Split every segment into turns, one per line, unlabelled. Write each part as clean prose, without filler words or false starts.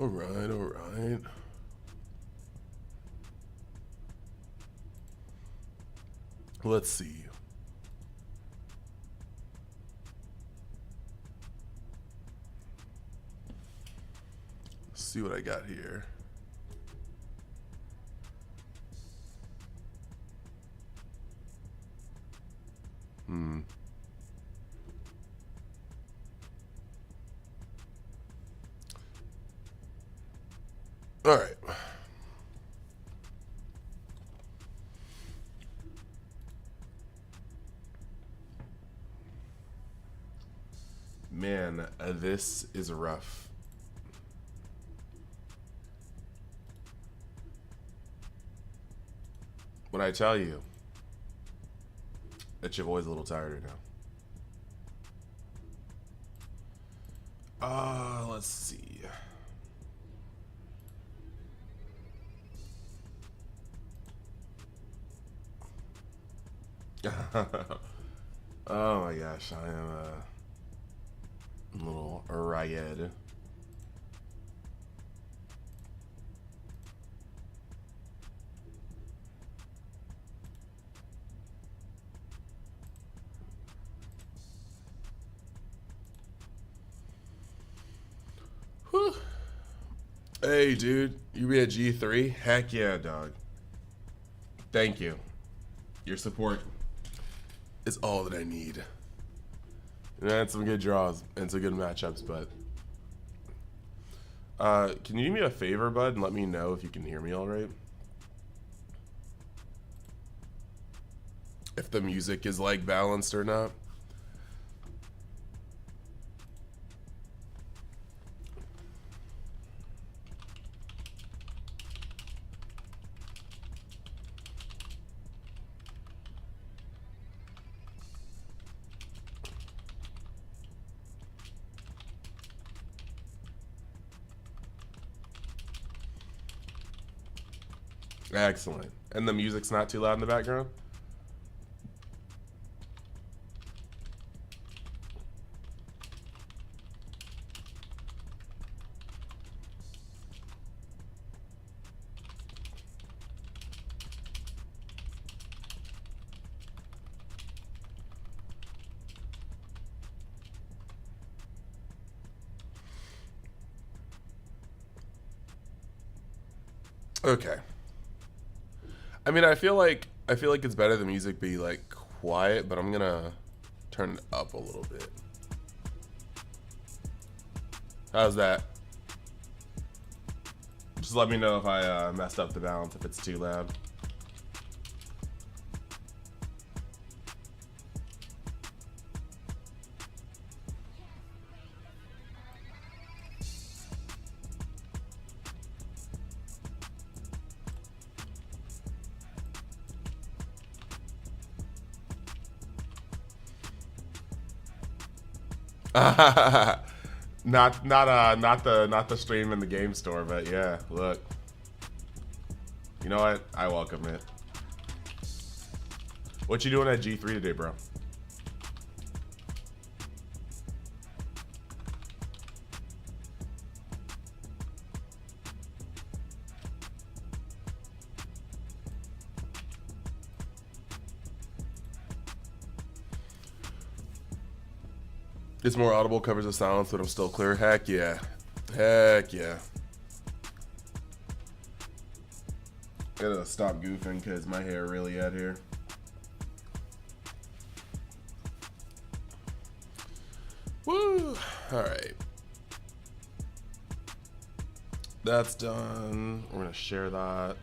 All right, all right. Let's see. Let's see what I got here. All right. Man, this is rough. When I tell you that your boy's a little tired right now. Let's see. Oh my gosh, I am a little riot. Whew. Hey, dude, you be at G3? Heck yeah, dog. Thank you. Your support is all that I need. And I had some good draws and some good matchups, but can you do me a favor, bud, and let me know if you can hear me all right? If the music is like balanced or not. Excellent. And the music's not too loud in the background? Okay. I mean, I feel like it's better the music be like quiet, but I'm gonna turn it up a little bit. How's that? Just let me know if I messed up the balance, if it's too loud. not the stream in the game store, but yeah, look. You know what? I welcome it. What you doing at G3 today, bro? It's more audible, covers the silence, but I'm still clear. Heck yeah. Heck yeah. Gotta stop goofing because my hair really out here. Woo! Alright. That's done. We're gonna share that.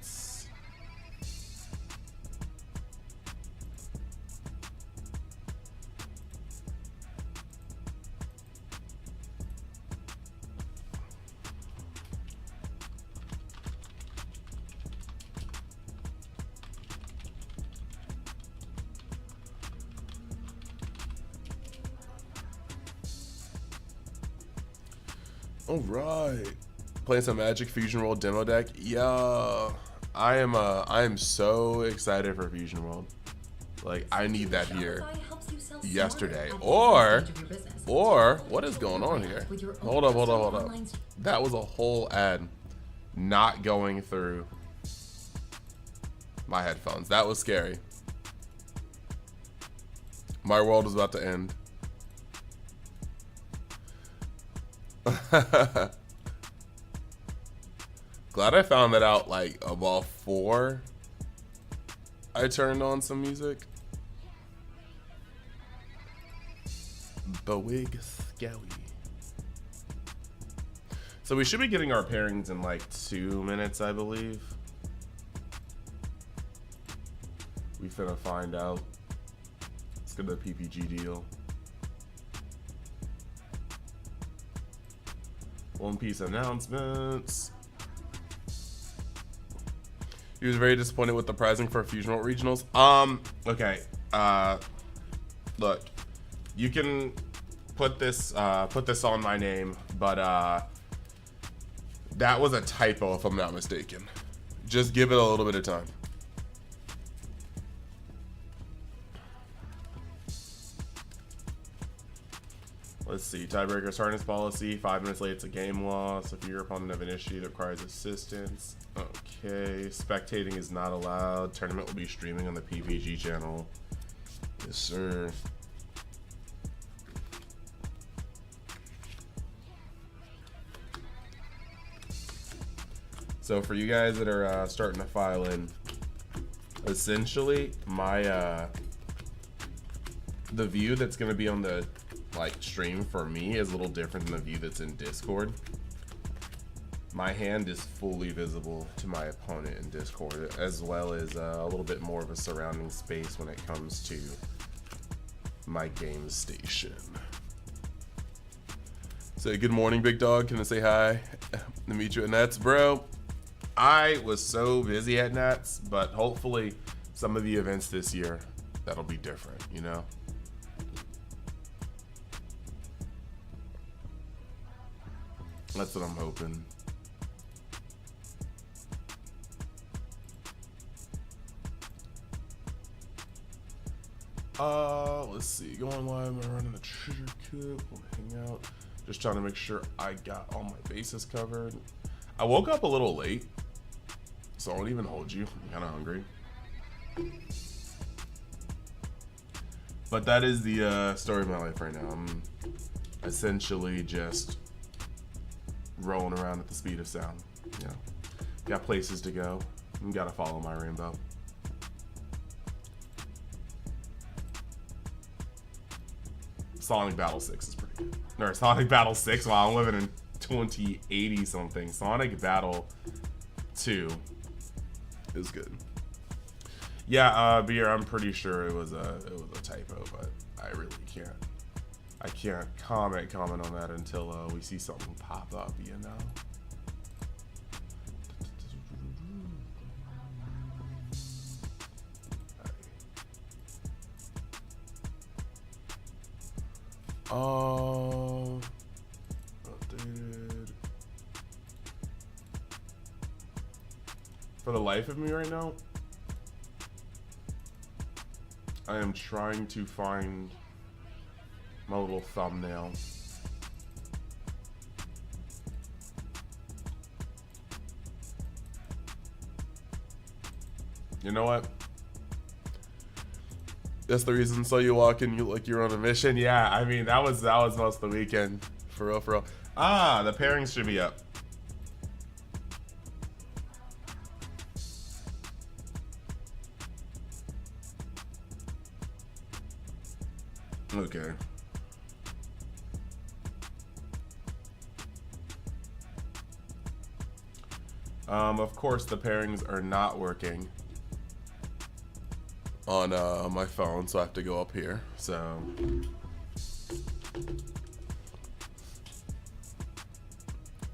All right, playing some Magic Fusion World demo deck. Yeah, I am so excited for Fusion World. Like, I need that here yesterday. Or what is going on here? Hold up. That was a whole ad not going through my headphones. That was scary. My world was about to end. Glad I found that out like before I turned on some music. The wig scowy. So we should be getting our pairings in like 2 minutes, I believe. We finna find out. Let's get the PPG deal. One Piece announcements. He was very disappointed with the pricing for Fusion World Regionals. Okay. Look, you can put this on my name, but that was a typo if I'm not mistaken. Just give it a little bit of time. Let's see. Tiebreaker's harness policy. 5 minutes late, it's a game loss. If your opponent have an issue that requires assistance. Okay. Spectating is not allowed. Tournament will be streaming on the PPG channel. Yes, sir. So for you guys that are starting to file in, essentially my the view that's going to be on the stream for me is a little different than the view that's in Discord. My hand is fully visible to my opponent in Discord, as well as a little bit more of a surrounding space when it comes to my game station. Say good morning, big dog. Can I say hi? To meet you at Nets, bro. I was so busy at Nats, but hopefully some of the events this year, that'll be different, you know? That's what I'm hoping. Let's see. Going live, I'm running a treasure coop. We'll hang out. Just trying to make sure I got all my bases covered. I woke up a little late, so I won't even hold you. I'm kind of hungry. But that is the story of my life right now. I'm essentially just rolling around at the speed of sound. You know, got places to go. And gotta follow my rainbow. Sonic Battle 6 is pretty good. Or Sonic Battle 6, wow, I'm living in 2080 something. Sonic Battle 2 is good. Yeah, Beer, I'm pretty sure it was a typo, but I really can't. I can't comment on that until we see something pop up, you know. Updated. For the life of me right now, I am trying to find my little thumbnail. You know what? That's the reason. So you walk in, you like you're on a mission. Yeah, I mean that was most of the weekend. For real, for real. Ah, the pairings should be up. Okay. Of course, the pairings are not working on my phone, so I have to go up here. So,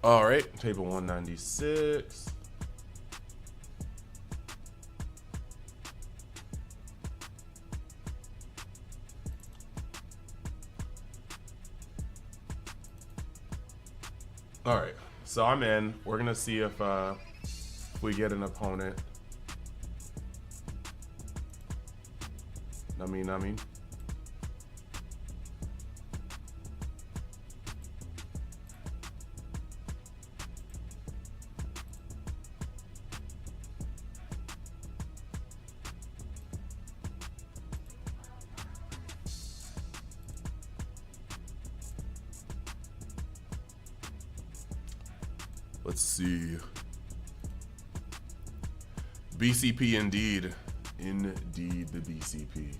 all right, table 196. All right, so I'm in. We're gonna see if we get an opponent. Nami. Let's see. BCP indeed. Indeed, the BCP.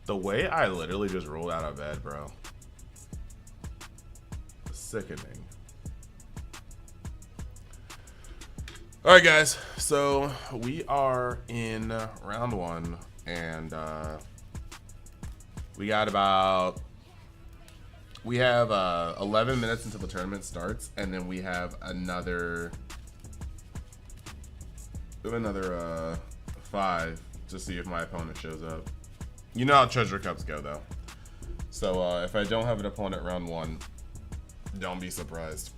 The way I literally just rolled out of bed, bro. Sickening. All right, guys. So we are in round one, and we have 11 minutes until the tournament starts, and then we have another 5 to see if my opponent shows up. You know how treasure cups go, though. So if I don't have an opponent round one, don't be surprised.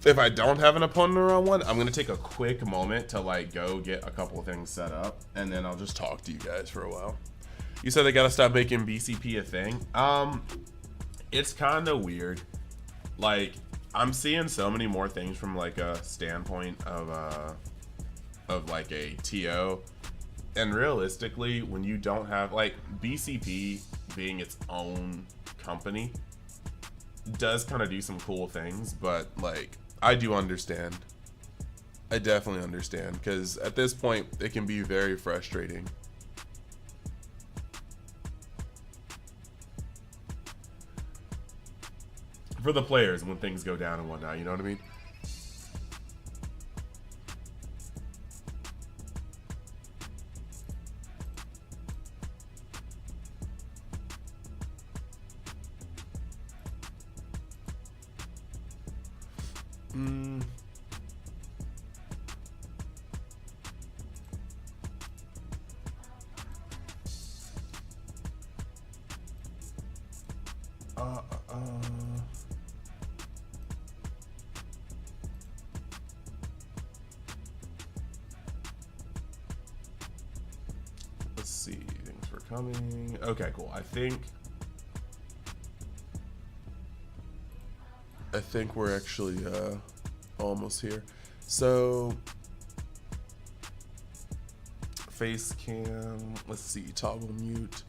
If I don't have an opponent in round one, I'm gonna take a quick moment to like go get a couple of things set up, and then I'll just talk to you guys for a while. You said they gotta stop making BCP a thing. It's kind of weird. Like, I'm seeing so many more things from like a standpoint of like a TO, and realistically, when you don't have like BCP being its own company, does kind of do some cool things, but like, I do understand. I definitely understand, because at this point, it can be very frustrating. For the players when things go down and whatnot, you know what I mean? Let's see, things were coming. Okay, cool. I think we're actually almost here. So face cam, let's see, toggle mute,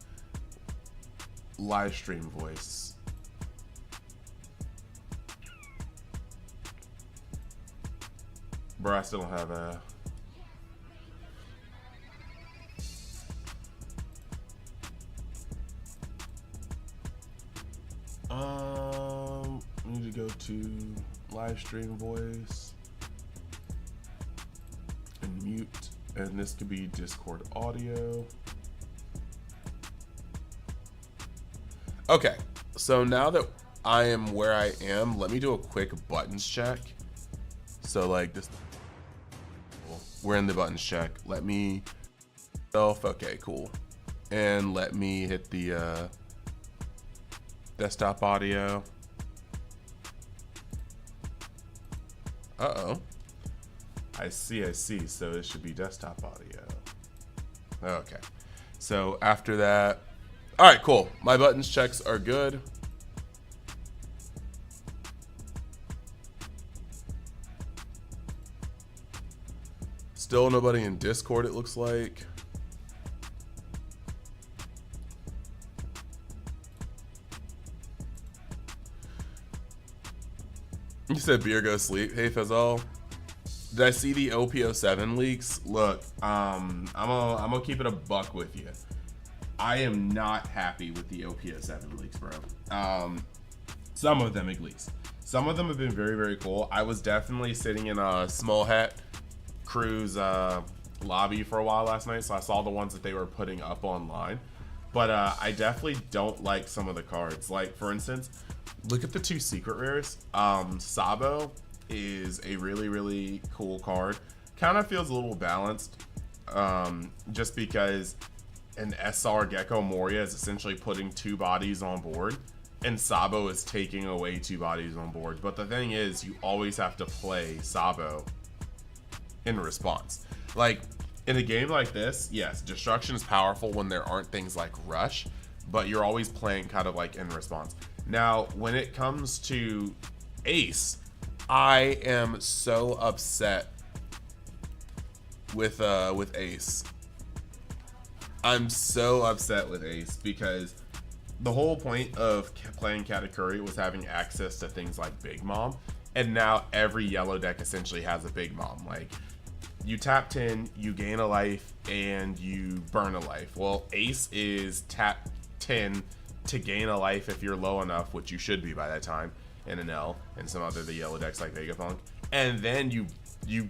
live stream voice. Bro, I still don't have a we need to go to live stream voice and mute, and this could be Discord audio. Okay, so now that I am where I am, let me do a quick buttons check. So like this, we're in the buttons check. Let me okay, cool. And let me hit the desktop audio. Uh-oh. I see. So it should be desktop audio. Okay. So after that, all right, cool. My buttons checks are good. Still nobody in Discord, it looks like. You said beer go sleep. Hey Fazal, did I see the OP07 leaks? Look, I'm gonna keep it a buck with you. I am not happy with the OP07 leaks, bro. Some of them at least. Some of them have been very, very cool. I was definitely sitting in a Small Hat Crew's lobby for a while last night, so I saw the ones that they were putting up online. But I definitely don't like some of the cards. Like, for instance, look at the 2 secret rares. Sabo is a really, really cool card. Kind of feels a little balanced, just because an SR Gecko Moria is essentially putting 2 bodies on board, and Sabo is taking away 2 bodies on board. But the thing is, you always have to play Sabo in response. Like, in a game like this, yes, destruction is powerful when there aren't things like rush, but you're always playing kind of like in response. Now, when it comes to Ace, I am so upset with Ace. I'm so upset with Ace because the whole point of playing Katakuri was having access to things like Big Mom, and now every yellow deck essentially has a Big Mom. Like, you tap 10, you gain a life, and you burn a life. Well, Ace is tap 10 to gain a life if you're low enough, which you should be by that time, in an L, and some other the yellow decks like Vegapunk, and then you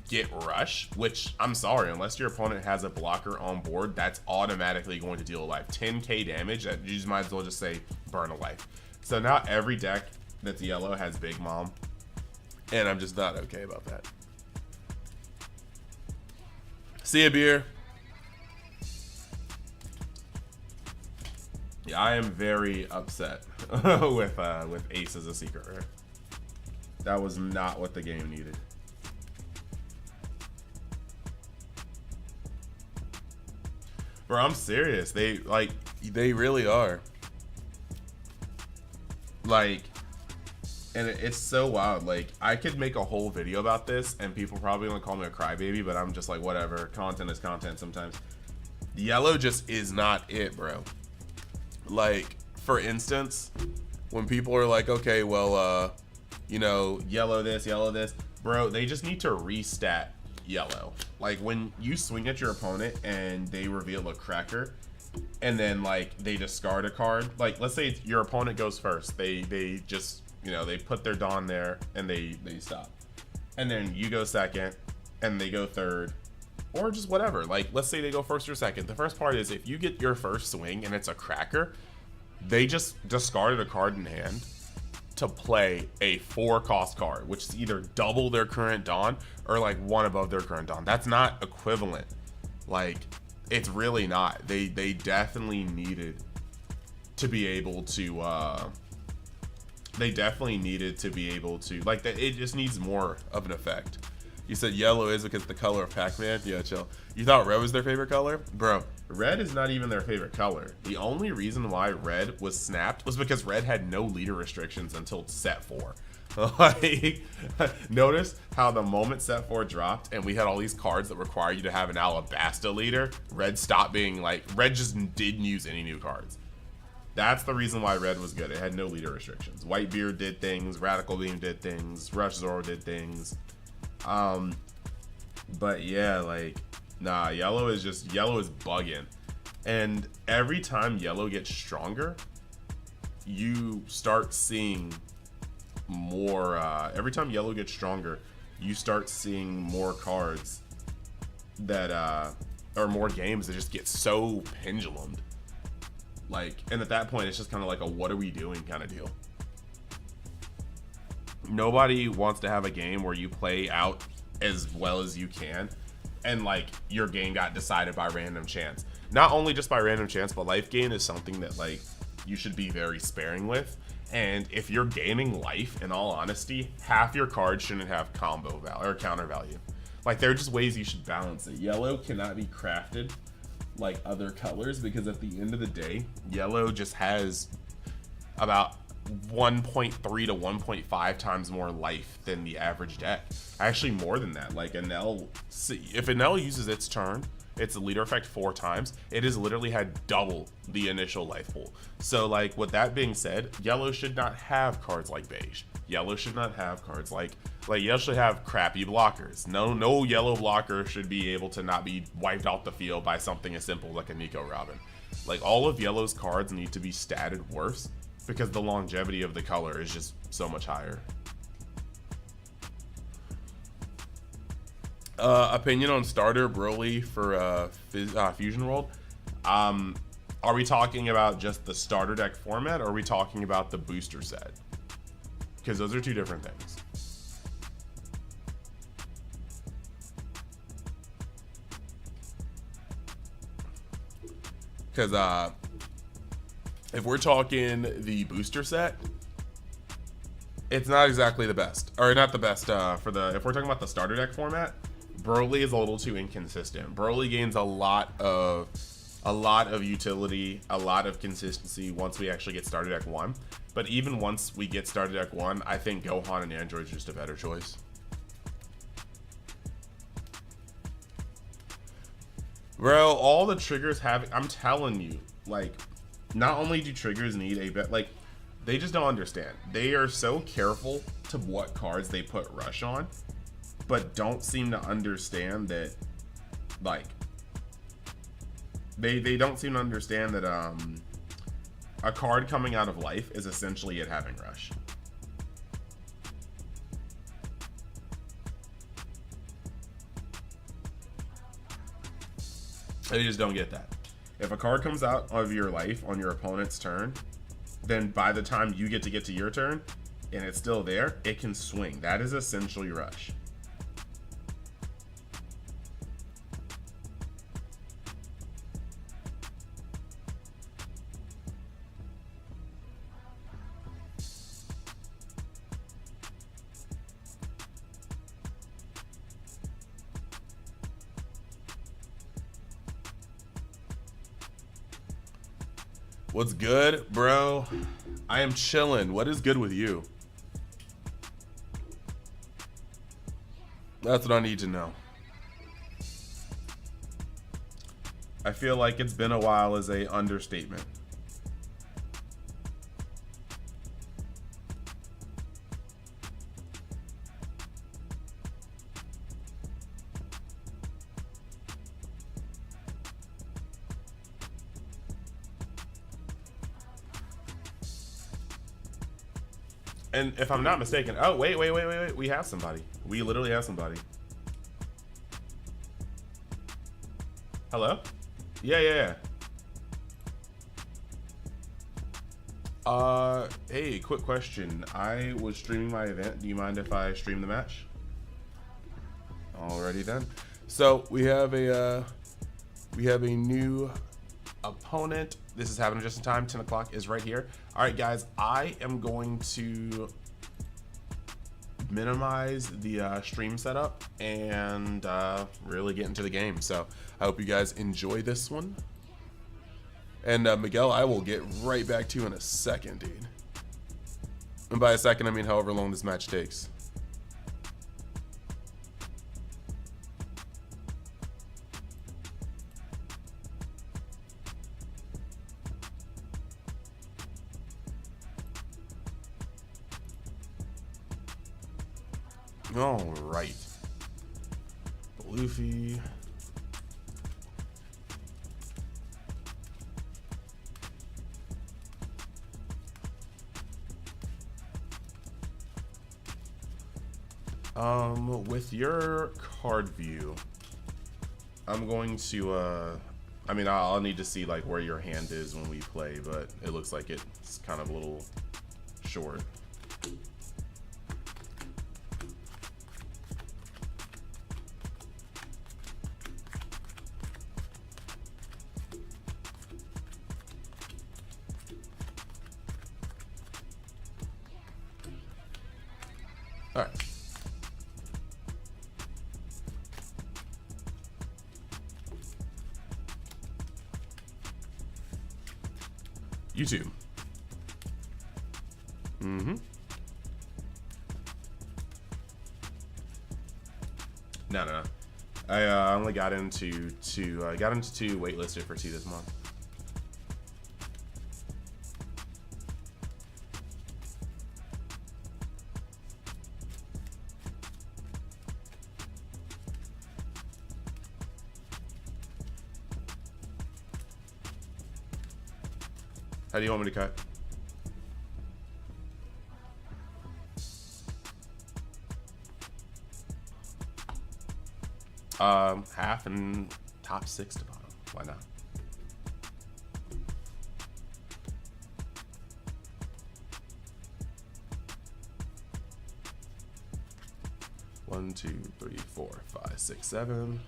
get Rush, which, I'm sorry, unless your opponent has a blocker on board, that's automatically going to deal a life. 10k damage, that you just might as well just say burn a life. So now every deck that's yellow has Big Mom, and I'm just not okay about that. See ya, beer. Yeah, I am very upset with Ace as a secret rare. That was not what the game needed. Bro, I'm serious. They really are. Like, and it's so wild. Like, I could make a whole video about this, and people probably gonna call me a crybaby, but I'm just like, whatever. Content is content sometimes. Yellow just is not it, bro. Like, for instance, when people are like, okay, well, you know, yellow this, bro, they just need to restat yellow. Like, when you swing at your opponent and they reveal a cracker, and then like they discard a card, like let's say your opponent goes first, they just, you know, they put their Dawn there and they stop, and then you go second and they go third, or just whatever. Like, let's say they go first or second. The first part is, if you get your first swing and it's a cracker, they just discarded a card in hand to play a 4-cost card, which is either double their current Dawn or like one above their current Dawn. That's not equivalent. Like, it's really not. They definitely needed to be able to like that. It just needs more of an effect. You said yellow is because the color of Pac-Man. Yeah, chill. You thought red was their favorite color? Bro, red is not even their favorite color. The only reason why red was snapped was because red had no leader restrictions until set 4. Like, notice how the moment set 4 dropped and we had all these cards that require you to have an Alabasta leader, red stopped being like, red just didn't use any new cards. That's the reason why red was good. It had no leader restrictions. Whitebeard did things, Radical Beam did things, Rush Zoro did things. But yeah, like, nah, yellow is bugging. And every time yellow gets stronger, you start seeing more, every time yellow gets stronger, you start seeing more cards that, or more games that just get so pendulumed. Like, and at that point, it's just kind of like a what are we doing kind of deal. Nobody wants to have a game where you play out as well as you can and like your game got decided by random chance. Not only just by random chance, but life gain is something that like you should be very sparing with. And if you're gaining life, in all honesty, half your cards shouldn't have combo value or counter value. Like, there are just ways you should balance it. Yellow cannot be crafted like other colors because at the end of the day, yellow just has about 1.3 to 1.5 times more life than the average deck. Actually, more than that. Like, if Enel uses its turn, its leader effect 4 times, it has literally had double the initial life pool. So, like, with that being said, yellow should not have cards like beige. Yellow should not have cards like yellow should have crappy blockers. No yellow blocker should be able to not be wiped off the field by something as simple like a Nico Robin. Like, all of yellow's cards need to be statted worse because the longevity of the color is just so much higher. Opinion on starter Broly for Fusion World. Are we talking about just the starter deck format, or are we talking about the booster set? Because those are two different things. Because if we're talking the booster set, it's not exactly the best, or not the best if we're talking about the starter deck format, Broly is a little too inconsistent. Broly gains a lot of utility, a lot of consistency once we actually get starter deck 1. But even once we get starter deck 1, I think Gohan and Android is just a better choice. Bro, all the triggers have, I'm telling you, like, not only do triggers need a bet, like, they just don't understand. They are so careful to what cards they put rush on, but don't seem to understand that, like, they don't seem to understand that a card coming out of life is essentially it having rush. They just don't get that. If a card comes out of your life on your opponent's turn, then by the time you get to your turn and it's still there, it can swing. That is essentially rush. What's good, bro? I am chilling. What is good with you? That's what I need to know. I feel like it's been a while is a understatement. And if I'm not mistaken, oh, wait. We have somebody. We literally have somebody. Hello? Yeah. Hey, quick question. I was streaming my event. Do you mind if I stream the match? Alrighty then. So we have a new opponent. This is happening just in time. 10 o'clock is right here. All right, guys, I am going to minimize the stream setup and really get into the game. So I hope you guys enjoy this one. And Miguel, I will get right back to you in a second, dude. And by a second, I mean however long this match takes. All right, Luffy. With your card view, I'm going to, I mean, I'll need to see like where your hand is when we play, but it looks like it's kind of a little short. All right. YouTube. No. I only got into two. I got into two waitlisted for 2 this month. How do you want me to cut? Half and top 6 to bottom. Why not? One, 2, 3, 4, 5, 6, 7.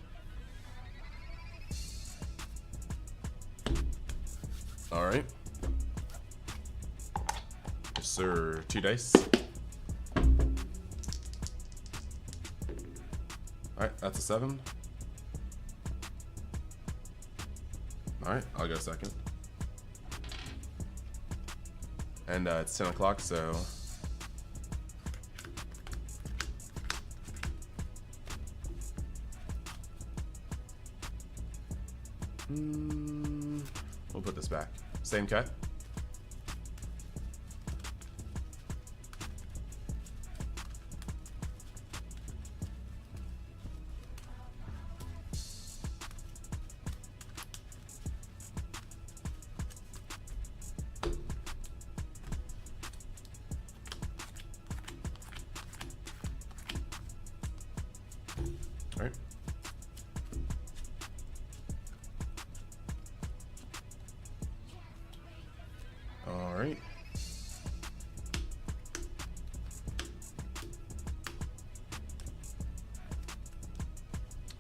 All right. Yes, sir. 2 dice. All right, that's a 7. All right, I'll go second. And it's 10 o'clock, so We'll put this back. Same cut. All right. All right.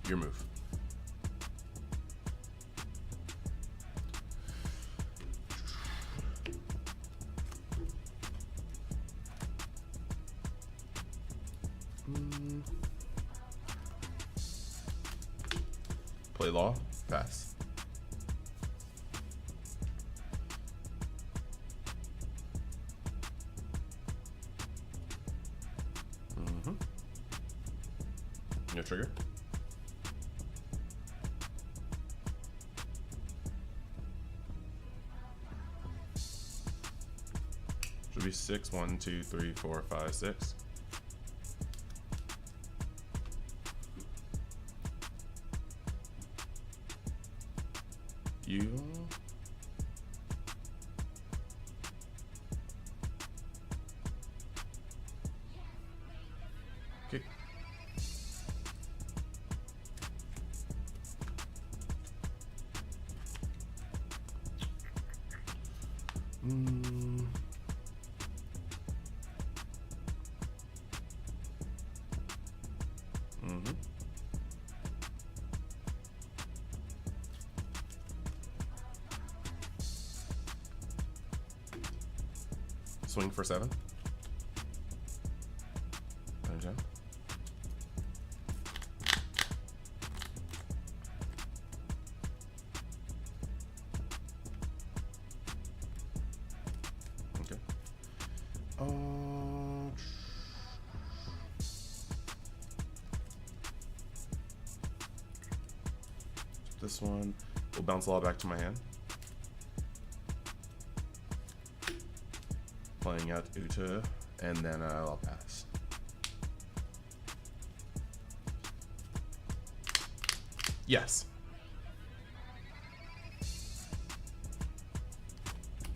Your move. Play law, pass. Your trigger. Should be 6. 1, 2, 3, 4, 5, 6. You. Okay. Swing for 7. Okay. Okay. This one will bounce the law back to my hand. Playing out Uta, and then I'll pass. Yes.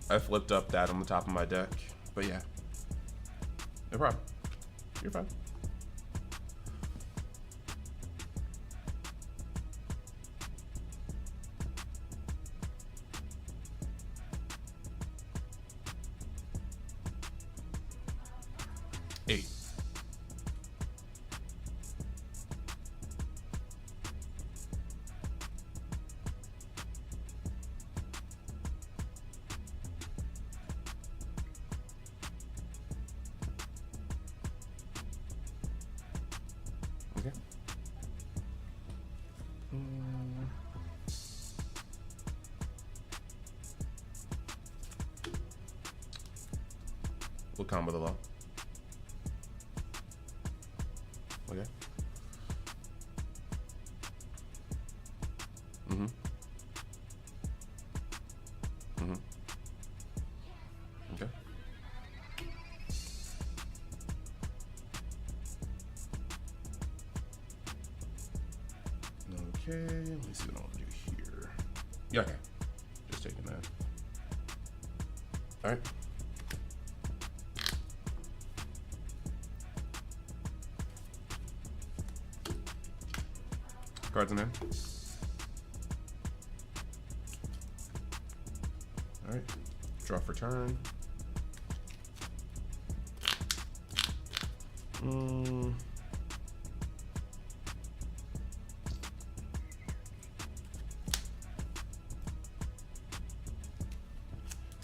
I flipped up that on the top of my deck, but yeah. No problem. You're fine. Eight. Okay. We'll combo the low. Okay. Okay. Okay, let me see what I want to do here. Yeah, okay. Just taking that. All right. Cards in hand. All right. Draw for turn.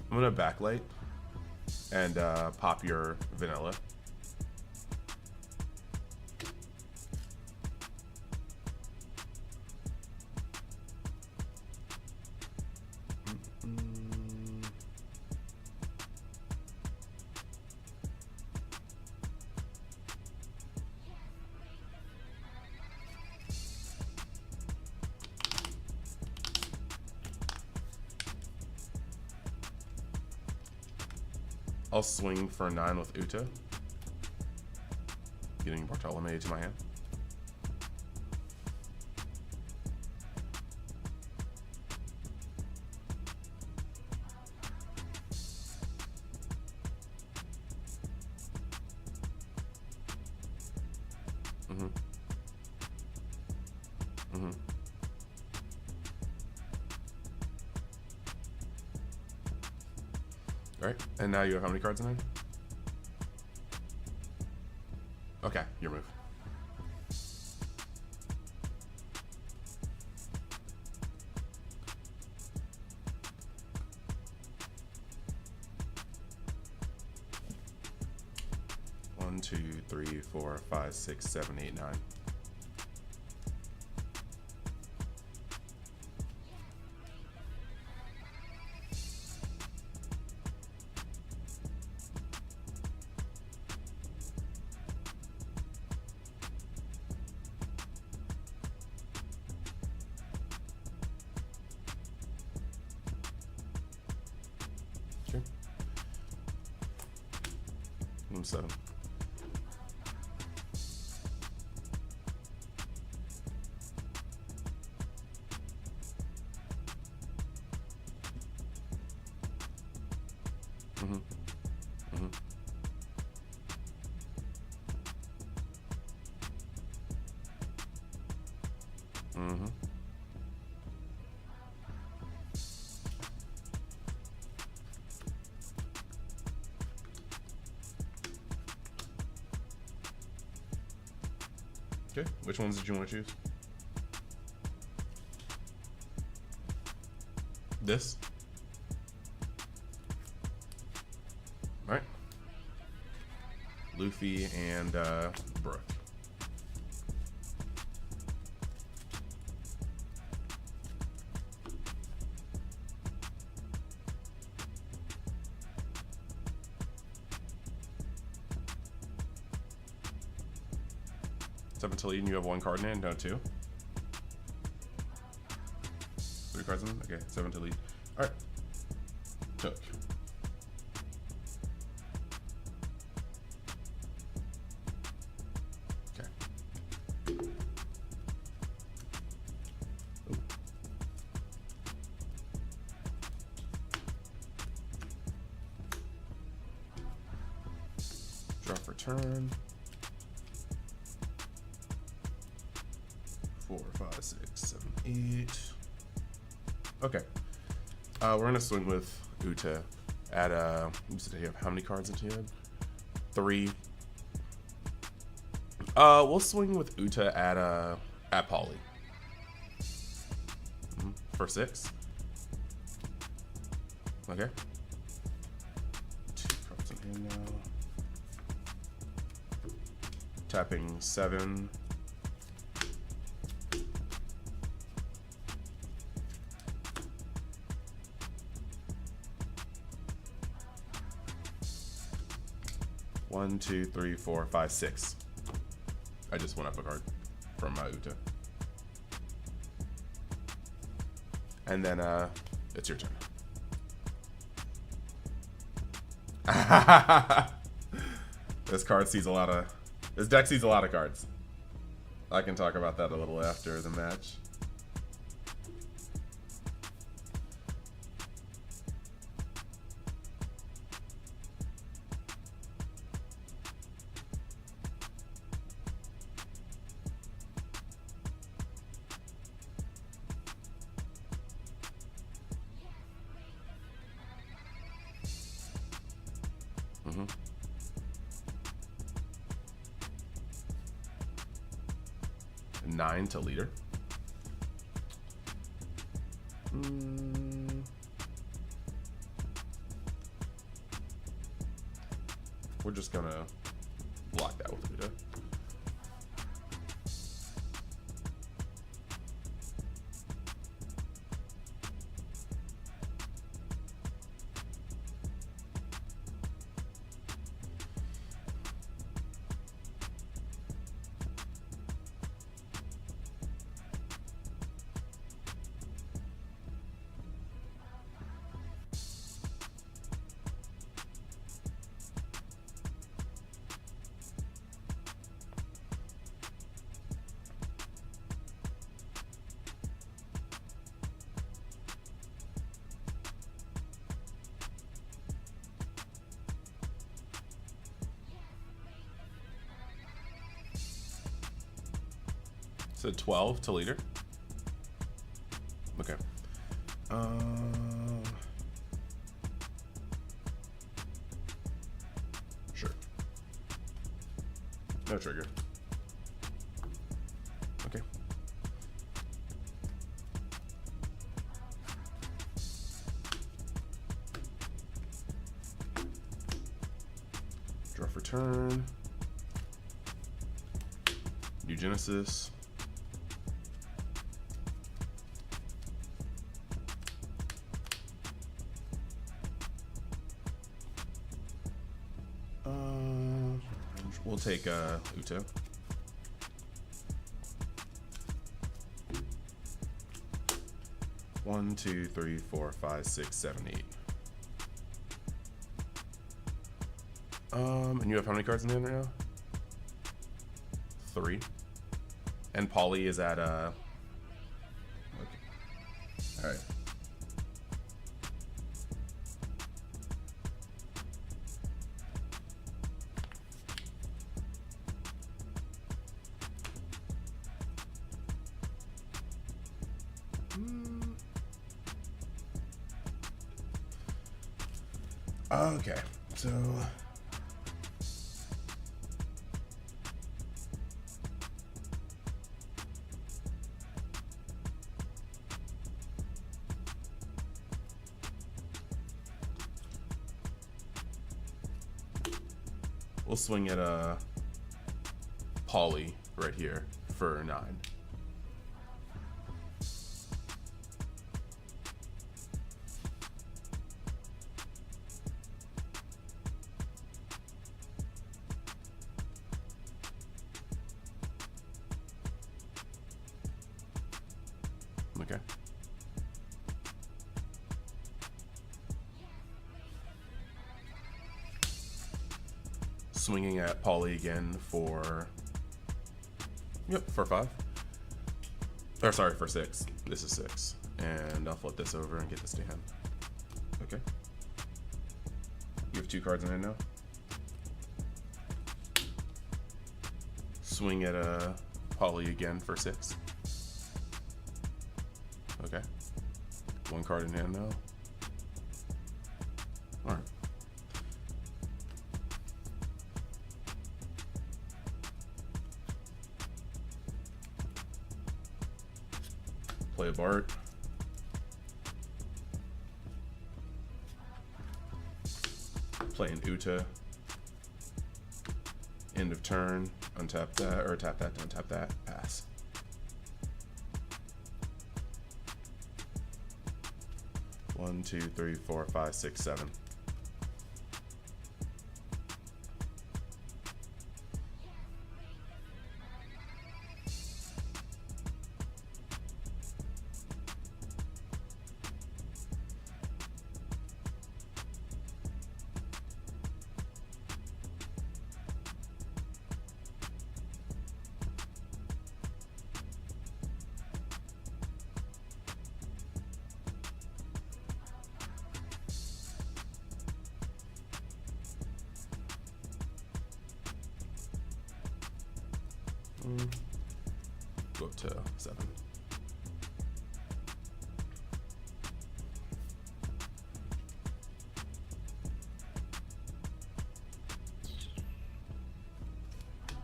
I'm gonna backlight and pop your vanilla. I'll swing for 9 with Uta. Getting Bartolome to my hand. All right, and now you have how many cards in hand? Okay, your move. One, two, three, four, five, six, seven, eight, nine. Sure. I'm 7. Okay, which ones did you want to choose? This? Alright. Luffy and Brooke. It's up until Eden, you have 1 card in hand, no 2. 3 cards in? Okay, 7 to lead. Alright. Took. Okay. Ooh. Drop for turn. 4, 5, 6, 7, 8. Okay. We're gonna swing with Uta at you said you have how many cards into your hand? 3. We'll swing with Uta at Polly. For 6. Okay. 2 cards in hand now. Tapping 7. One, 2, 3, 4, 5, 6. I just went up a card from my Uta. And then it's your turn. This deck sees a lot of cards. I can talk about that a little after the match. Mm-hmm. 9 to leader. We're just gonna block that with Uta. So 12 to leader. Okay. Sure. No trigger. Okay. Draw for turn. New Genesis. We'll take Uto. One, two, three, four, five, six, seven, eight. And you have how many cards in the hand right now? 3. And Polly is at okay. All right. Okay, so we'll swing at Polly right here for 9. Okay. Swinging at Polly again for, for 5. Or sorry, for 6. This is 6. And I'll flip this over and get this to him. Okay. You have 2 cards in hand now. Swing at Polly again for 6. Okay. 1 card in hand now. Alright. Play a Bart. Play an Uta. End of turn. Untap that, or tap that, untap that. Pass. One, two, three, four, five, six, 7. Go up to 7.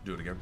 Do it again.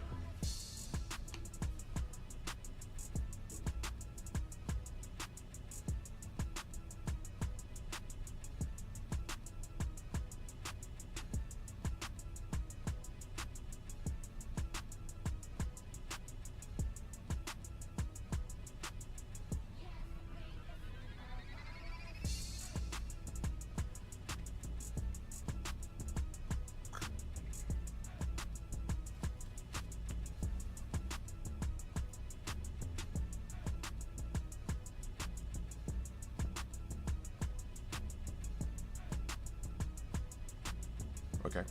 Okay.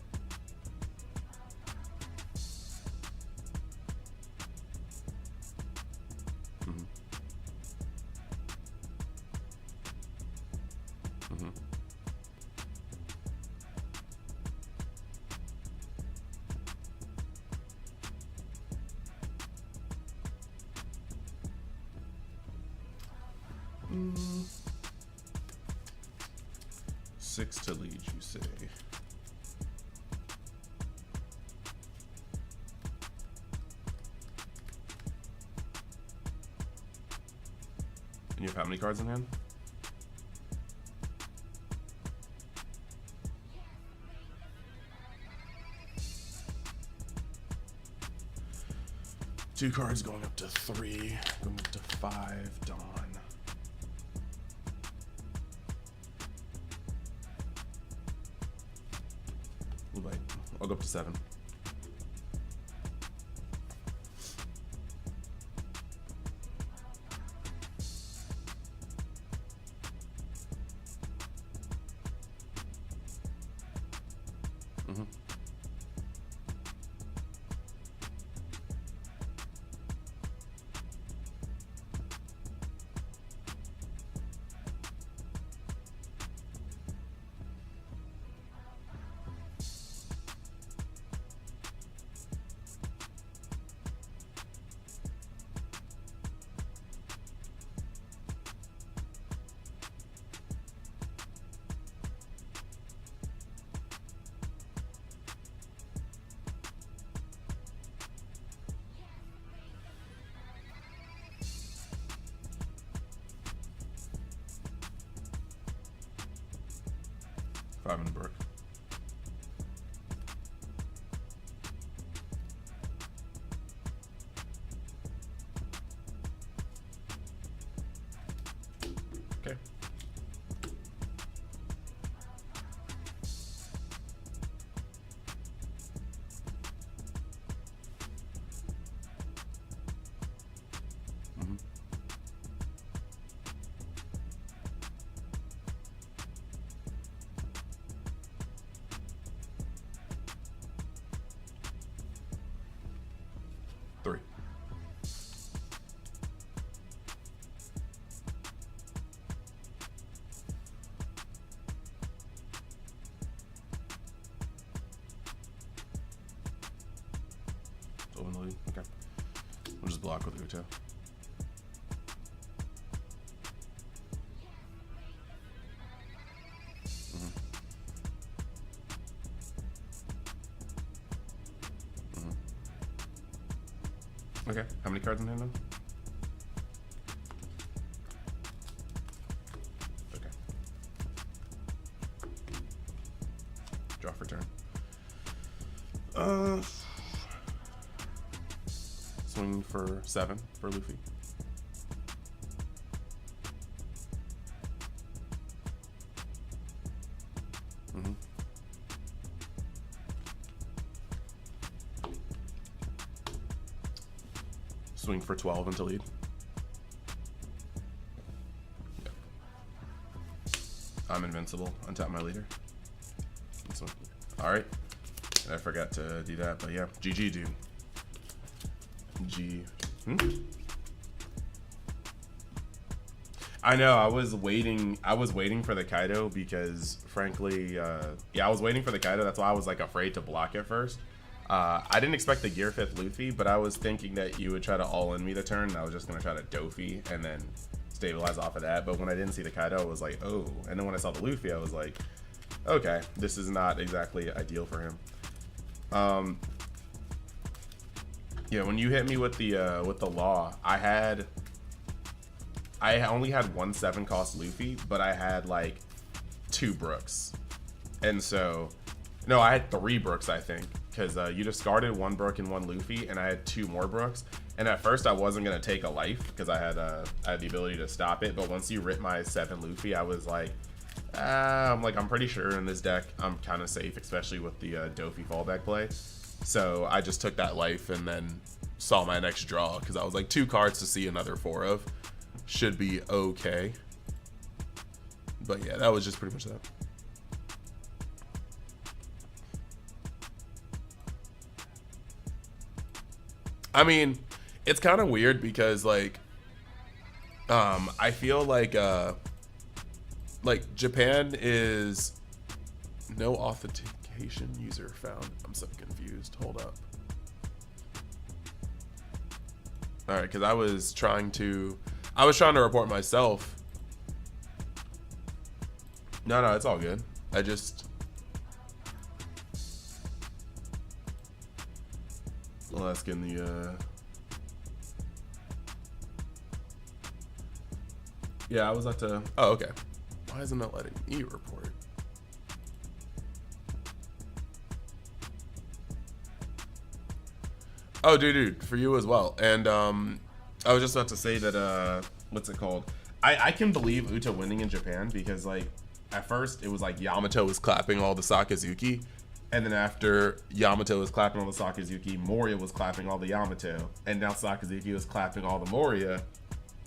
Mm-hmm. Mm-hmm. Six to lead, you say? And you have how many cards in hand? Two cards going up to 3, going up to 5, Dawn. Wait, I'll go up to 7. Mm-hmm. Five in the brook. Okay. Mm-hmm. Three. Over the lead. Okay. We'll just block with Uto. Okay, how many cards in hand then? Okay. Draw for turn. Swing for 7 for Luffy. Mm-hmm. Swing for 12 into lead. Yep. I'm invincible. Untap my leader. This one. Alright. I forgot to do that, but yeah. GG, dude. G. I know, I was waiting for the Kaido because, frankly, yeah, I was waiting for the Kaido. That's why I was, like, afraid to block it first. I didn't expect the Gear 5th Luffy, but I was thinking that you would try to all-in me the turn, and I was just going to try to Dofi and then stabilize off of that. But when I didn't see the Kaido, I was like, oh. And then when I saw the Luffy, I was like, okay, this is not exactly ideal for him. Yeah, when you hit me with the law, I only had 1 7 cost Luffy, but I had like 2 Brooks. And so, no, I had 3 Brooks, I think, because you discarded 1 Brook and 1 Luffy, and I had 2 more Brooks. And at first I wasn't going to take a life because I had the ability to stop it. But once you ripped my 7 Luffy, I was like, I'm pretty sure in this deck I'm kind of safe, especially with the Dofi fallback play. So I just took that life and then saw my next draw because I was like 2 cards to see another 4 of. Should be okay. But yeah, that was just pretty much that. I mean, it's kind of weird because like I feel like Japan is no authentication user found. I'm so confused. Hold up. All right, because I was trying to report myself, No, no, it's all good. I just... Well, that's getting the, Yeah, I was at the... Oh, okay. Why isn't it letting me report? Oh, dude, for you as well. And I was just about to say that, what's it called? I can believe Uta winning in Japan because, like, at first it was like Yamato was clapping all the Sakazuki. And then after Yamato was clapping all the Sakazuki, Moria was clapping all the Yamato. And now Sakazuki was clapping all the Moria.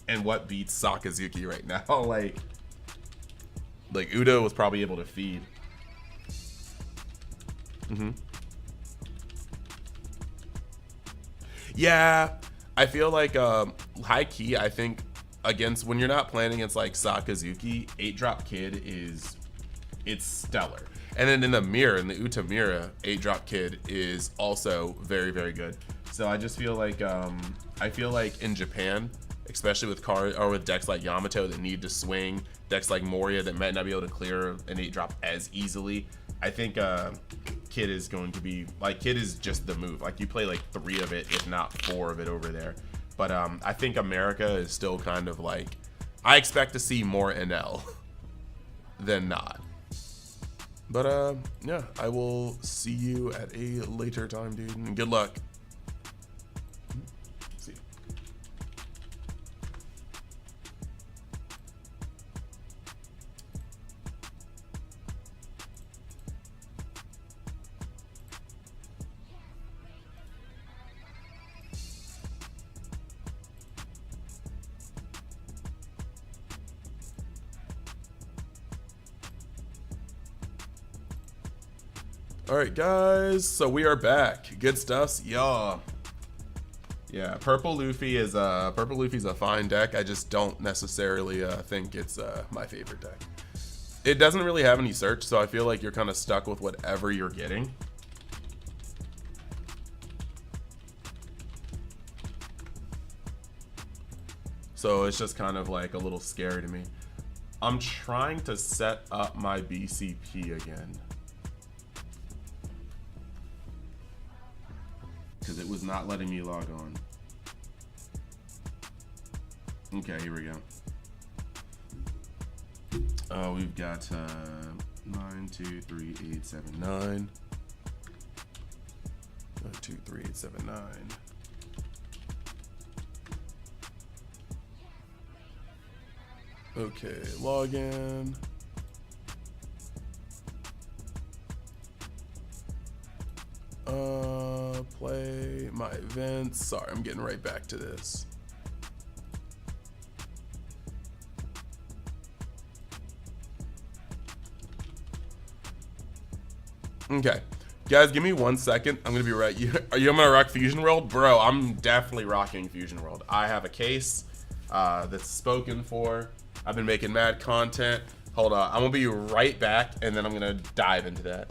And what beats Sakazuki right now? like Udo was probably able to feed. Yeah, I feel like high key, I think against when you're not playing against like Sakazuki, 8-drop Kid it's stellar. And then in the mirror, in the Uta Mira, 8-drop Kid is also very, very good. So I just feel like in Japan, especially with decks like Yamato that need to swing, decks like Moria that might not be able to clear an 8-drop as easily, I think Kid is going to be like, Kid is just the move. Like you play like 3 of it, if not 4 of it over there. But I think America is still kind of like, I expect to see more NL than not. But yeah, I will see you at a later time, dude, and good luck. See you. All right, guys, so we are back. Good stuff, y'all. Yeah, Purple Luffy's a fine deck. I just don't necessarily think it's my favorite deck. It doesn't really have any search, so I feel like you're kind of stuck with whatever you're getting. So it's just kind of like a little scary to me. I'm trying to set up my BCP again, because it was not letting me log on. Okay, here we go. We've got 9, 2, 3, 8, 7, 9. 2, 3, 8, 7, 9. Okay, login. Play my events. Sorry, I'm getting right back to this. Okay, guys, give me 1 second. I'm gonna be right. Are you gonna rock Fusion World, bro? I'm definitely rocking Fusion World. I have a case that's spoken for. I've been making mad content. Hold on, I'm gonna be right back, and then I'm gonna dive into that.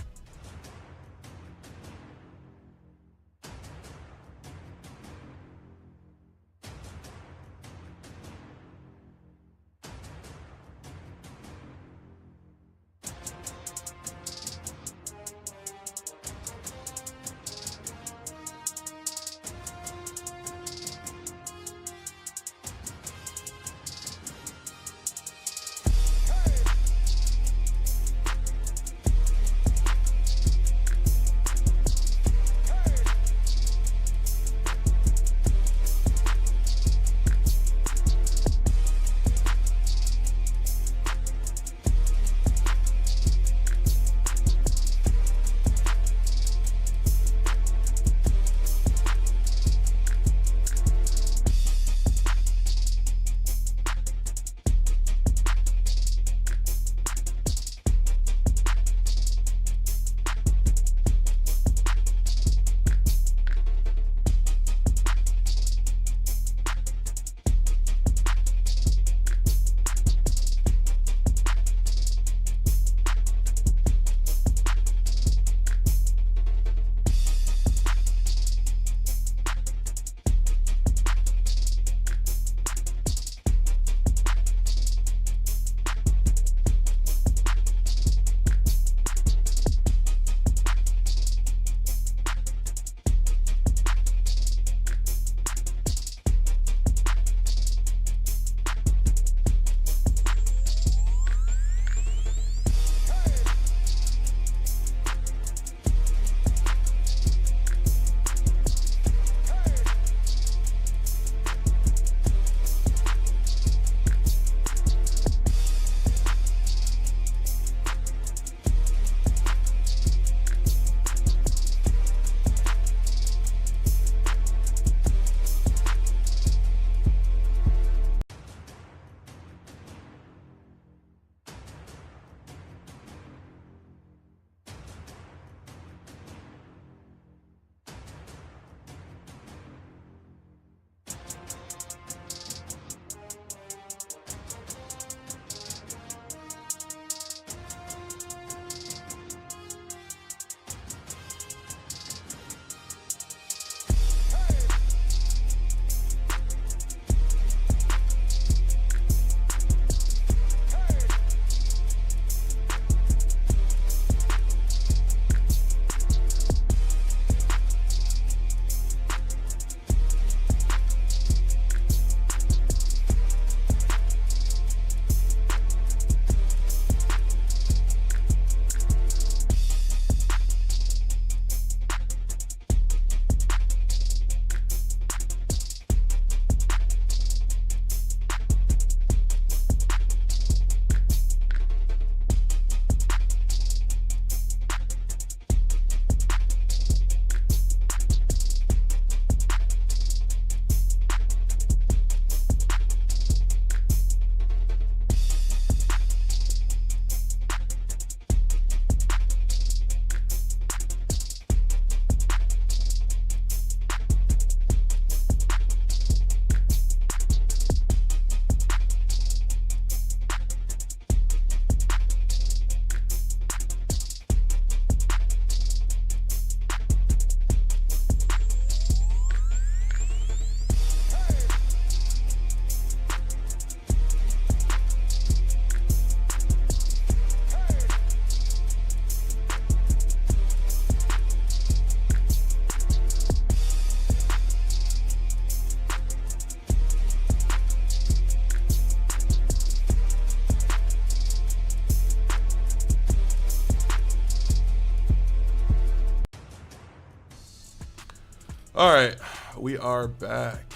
All right, we are back.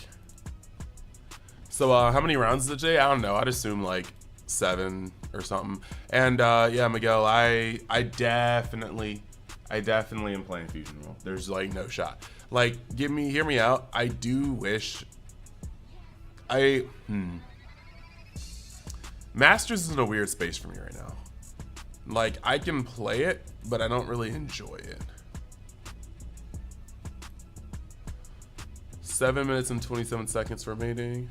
So how many rounds is it today? I don't know. I'd assume like 7 or something. And yeah, Miguel, I definitely am playing Fusion Roll. There's like no shot. Like, hear me out. I do wish Masters is in a weird space for me right now. Like, I can play it, but I don't really enjoy it. 7 minutes and 27 seconds remaining.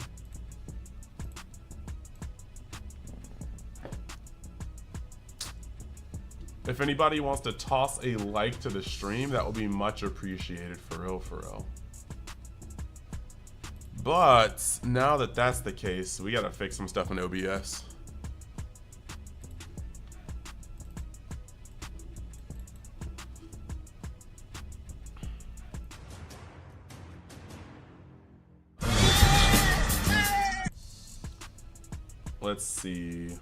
If anybody wants to toss a like to the stream, that would be much appreciated, for real, for real. But now that that's the case, we gotta fix some stuff in OBS. Let's see.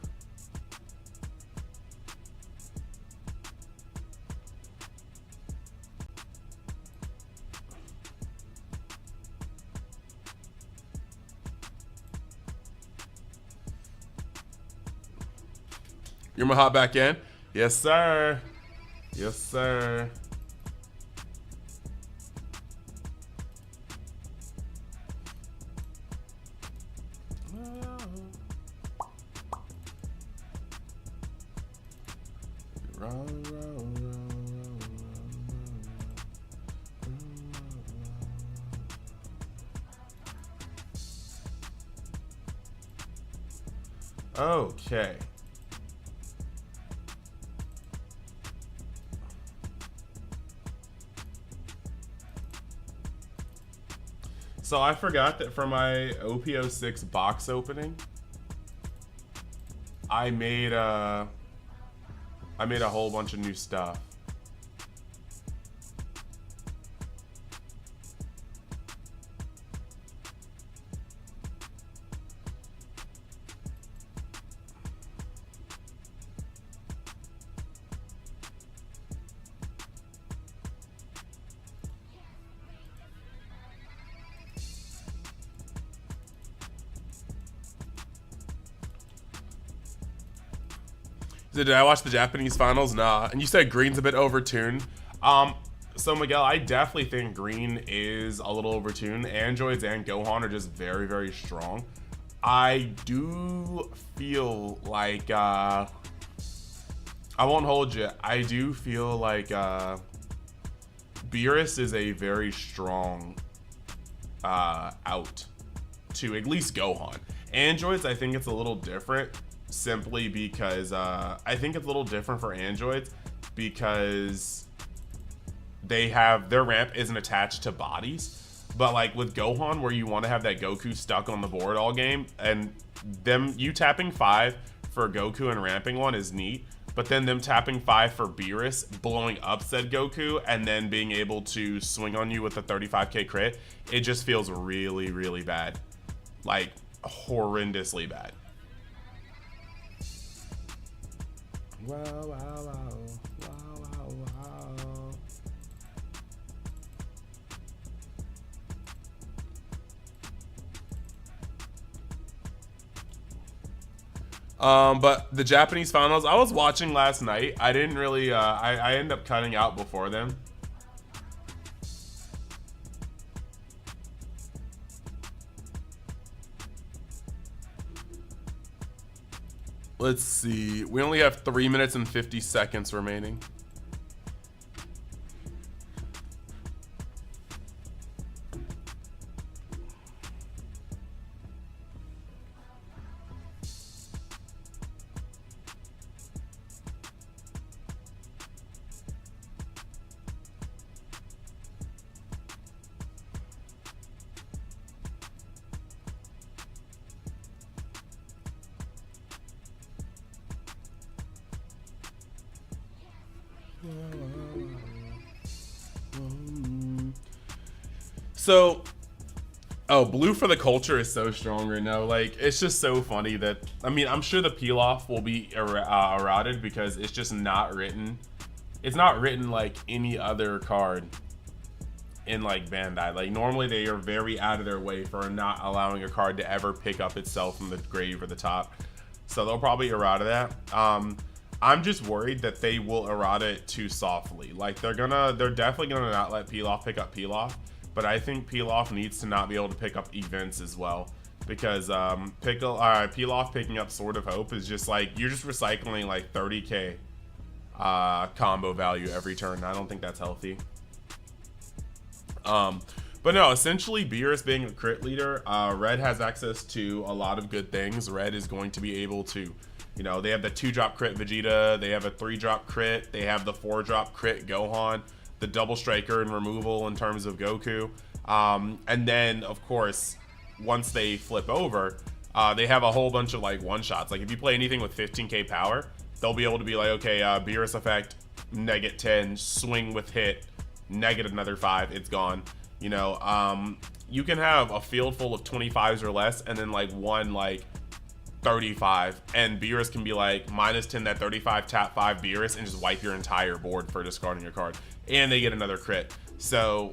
You're gonna hop back in? Yes, sir. Yes, sir. Okay. So I forgot that for my OP06 box opening, I made a whole bunch of new stuff. Did I watch the Japanese finals? Nah. And you said green's a bit overtuned. So Miguel, I definitely think green is a little overtuned. Androids and Gohan are just very, very strong. I do feel like, I won't hold you. I do feel like Beerus is a very strong out to at least Gohan. Androids, I think it's a little different. Simply because I think it's a little different for androids because they have their ramp isn't attached to bodies, but like with Gohan, where you want to have that Goku stuck on the board all game, and you tapping 5 for Goku and ramping 1 is neat, but then them tapping 5 for Beerus, blowing up said Goku, and then being able to swing on you with a 35k crit, it just feels really, really bad, like horrendously bad. Wow, wow, wow, wow, wow, wow. But the Japanese finals, I was watching last night. I didn't really, I ended up cutting out before them. Let's see. We only have 3 minutes and 50 seconds remaining. So, oh, blue for the culture is so strong right now. Like, it's just so funny that, I mean, I'm sure the peel off will be eroded because it's just not written. It's not written like any other card in like Bandai. Like normally they are very out of their way for not allowing a card to ever pick up itself from the grave or the top. So they'll probably errata that. I'm just worried that they will errata it too softly. Like they're definitely gonna not let Pilaf pick up Pilaf, but I think Pilaf needs to not be able to pick up events as well. Because Pilaf picking up Sword of Hope is just like, you're just recycling like 30k combo value every turn. I don't think that's healthy. But no, essentially Beerus being a crit leader, Red has access to a lot of good things. Red is going to be able to, you know, they have the 2-drop crit Vegeta, they have a 3-drop crit, they have the 4-drop crit Gohan, the double striker and removal in terms of Goku. And then of course, once they flip over, they have a whole bunch of like one-shots. Like if you play anything with 15k power, they'll be able to be like, okay, Beerus effect, -10, swing with hit, negative another 5, it's gone. You know, you can have a field full of 25s or less and then like one like 35, and Beerus can be like -10 that 35, tap 5 Beerus and just wipe your entire board for discarding your card, and they get another crit. So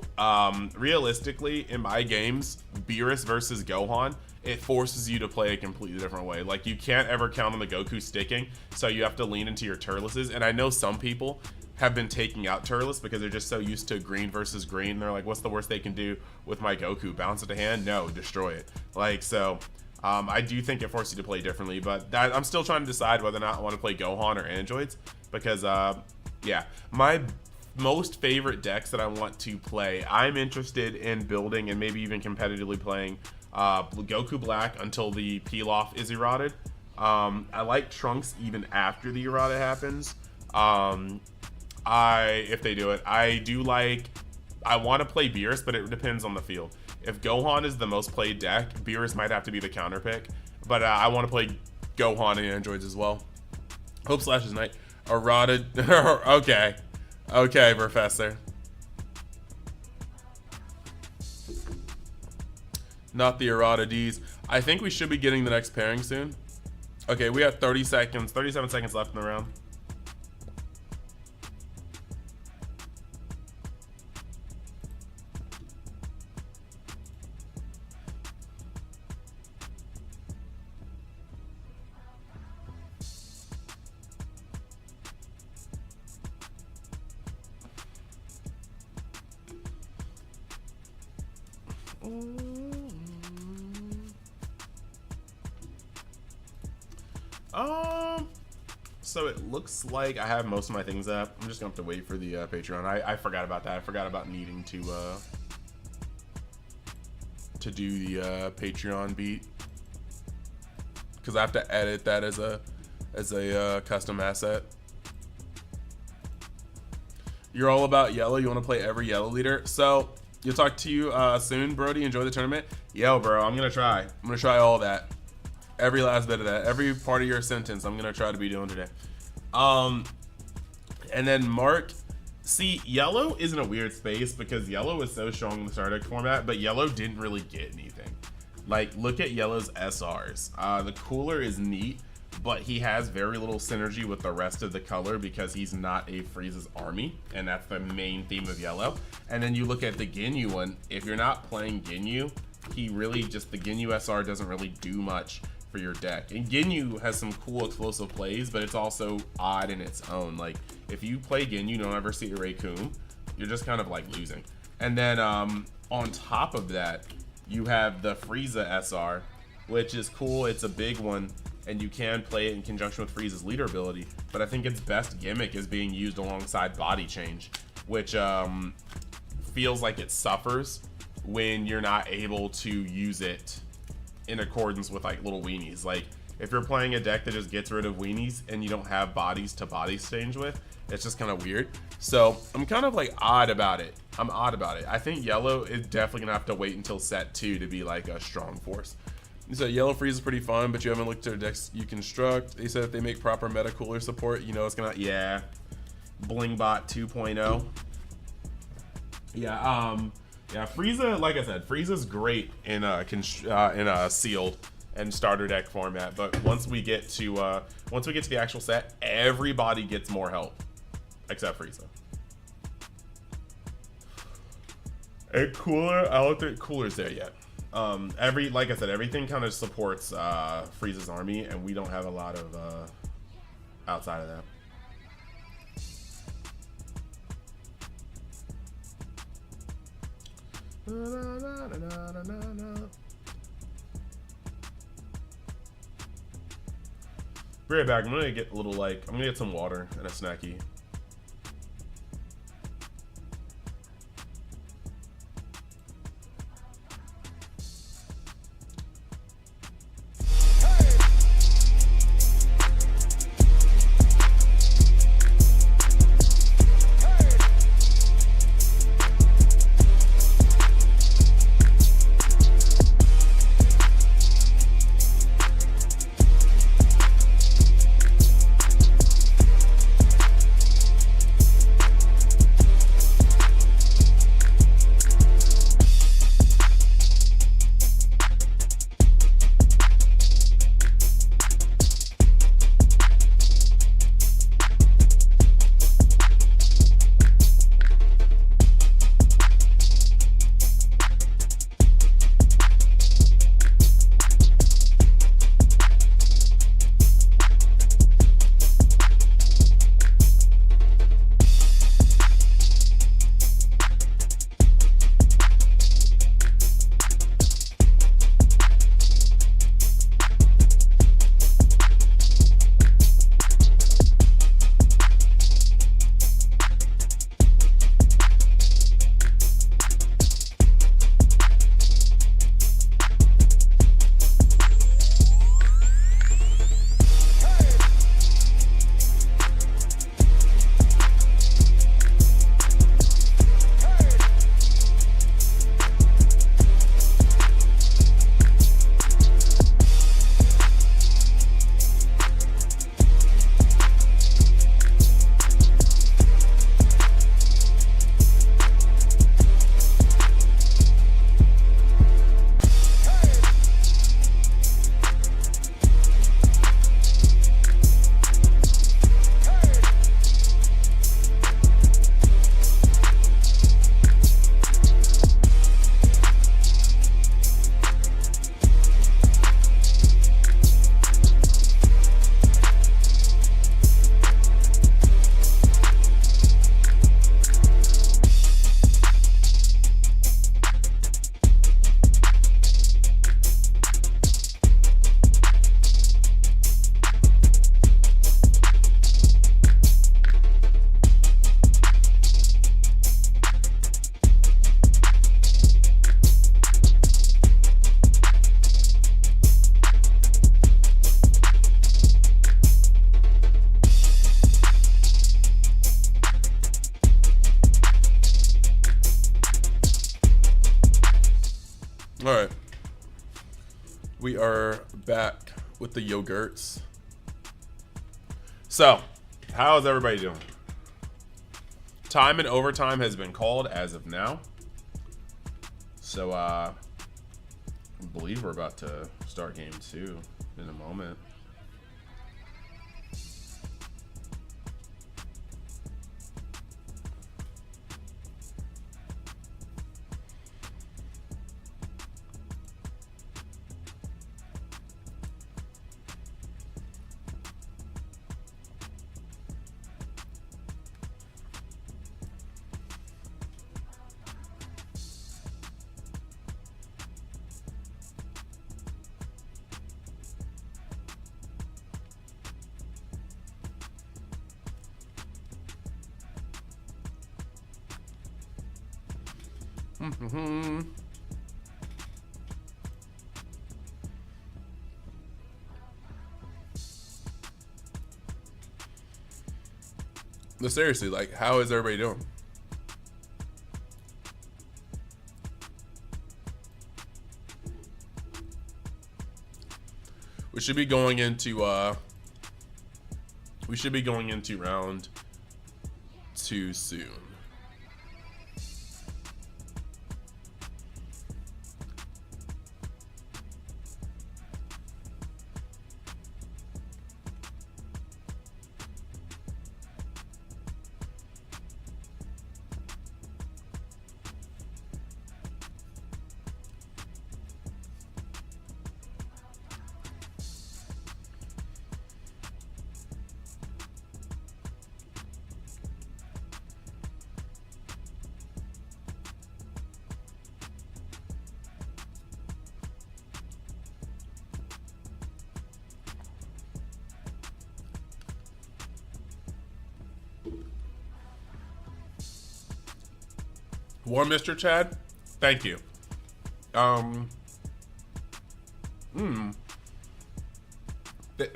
realistically in my games, Beerus versus Gohan, it forces you to play a completely different way. Like you can't ever count on the Goku sticking, so you have to lean into your Turleses. And I know some people have been taking out Turles because they're just so used to green versus green. They're like, what's the worst they can do with my Goku? Bounce it to hand? No, destroy it. Like, so I do think it forces you to play differently, but that, I'm still trying to decide whether or not I want to play Gohan or Androids, because yeah, my most favorite decks that I want to play, I'm interested in building and maybe even competitively playing Goku Black until the Pilaf is errated. I like Trunks even after the errata happens. If they do it, I want to play Beerus, but it depends on the field. If Gohan is the most played deck, Beerus might have to be the counter pick, but I want to play Gohan and Androids as well. Hope Slash's Night errata. Okay, Professor. Not the errata Ds. I think we should be getting the next pairing soon. Okay, we have 37 seconds left in the round. So it looks like I have most of my things up. I'm just gonna have to wait for the Patreon. I forgot about that. I forgot about needing to do the Patreon beat, because I have to edit that as a custom asset. You're all about yellow. You want to play every yellow leader. So you'll talk to you soon, Brody. Enjoy the tournament. Yo, bro, I'm gonna try. I'm gonna try all that. Every last bit of that. Every part of your sentence, I'm gonna try to be doing today. And then Mark, see, yellow is in a weird space because yellow is so strong in the Star Deck format, but yellow didn't really get anything. Like, look at yellow's SRs. The cooler is neat, but he has very little synergy with the rest of the color because he's not a Frieza's army, and that's the main theme of yellow. And then you look at the Ginyu one. If you're not playing Ginyu, he really just, the Ginyu SR doesn't really do much for your deck. And Ginyu has some cool explosive plays, but it's also odd in its own. Like, if you play Ginyu, don't ever see a Raycoon, you're just kind of like losing. And then on top of that, you have the Frieza SR, which is cool. It's a big one, and you can play it in conjunction with Frieza's leader ability, but I think its best gimmick is being used alongside Body Change, which feels like it suffers when you're not able to use it in accordance with like little weenies. Like, if you're playing a deck that just gets rid of weenies and you don't have bodies to body change with, it's just kind of weird. So I'm kind of like odd about it. I'm odd about it. I think yellow is definitely gonna have to wait until set 2 to be like a strong force. So yellow freeze is pretty fun, but you haven't looked at their decks you construct. They said if they make proper meta cooler support, you know it's gonna, yeah, Blingbot 2.0. Yeah, Frieza, like I said, Frieza's great in a sealed and starter deck format, but once we get to the actual set, everybody gets more help except Frieza. And cooler, I don't think cooler's there yet. Like I said, everything kind of supports Frieza's army, and we don't have a lot of outside of that. Be right back. I'm gonna get a little I'm gonna get some water and a snacky. All right. We are back with the yogurts. So, how is everybody doing? Time and overtime has been called as of now. So, I believe we're about to start game 2 in a moment. No, seriously, like, how is everybody doing? We should be going into round 2 soon. War Mr. Chad, thank you.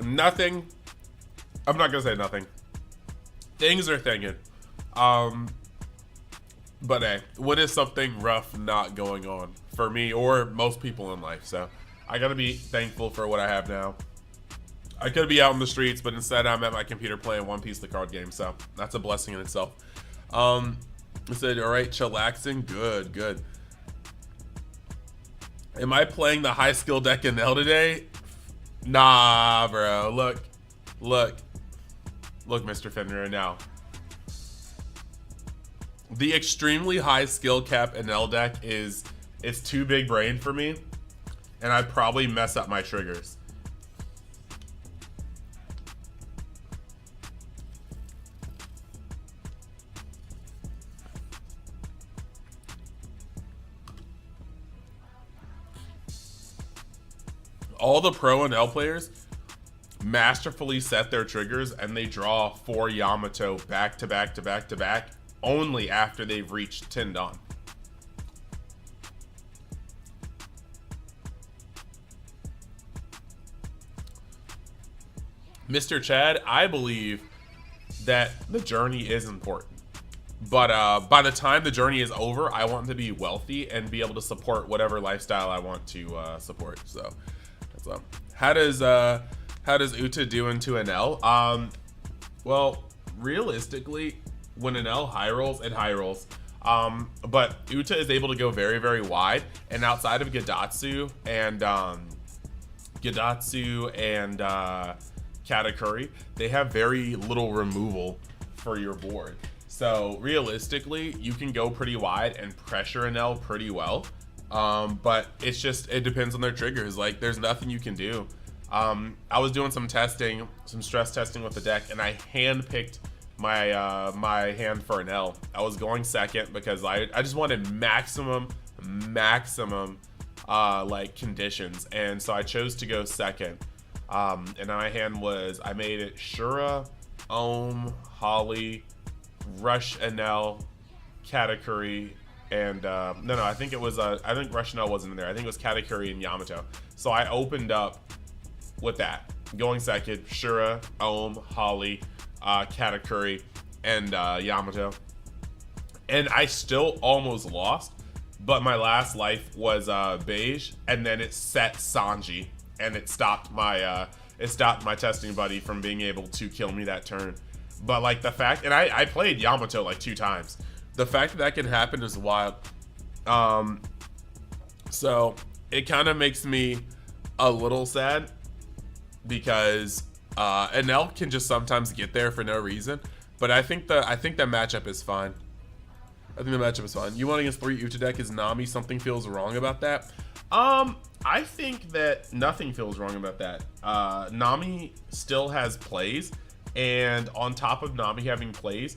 Nothing. I'm not gonna say nothing. Things are thinking. But hey, what is something rough not going on for me or most people in life? So I gotta be thankful for what I have now. I could be out in the streets, but instead I'm at my computer playing One Piece the card game. So that's a blessing in itself. I said, all right, chillaxing, good. Am I playing the high skill deck in L today? Nah, bro. Look, Mr. Fenrir. Now, the extremely high skill cap NL deck is too big brain for me, and I'd probably mess up my triggers. All the pro and L players masterfully set their triggers, and they draw 4 Yamato back to back only after they've reached 10 dawn. Mr. Chad, I believe that the journey is important. But by the time the journey is over, I want to be wealthy and be able to support whatever lifestyle I want to support. So that's how does Uta do into an L? Well, realistically, when an L high rolls, it high rolls. But Uta is able to go very, very wide, and outside of Gadatsu and Katakuri, they have very little removal for your board. So realistically, you can go pretty wide and pressure an L pretty well. But it depends on their triggers. Like, there's nothing you can do. I was doing some stress testing with the deck, and I handpicked my hand for an L. I was going second because I just wanted maximum like conditions, and so I chose to go second. And my hand was, I made it Shura, Ohm, Holly, Rush Enel, Katakuri, and no, I think it was I think Rush Enel wasn't in there. I think it was Katakuri and Yamato. So I opened up with that, going second, Shura, Ohm, Holly, Katakuri, and Yamato, and I still almost lost, but my last life was beige, and then it set Sanji, and it stopped my testing buddy from being able to kill me that turn. But like the fact, and I played Yamato like 2 times. The fact that can happen is wild. So it kind of makes me a little sad because an elk can just sometimes get there for no reason. But I think the matchup is fine. I think the matchup is fine. You won against 3 Uta deck. Is Nami something feels wrong about that? I think that nothing feels wrong about that. Nami still has plays, and on top of Nami having plays,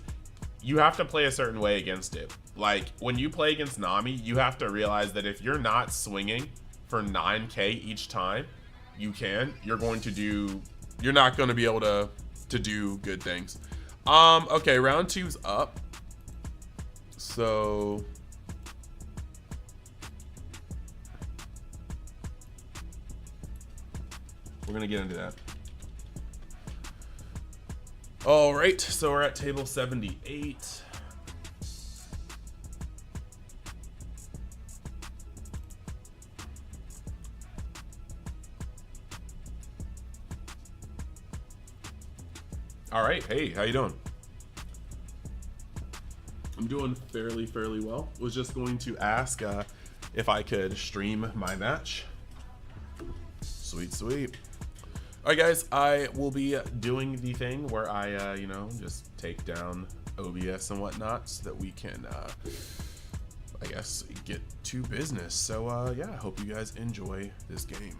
you have to play a certain way against it. Like, when you play against Nami, you have to realize that if you're not swinging for 9k each time you're not going to be able to do good things. Okay, round 2's up. So we're going to get into that. All right, so we're at table 78. All right, hey, how you doing? I'm doing fairly well. Was just going to ask if I could stream my match. Sweet. All right, guys, I will be doing the thing where I, just take down OBS and whatnot so that we can, I guess, get to business. So, yeah, I hope you guys enjoy this game.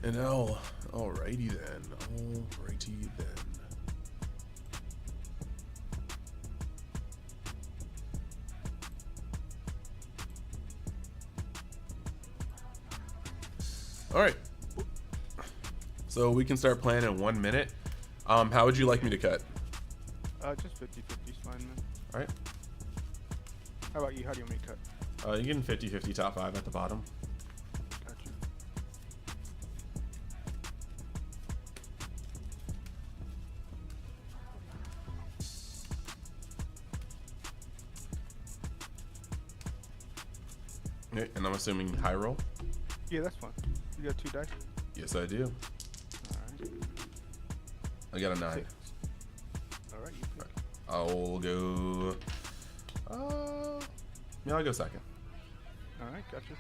And alrighty then. All right. So we can start playing in 1 minute. How would you like me to cut?
Just 50-50 is fine, man.
All right.
How about you? How do you want me to cut?
You can 50-50 top 5 at the bottom.
Gotcha.
Okay, and I'm assuming high roll?
Yeah, that's fine. You got 2 dice?
Yes, I do.
Alright.
I got a 9.
6. Alright, you pick.
I'll go... yeah, I'll go second.
Alright, gotcha.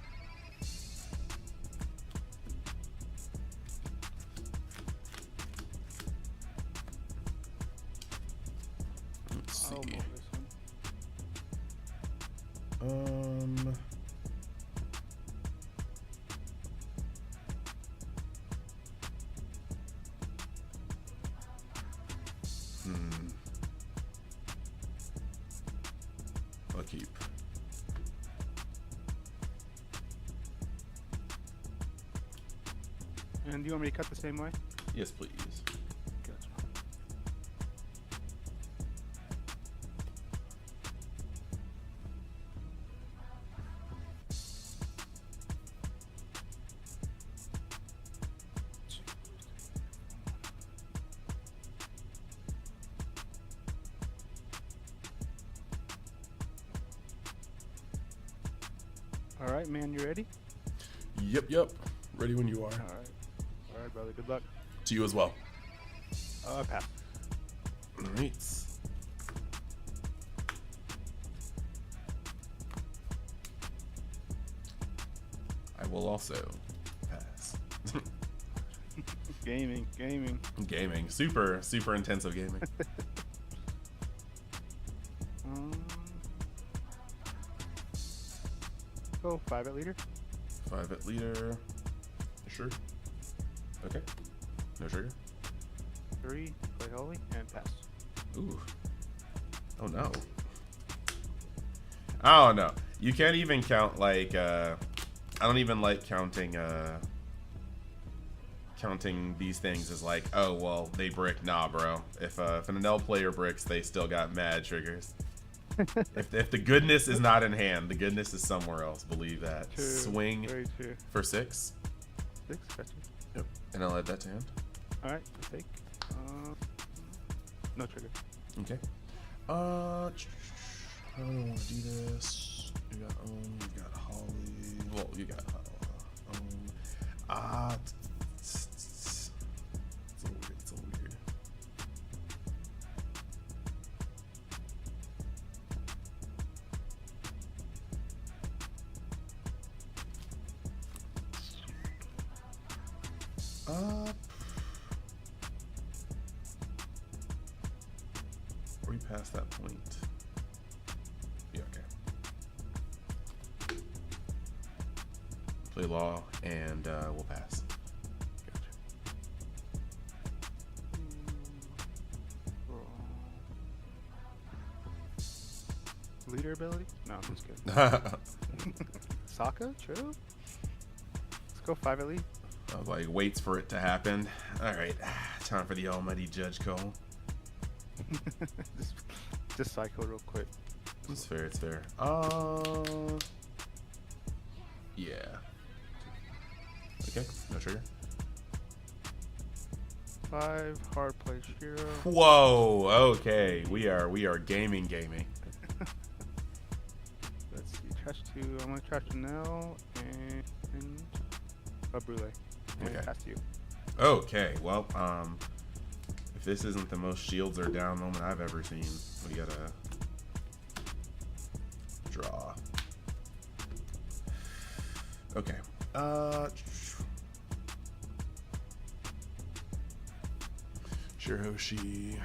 Let's see.
I'll roll this one.
I'll keep.
And do you want me to cut the same way?
Yes, please.
Gotcha. Alright, man, you ready?
Yep. Ready when you are.
Alright. Alright, brother, good luck.
To you as well.
Pass.
Alright. I will also pass.
Gaming.
Gaming. Super intensive gaming.
Go 5 at leader.
5 at leader. Sure. Okay. No trigger.
3, play holy, and pass.
Ooh. Oh no. I don't know. You can't even count like I don't even like counting counting these things as like, oh well, they brick. Nah, bro. If an NL player bricks, they still got mad triggers. if the goodness is not in hand, the goodness is somewhere else. Believe that.
True.
Swing
Very true.
for 6.
6, gotcha.
Yep. And I'll add that to hand.
Alright, take. No trigger.
Okay. How do I want to do this? You got you got Holly. Well, you got it's a little weird. It's a little weird. Are we past that point? Yeah, okay. Play law, and we'll pass. Gotcha.
Leader ability? No, I'm just kidding. Sokka? True? Let's go 5 at lead.
I was like, waits for it to happen. Alright, time for the almighty judge call.
just cycle real quick.
It's fair, it's fair. Yeah. Okay, no trigger.
5, hard play Shiro.
Whoa, okay. We are gaming.
Let's see, trash 2. I'm gonna trash Nell and a Brule. And
Okay.
pass to you.
Okay, well, if this isn't the most shields are down moment I've ever seen, we gotta draw. Okay. Shirahoshi,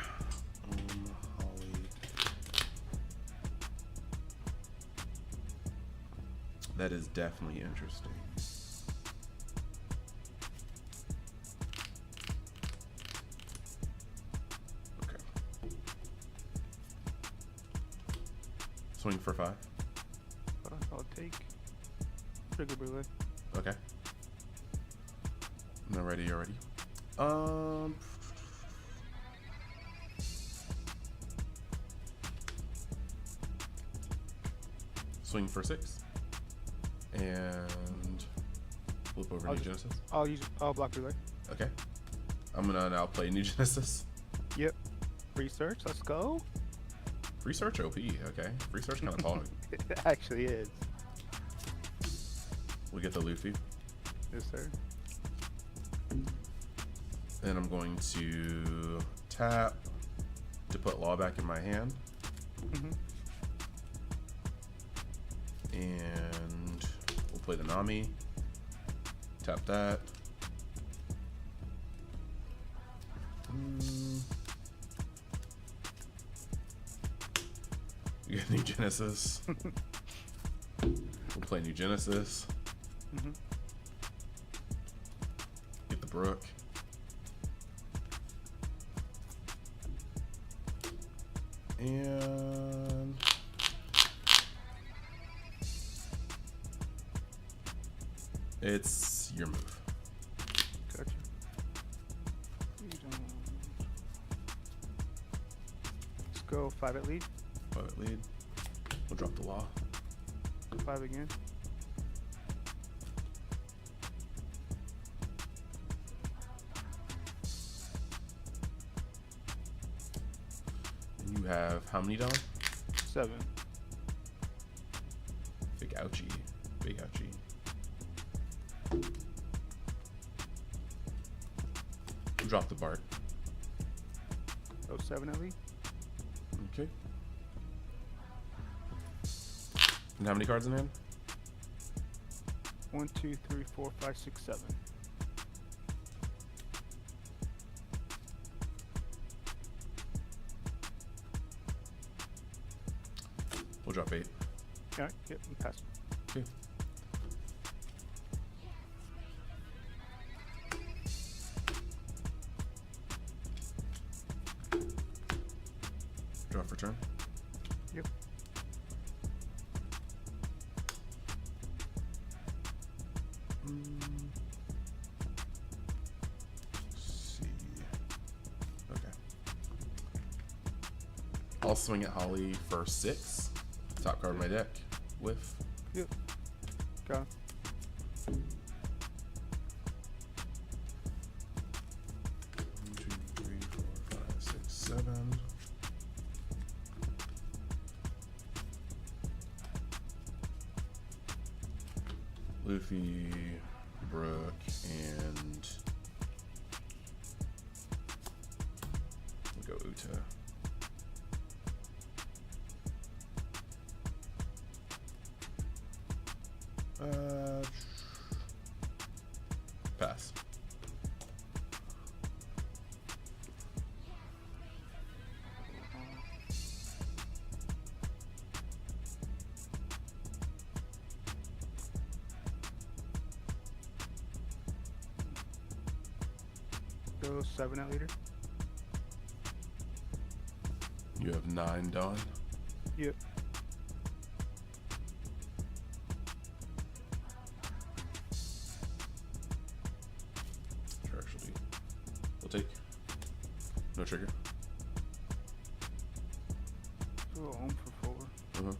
Holly. That is definitely interesting. Okay. Swing for 5.
I'll take Trigger Brule.
Okay. No, ready already. Swing for 6. And flip over New Genesis.
I'll block relay.
Okay. I'm gonna now play New Genesis.
Yep. Research, let's go.
Research OP, okay. Research kind of hard.
It actually is.
We get the Luffy.
Yes, sir.
Then I'm going to tap to put Law back in my hand.
Mm-hmm.
And we'll play the Nami. Tap that. We get New Genesis. We'll play New Genesis.
Mm-hmm.
Get the Brook. And it's your move.
Gotcha. Let's go 5 at lead.
5 at lead. We'll drop the Law.
5 again.
And you have how many down?
7.
Big ouchie. Big ouchie. We'll drop the Bart.
Go 7 at lead.
Okay. And how many cards in hand?
1, 2, 3, 4, 5, 6, 7.
We'll drop 8.
Alright, yep, and pass.
Okay. Draw for turn.
Yep.
See. Okay. I'll swing at Holly for 6. Top card of my deck. Whiff.
Yep. Got it.
1, 2, 3, 4, 5, 6, 7. Luffy, Brook, and we'll go Uta. Pass.
Go 7 at leader.
You have 9 done.
Yep.
Sure, actually, we'll take. No trigger.
Go home for 4. 2, 3,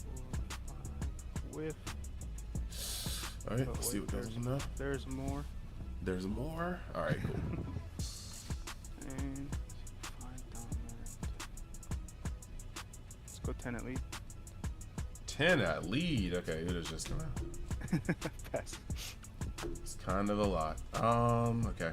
4, 5. Whiff.
All right,
Oh,
let's see
wait,
what goes in now.
There's more.
There's more. All right, cool.
And 5 dominant. Let's go 10 at lead.
10 at lead. Okay, it is just gonna.
Pass.
It's kind of a lot. Okay.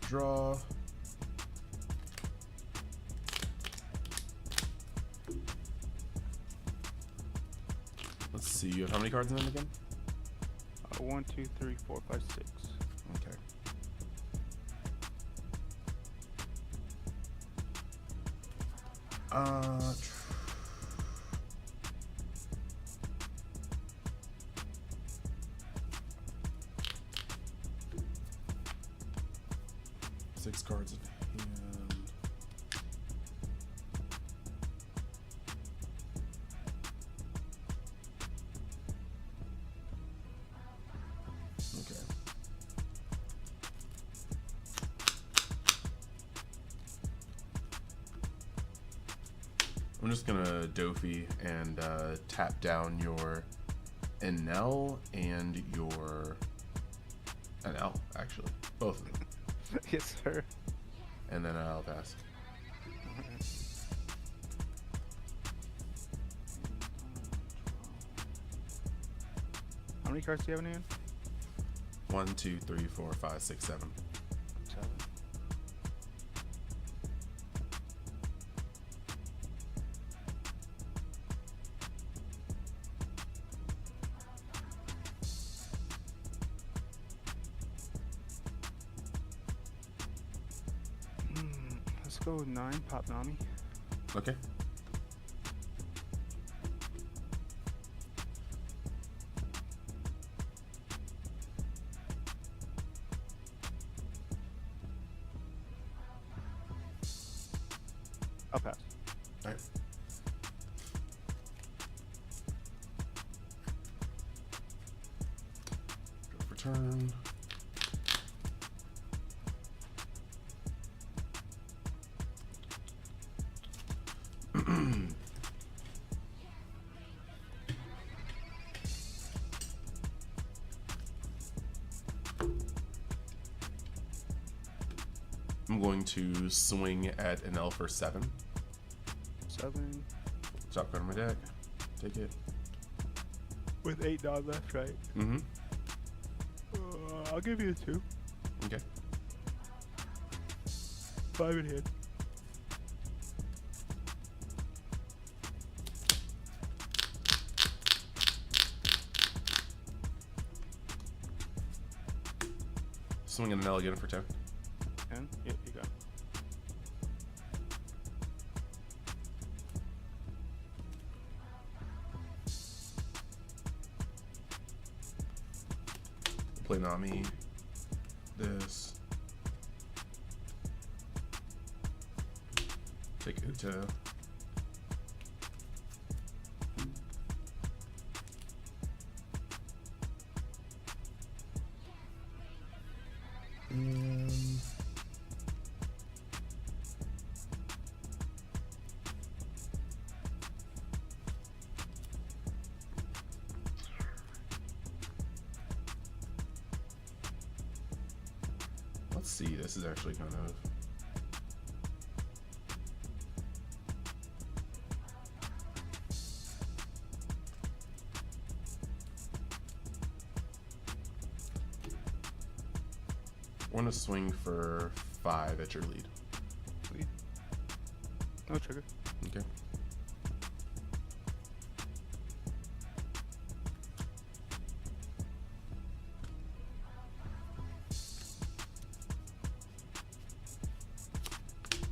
Draw. Let's see. You have how many cards in them again?
1, 2, 3, 4, 5, 6.
Okay. Uh. 6 cards in hand. I'm just gonna Dofi and tap down your NL and your NL, actually. Both of them.
Yes, sir.
And then I'll pass.
Alright. How many cards do you have in hand?
1, 2, 3, 4, 5, 6, 7.
7. Let's go with 9, Pop Nami.
Okay.
I'll pass.
Alright. Go for turn. I'm going to swing at an L for 7.
7.
Top card on my deck. Take it.
With 8 dog left, right?
Mm-hmm.
I'll give you a 2.
Okay.
5 in hand.
Swing an L again for 10.
10? Yep, you got it.
Play Nami. This. Take Uta. And let's see, this is actually kind of I want to swing for 5 at your lead.
Lead. No trigger.
Okay.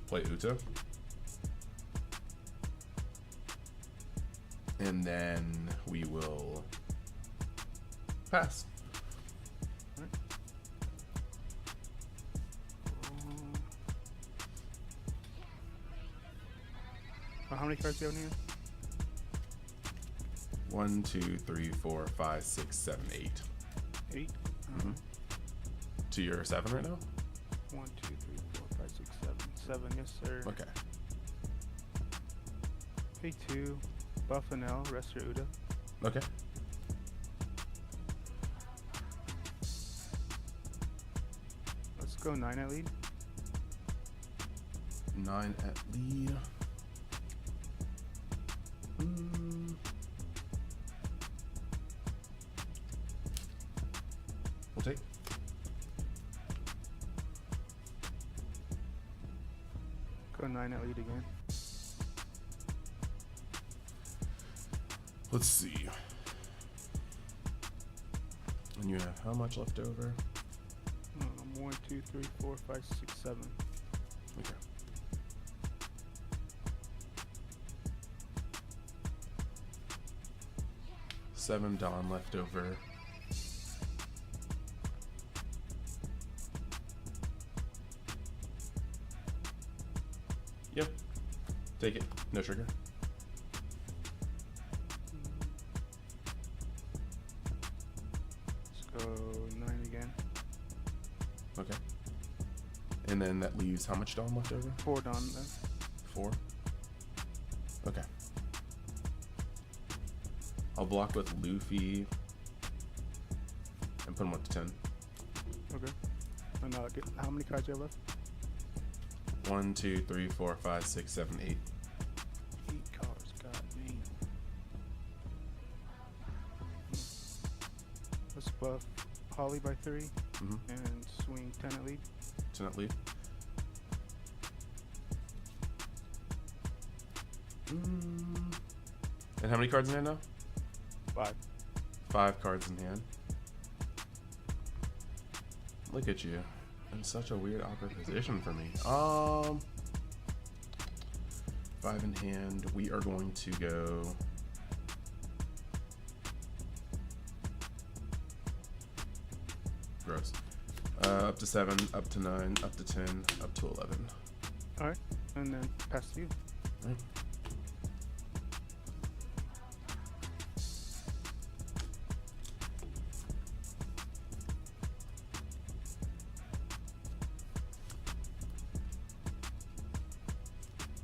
Play Uta. And then we will pass.
How many cards do you have in hand?
1, 2, 3, 4, 5, 6, 7, 8.
8?
Mhm. To your 7 right now?
1, 2, 3, 4, 5, 6, 7. 7, yes, sir.
Okay.
Pay 2. Buff and L, rest your Uda.
Okay.
Let's go 9 at lead.
9 at lead. We'll take.
Go 9 at lead again.
Let's see. And you have how much left over?
1, 2, 3, 4, 5, 6, 7.
Okay. Seven Dawn left over. Yep. Take it. No trigger.
Let's go 9 again.
Okay. And then that leaves how much Dawn left over?
4 Dawn then.
4. Okay. I'll block with Luffy and put him up to 10.
Okay. And how many cards do you have left?
1, 2, 3, 4, 5, 6, 7, 8.
8 cards. God damn. Let's buff Holly by 3 and swing 10 at lead.
10 at lead. And how many cards in hand now?
5.
5 cards in hand. Look at you. In such a weird, awkward position for me. 5 in hand. We are going to go... Gross. Up to 7, up to 9, up to 10, up to 11.
Alright. And then pass to you.
Right.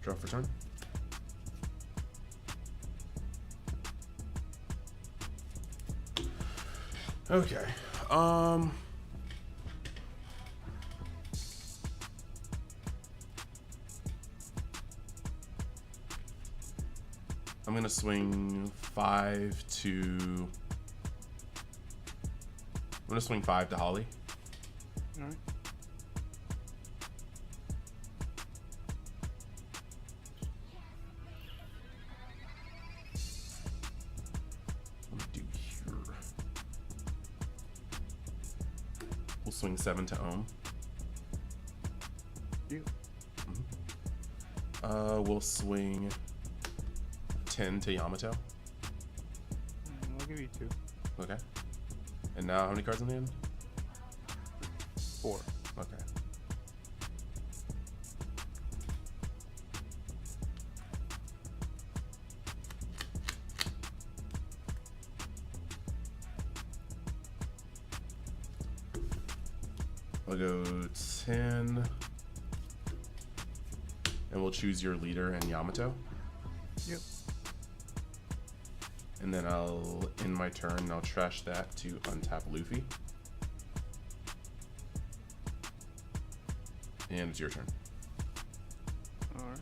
Draw for turn. Okay. I'm gonna swing 5 to... I'm gonna swing 5 to Holly.
Alright.
We'll swing 7 to Ohm.
You.
We'll swing 10 to Yamato.
I'll give you 2.
Okay. And now how many cards in the hand?
4.
Okay. I'll go 10. And we'll choose your leader and Yamato.
Yep.
And then I'll, in my turn, I'll trash that to untap Luffy. And it's your turn.
Alright.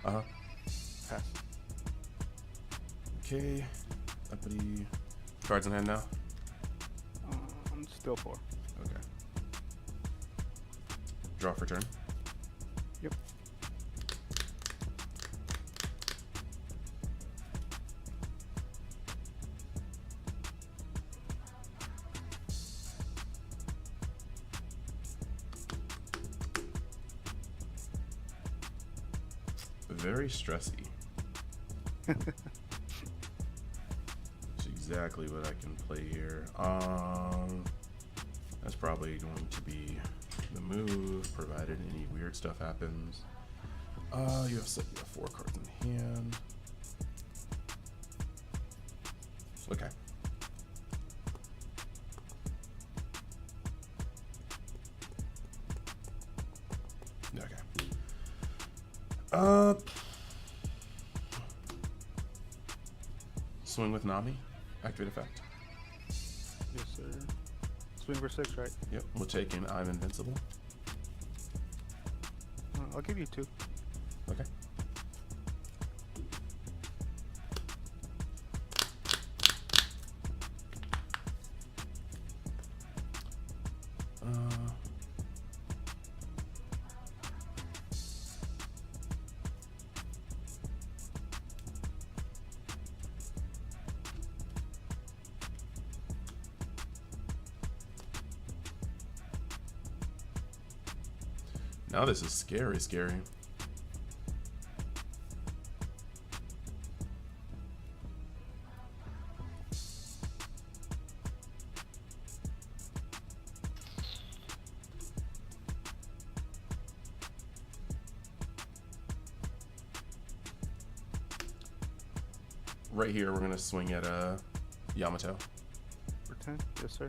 Uh-huh.
Pass.
Okay. Uppity. Cards in hand now?
I'm still 4.
Okay. Draw for turn.
Yep.
Very stressy. That's exactly what I can play here. That's probably going to be the move, provided any weird stuff happens. You have 4 cards in hand. Okay. Okay. Swing with Nami. Activate effect.
Yes, sir. Swing for 6, right?
Yep. We'll take in I'm invincible.
I'll give you 2.
Okay. Now this is scary, scary. Right here, we're gonna swing at Yamato.
For 10? Yes, sir.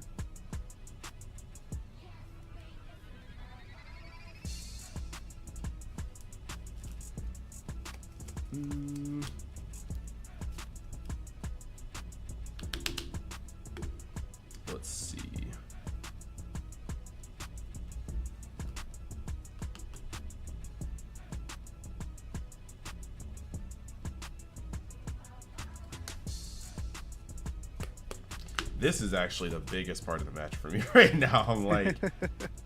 Let's see. This is actually the biggest part of the match for me right now. I'm like,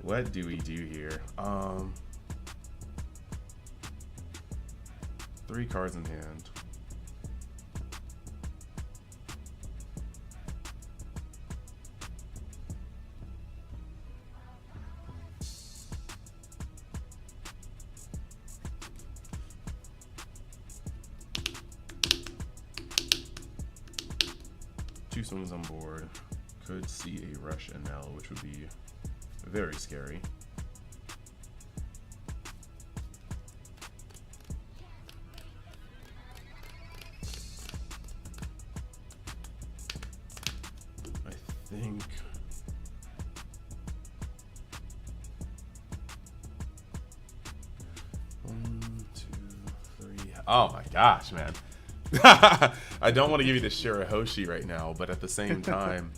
what do we do here? 3 cards in hand. Two swings on board. Could see a rush NL, which would be very scary. I think one, two, three. Oh my gosh, man. I don't want to give you the Shirahoshi right now, but at the same time,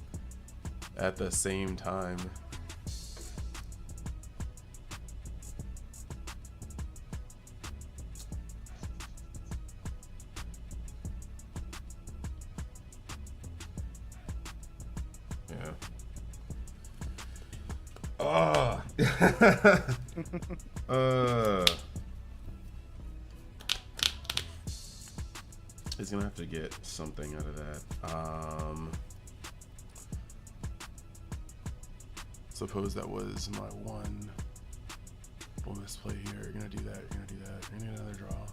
yeah. Oh. He's gonna have to get something out of that. Suppose that was my one misplay here. You're gonna do that. You're gonna do that. You're gonna get another draw.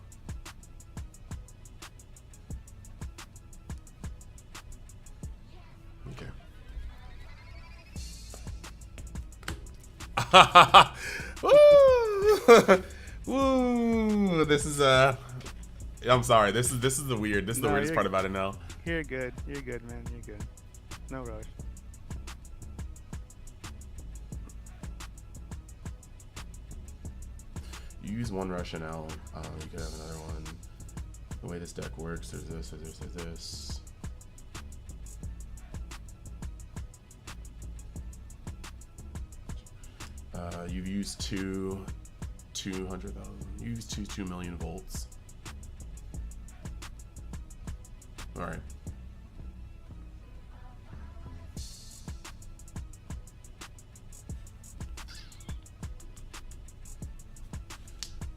Okay. Woo! This is I'm sorry. This is the weirdest part about it now.
You're good. You're good, man. You're good. No rush.
You use one Russian L. You could have another one. The way this deck works, there's this, there's this. You've used 200,000. You used 2 million volts. All right.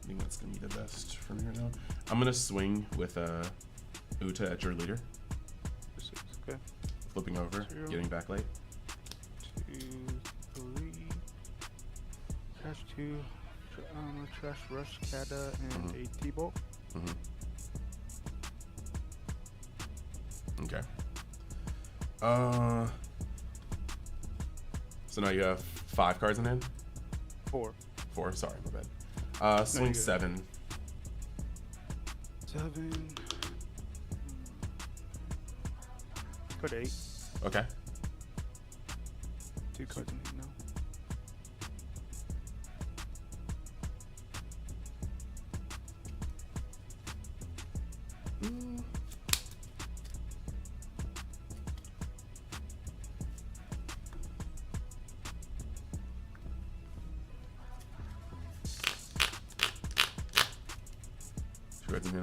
I think that's gonna be the best for me right now. I'm gonna swing with Uta at your leader.
Okay.
Flipping over,
0,
getting back late.
2, 3. Trash 2. Trash Rush Kada and a T-Bolt.
Okay. So now you have 5 cards in hand?
4.
4, sorry, my bad. Swing
no,
7.
7. Put 8.
Okay.
2 cards in hand now.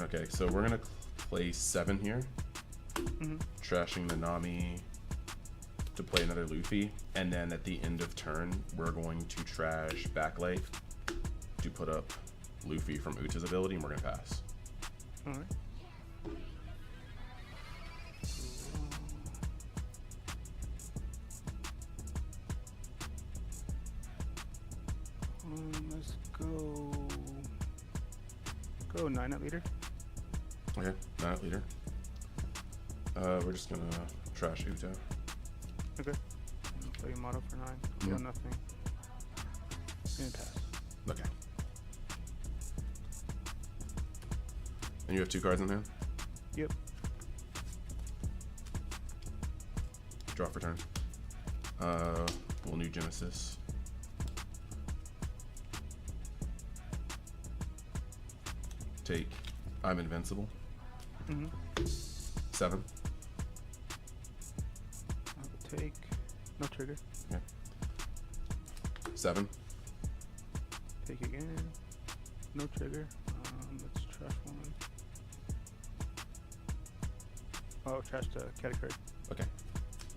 Okay, so we're gonna play 7 here, trashing the Nami to play another Luffy, and then at the end of turn, we're going to trash Backlight to put up Luffy from Ucha's ability, and we're gonna pass. All right. Let's go 9 at leader.
Okay, 9 at leader. We're just gonna trash Uta.
Okay. Play model for 9. Feel nothing. And pass.
Okay. And you have 2 cards in hand?
Yep.
Draw for turn. We'll new Genesis. Take.
I'm invincible. 7.
I will take no trigger.
Okay. 7.
Take again. No trigger. Let's trash one. Oh, trash the category.
Okay.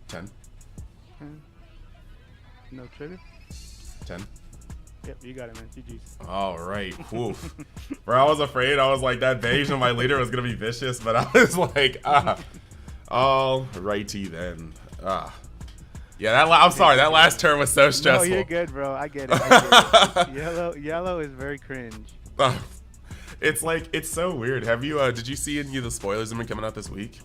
10.
10. No trigger.
10.
Yep, you got it, man. GG's.
All right. Oof. Bro, I was afraid. I was like, that beige on my leader was going to be vicious, but I was like, all righty then. Yeah, I'm sorry. That last turn was so stressful.
No, you're good, bro. I get it. Yellow is very cringe.
It's like, it's so weird. Have you, did you see any of the spoilers that have been coming out this week?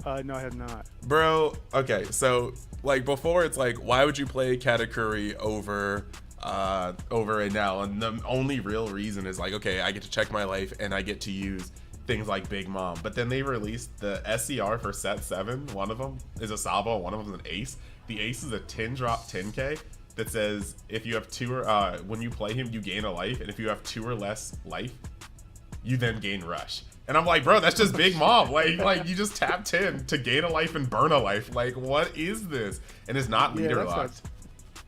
No, I have not.
Bro, okay, so, like, before it's like, why would you play Katakuri over Enel? And the only real reason is like, okay, I get to check my life and I get to use things like Big Mom. But then they released the SCR for set 7. One of them is a Sabo, and one of them is an Ace. The Ace is a 10-drop 10k that says if you have 2 or when you play him, you gain a life, and if you have 2 or less life, you then gain Rush. And I'm like, bro, that's just Big Mom. Like you just tap 10 to gain a life and burn a life. Like, what is this? And it's not leader locked.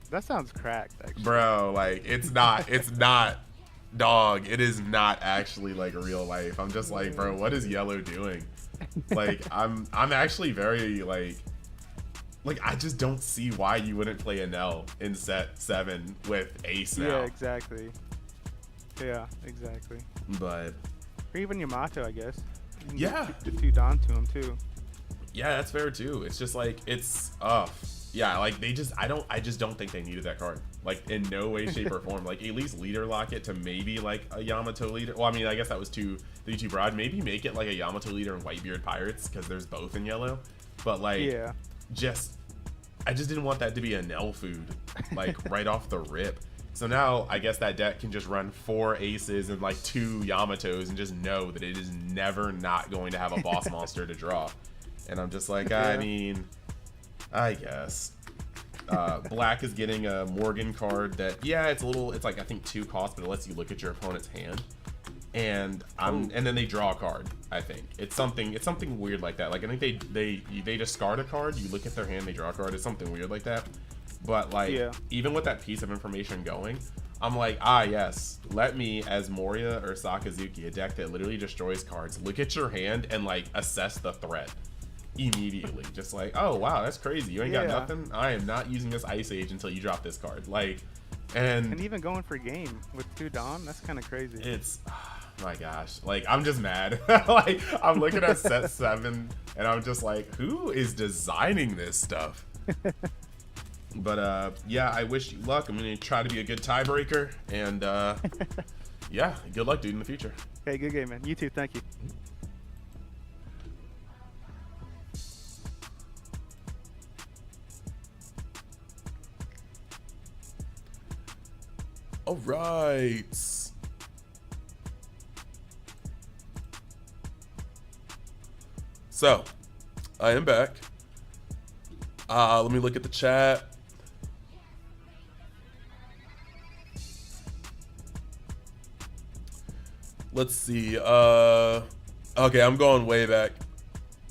That sounds cracked, actually.
Bro, like, it's not, dog. It is not actually like real life. I'm just like, bro, what is Yellow doing? Like, I'm actually very like I just don't see why you wouldn't play Enel in set 7 with Ace now.
Yeah, exactly. Yeah, exactly.
But
or even Yamato, I guess.
Yeah.
The 2 Don to him too.
Yeah, that's fair too. It's just like it's yeah, like I just don't think they needed that card. Like in no way, shape, or form. Like at least leader lock it to maybe like a Yamato leader. Well, I mean, I guess that was the YouTube broad. Maybe make it like a Yamato leader and Whitebeard Pirates because there's both in yellow. But like,
yeah,
I just didn't want that to be a Nell food, like right off the rip. So now I guess that deck can just run 4 aces and like 2 Yamatos and just know that it is never not going to have a boss monster to draw. And I'm just like, I mean, I guess. Black is getting a Morgan card that, yeah, it's like I think 2 costs, but it lets you look at your opponent's hand. And and then they draw a card. I think it's something weird like that. Like I think they discard a card, you look at their hand, they draw a card. It's something weird like that. But like even with that piece of information going, I'm like, yes, let me as Moria or Sakazuki, a deck that literally destroys cards, look at your hand and like assess the threat immediately. Just like, oh wow, that's crazy. You ain't got nothing. I am not using this Ice Age until you drop this card. Like, and
even going for game with 2 Dawn, that's kind of crazy.
It's my gosh, like I'm just mad. Like I'm looking at set 7 and I'm just like, who is designing this stuff? But yeah, I wish you luck. I'm gonna try to be a good tiebreaker, and yeah, good luck, dude, in the future.
Okay, good game, man. You too. Thank you.
All right. So, I am back. Let me look at the chat. Let's see. Okay, I'm going way back.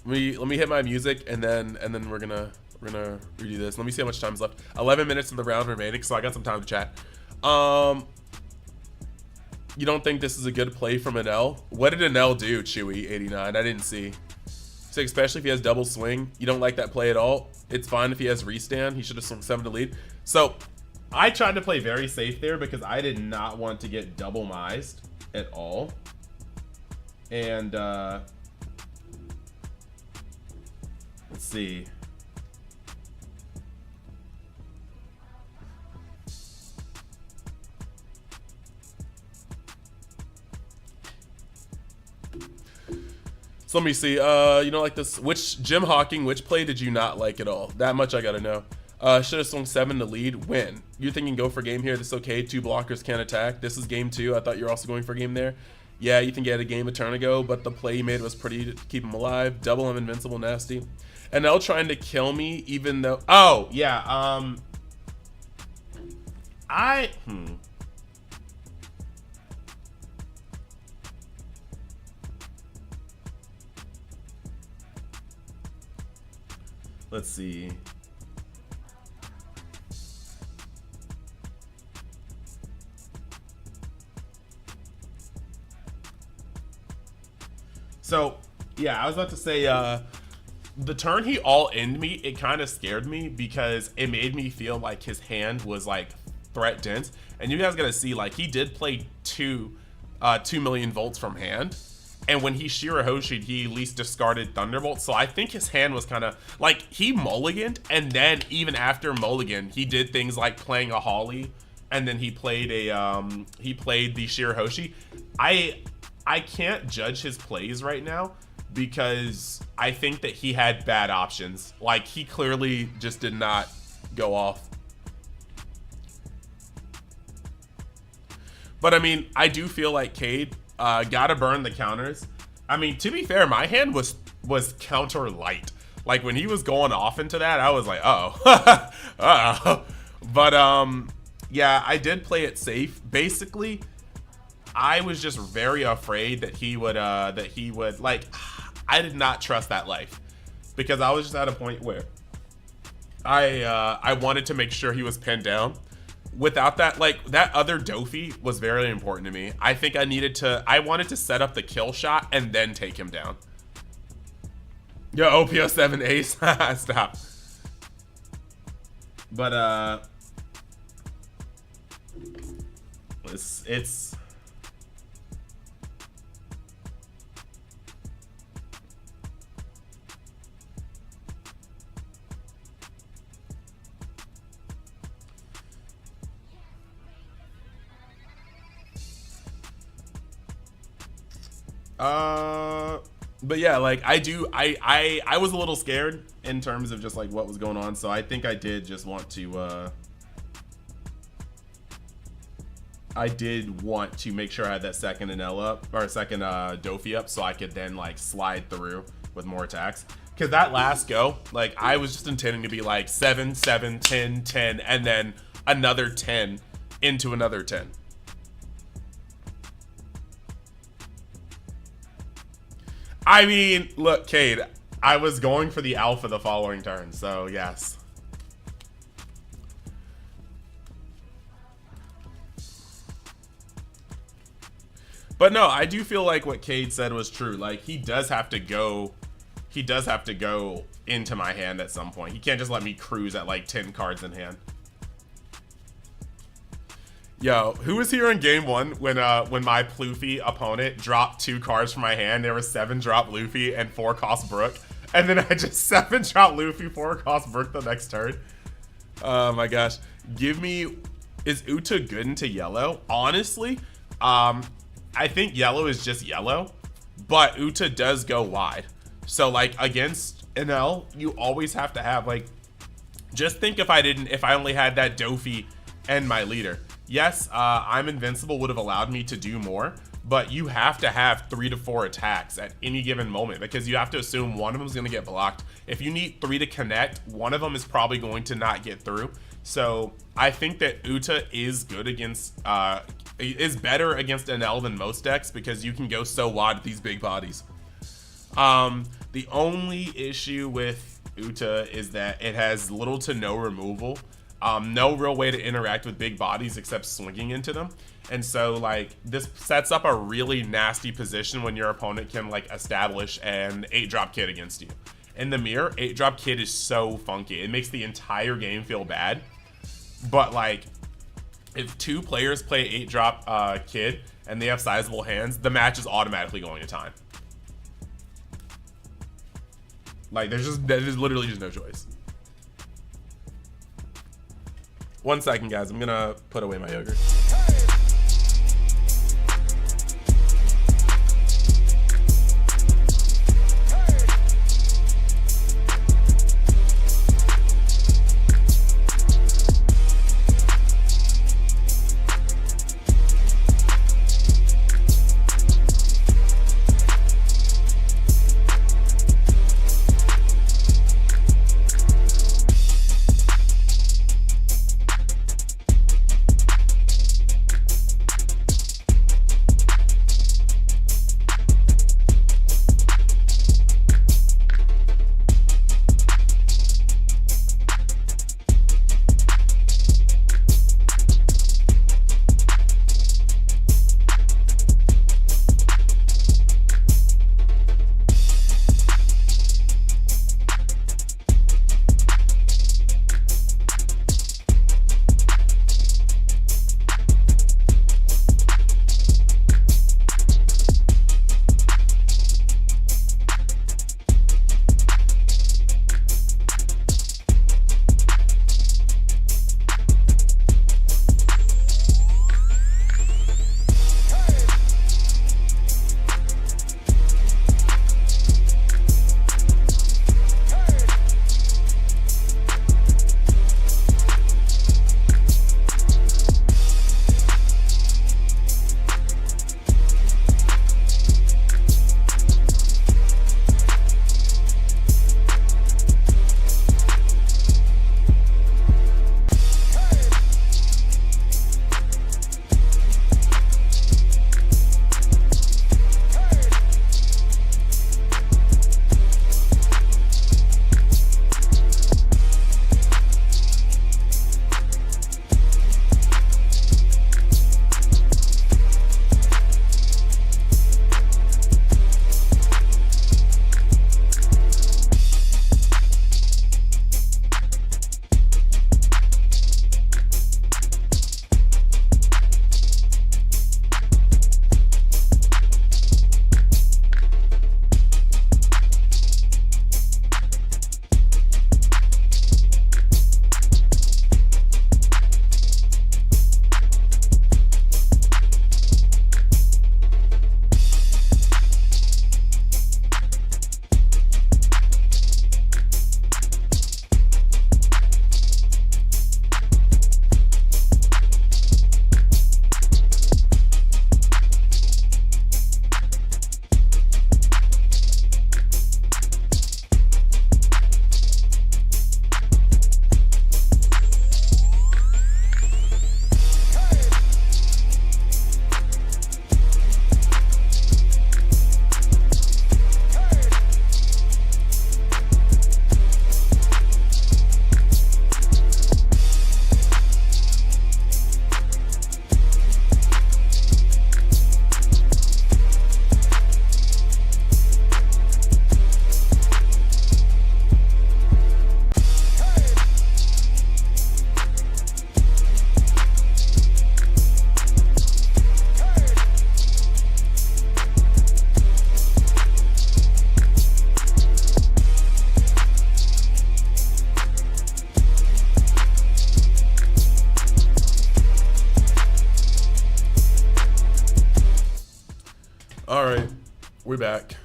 Let me hit my music and then we're gonna redo this. Let me see how much time's left. 11 minutes of the round remaining, so I got some time to chat. You don't think this is a good play from Enel? What did Enel do, Chewy89? I didn't see. So especially if he has double swing, you don't like that play at all. It's fine if he has restand. He should have swung 7 to lead. So I tried to play very safe there because I did not want to get double mised at all. And let's see. So let me see. You know, like this. Which Jim Hawking? Which play did you not like at all? That much I gotta know. Should have swung 7 to lead. Win. You thinking go for game here? This is okay. 2 blockers can't attack. This is game 2. I thought you were also going for game there. Yeah, you think you had a game a turn ago, but the play you made was pretty to keep him alive. Double him invincible, nasty. And L trying to kill me, even though. Oh yeah.
Let's see. So, yeah, I was about to say, the turn he all-in'd me, it kind of scared me because it made me feel like his hand was, like, threat dense. And you guys gotta see, like, he did play 2 million volts from hand. And when he Shirahoshi'd, he at least discarded Thunderbolt. So I think his hand was kind of, like, he mulliganed. And then even after mulligan, he did things like playing a Holly. And then he played the Shirahoshi. I can't judge his plays right now because I think that he had bad options. Like, he clearly just did not go off. But I mean, I do feel like Cade gotta burn the counters. I mean, to be fair, my hand was counter light. Like, when he was going off into that, I was like, uh-oh. Uh-oh. But yeah, I did play it safe. Basically, I was just very afraid that he would like, I did not trust that life because I was just at a point where I wanted to make sure he was pinned down. Without that, like, that other Dofi was very important to me. I think I wanted to set up the kill shot and then take him down. Yo, OPO7 ace. Stop. But it's but yeah, like, I was a little scared in terms of just like what was going on, so I think I did just want to make sure I had that second Enel up, or second Dofi up, so I could then like slide through with more attacks. Because that last go, like, I was just intending to be like 7, 7, 10, 10, and then another 10 into another 10. I mean, look, Cade, I was going for the alpha the following turn, so yes. But no, I do feel like what Cade said was true. Like, he does have to go into my hand at some point. He can't just let me cruise at like 10 cards in hand. Yo, who was here in game 1 when my Ploofy opponent dropped 2 cards from my hand? There was 7 drop Luffy and 4 cost Brook. And then I just 7 drop Luffy, 4 cost Brook the next turn. Oh my gosh. Is Uta good into yellow? Honestly, I think yellow is just yellow, but Uta does go wide. So like against NL, you always have to have, like, just think if I only had that Dofi and my leader. Yes, I'm invincible would have allowed me to do more, but you have to have 3 to 4 attacks at any given moment because you have to assume one of them is going to get blocked. If you need 3 to connect, one of them is probably going to not get through. So I think that Uta is good against, is better against NL than most decks because you can go so wide with these big bodies. The only issue with Uta is that it has little to no removal. No real way to interact with big bodies except swinging into them. And so, like, this sets up a really nasty position when your opponent can, like, establish an 8-drop kid against you. In the mirror, 8-drop kid is so funky. It makes the entire game feel bad. But, like, if 2 players play 8-drop kid and they have sizable hands, the match is automatically going to time. Like, there's literally just no choice. 1 second, guys. I'm gonna put away my yogurt.
We're back.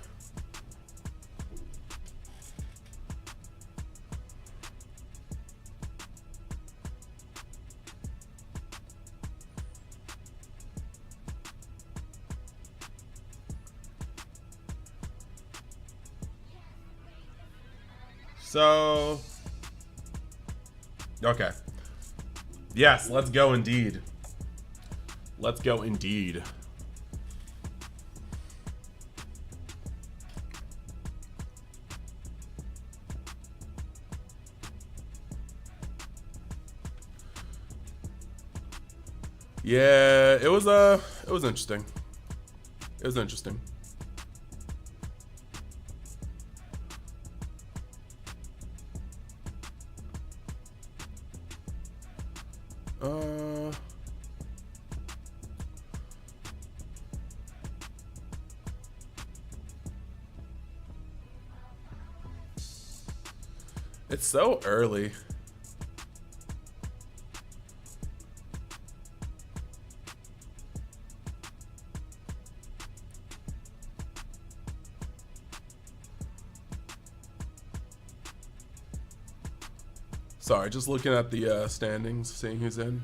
So, okay. Yes, let's go indeed. Let's go indeed. Yeah, it was interesting. It was interesting. It's so early. Sorry, just looking at the standings, seeing who's in.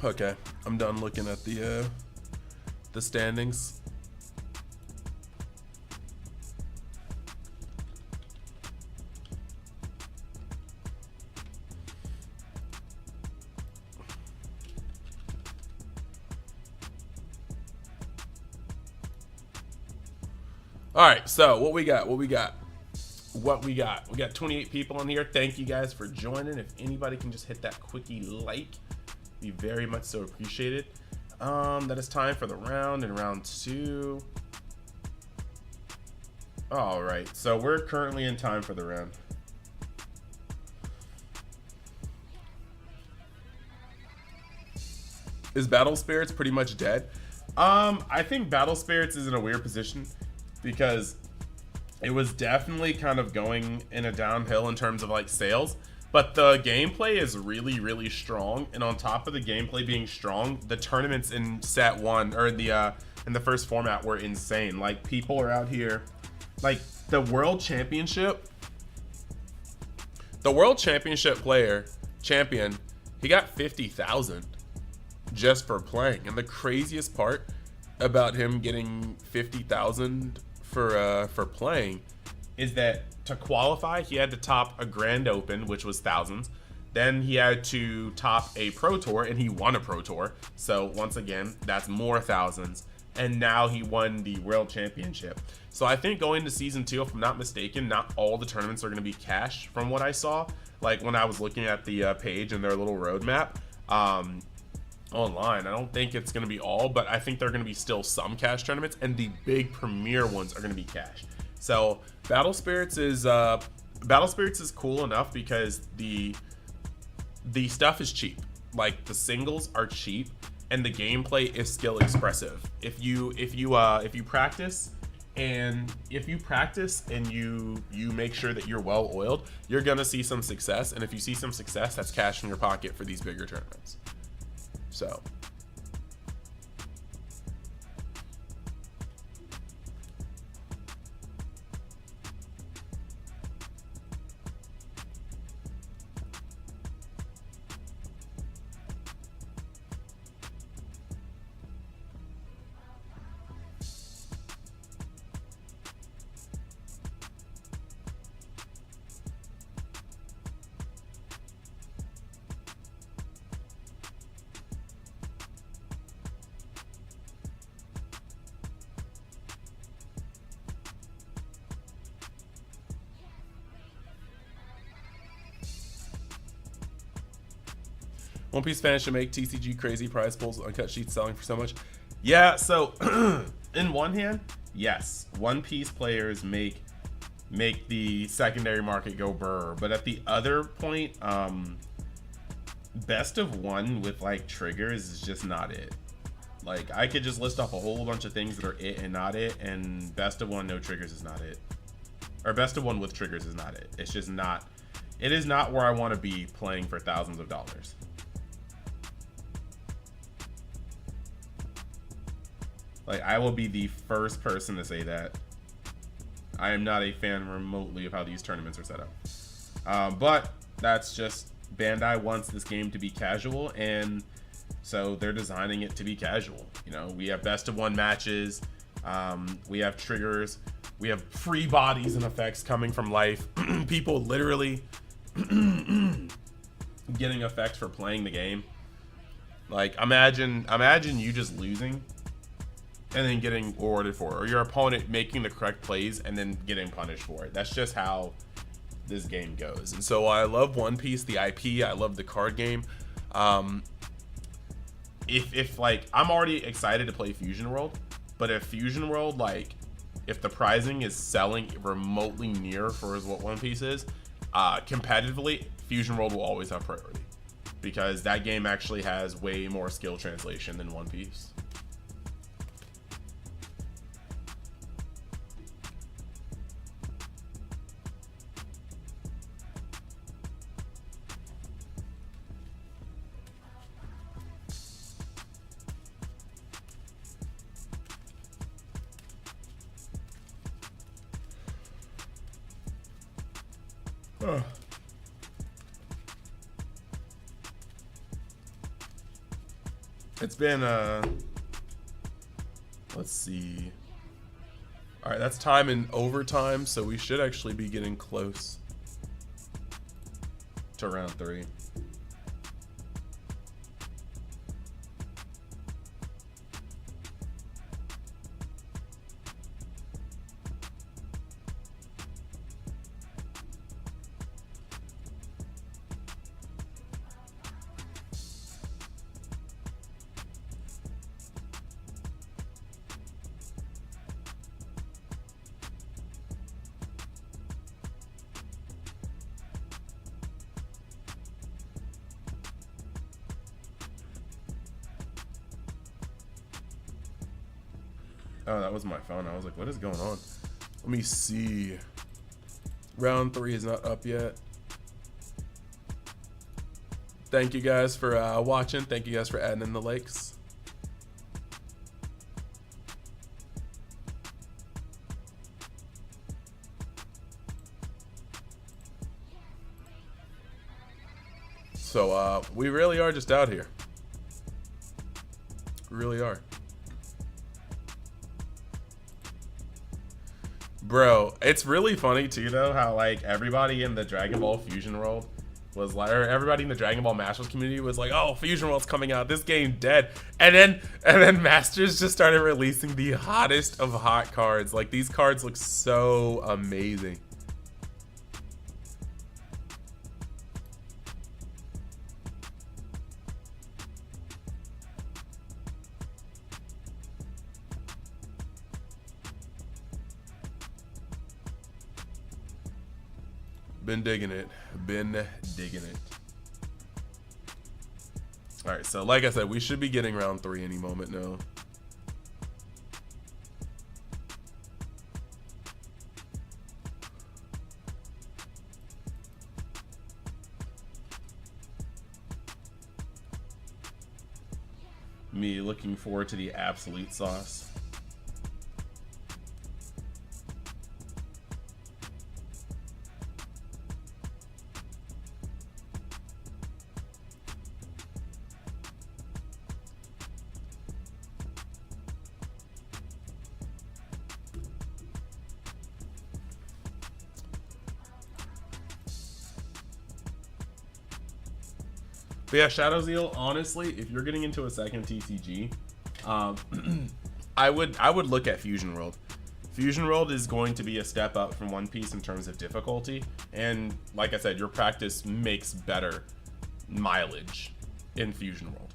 Okay. I'm done looking at the standings. All right, so what we got? We got 28 people on here. Thank you guys for joining. If anybody can just hit that quickie like, be very much so appreciated. That is time for the round and round 2. All right, so we're currently in time for the round. Is Battle Spirits pretty much dead? I think Battle Spirits is in a weird position because it was definitely kind of going in a downhill in terms of like sales, but the gameplay is really, really strong. And on top of the gameplay being strong, the tournaments in set 1 or in the first format were insane. Like, people are out here, like the world championship champion, he got 50,000 just for playing. And the craziest part about him getting 50,000 for playing is that to qualify, he had to top a Grand Open, which was thousands. Then he had to top a Pro Tour, and he won a Pro Tour. So once again, that's more thousands. And now he won the World Championship. So I think going to Season 2, if I'm not mistaken, not all the tournaments are going to be cash from what I saw. Like when I was looking at the page and their little roadmap online, I don't think it's going to be all, but I think there are going to be still some cash tournaments, and the big premier ones are going to be cash. So Battle Spirits is cool enough because the stuff is cheap. Like, the singles are cheap and the gameplay is skill expressive. If you practice and you make sure that you're well oiled, you're gonna see some success. And if you see some success, that's cash in your pocket for these bigger tournaments. So One Piece fans should make TCG crazy prize pools, uncut sheets selling for so much. Yeah, so in one hand, yes, One Piece players make the secondary market go brr. But at the other point,
best of one with like triggers is just not it. Like I could just list off a whole bunch of things that are it and not it, and best of one no triggers is not it. Or best of one with triggers is not it. It's just not. It is not where I want to be playing for thousands of dollars. Like I will be the first person to say that. I am not a fan remotely of how these tournaments are set up. But that's just Bandai wants this game to be casual, and so they're designing it to be casual. You know, we have best of one matches, we have triggers, we have free bodies and effects coming from life. People literally getting effects for playing the game. Like imagine you just losing and then getting rewarded for it, or your opponent making the correct plays and then getting punished for it. That's just how this game goes. And so I love One Piece, the IP. I love the card game. If like I'm already excited to play Fusion World, but if Fusion World, like if the pricing is selling remotely near for what One Piece is, competitively, Fusion World will always have priority because that game actually has way more skill translation than One Piece. It's been let's see. All right, that's time in overtime, so we should actually be getting close to round 3. Oh, that was my phone. I was like, what is going on? Let me see. Round 3 is not up yet. Thank you guys for watching. Thank you guys for adding in the likes. So we really are just out here. We really are. Bro, it's really funny too though how like everybody in the Dragon Ball Fusion World was like, or everybody in the Dragon Ball Masters community was like, oh, Fusion World's coming out, this game dead. And then Masters just started releasing the hottest of hot cards. Like these cards look so amazing. Been digging it. Been digging it. All right, so like I said, we should be getting round 3 any moment now. Me looking forward to the absolute sauce. But yeah, Shadow Zeal, honestly, if you're getting into a second TCG, I would look at Fusion World. Fusion World is going to be a step up from One Piece in terms of difficulty, and like I said, your practice makes better mileage in Fusion World.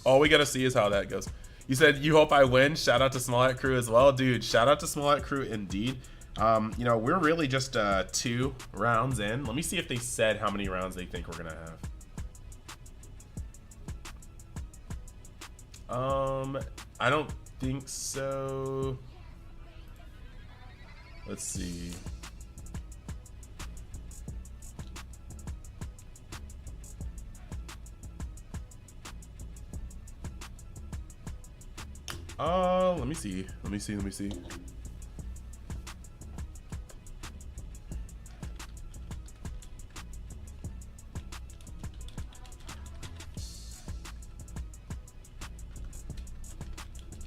All we gotta see is how that goes. You said you hope I win. Shout out to Small Hat Crew as well, dude. Shout out to Small Hat Crew indeed. You know, we're really just 2 rounds in. Let me see if they said how many rounds they think we're gonna have. I don't think so. Let's see. Let me see. Let me see.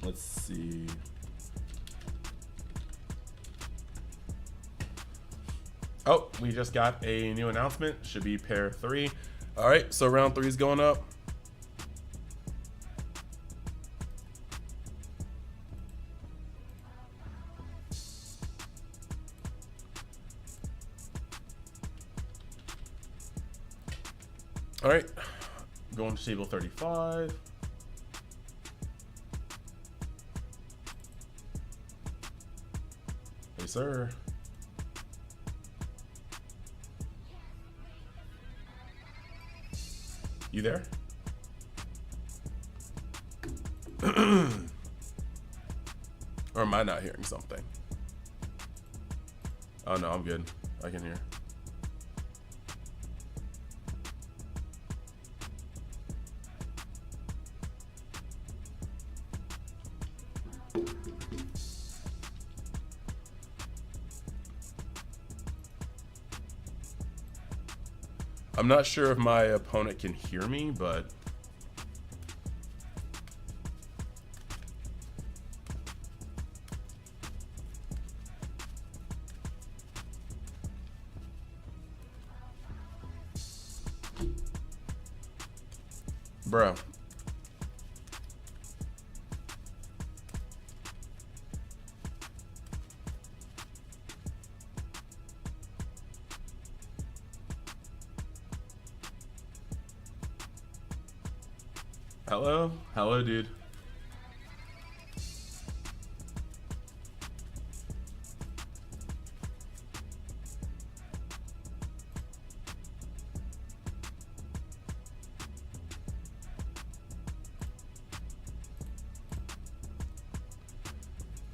Let's see. Oh, we just got a new announcement. Should be pair 3.
All right, so round 3 is going up. All right,
Going to table 35. Hey, sir. You there?
or am I not hearing something?
Oh no, I'm good. I can hear.
I'm not sure if my opponent can hear me, but bro.
Hello? Hello, dude.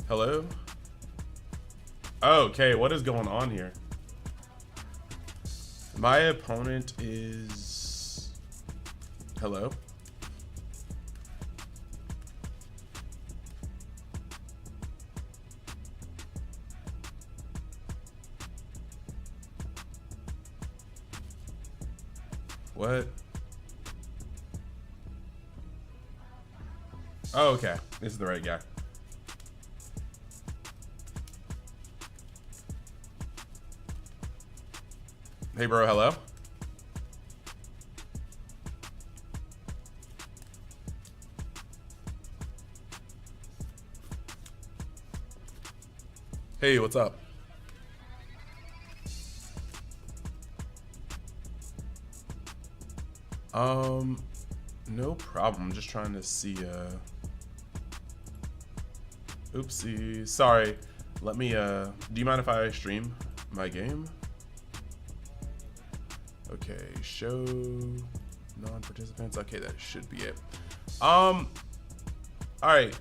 Hello? Okay, what is going on here? My opponent is... Hello? What? Oh, okay. This is the right guy. Hey, bro, hello?
Hey, what's up?
No problem. I'm just trying to see, Oopsie. Sorry. Let me, do you mind if I stream my game? Okay, show non-participants. Okay, that should be it.
All right.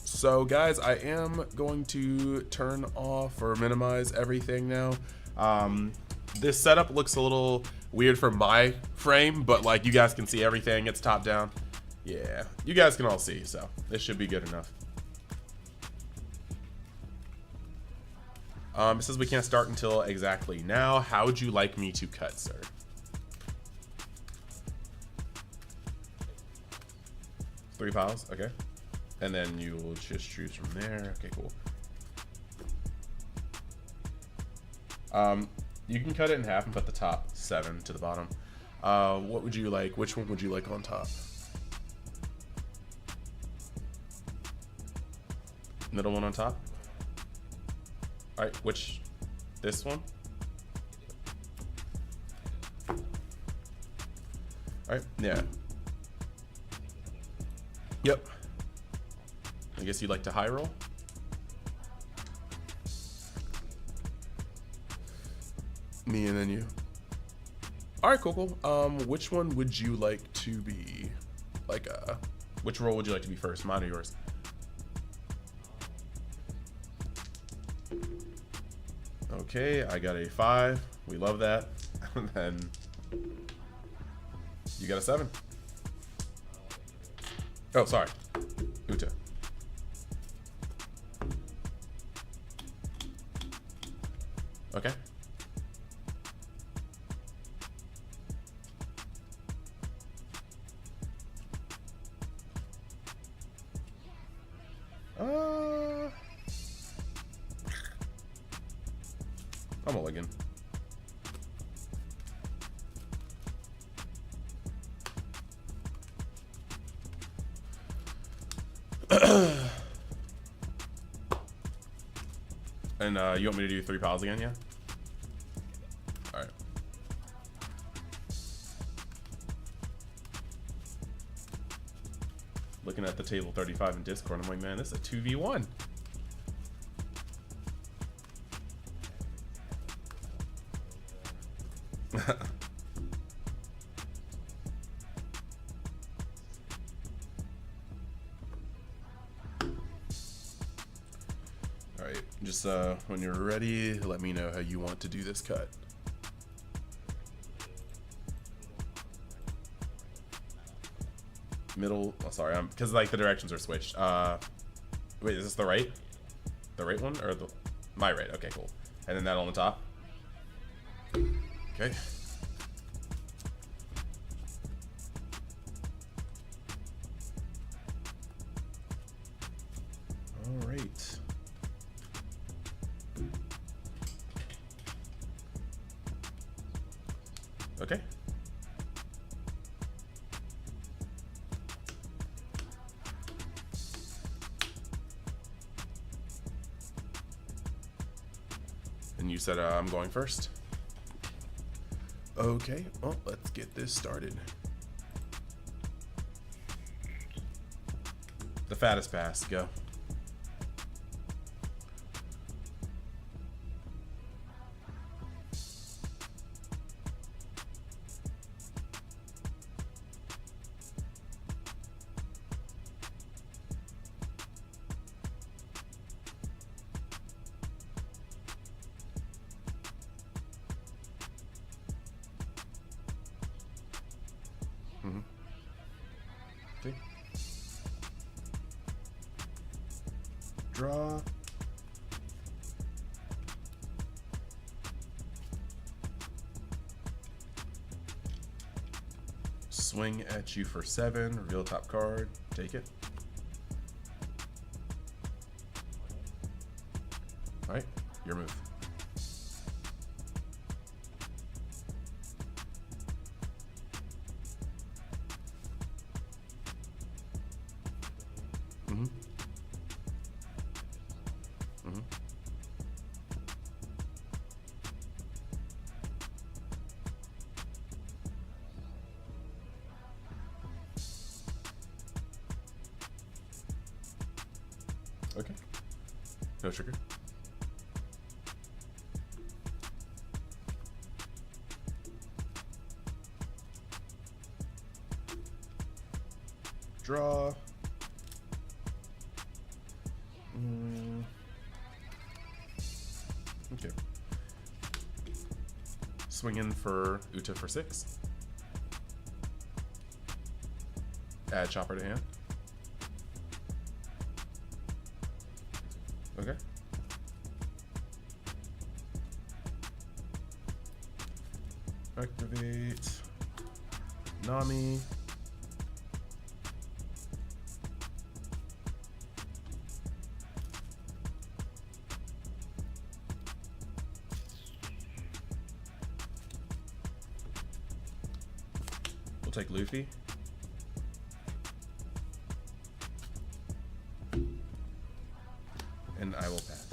So guys, I am going to turn off or minimize everything now. This setup looks a little weird for my frame, but like you guys can see everything. It's top down. Yeah, you guys can all see, so this should be good enough.
It says we can't start until exactly now. How would you like me to cut, sir? Three files, okay. And then you will just choose from there. Okay, cool. You can cut it in half and put the top 7 to the bottom.
What would you like? Which one would you like on top?
Middle one on top. All right, this one? All right, yeah.
Yep.
I guess you'd like to high roll?
Me and then you. All right, cool. Which one would you like to be? Like,
Which role would you like to be first? Mine or yours? Okay, I got a 5. We love that. And then you got a 7. Oh, sorry. Uta. Okay. I'm a mulligan. And you want me to do 3 piles again, yeah? Alright. Looking at the table 35 in Discord, I'm like, man, this is a 2v1. Alright, just when you're ready, let me know how you want to do this cut. Middle, oh sorry, because like the directions are switched. Wait, is this the right? The right one, or my right? Okay, cool. And then that on the top. Okay. All right. Okay. And you said I'm going first. Okay, well, let's get this started. The fattest pass, go. Okay. Draw. Swing at you for 7. Reveal top card. Take it. All right, your move. Okay. No trigger. Draw. Okay. Swing in for Uta for 6. Add chopper to hand. Okay. Activate Nami. We'll take Luffy. And I will pass.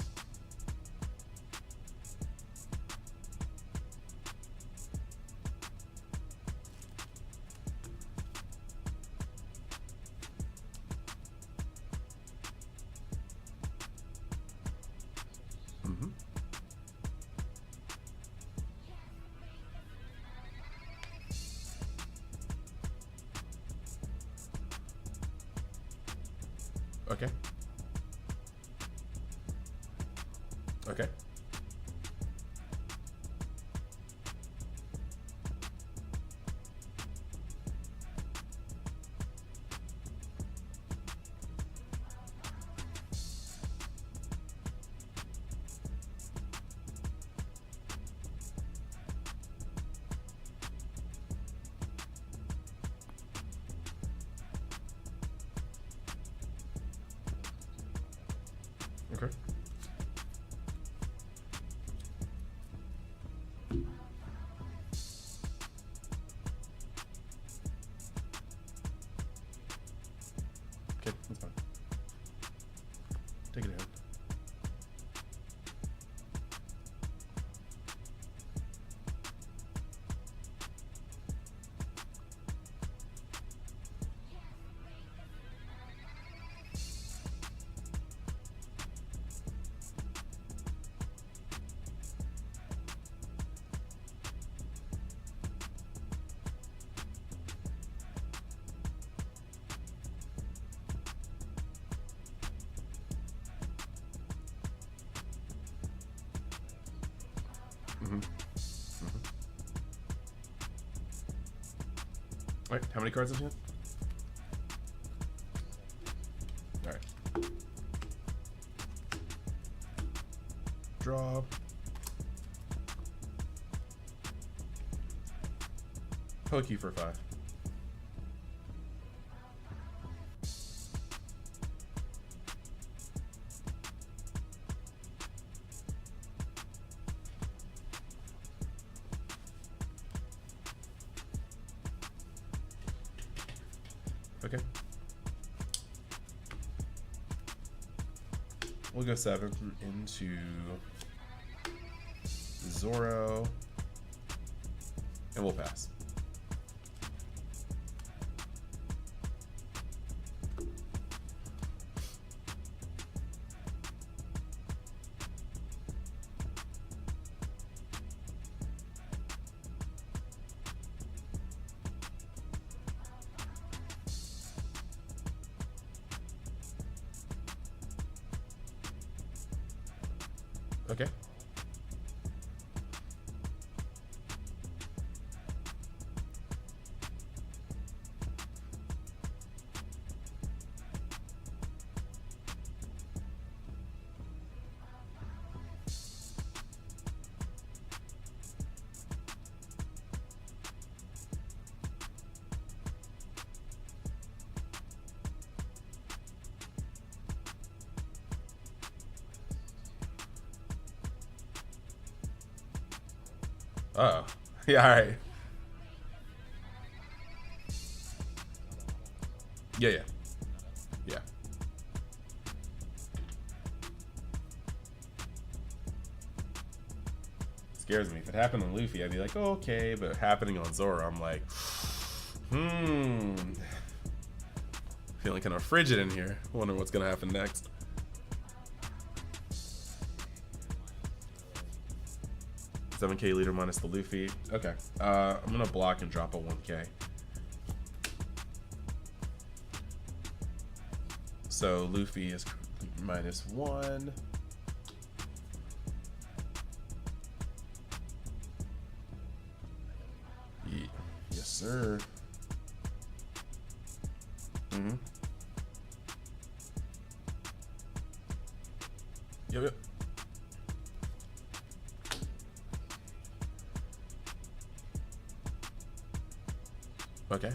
Okay. Okay. Okay. Okay, that's fine. Take it in. All right, how many cards in hand? All right. Draw. Poke you for 5. Okay. We'll go 7 into Zoro, and we'll pass. Okay. Uh oh. Yeah, alright. Yeah, yeah. Yeah. Scares me. If it happened on Luffy, I'd be like, oh, okay, but happening on Zoro, I'm like, feeling kind of frigid in here. Wonder what's gonna happen next. $7K leader minus the Luffy. Okay. I'm gonna block and drop a 1K. So Luffy is -1. Yes, sir. Yep. Okay.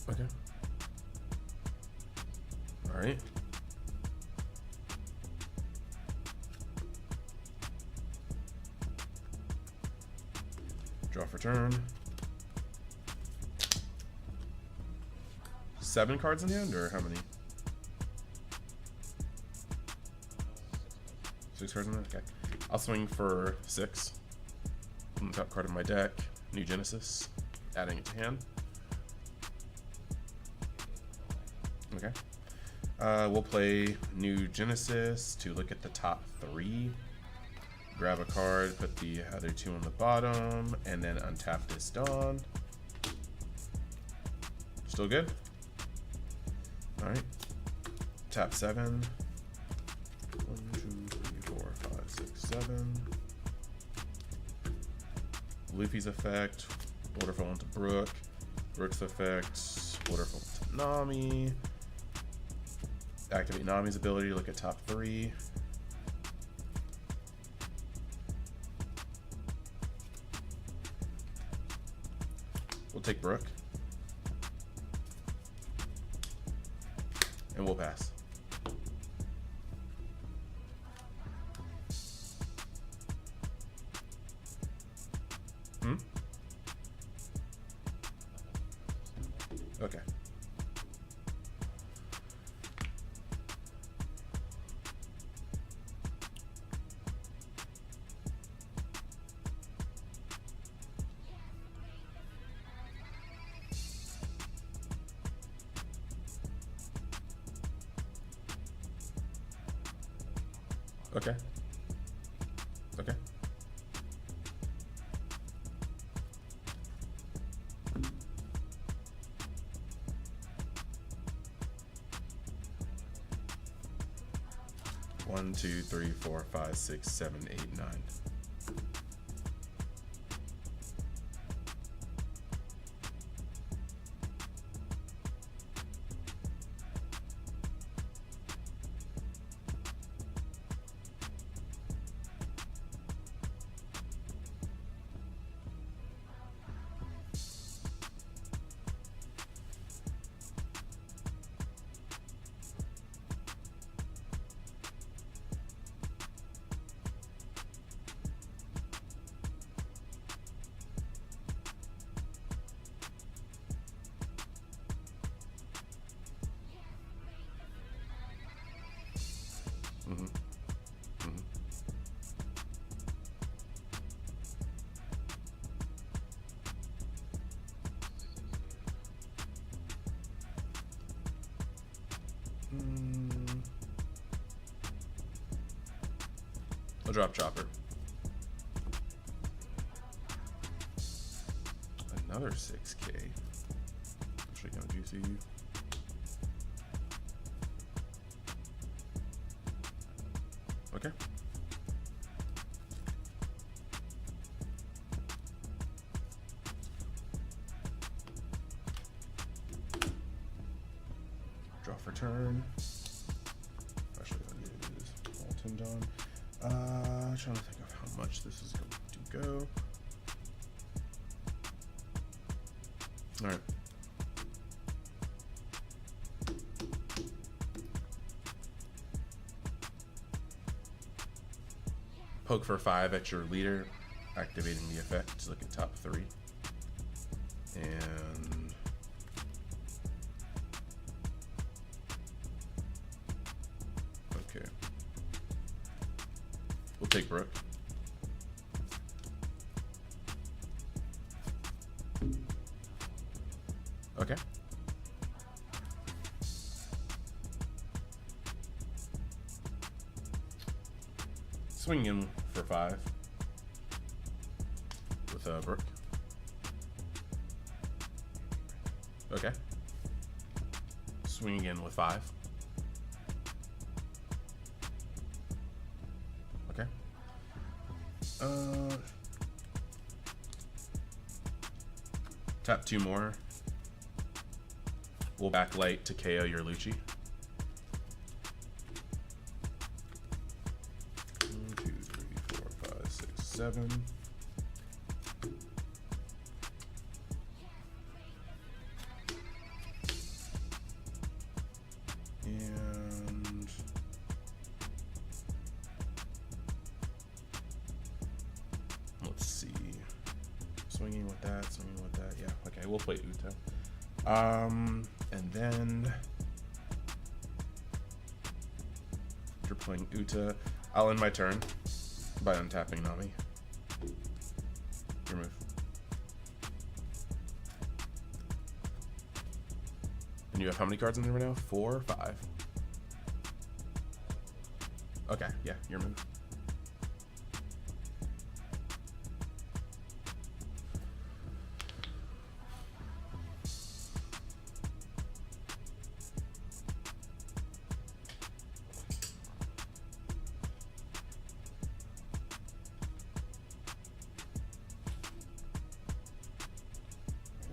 Okay. All right. Draw for turn. 7 cards in hand, or how many? 6 cards in hand? Okay. I'll swing for 6. From the top card of my deck, New Genesis, adding it to hand. Okay. We'll play New Genesis to look at the top 3. Grab a card, put the other 2 on the bottom, and then untap this Dawn. Still good? Alright. Tap 7. 1, 2, 3, 4, 5, 6, 7. Luffy's effect. Waterfall into Brook. Brook's effect. Waterfall into Nami. Activate Nami's ability to look at top 3. We'll take Brook. And we'll pass. Okay. Okay. Okay. One, 2, 3, 4, 5, 6, 7, 8, 9. I'll drop Chopper. Another 6K. Actually gonna juicy you. Okay. Draw for turn. Actually, gonna use Alton Dawn. Trying to think of how much this is going to go. All right. Poke for 5 at your leader, activating the effect to look at top 3. And okay. We'll take Brook. Okay. Swing in for 5 with Brook. Okay. Swing in with 5. Okay. Tap 2 more. We'll backlight to KO your Lucci. 1, 2, 3, 4, 5, 6, 7. And let's see. Swinging with that, swinging with that. Yeah, okay, we'll play Uto. And then if you're playing Uta, I'll end my turn by untapping Nami. Your move. And you have how many cards in there right now? 4 or 5? Okay, yeah, your move.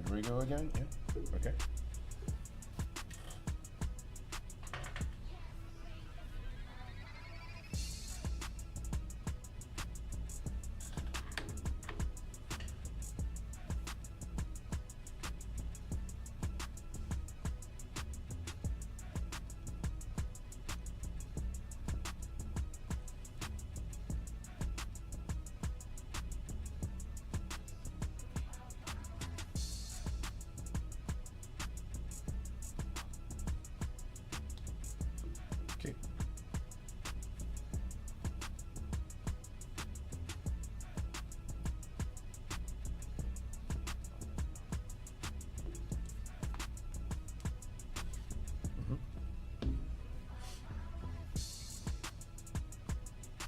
Here we go again? Yeah, okay. Okay.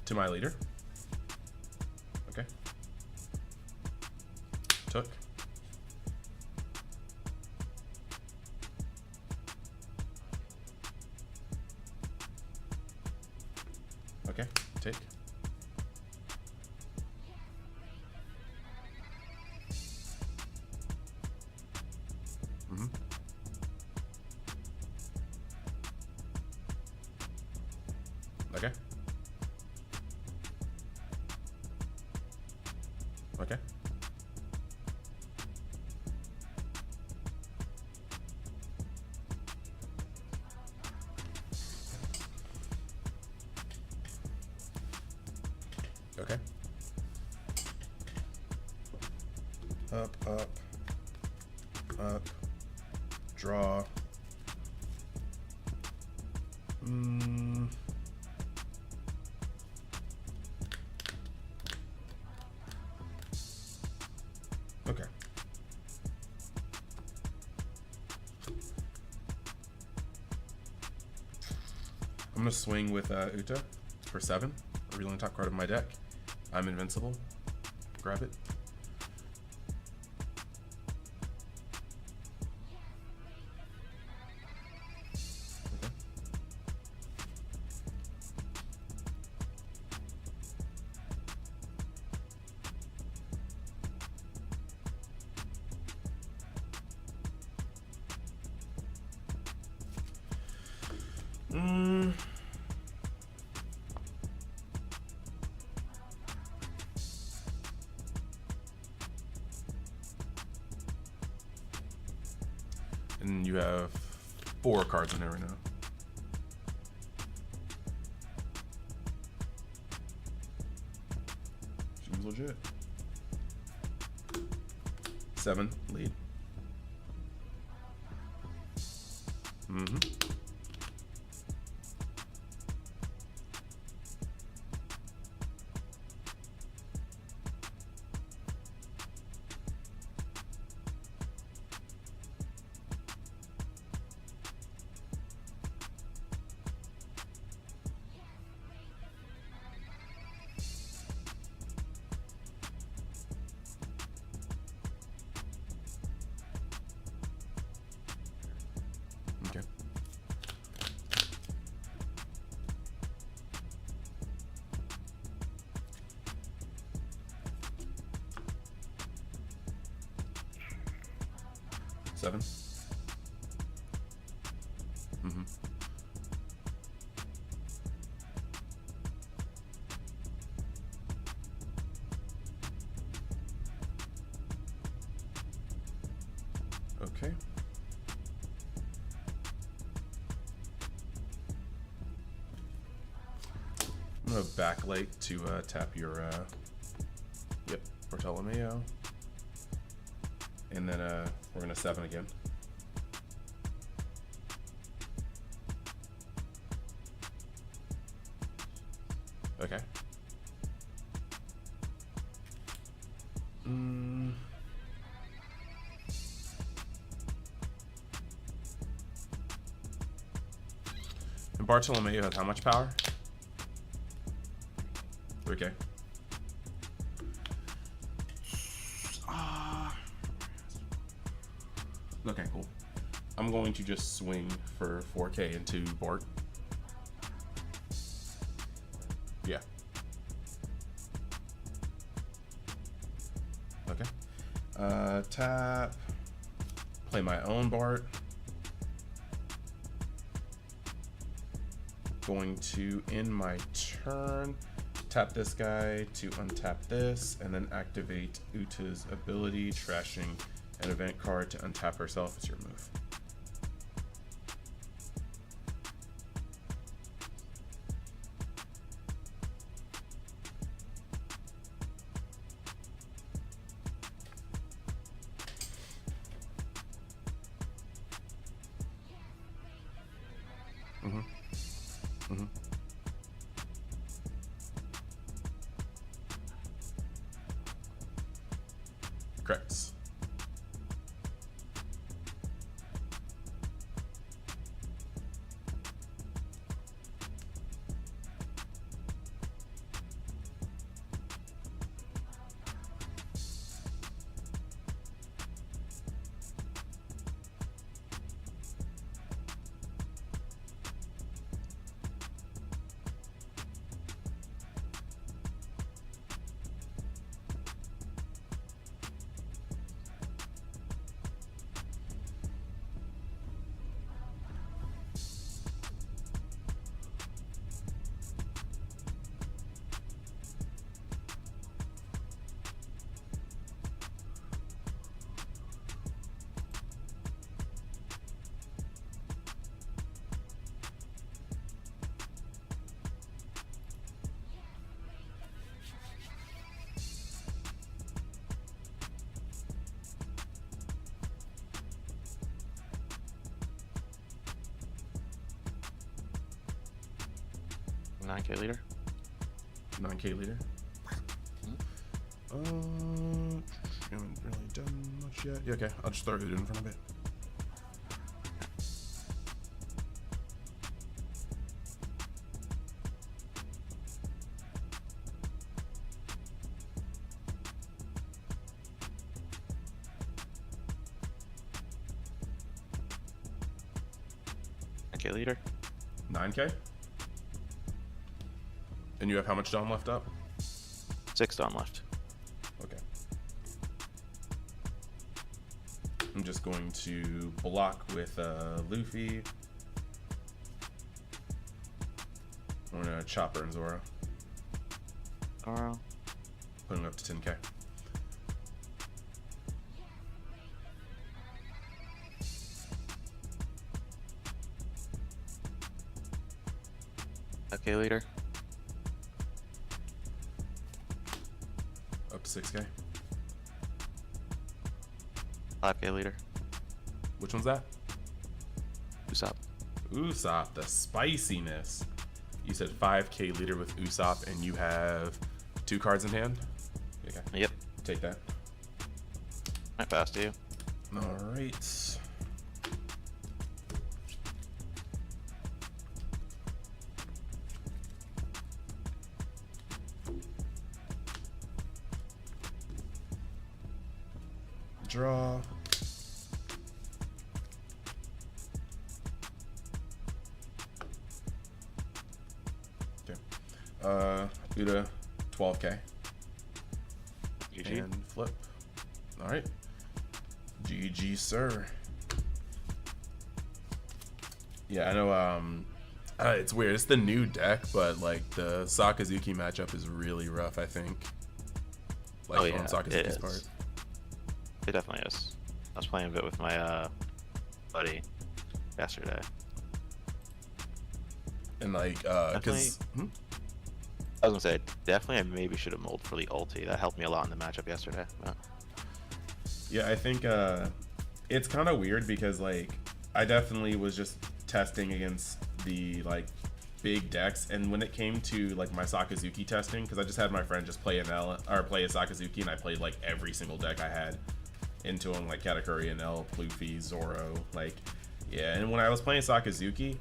To my leader. Okay. Took. Okay, take. Mm-hmm. Okay. Okay. Okay. Up, up, up, draw. Okay. I'm gonna swing with Uta for 7. Revealing top card of my deck. I'm invincible. Grab it. Okay. And you have 4 cards in there right now. Seems legit. 7 lead. Mm-hmm. Okay. Seven. Mm-hmm. Okay. I'm gonna backlight to tap your Bartolomeo. And then we're gonna 7 again. Okay. Mm. And Bartolomeo has how much power? Okay. Okay, cool. I'm going to just swing for 4K into Bart. Yeah. Okay. Tap. Play my own Bart. Going to end my turn. Tap this guy to untap this, and then activate Uta's ability, trashing an event card to untap herself. It's your move. Correct.
$9K leader.
9K leader. Haven't really done much yet. Yeah, okay. I'll just throw it in front of it.
$9K leader.
9K? And you have how much Dom left up?
6 Dom left.
Okay. I'm just going to block with Luffy. I'm gonna Chopper and Zoro.
Zoro.
Put him up to 10K.
Okay, leader.
Up to 6K.
5K leader.
Which one's that?
Usopp.
Usopp, the spiciness. You said 5K leader with Usopp, and you have 2 cards in hand? Okay.
Yep.
Take that.
I passed you.
Alright. Draw. Okay. Uta, 12K.
GG.
And flip. Alright. GG, sir. Yeah, I know, it's weird. It's the new deck, but, like, the Sakazuki matchup is really rough, I think. Like,
Oh, yeah,
on Sakazuki's
it is.
part.
It definitely is. I was playing a bit with my buddy yesterday.
And, like, because...
I was gonna say, definitely I maybe should have molded for the ulti. That helped me a lot in the matchup yesterday. But...
Yeah, I think it's kind of weird because, like, I definitely was just testing against the, like, big decks, and when it came to like my Sakazuki testing, because I just had my friend just play play a Sakazuki, and I played like every single deck I had into him, like Katakuri, Enel, Luffy, Zoro, like yeah. And when I was playing Sakazuki,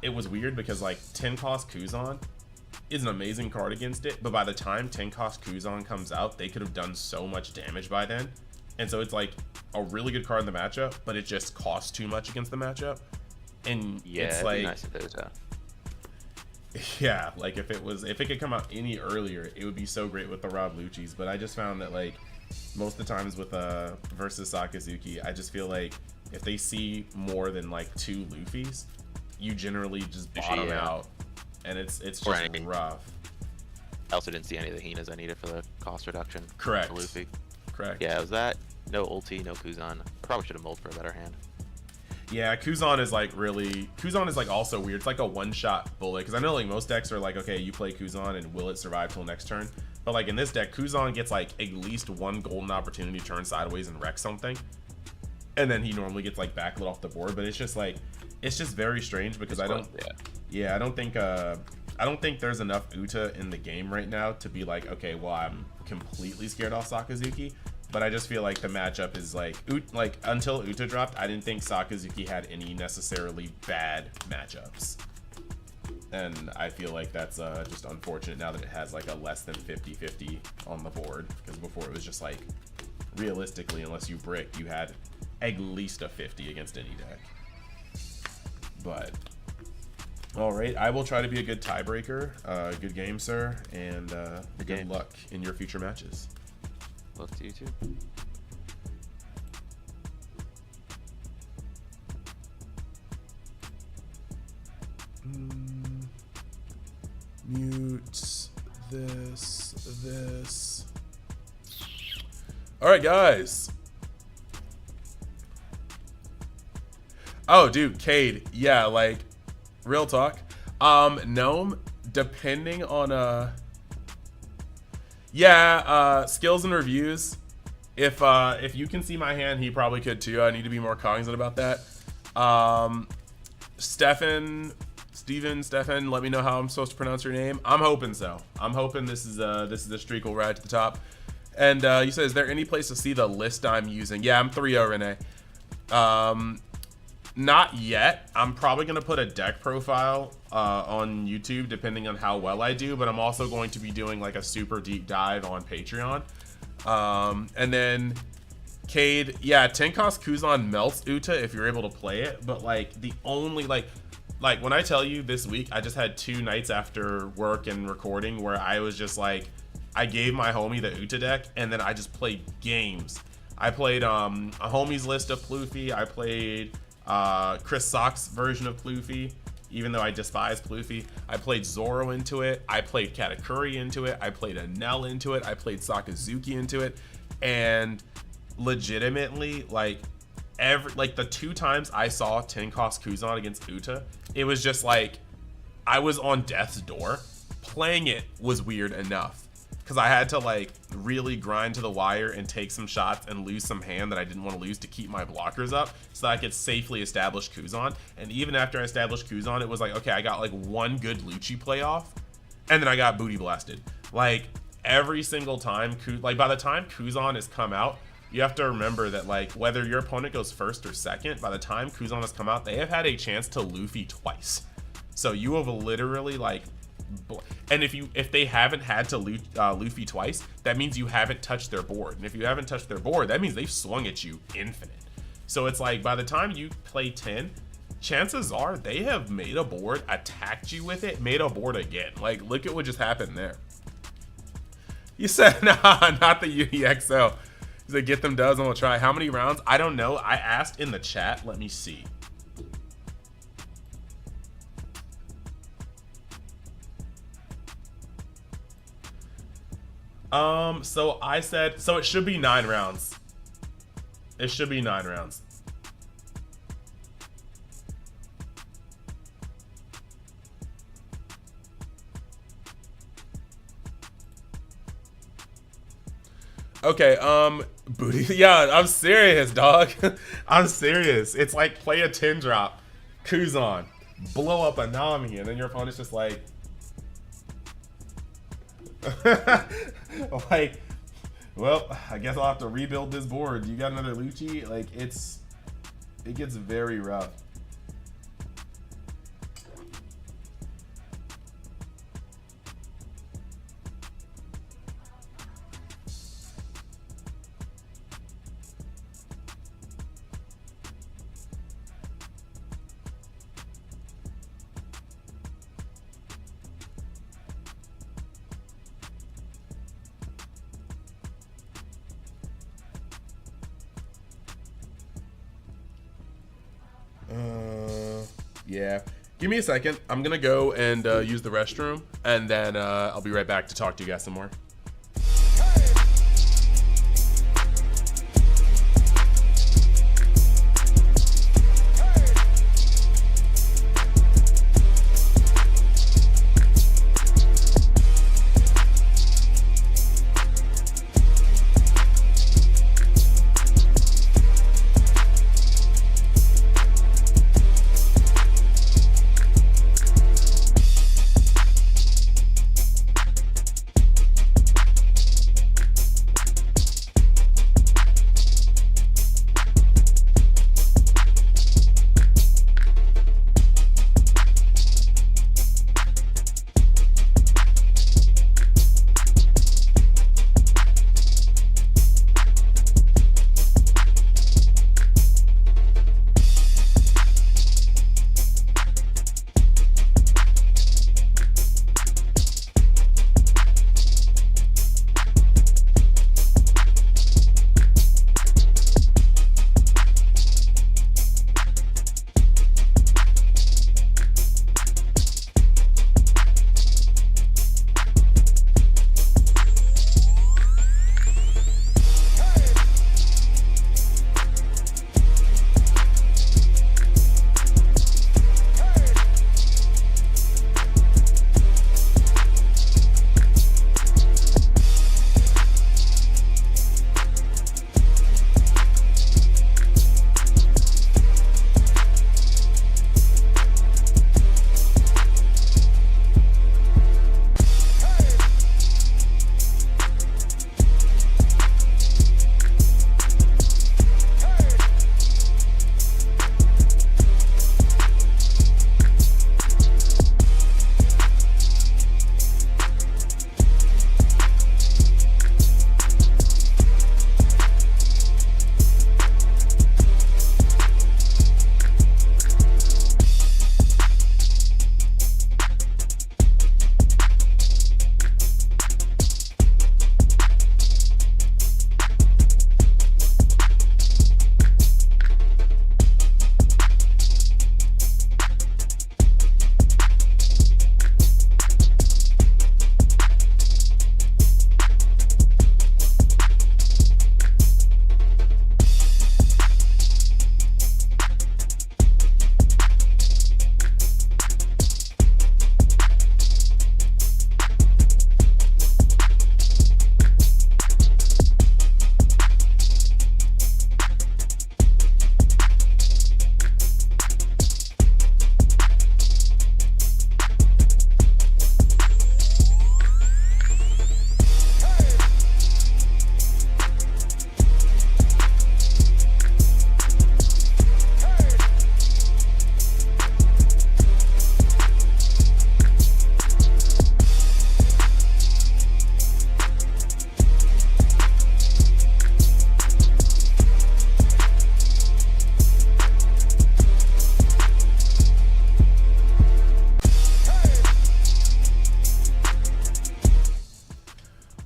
it was weird because like 10 cost Kuzan is an amazing card against it, but by the time 10 cost Kuzan comes out, they could have done so much damage by then. And so it's like a really good card in the matchup, but it just costs too much against the matchup. And
Yeah,
it's
it'd
like
be nice if it was
yeah, like if it could come out any earlier, it would be so great with the Rob Lucci's. But I just found that like most of the times with versus Sakazuki, I just feel like if they see more than like 2 Luffy's, you generally just bottom
Yeah.
out, and it's just
Right.
rough.
I also didn't see any of the Hinas I needed for the cost reduction.
Correct.
For Luffy.
Correct.
Yeah, it was that. No ulti, no Kuzan. I probably should have mulled for a better hand.
Yeah, Kuzan is like also weird. It's like a one-shot bullet, because I know like most decks are like, okay, you play Kuzan and will it survive till next turn? But like in this deck, Kuzan gets like at least one golden opportunity to turn sideways and wreck something, and then he normally gets like backlit off the board. But it's just like, it's just very strange because I don't think there's enough Uta in the game right now to be like, okay, well, I'm completely scared off Sakazuki. But I just feel like the matchup is like until Uta dropped, I didn't think Sakazuki had any necessarily bad matchups. And I feel like that's just unfortunate now that it has like a less than 50-50 on the board. Because before it was just like, realistically, unless you brick, you had at least a 50 against any deck. But, alright, I will try to be a good tiebreaker. Good game, sir. And good luck in your future matches.
Love to you too.
Mute this. All right, guys. Oh, dude, Cade. Yeah, like, real talk. Gnome, depending on skills and reviews. If you can see my hand, he probably could too. I need to be more cognizant about that. Stefan, let me know how I'm supposed to pronounce your name. I'm hoping so. I'm hoping this is the streak will ride to the top. And you said, is there any place to see the list I'm using? Yeah, I'm 3-0 Renee. Not yet. I'm probably gonna put a deck profile on YouTube depending on how well I do, but I'm also going to be doing like a super deep dive on Patreon. And then Cade, yeah, 10 cost Kuzan melts Uta if you're able to play it, but like the only like when I tell you this week, I just had 2 nights after work and recording where I was just like, I gave my homie the Uta deck and then I just played games. I played a homie's list of Pluffy. I played Chris Sock's version of Pluffy, even though I despise Pluffy. I played Zoro into it. I played Katakuri into it. I played Enel into it. I played Sakazuki into it. And legitimately, like the 2 times I saw 10 cost Kuzan against Uta, it was just like I was on death's door. Playing it was weird enough because I had to like really grind to the wire and take some shots and lose some hand that I didn't want to lose to keep my blockers up so that I could safely establish Kuzan. And even after I established Kuzan, it was like, okay, I got like one good Lucci playoff and then I got booty blasted. Like every single time, like by the time Kuzan has come out, you have to remember that like whether your opponent goes first or second, by the time Kuzan has come out, they have had a chance to Luffy twice. So you have literally like, and if they haven't had to Luffy twice, that means you haven't touched their board. And if you haven't touched their board, that means they've swung at you infinite. So it's like by the time you play 10, chances are they have made a board, attacked you with it, made a board again. Like look at what just happened there. You said nah, not the UniXO. He said get them dubs and we'll try. How many rounds? I don't know. I asked in the chat. Let me see. So I said, so it should be 9 rounds. It should be 9 rounds. Okay, booty. Yeah, I'm serious, dog. I'm serious. It's like play a 10 drop. Kuzan.
blow up a Nami, and then your opponent's just like, like, well, I guess I'll have to rebuild this board. You got another Lucci? Like, it gets very rough. Yeah. Give me a second. I'm going to go and use the restroom, and then I'll be right back to talk to you guys some more.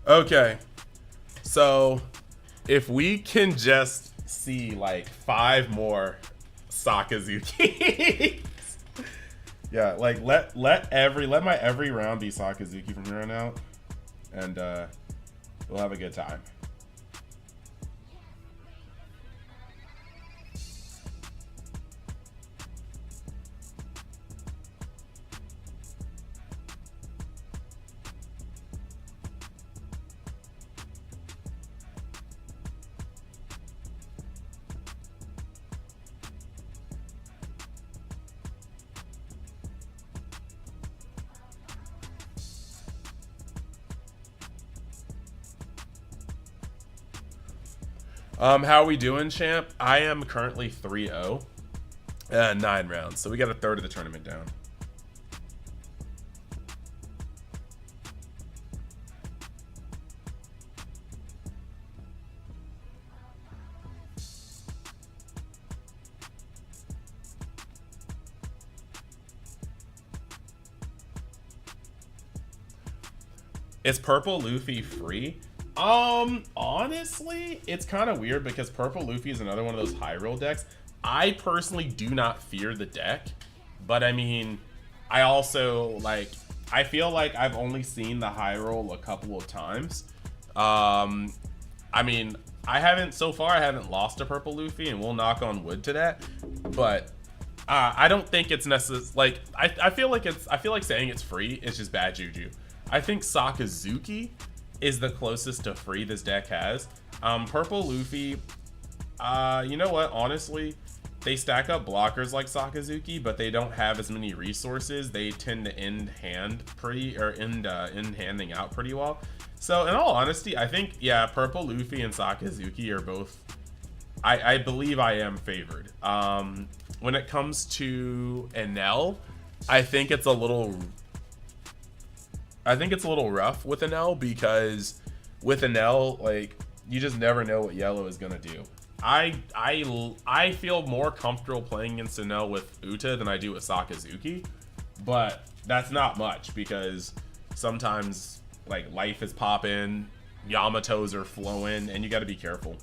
Okay, so if we can just see like 5 more Sakazuki. Yeah, like let my every round be Sakazuki from here on out, and we'll have a good time. How are we doing, champ? I am currently 3-0. 9 rounds, so we got a third of the tournament down. Is Purple Luffy free? Honestly, it's kind of weird because Purple Luffy is another one of those high roll decks. I personally do not fear the deck, but I mean, I also I feel like I've only seen the high roll a couple of times. I mean, I haven't lost to Purple Luffy, and we'll knock on wood to that, but I don't think it's necessary. I feel like saying it's free is just bad juju. I think Sakazuki is the closest to free this deck has. Purple Luffy, you know what? Honestly, they stack up blockers like Sakazuki, but they don't have as many resources. They tend to end handing out pretty well. So in all honesty, I think, yeah, Purple Luffy and Sakazuki are both, I believe I am favored. When it comes to Enel, I think it's a little rough with Enel, because with Enel, like, you just never know what yellow is gonna do. I feel more comfortable playing against Enel with Uta than I do with Sakazuki, but that's not much because sometimes like life is popping, Yamatos are flowing, and you got to be careful.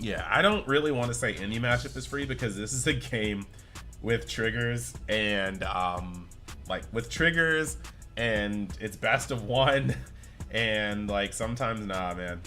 Yeah, I don't really want to say any matchup is free because this is a game with triggers and it's best of one, and like sometimes nah, man.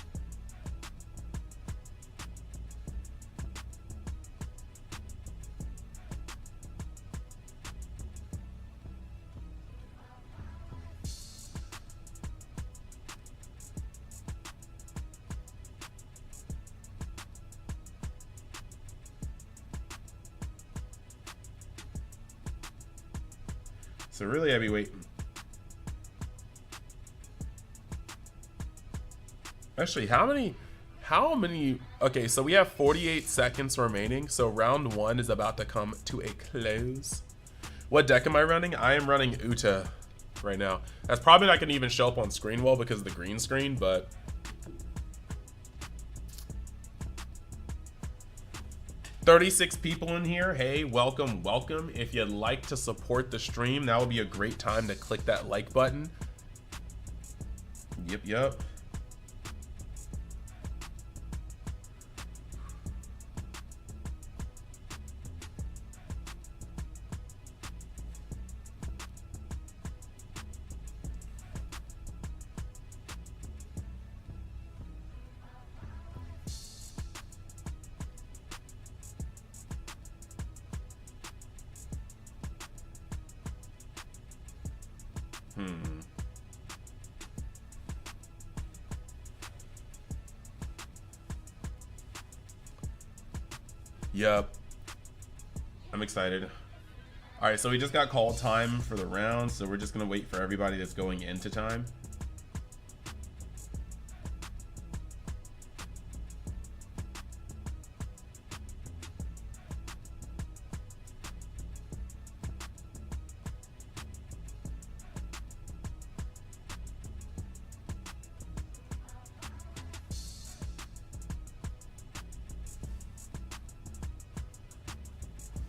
So really, I'd be waiting. Actually, how many? Okay, so we have 48 seconds remaining. So round 1 is about to come to a close. What deck am I running? I am running Uta right now. That's probably not gonna even show up on screen well because of the green screen, but 36 people in here. Hey, welcome, welcome. If you'd like to support the stream, that would be a great time to click that like button. Yep. Yep. I'm excited. All right, so we just got call time for the round, so we're just gonna wait for everybody that's going into time.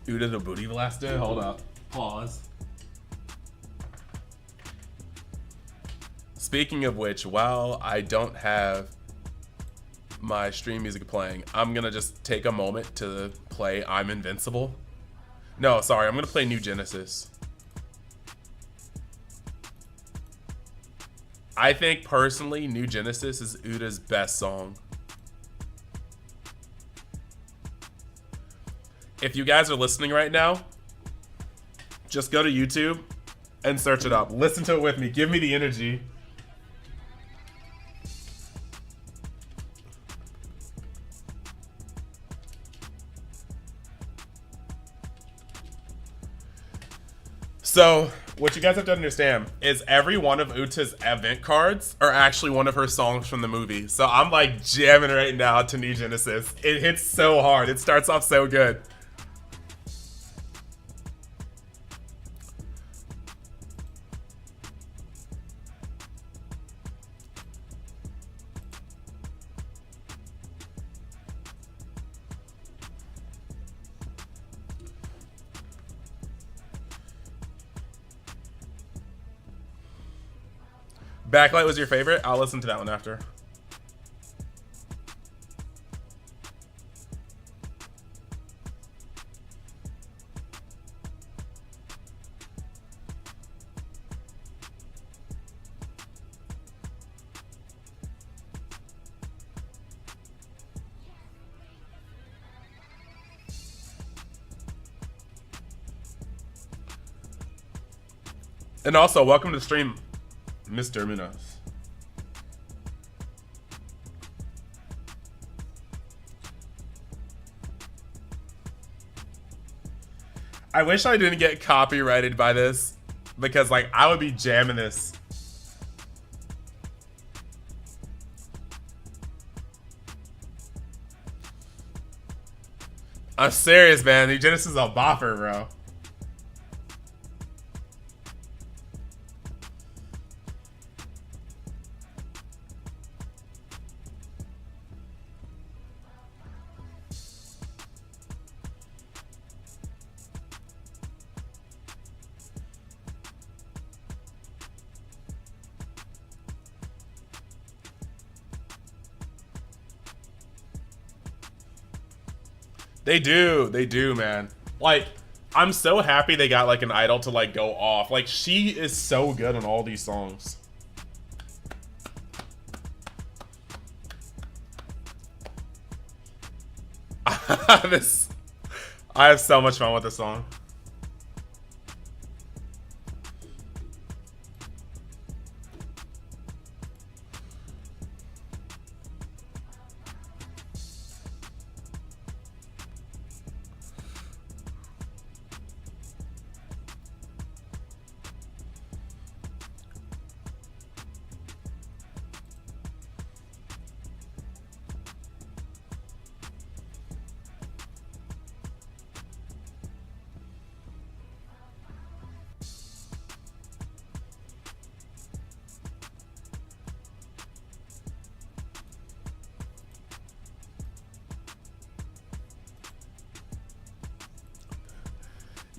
Uta the booty blaster? Hold up. Pause. Speaking of which, while I don't have my stream music playing, I'm gonna just take a moment to play I'm Invincible. No, sorry, I'm gonna play New Genesis. I think personally, New Genesis is Uta's best song. If you guys are listening right now, just go to YouTube and search it up. Listen to it with me. Give me the energy.
So, what you guys have to understand is every one of Uta's event cards are actually one of her songs from the movie. So I'm like jamming right now to New Genesis. It hits so hard. It starts off so good. Backlight was your favorite? I'll listen to that one after. And also, welcome to the stream, Mr. Munoz. I wish I didn't get copyrighted by this, because like I would be jamming this. I'm serious, man. New Genesis is a bopper, bro. They do, man. Like, I'm so happy they got like an idol to like go off. Like, she is so good on all these songs. I have so much fun with this song.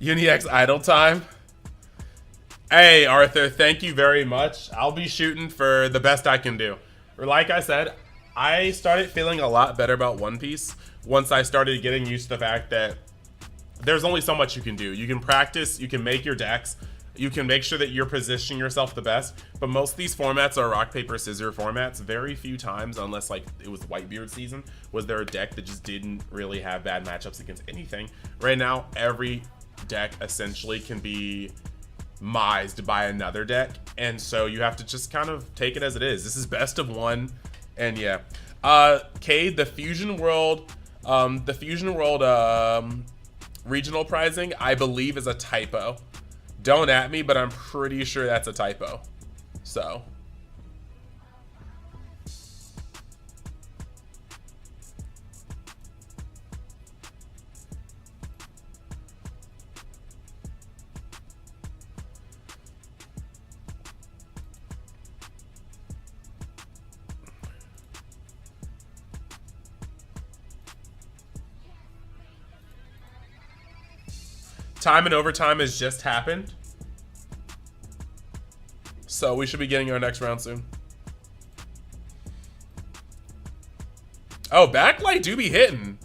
UniX idle time. Hey, Arthur, thank you very much. I'll be shooting for the best I can do. Or like I said, I started feeling a lot better about One Piece once I started getting used to the fact that there's only so much you can do. You can practice, you can make your decks, you can make sure that you're positioning yourself the best, but most of these formats are rock, paper, scissors formats. Very few times, unless like it was Whitebeard season, was there a deck that just didn't really have bad matchups against anything. Right now, every deck essentially can be mized by another deck, and so you have to just kind of take it as it is. This is best of one, and yeah. Cade, the Fusion World regional prizing, I believe, is a typo. Don't at me, but I'm pretty sure that's a typo. So time and overtime has just happened. So we should be getting our next round soon. Oh, backlight do be hitting.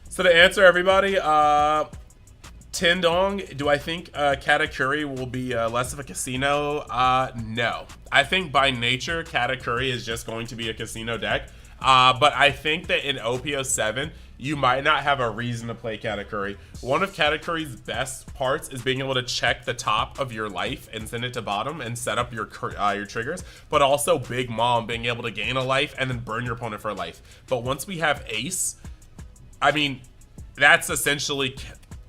So to answer everybody, Tindong, do I think Katakuri will be less of a casino? No. I think by nature, Katakuri is just going to be a casino deck. But I think that in OPO7,
you might not have a reason to play Katakuri. One of Katakuri's best parts is being able to check the top of your life and send it to bottom and set up your triggers, but also Big Mom being able to gain a life and then burn your opponent for a life. But once we have Ace, I mean, that's essentially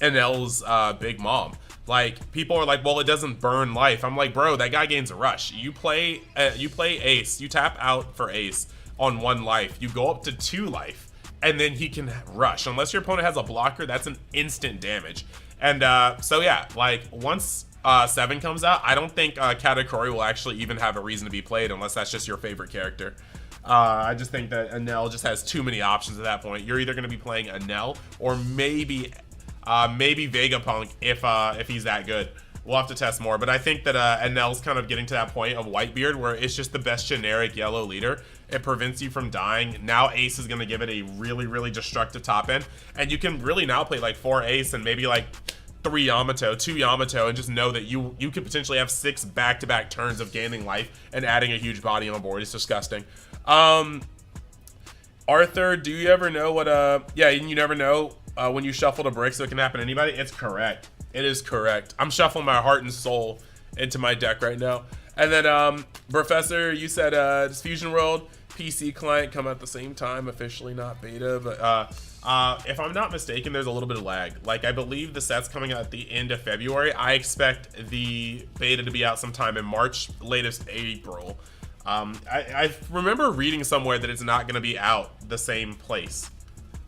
NL's Big Mom. Like, people are like, well, it doesn't burn life. I'm like, bro, that guy gains a rush. You play Ace, you tap out for Ace on 1 life, you go up to 2 life, and then he can rush. Unless your opponent has a blocker, that's an instant damage. And so yeah, like, once 7 comes out, I don't think Katakuri will actually even have a reason to be played unless that's just your favorite character. I just think that Anel just has too many options at that point. You're either going to be playing Anel or maybe Vegapunk if he's that good. We'll have to test more, but I think that Anel's kind of getting to that point of Whitebeard where it's just the best generic yellow leader. It prevents you from dying. Now Ace is going to give it a really, really destructive top end, and you can really now play like 4 Ace and maybe like 3 Yamato, 2 Yamato, and just know that you could potentially have 6 back-to-back turns of gaining life and adding a huge body on board. It's disgusting. Arthur, do you ever know what yeah, you never know when you shuffle the brick, so it can happen to anybody? It's correct. It is correct. I'm shuffling my heart and soul into my deck right now. And then Professor, you said does Fusion World PC client come at the same time, officially not beta, but if I'm not mistaken, there's a little bit of lag. Like, I believe the set's coming out at the end of February. I expect the beta to be out sometime in March, latest April. I remember reading somewhere that it's not going to be out the same place,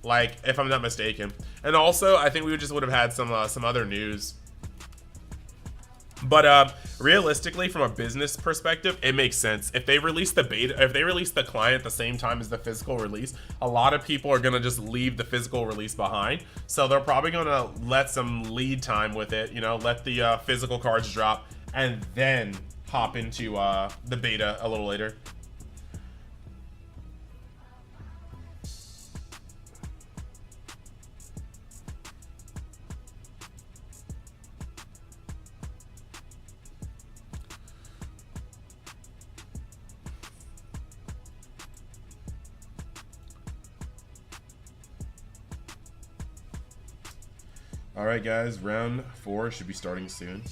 like, if I'm not mistaken. And also, I think we just would have had some other news. But realistically, from a business perspective, it makes sense. If they release the beta, if they release the client at the same time as the physical release, a lot of people are gonna just leave the physical release behind. So they're probably gonna let some lead time with it, you know, let the physical cards drop, and then hop into the beta a little later. All right, guys, round 4 should be starting soon.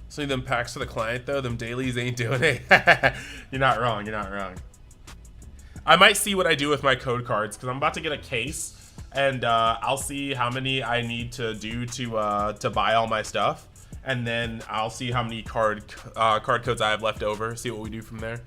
So them packs for the client though, them dailies ain't doing it. You're not wrong, you're not wrong. I might see what I do with my code cards, because I'm about to get a case, and I'll see how many I need to do to buy all my stuff, and then I'll see how many card codes I have left over, see what we do from there.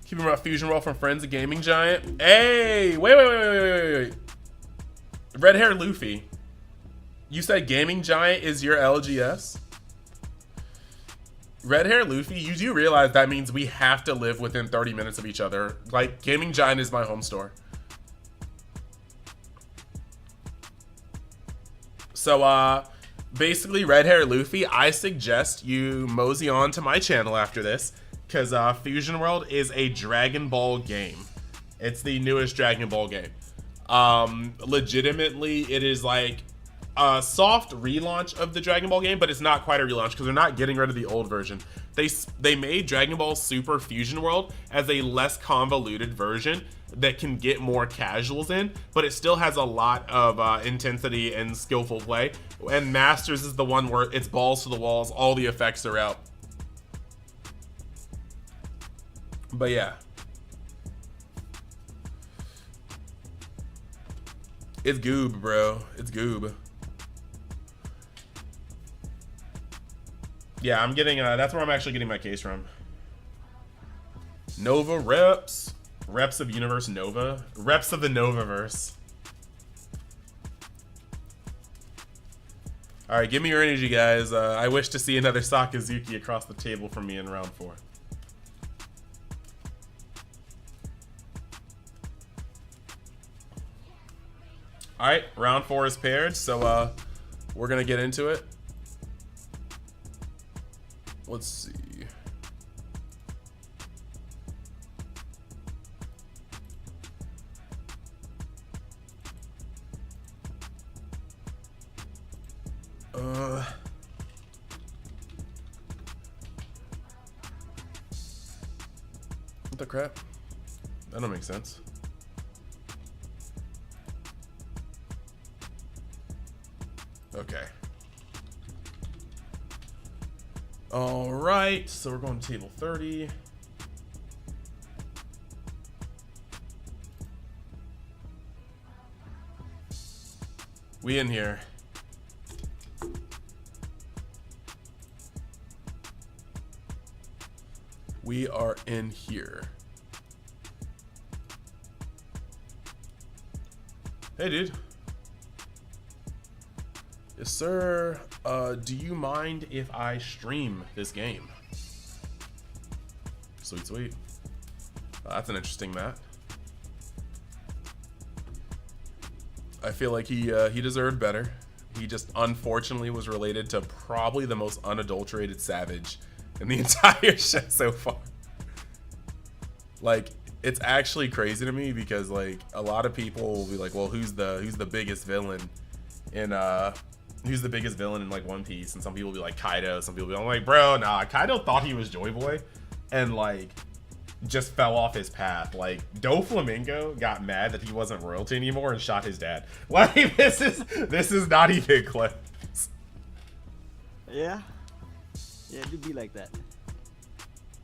Keeping about Fusion World from Friends, a gaming giant. Hey, wait. Red hair Luffy. You said gaming giant is your LGS? Red hair Luffy, you do realize that means we have to live within 30 minutes of each other. Like, gaming giant is my home store. So, basically, red hair Luffy, I suggest you mosey on to my channel after this, because Fusion World is a Dragon Ball game. It's the newest Dragon Ball game. Legitimately, it is like
a soft relaunch of the Dragon Ball game, but it's not quite a relaunch because they're not getting rid of the old version. They made Dragon Ball Super Fusion World as a less convoluted version that can get more casuals in, but it still has a lot of intensity and skillful play. And Masters is the one where it's balls to the walls, all the effects are out. But yeah. It's goob, bro. It's goob. Yeah, I'm getting, that's where I'm actually getting my case from. Nova reps. Reps of Universe Nova. Reps of the Novaverse. Alright, give me your energy, guys. I wish to see another Sakazuki across the table from me in round 4. Alright, round 4 is paired, so we're gonna get into it. Let's see. What the crap? That don't make sense. Okay. All right, so we're going to table 30. We in here. We are in here. Hey, dude. Yes, sir. Do you mind if I stream this game? Sweet, sweet. That's an interesting Matt. I feel like he deserved better. He just unfortunately was related to probably the most unadulterated savage in the entire show so far. Like, it's actually crazy to me because like a lot of people will be like, well, who's the biggest villain in like One Piece? And some people will be like Kaido, some people will be I'm like, bro, nah, Kaido thought he was Joy Boy and like just fell off his path. Like Doflamingo got mad that he wasn't royalty anymore and shot his dad. Like this is not even close.
Yeah. Yeah, it do be like that.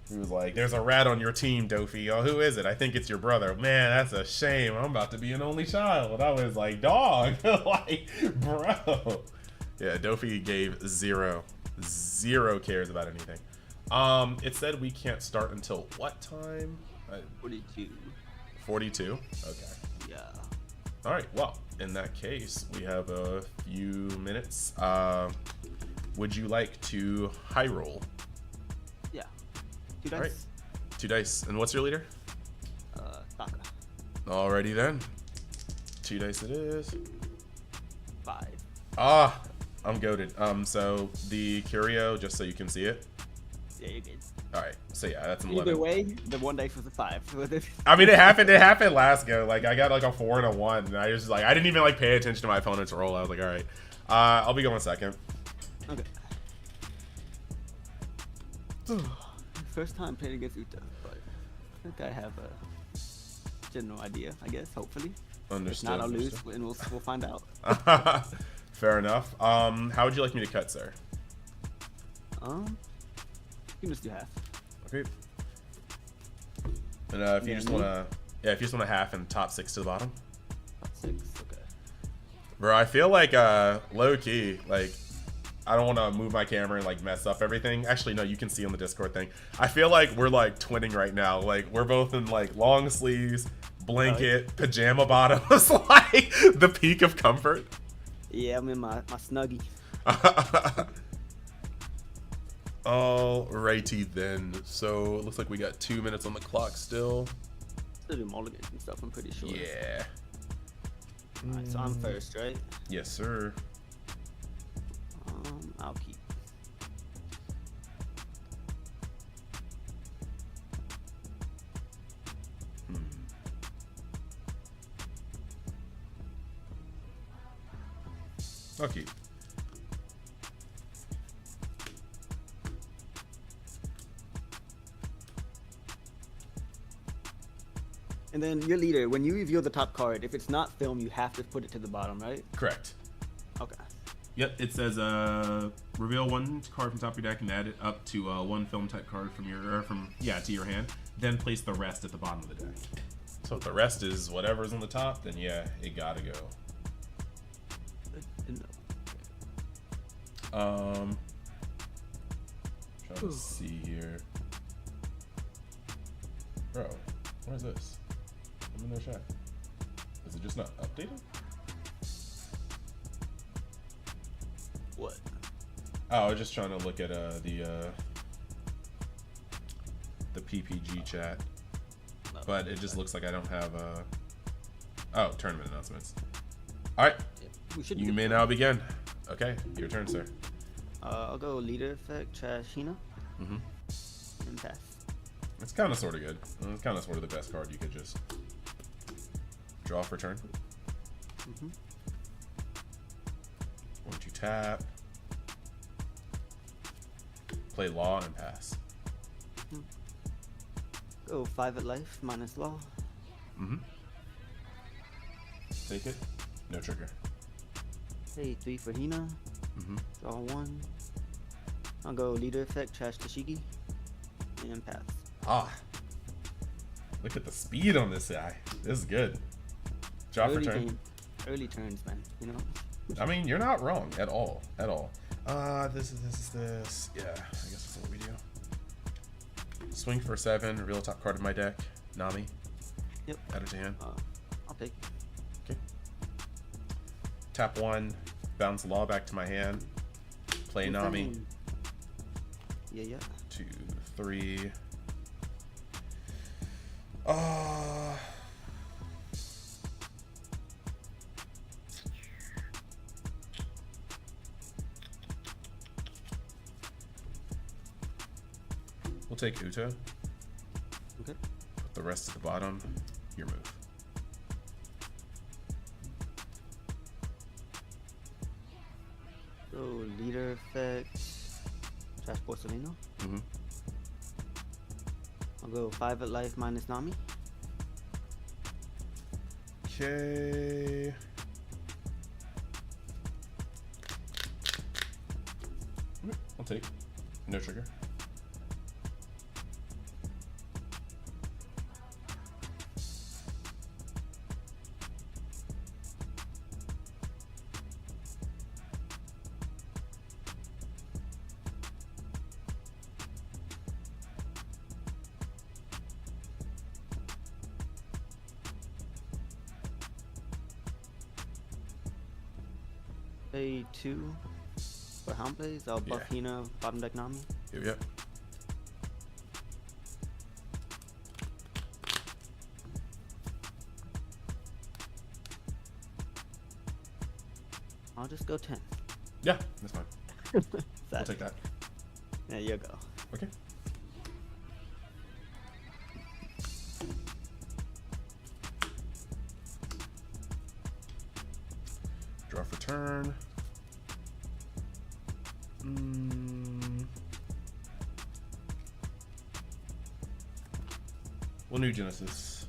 He was like, there's a rat on your team, Dofi. Oh, who is it? I think it's your brother. Man, that's a shame. I'm about to be an only child. I was like, dog. Like, bro. Yeah, Dofi gave zero cares about anything. It said we can't start until what time?
42.
42? Okay.
Yeah.
All right, well, in that case, we have a few minutes. Would you like to high roll?
Yeah. 2 dice.
All right, 2 dice. And what's your leader?
Taka.
Alrighty then. 2 dice it is.
5.
Ah, I'm goated. So the Curio, just so you can see it.
Yeah, you're good.
All right, so yeah, that's an 11.
Either way, the 1 dice was a 5.
I mean, it happened last go. Like I got like a 4 and a 1, and I just like I didn't even like pay attention to my opponent's roll. I was like, all right, I'll be going second.
Okay. First time playing against Uta, but I think I have a general idea, I guess, hopefully.
Understood.
If not, I'll lose, and we'll find out.
Fair enough. How would you like me to cut, sir?
You can just do half.
Okay. And if you just wanna, if you just wanna half and top 6 to the bottom.
Top 6, okay.
Bro, I feel like low key, like I don't want to move my camera and like mess up everything. Actually, no, you can see on the Discord thing. I feel like we're like twinning right now. Like we're both in like long sleeves, blanket, pajama bottoms, like the peak of comfort.
Yeah, I'm in my snuggie.
Alrighty then. So it looks like we got 2 minutes on the clock still.
Still do mulligans and stuff, I'm pretty sure.
Yeah.
Alright, so I'm first, right?
Yes, sir.
I'll keep.
Okay.
And then your leader, when you reveal the top card, if it's not film, you have to put it to the bottom, right?
Correct.
Okay.
Yep, it says reveal one card from top of your deck and add it up to one film type card from to your hand. Then place the rest at the bottom of the deck. So if the rest is whatever's on the top, then yeah, it gotta go. Trying to see here. Bro, what is this? I'm in their chat. Is it just not updated?
What?
Oh, I was just trying to look at the PPG chat, but it just looks like I don't have tournament announcements. All right,
We should.
you may now begin. Okay, your turn, sir.
I'll go leader effect, trash Hina,
Mm-hmm.
and pass.
It's kind of sort of good. It's kind of sort of the best card you could just draw for turn.
Mm-hmm.
Once you tap, play law and pass.
Go 5 at life, minus law.
Mm-hmm. Take it. No trigger.
Hey, 3 for Hina.
Mm-hmm.
Draw 1. I'll go leader effect, trash Tashigi, and pass.
Ah. Look at the speed on this guy. This is good. Draw for turn.
Early turns, man. You know.
I mean, you're not wrong at all. At all. This. Yeah, I guess that's what we do. Swing for 7. Reveal the top card of my deck. Nami.
Yep.
Add it to hand.
I'll take it.
Okay. Tap 1. Bounce law back to my hand. Play Nami.
Insane. Yeah.
2, 3. We'll take Uta.
Okay.
Put the rest at the bottom. Your move.
So leader effect, trash Porcelino.
Mm-hmm.
I'll go 5 at life, minus Nami.
Okay. I'll take. No trigger.
Play 2 for Hound plays. I'll buff
Yeah.
Hina, bottom deck Nami.
Yep.
I'll just go 10.
Yeah, that's fine. We'll
Sad.
take that.
There you go.
Okay. Draw for turn. We'll new Genesis.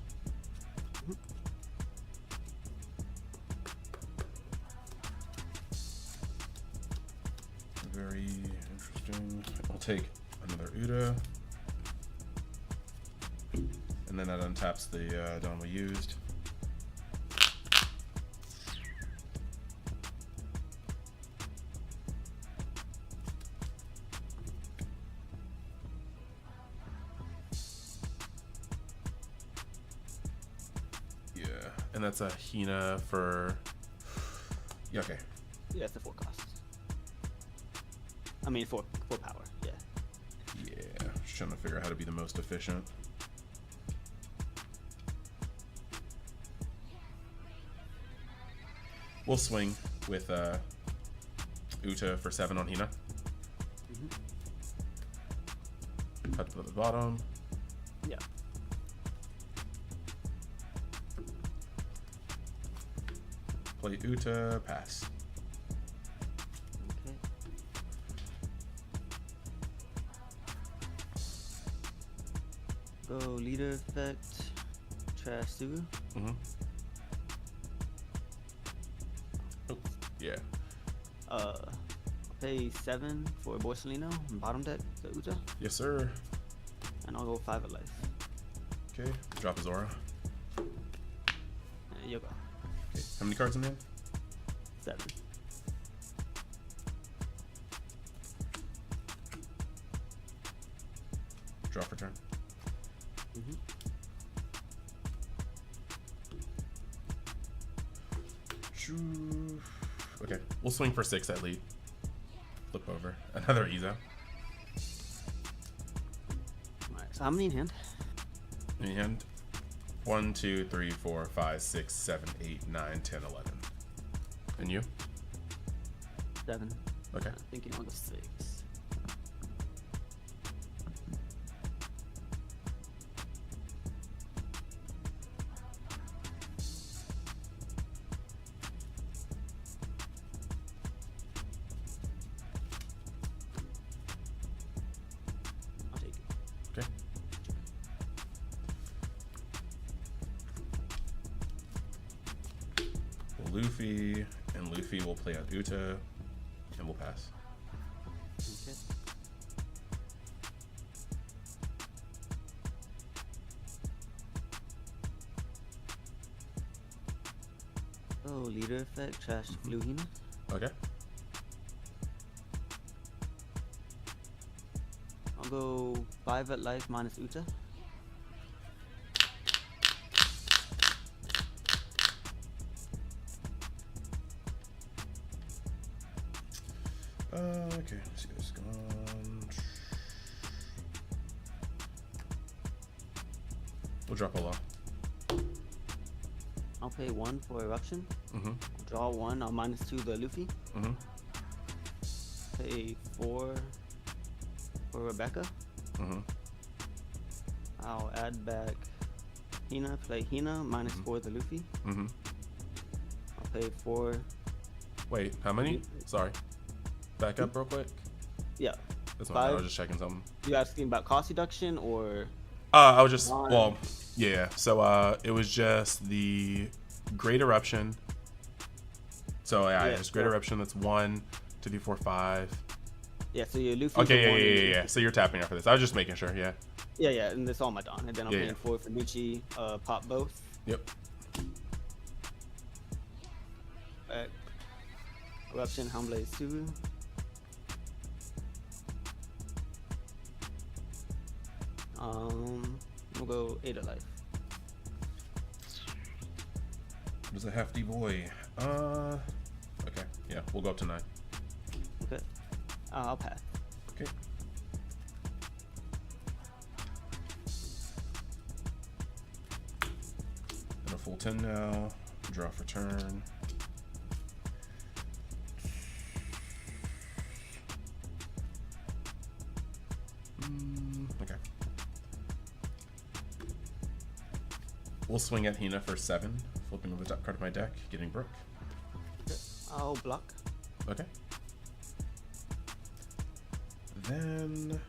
Very interesting. I'll take another Uda. And then that untaps the Dawn we used. Yeah, and that's a Hina for... Yeah, okay.
Yeah, it's the 4 cost. I mean, 4 power. Yeah.
Yeah, just trying to figure out how to be the most efficient. We'll swing with Uta for 7 on Hina. Cut to the bottom.
Yeah.
Play Uta, pass.
Go leader effect. Trash Suru.
Mm-hmm. Oh, yeah.
Pay 7 for Borsellino. Bottom deck, the Uta.
Yes, sir.
And I'll go 5 of life.
Okay. Drop his aura.
And Yoga.
Okay. How many cards in hand?
7.
Draw for turn.
Mm-hmm.
Okay. We'll swing for 6 at lead. Flip over. Another Ezo.
Alright, so how many in hand?
In hand. 1, 2, 3, 4, 5, 6, 7, 8, 9, 10, 11. And you?
7.
Okay.
I'm thinking on the 6. I'll take it.
Okay. Luffy and Luffy will play out Uta, and we'll pass.
Okay. Oh, leader effect, trash Fluhina.
Okay.
I'll go 5 at life minus Uta.
Okay. Let's see this gone. We'll drop a law.
I'll pay 1 for eruption.
Mm-hmm.
Draw 1. I'll minus 2 the Luffy.
Mm-hmm.
Pay 4 for Rebecca.
Mm-hmm.
I'll add back Hina. Play Hina minus 4 the Luffy.
Mm-hmm.
I'll pay 4.
Wait, how many? Sorry. Back up real quick.
Yeah.
That's my bad. I
5.
was just checking something.
You asking about cost reduction or?
I was just,
One.
well, yeah. So it was just the Great Eruption. So yeah,
Yeah,
just Great
yeah.
Eruption. That's 1, 2, 3, 4, 5.
Yeah, so your Luffy.
Okay, yeah. So you're tapping after this. I was just making sure. Yeah.
Yeah, and that's all my Don. And then I'm
Yeah,
paying
yeah.
4 for Nucci, pop both.
Yep.
Back. Eruption, Helmblaze Suru. We'll go 8 of life.
What is a hefty boy? Okay. Yeah, we'll go up to 9.
Okay. I'll pass.
Okay. And a full 10 now. Draw for turn. Okay. We'll swing at Hina for 7. Flipping over the top card of my deck, getting Brook.
Okay. I'll block.
Okay. Then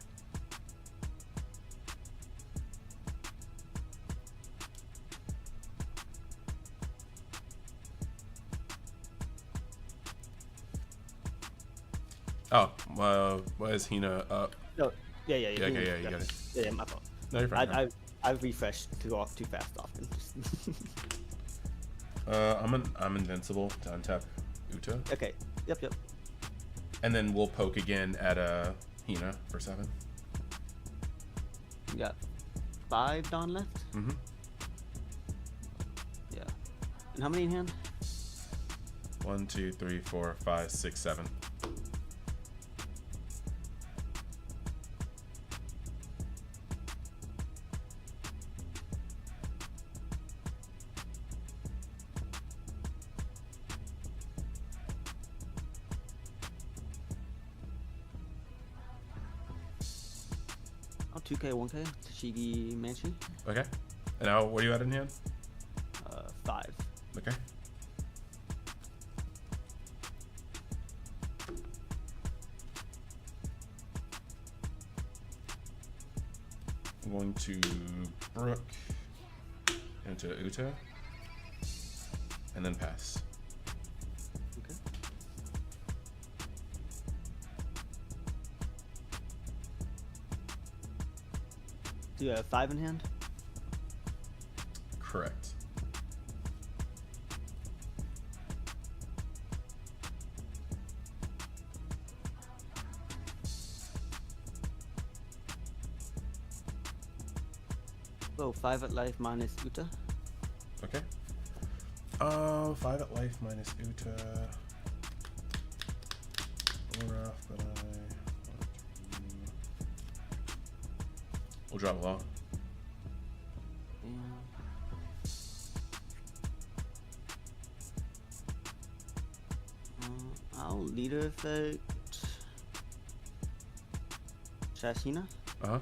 why is Hina up?
No. Yeah.
Yeah, okay, yeah, you got it.
Yeah, my fault.
No, you're fine.
I've refreshed too fast often.
I'm invincible to untap Uta.
Okay. Yep.
And then we'll poke again at Hina for 7.
You got 5 Dawn left?
Mm-hmm.
Yeah. And how many in hand?
1, 2, 3, 4, 5, 6, 7.
Oh, 2K, 1K. Tashigi Manchi.
Okay. And now, what are you at in hand?
5.
Okay. I'm going to Brook into Uta, and then pass.
Okay. Do you have 5 in hand?
Correct.
So 5 at life minus Uta.
Okay. 5 at life minus Uta. Rough, but we'll drop low.
I'll leader effect. Shashina.
Uh-huh.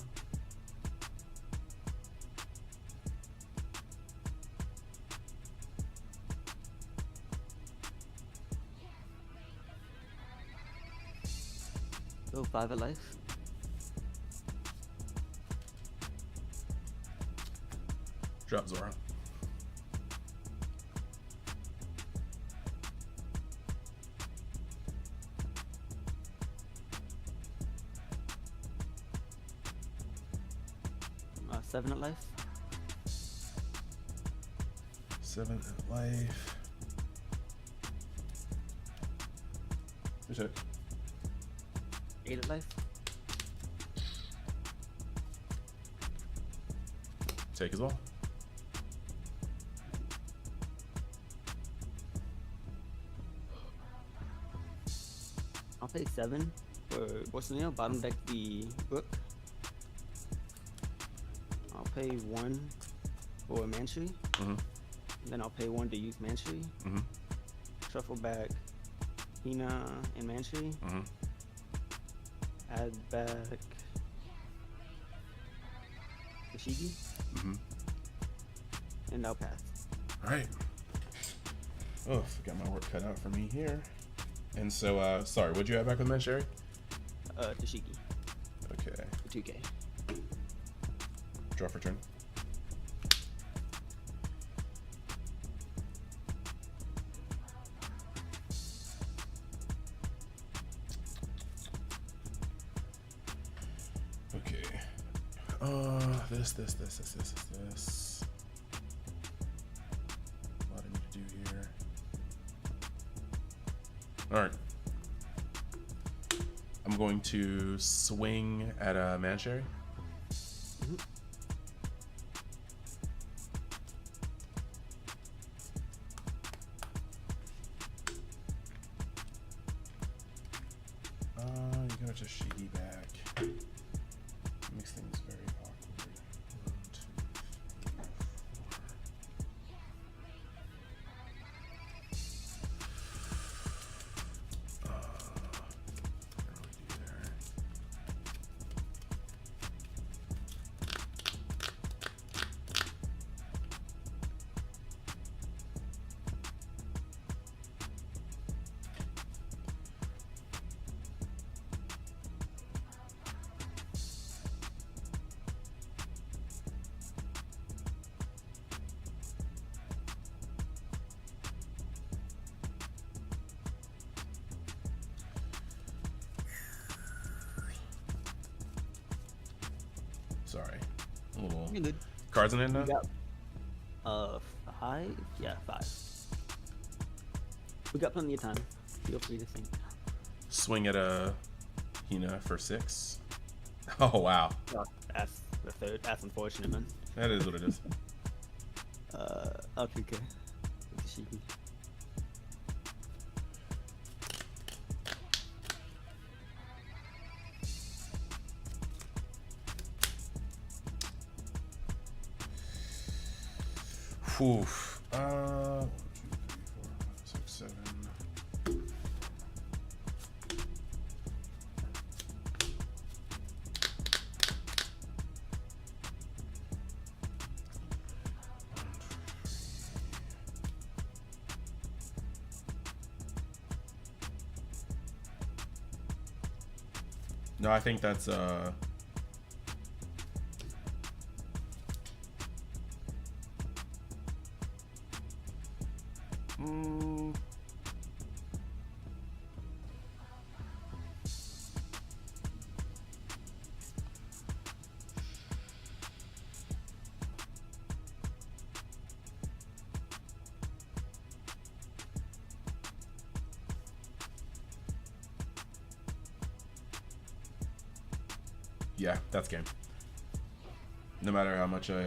So 5 at life.
Drop Zora.
Seven at life.
7 at life. Good hit.
8 at life.
Take as well.
I'll pay 7 for Borsalino. Bottom deck the Brook. I'll pay 1 for Mantree.
Mm-hmm.
Then I'll pay 1 to use Mantree.
Mm-hmm.
Shuffle back Hina and Mantree.
Mm-hmm.
Add back Ishigi.
Mm-hmm.
And I'll pass.
Alright. Oh, got my work cut out for me here. And so, sorry, what'd you have back with Men's Sherry?
Ishigi.
Okay.
For 2K.
Draw for turn. Okay. This. What do I need to do here? Alright. I'm going to swing at a Mancherry. You gotta just Shigi back. Makes things very awkward. 1, 2, 3, 4. What do we do there? Sorry. A little
You're good.
cards in it now?
You got 5? Yeah, 5. We got plenty of time. Feel free to think.
Swing at a Hina for 6. Oh wow.
Oh, that's the third. That's unfortunate, man.
That is what it is.
I'll 2K. With Ishigi.
Oof. 1, 2, 3, 4, 5, 6, 7. No, I think that's Yeah, that's game. No matter how much I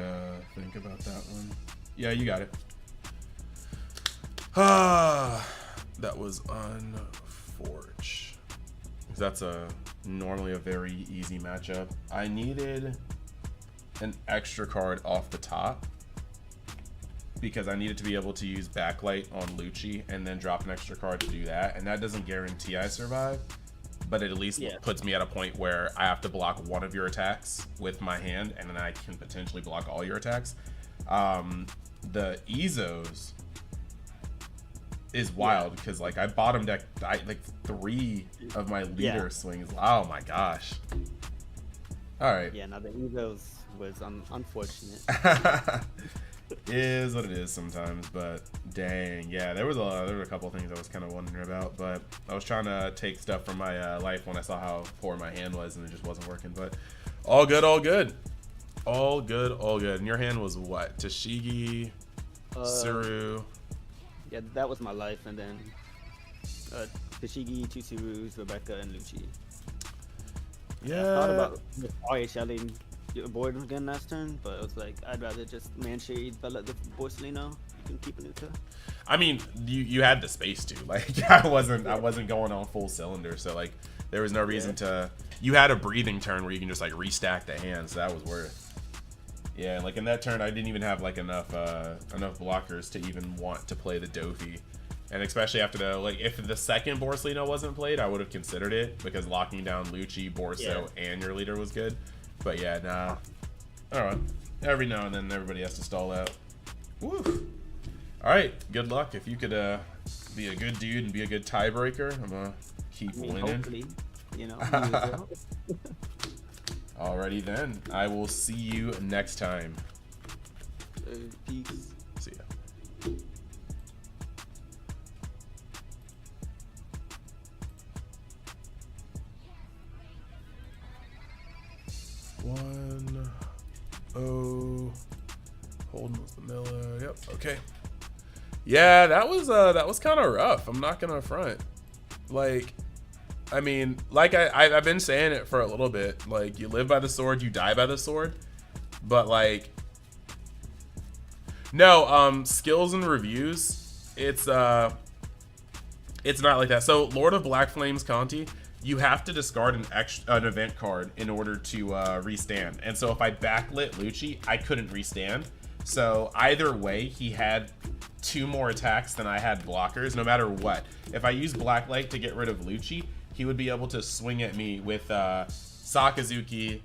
think about that one. Yeah, you got it. Ah, that was unfortunate. That's normally a very easy matchup. I needed an extra card off the top because I needed to be able to use backlight on Lucci and then drop an extra card to do that, and that doesn't guarantee I survive, but it at least puts me at a point where I have to block one of your attacks with my hand, and then I can potentially block all your attacks. The Ezos is wild because like I bottom deck like 3 of my leader swings. Oh my gosh. All right.
Yeah, now the Ezos was unfortunate.
Is what it is sometimes, but dang, yeah, there were a couple things I was kind of wondering about, but I was trying to take stuff from my life when I saw how poor my hand was, and it just wasn't working. But all good, all good, all good, all good. And your hand was what? Tashigi, Suru.
Yeah, that was my life, and then Tashigi, Chusirus, Rebecca, and Lucci.
Yeah.
I thought about RHLing your board again last turn, but it was like I'd rather just man-shade Bella the Borsalino. You can keep a Nuka.
I mean, you had the space to. Like I wasn't going on full cylinder, so like there was no reason to. You had a breathing turn where you can just like restack the hand, so that was worth. Yeah, like in that turn, I didn't even have like enough blockers to even want to play the Dofi, and especially after the like if the second Borsalino wasn't played, I would have considered it because locking down Lucci, Borso, and your leader was good. But yeah, nah. All right. Every now and then, everybody has to stall out. Woo. All right. Good luck. If you could be a good dude and be a good tiebreaker, I'm gonna keep winning.
Hopefully, you know.
Alrighty then. I will see you next time.
Peace.
See ya. Holden was the Miller. Yep. Okay. Yeah, that was kind of rough. I'm not gonna front. Like, I mean, like I've been saying it for a little bit. Like, you live by the sword, you die by the sword. But like, no, skills and reviews. It's not like that. So, Lord of Black Flames Conti, you have to discard an event card in order to restand. And so if I backlit Lucci, I couldn't restand. So either way, he had 2 more attacks than I had blockers, no matter what. If I used Blacklight to get rid of Lucci, he would be able to swing at me with Sakazuki,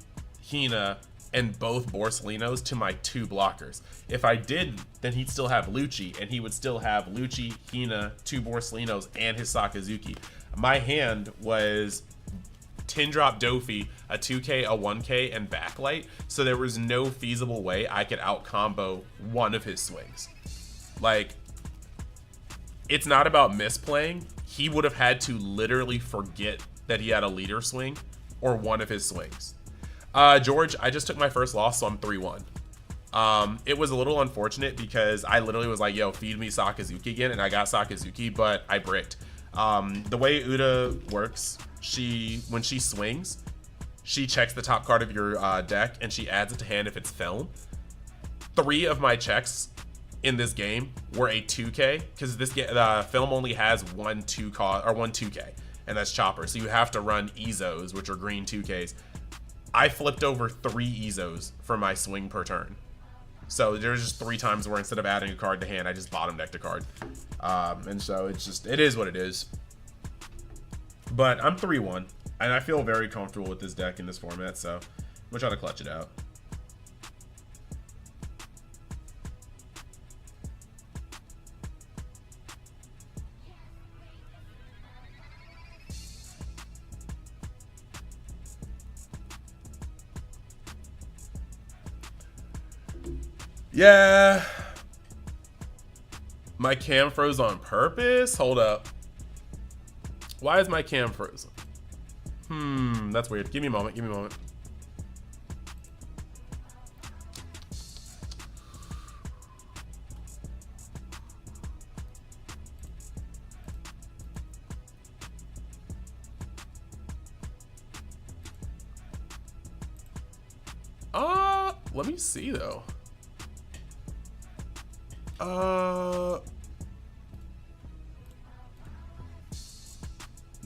Hina, and both Borsalinos to my 2 blockers. If I did, then he'd still have Lucci, and he would still have Lucci, Hina, 2 Borsalinos, and his Sakazuki. My hand was 10-drop Dofi, a 2k, a 1k, and backlight, so there was no feasible way I could out-combo one of his swings. Like, it's not about misplaying. He would have had to literally forget that he had a leader swing or one of his swings. George, I just took my first loss, so I'm 3-1. It was a little unfortunate because I literally was like, yo, feed me Sakazuki again, and I got Sakazuki, but I bricked. The way Uda works, when she swings, she checks the top card of your deck and she adds it to hand if it's film. 3 of my checks in this game were a 2k because this film only has one 2k, and that's Chopper. So you have to run Ezos, which are green 2ks. I flipped over 3 Ezos for my swing per turn. So there's just 3 times where instead of adding a card to hand, I just bottom decked a card. And so it is what it is. But I'm 3-1, and I feel very comfortable with this deck in this format, so I'm gonna try to clutch it out. Yeah.
My cam froze on purpose? Hold up. Why is my cam frozen? That's weird. Give me a moment. Give me a moment. Let me see though.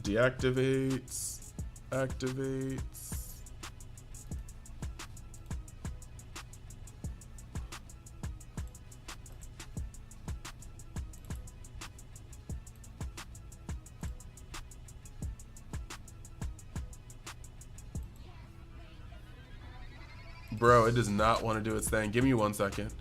Deactivates, activates. Bro, it does not want to do its thing. Give me 1 second.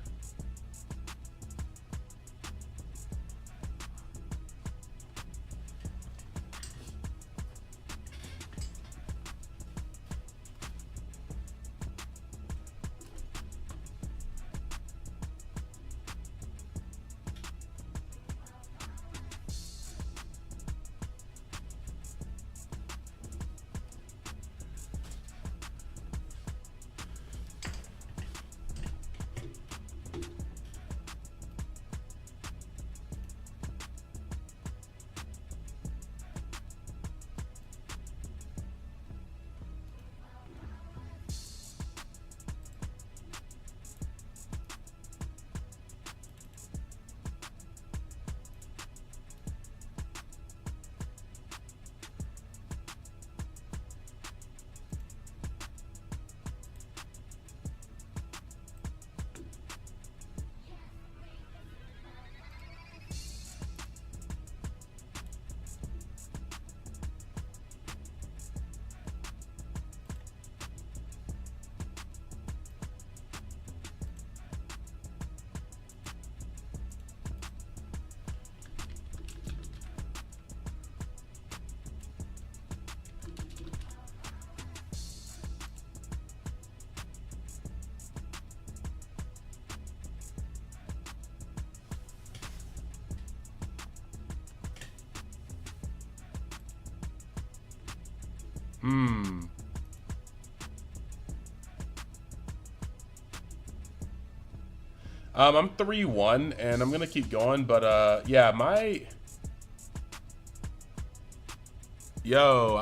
I'm 3-1 and I'm gonna keep going, but yeah, I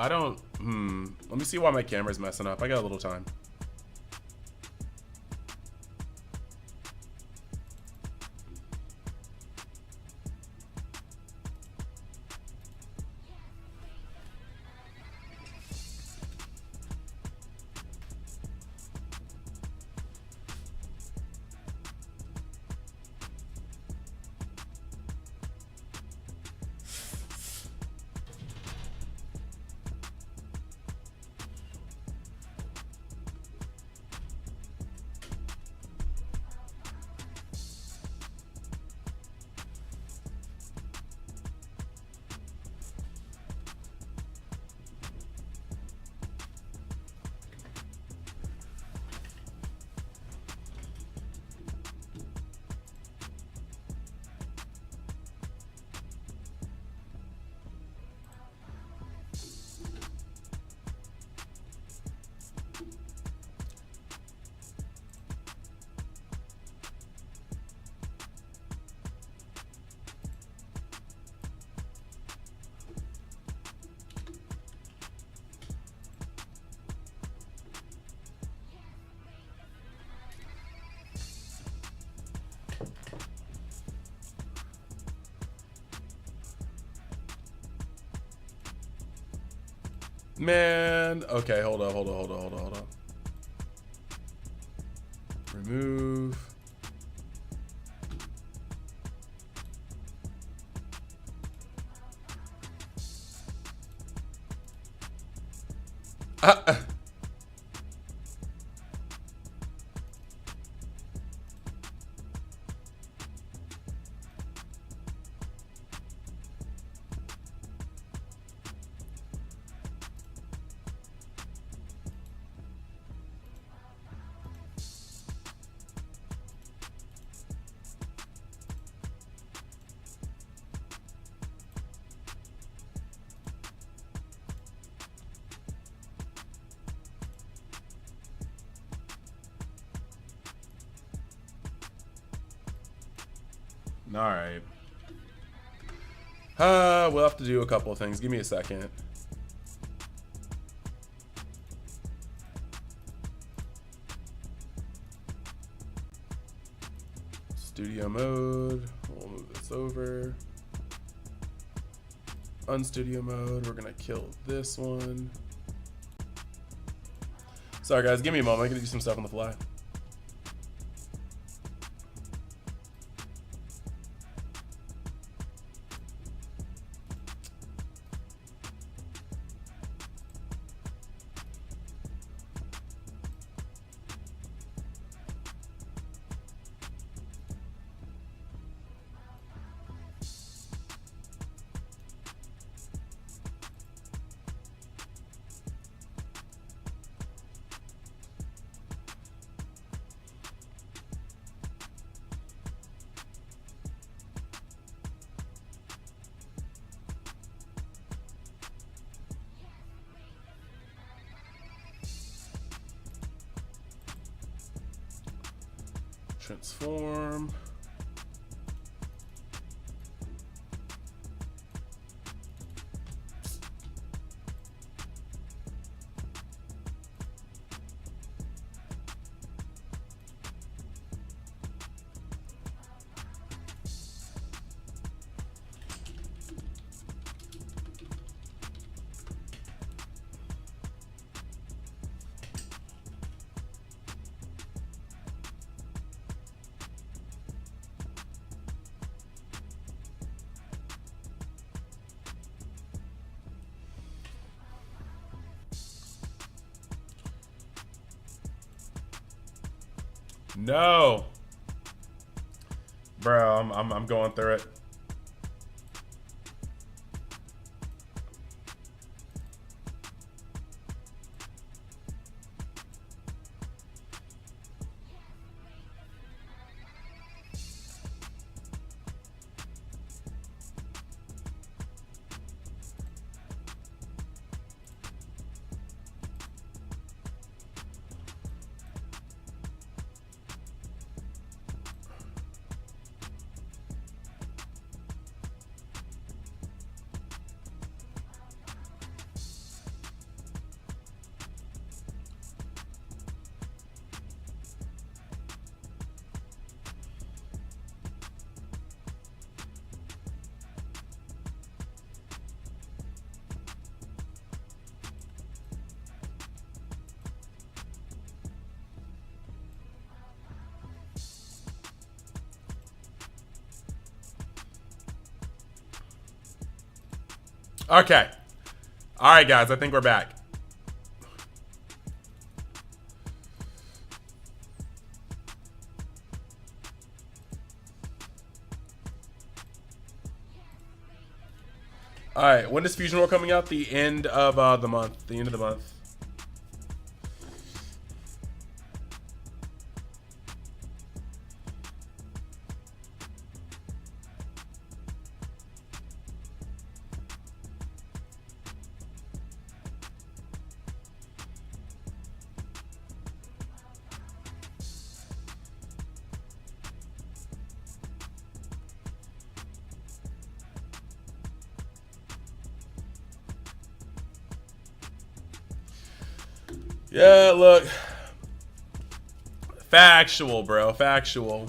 don't let me see why my camera's messing up. I got a little time. Man, okay, hold on. Remove.
Alright. We'll have to do a couple of things. Give me a second. Studio mode. We'll move this over. Unstudio mode. We're gonna kill this one. Sorry guys, give me a moment. I'm gonna do some stuff on the fly. Transform. No, bro, I'm going through it. Okay. All right, guys. I think we're back. All right. When is Fusion World coming out? The end of the month. The end of the month. Yeah, look. Factual, bro. Factual.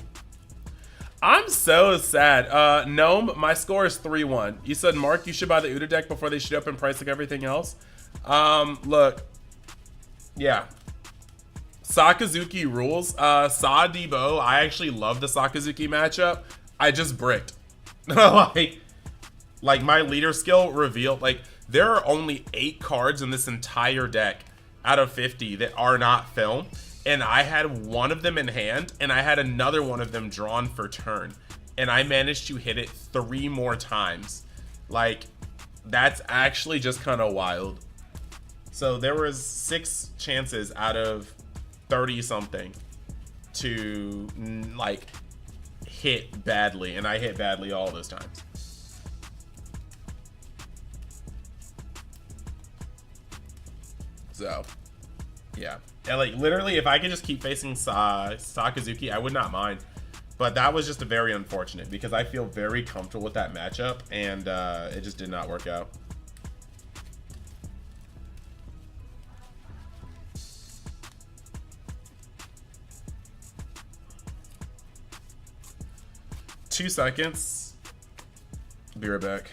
I'm so sad. Gnome, my score is 3-1. You said, Mark, you should buy the Uda deck before they shoot up in price like everything else. Look. Yeah. Sakazuki rules. Sa Debo, I actually love the Sakazuki matchup. I just bricked. like my leader skill revealed, like, there are only 8 cards in this entire deck out of 50 that are not film, and I had one of them in hand and I had another one of them drawn for turn, and I managed to hit it 3 more times. Like, that's actually just kind of wild. So there was 6 chances out of 30 something to like hit badly, and I hit badly all those times. So, yeah. And like, literally, if I could just keep facing Sakazuki, I would not mind. But that was just a very unfortunate because I feel very comfortable with that matchup, and it just did not work out. Two seconds. Be right back.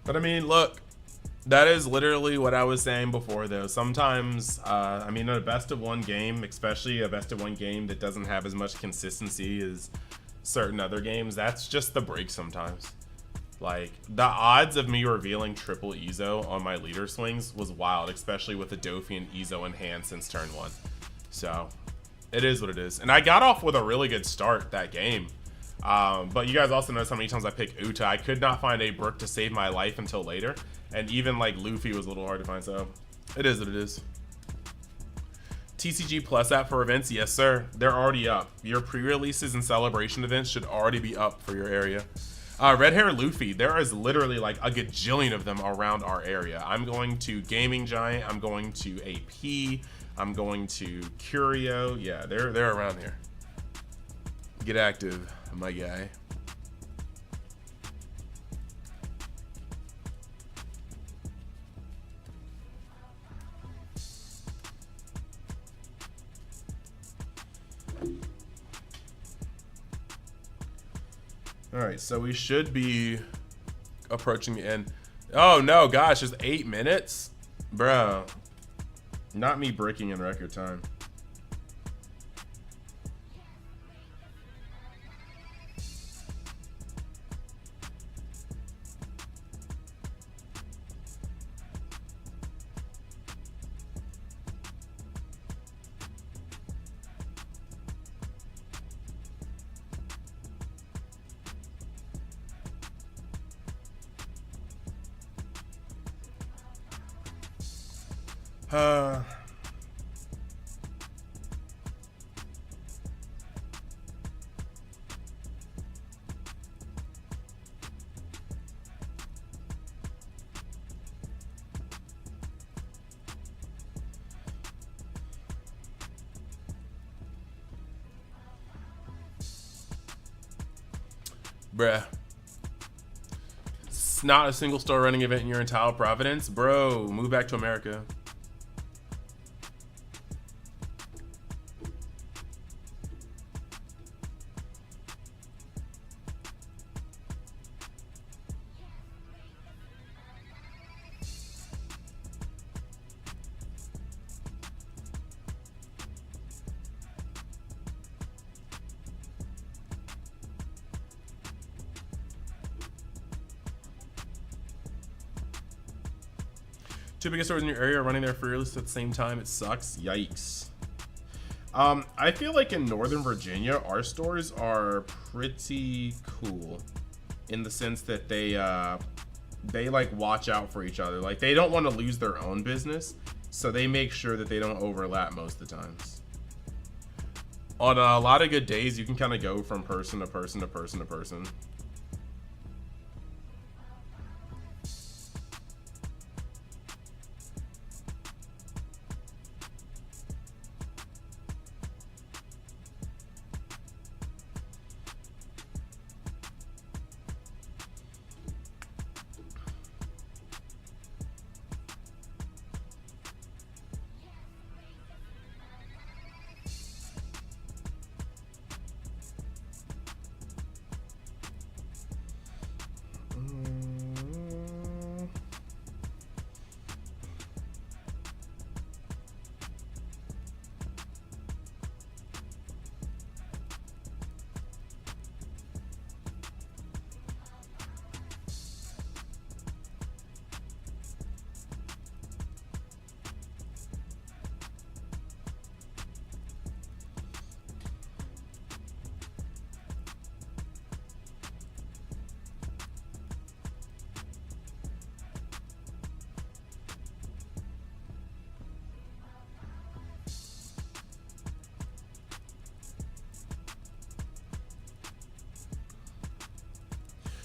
But I mean, look, that is literally what I was saying before, though. Sometimes, I mean, a best of one game, especially a best of one game that doesn't have as much consistency as certain other games, that's just the break sometimes. Like, the odds of me revealing triple Ezo on my leader swings was wild, especially with the Dofi and Ezo in hand since turn 1. So, it is what it is. And I got off with a really good start that game. But you guys also notice how many times I pick Uta. I could not find a Brook to save my life until later. And even like Luffy was a little hard to find, so it is what it is. TCG Plus app for events, yes sir. They're already up. Your pre-releases and celebration events should already be up for your area. Red Hair Luffy, there is literally like a gajillion of them around our area. I'm going to Gaming Giant, I'm going to AP, I'm going to Curio. Yeah, they're around here. Get active, my guy. All right, so we should be approaching the end. Oh no, gosh, just 8 minutes? Bro, not me breaking in record time. Bruh. It's not a single store running event in your entire Providence. Bro, move back to America. Two biggest stores in your area are running their free release at the same time. It sucks. Yikes. I feel like in Northern Virginia, our stores are pretty cool in the sense that they like watch out for each other. Like they don't want to lose their own business, so they make sure that they don't overlap most of the times. On a lot of good days, you can kind of go from person to person to person to person.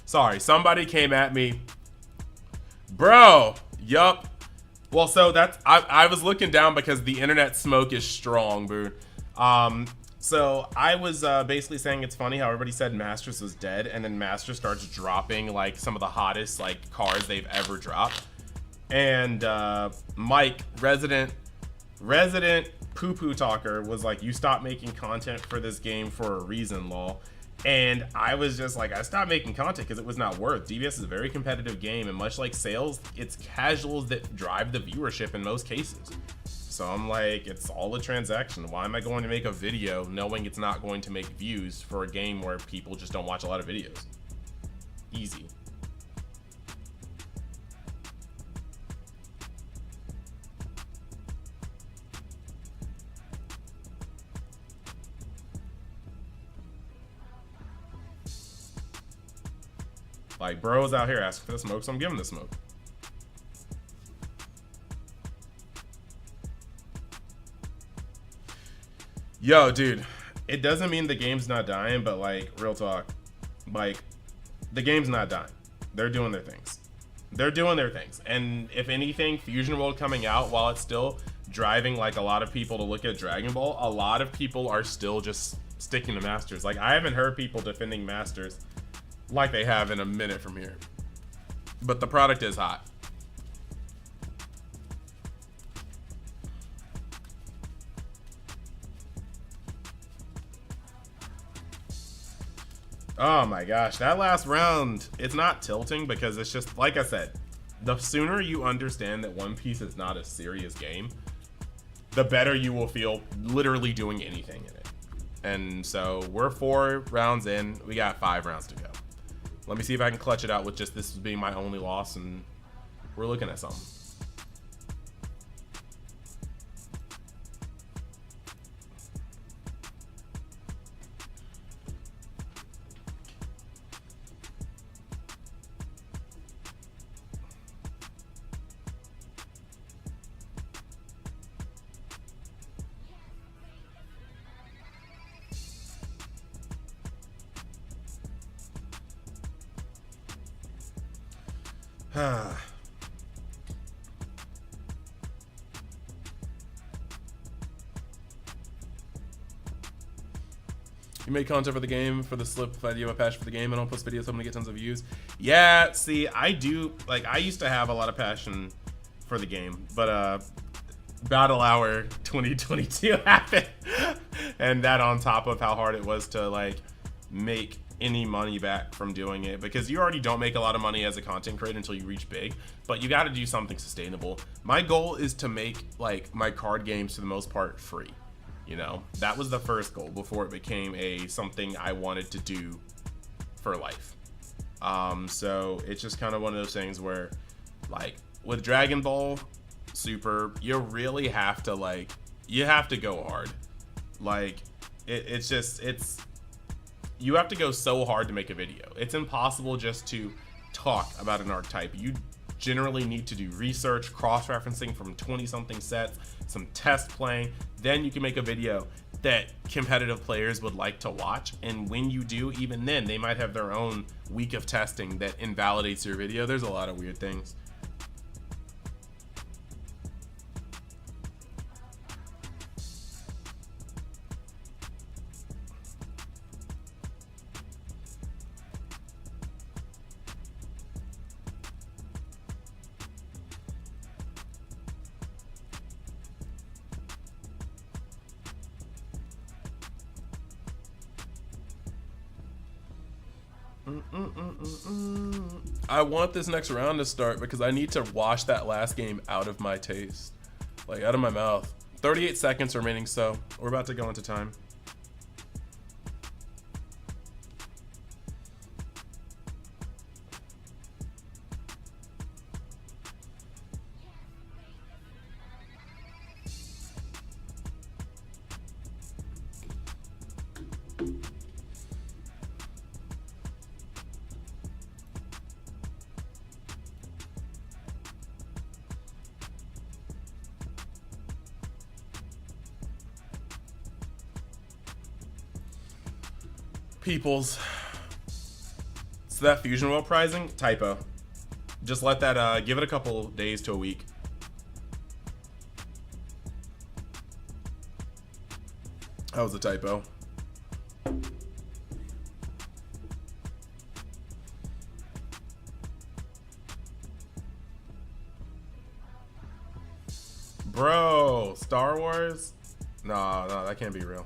Sorry, somebody came at me. Bro, yup. Well, so that's I was looking down because the internet smoke is strong, boo. So I was basically saying it's funny how everybody said Masters was dead, and then Masters starts dropping like some of the hottest like cards they've ever dropped. And Mike, resident poo-poo talker, was like, "You stopped making content for this game for a reason, lol." And I was just like, I stopped making content because it was not worth. DBS is a very competitive game, and much like sales, it's casuals that drive the viewership in most cases. So I'm like, it's all a transaction. Why am I going to make a video knowing it's not going to make views for a game where people just don't watch a lot of videos? Easy. Like, bro's out here asking for the smoke, so I'm giving the smoke. Yo, dude, it doesn't mean the game's not dying, but like, real talk, like, the game's not dying. They're doing their things. They're doing their things. And if anything, Fusion World coming out, while it's still driving like a lot of people to look at Dragon Ball, a lot of people are still just sticking to Masters. Like, I haven't heard people defending Masters like they have in a minute from here. But the product is hot. Oh my gosh, that last round, it's not tilting because it's just, like I said, the sooner you understand that One Piece is not a serious game, the better you will feel literally doing anything in it. And so we're 4 rounds in, we got 5 rounds to go. Let me see if I can clutch it out with just this being my only loss, and we're looking at something. You made content for the game, for the slip, if you have a passion for the game, and don't post videos hoping to get tons of views. Yeah, see, I do, like, I used to have a lot of passion for the game, but Battle Hour 2022 happened. And that on top of how hard it was to, like, make any money back from doing it, because you already don't make a lot of money as a content creator until you reach big, but you got to do something sustainable. My goal is to make, like, my card games for the most part free. You know, that was the first goal before it became something I wanted to do for life. So it's just kind of one of those things where, like, with Dragon Ball Super, you really have to, like, you have to go hard. Like, you have to go so hard to make a video. It's impossible just to talk about an archetype. You generally need to do research, cross-referencing from 20-something sets, some test playing. Then you can make a video that competitive players would like to watch. And when you do, even then, they might have their own week of testing that invalidates your video. There's a lot of weird things. I want this next round to start because I need to wash that last game out of my taste. Like, out of my mouth. 38 seconds remaining, so we're about to go into time. Peoples,
So that Fusion World pricing, typo. Just let that, give it a couple days to a week. That was a typo. Bro, Star Wars? No, that can't be real.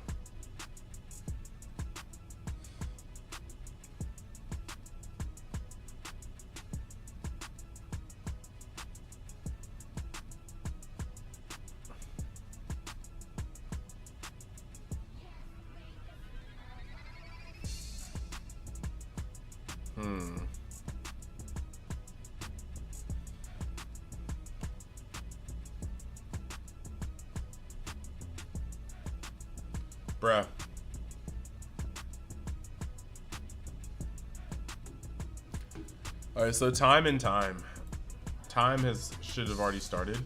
Bruh. Alright, so time and time. Time should have already started.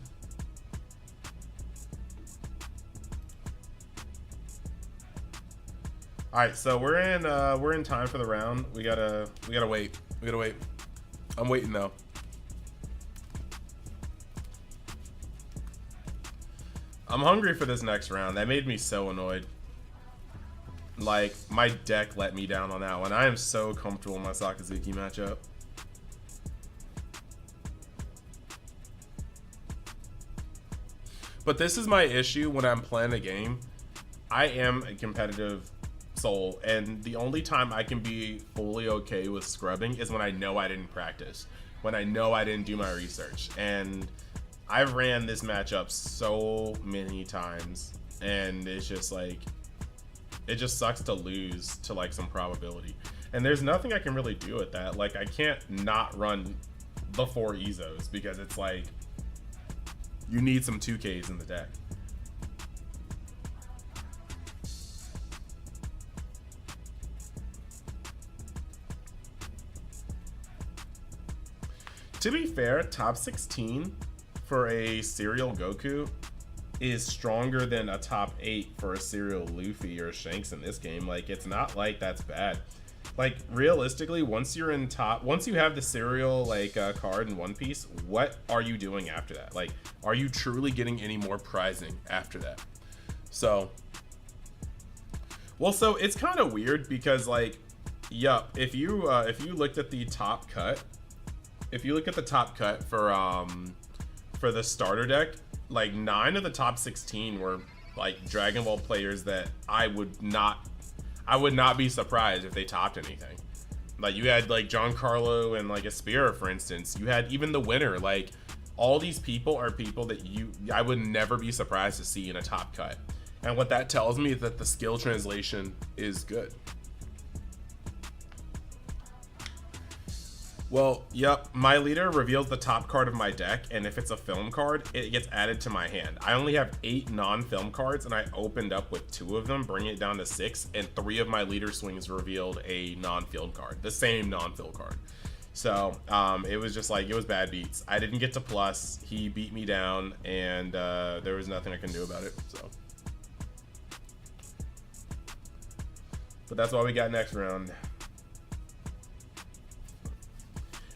Alright, so we're in time for the round. We gotta wait. We gotta wait. I'm waiting though. I'm hungry for this next round. That made me so annoyed. Like, my deck let me down on that one. I am so comfortable in my Sakazuki matchup. But this is my issue when I'm playing a game. I am a competitive soul, and the only time I can be fully okay with scrubbing is when I know I didn't practice. When I know I didn't do my research. And I've ran this matchup so many times, and it's just like, it just sucks to lose to like some probability. And there's nothing I can really do with that. Like, I can't not run the 4 Ezos because it's like, you need some 2Ks in the deck. To be fair, top 16 for a serial Goku is stronger than a top 8 for a serial Luffy or Shanks in this game. Like, it's not like that's bad. Like, realistically, once you have the serial like card in One Piece, what are you doing after that? Like, are you truly getting any more prizing after that? So, well, so it's kind of weird because like, yup, if you looked at the top cut, for the starter deck, like 9 of the top 16 were like Dragon Ball players that I would not be surprised if they topped anything. Like, you had like Giancarlo and like Aspira, for instance. You had even the winner. Like, all these people are people that I would never be surprised to see in a top cut. And what that tells me is that the skill translation is good. Well, yep, my leader reveals the top card of my deck, and if it's a film card, it gets added to my hand. I only have 8 non-film cards, and I opened up with 2 of them, bringing it down to 6, and 3 of my leader swings revealed a non-field card, the same non-field card. So, it was just like, it was bad beats. I didn't get to plus, he beat me down, and there was nothing I can do about it, so. But that's what we got next round.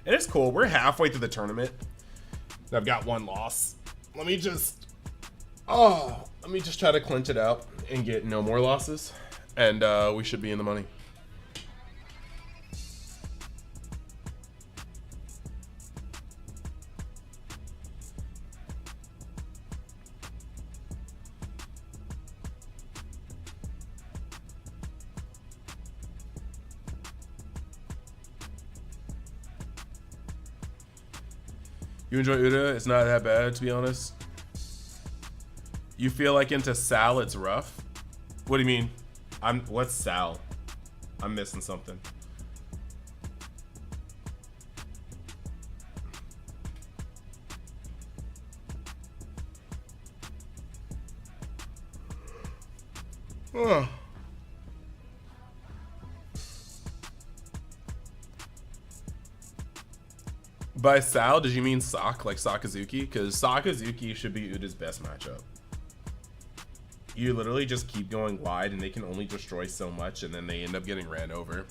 And it's cool. We're halfway through the tournament. I've got 1 loss. Let me just try to clinch it out and get no more losses, and we should be in the money. You enjoy Uda? It's not that bad, to be honest. You feel like into Sal, it's rough? What do you mean? What's Sal? I'm missing something. Oh. By Sal, did you mean Sak, like Sakazuki? Because Sakazuki should be Uda's best matchup. You literally just keep going wide, and they can only destroy so much, and then they end up getting ran over.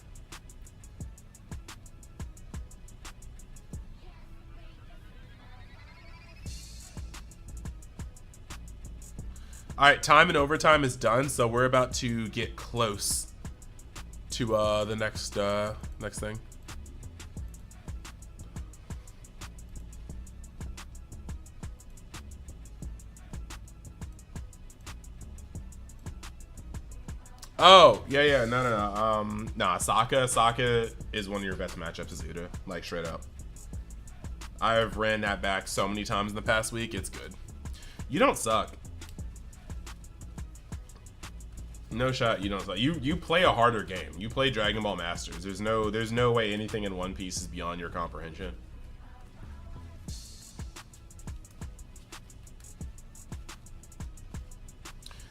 All right, time in overtime is done, so we're about to get close to the next thing. Oh, yeah, no. Nah, Sokka is one of your best matchups as Uda, like straight up. I've ran that back so many times in the past week. It's good. You don't suck. No shot. You don't suck. You play a harder game. You play Dragon Ball Masters. There's no way anything in One Piece is beyond your comprehension.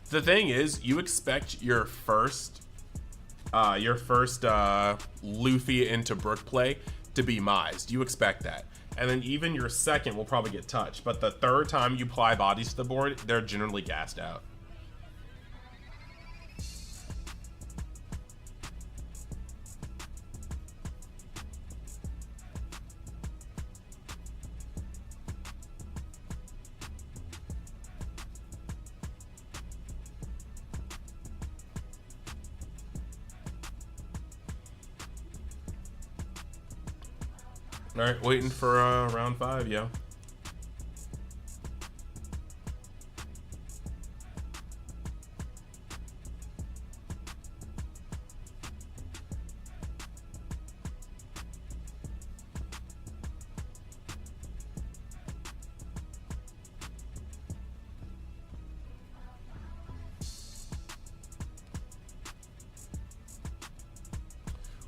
The thing is, you expect your first Luffy into Brook play to be mised. You expect that. And then even your second will probably get touched. But the third time you apply bodies to the board, they're generally gassed out. All right, waiting for round 5, yo.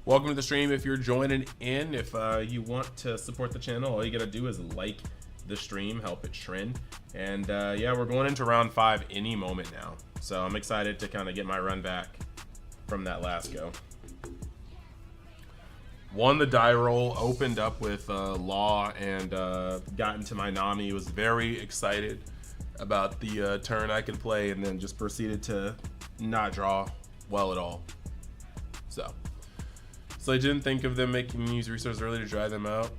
Welcome to the stream. If you're joining in, if you want to support the channel, all you gotta do is like the stream, help it trend. And yeah, we're going into round 5 any moment now. So I'm excited to kind of get my run back from that last go. Won the die roll, opened up with Law, and got into my Nami. Was very excited about the turn I could play, and then just proceeded to not draw well at all. So I didn't think of them making me use resources early to dry them out.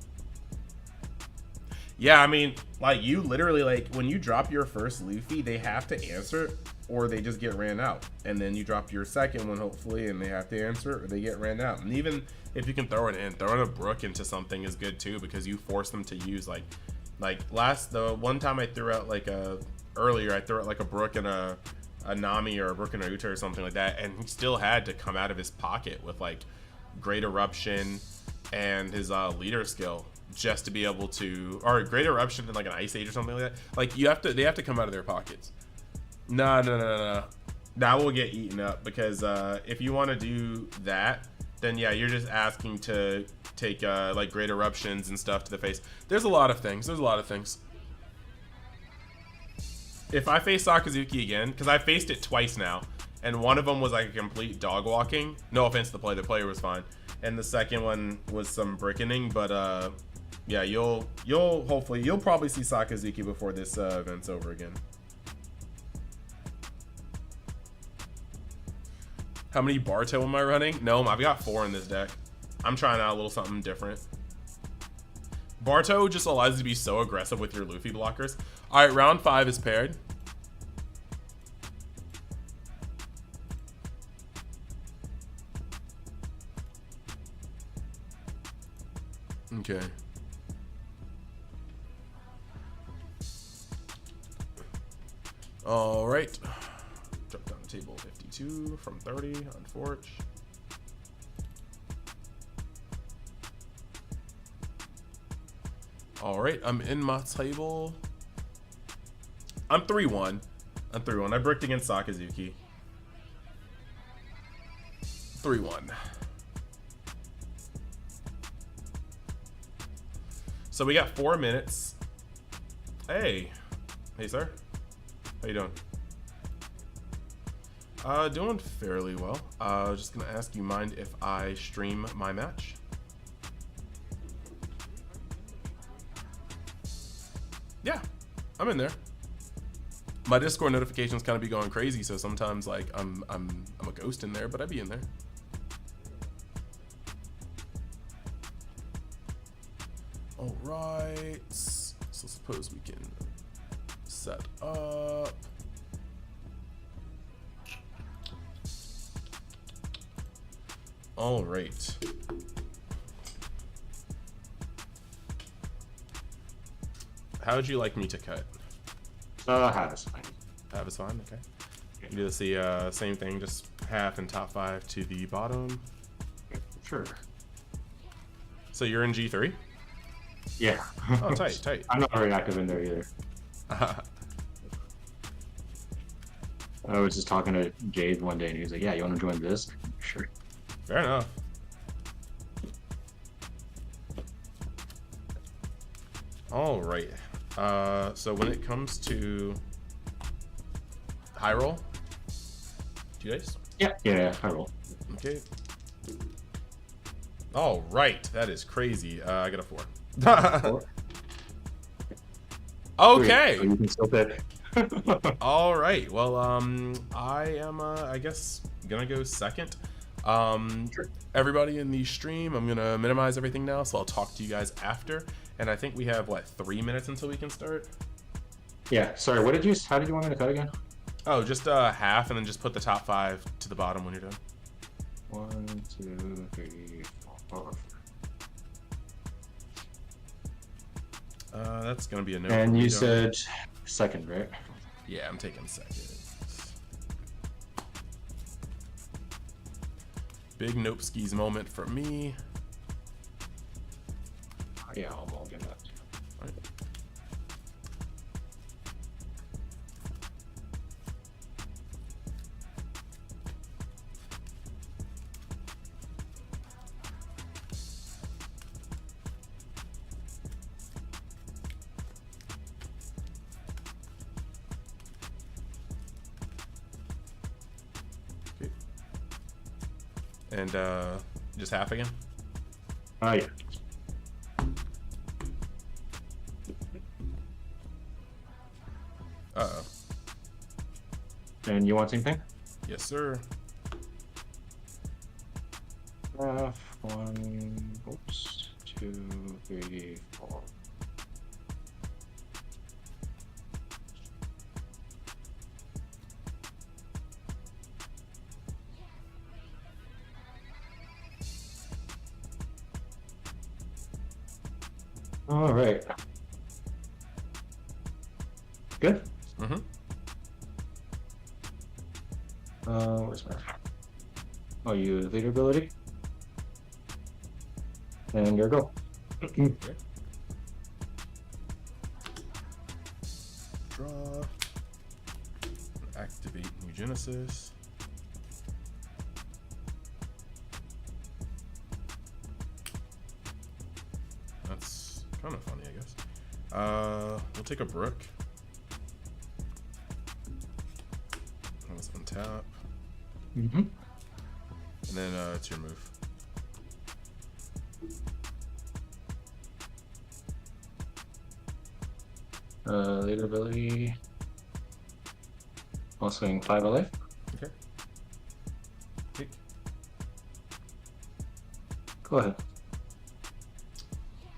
Yeah, I mean, like, you literally, like, when you drop your first Luffy, they have to answer or they just get ran out. And then you drop your second one, hopefully, and they have to answer or they get ran out. And even if you can throw it in, throwing a Brook into something is good too, because you force them to use, the one time I threw out, earlier, I threw out, a Brook and a Nami or a Brook and a Uta or something like that, and he still had to come out of his pocket with, Great Eruption and his leader skill just to be able to, or Great Eruption and an Ice Age or something like that. They have to come out of their pockets. No. That will get eaten up, because if you want to do that, then yeah, you're just asking to take Great Eruptions and stuff to the face. There's a lot of things. If I face Sakazuki again, because I faced it twice now, and one of them was a complete dog walking. No offense to the player. The player was fine. And the second one was some brickening. But yeah, you'll probably see Sakazuki before this event's over again. How many Barto am I running? No, I've got 4 in this deck. I'm trying out a little something different. Barto just allows you to be so aggressive with your Luffy blockers. All right, round 5 is paired. Okay. All right. Drop down to table 52 from 30 on Forge. All right, I'm in my table. I'm 3-1. I bricked against Sakazuki. 3-1. So we got 4 minutes. Hey sir, how you doing? Doing fairly well. Just gonna ask you, mind if I stream my match? Yeah, I'm in there. My Discord notifications kind of be going crazy, so sometimes I'm a ghost in there, but I'd be in there. All right, so suppose we can set up.
All right. How would you like me to cut?
Half is fine.
Half is fine. Okay. You do the same thing, just half and top 5 to the bottom.
Sure.
So you're in G3?
Yeah.
Oh, tight, tight.
I'm not very active in there either. I was just talking to Jade one day, and he was like, "Yeah, you want to join this?" Sure.
Fair enough. All right. So when it comes to high roll, 2 dice.
Yeah. I roll.
Okay. All right. That is crazy. I got a 4.
4.
Okay.
So you can still pick.
All right. Well, I am, I guess, gonna go second. Everybody in the stream, I'm gonna minimize everything now, so I'll talk to you guys after. And I think we have what, 3 minutes until we can start?
Yeah. Sorry. How did you want me to cut again?
Oh, just half, and then just put the top 5 to the bottom when you're done.
1, 2, 3, 4.
That's gonna be a no.
And
for me,
you
don't
said second, right?
Yeah, I'm taking second. Big nope skis moment for me.
Yeah, I'll get that.
Right. Okay. And just half again.
Yeah.
Uh-oh.
And you want same thing?
Yes, sir.
1, oops, 2, 3, 4. All right. Good.
Mm-hmm.
Where's my? Oh, you leader ability. And your go.
Okay. Draw. Activate New Genesis. That's kind of funny, I guess. We'll take a Brook. Let's untap.
Mm-hmm.
And then it's your move.
Leader ability. I'll swing 5 alive.
Okay. Pick.
Go ahead.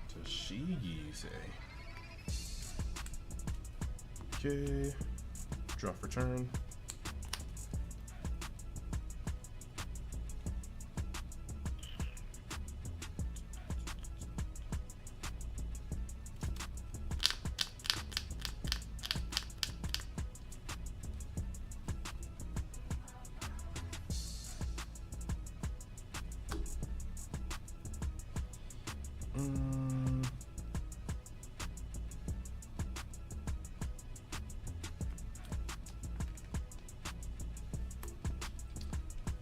Tashigi, okay. Draw for turn.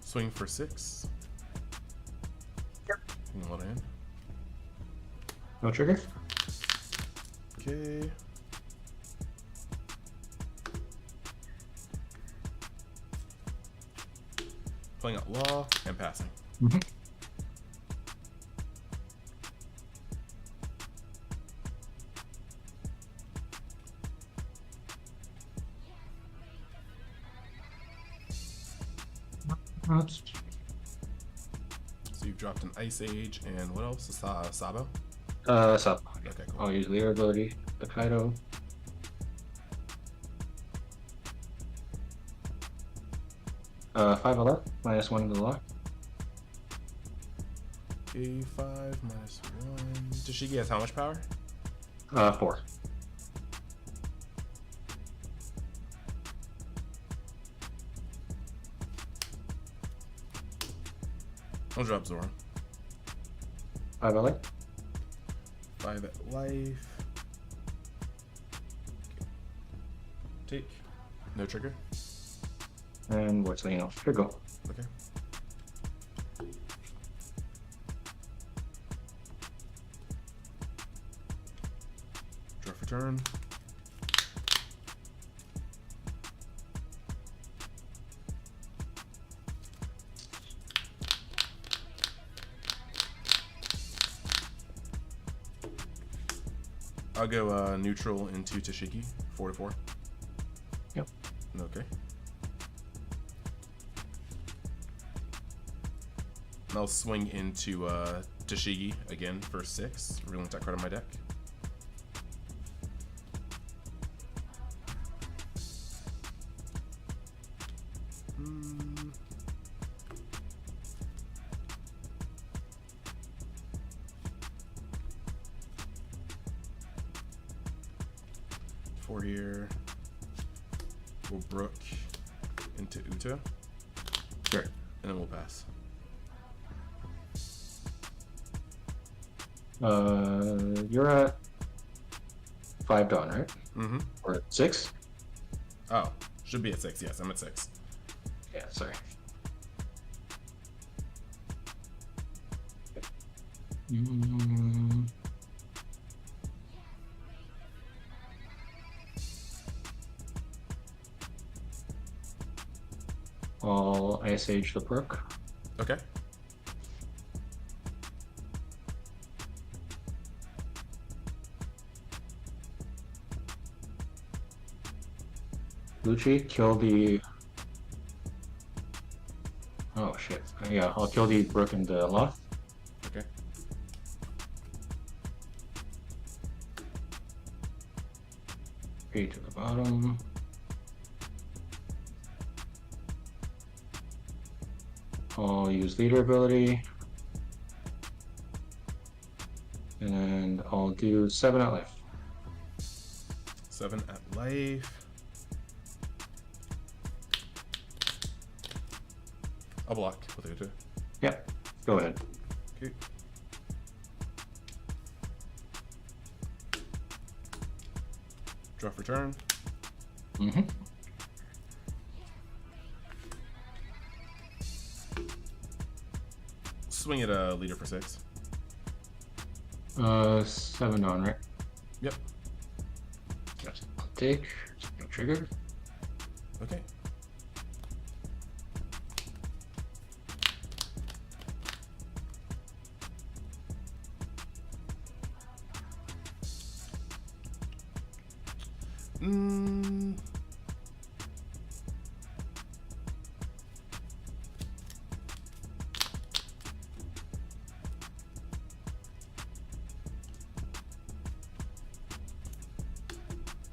Swing for 6.
Yep.
Hold in.
No trigger.
Okay. Playing Outlaw and passing.
Mm-hmm.
So you've dropped an Ice Age and what else? Sabo?
Sup.
Okay, cool.
I'll use leader ability. The Kaido. -5 alive. -1 to the lock.
Okay, 5 minus 1. Tashigi has how much power?
4.
I'll drop Zora.
5 LA.
5 at life. Take. No trigger.
And what's the Here go.
Okay. Draw for turn. I'll go neutral into Tashiki, 4-4.
Yep.
Okay. And I'll swing into Tashigi again for 6, reeling that card on my deck. Four here. We'll Brook into Uta,
Sure.
and then we'll pass.
You're at 5 Dawn, right?
Mm-hmm.
Or at 6?
Oh, should be at 6. Yes, I'm at 6.
Yeah, sorry. Mm. I'll Ice Age the Brook.
Okay.
Lucci, kill the... Oh shit. Yeah, I'll kill the Brook and the Loth.
Okay.
Three to the bottom. I'll use leader ability. And I'll do 7 at life.
7 at life. I'll block with Uta.
Yep, go ahead.
Okay. Draw for turn.
Mm-hmm.
Swing at a leader for 6.
7 on, right?
Yep.
Yes. I'll take. No trigger.
Okay.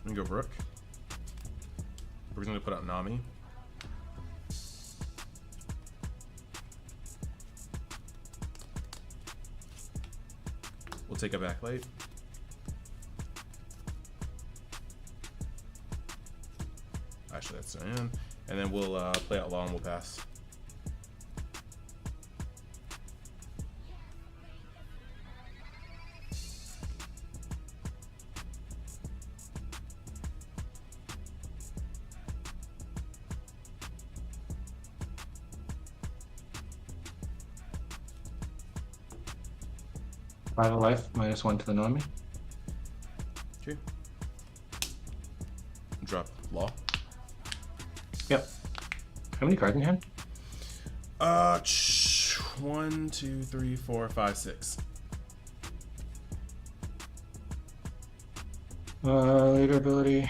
Let me go Brook. We're gonna put out Nami. We'll take a backlight. Actually, that's in. And then we'll play Outlaw and we'll pass.
Five of life, -1 to the Nami.
Okay. Drop Law.
Yep. How many cards in hand?
1, 2, 3, 4, 5, 6.
Leader ability.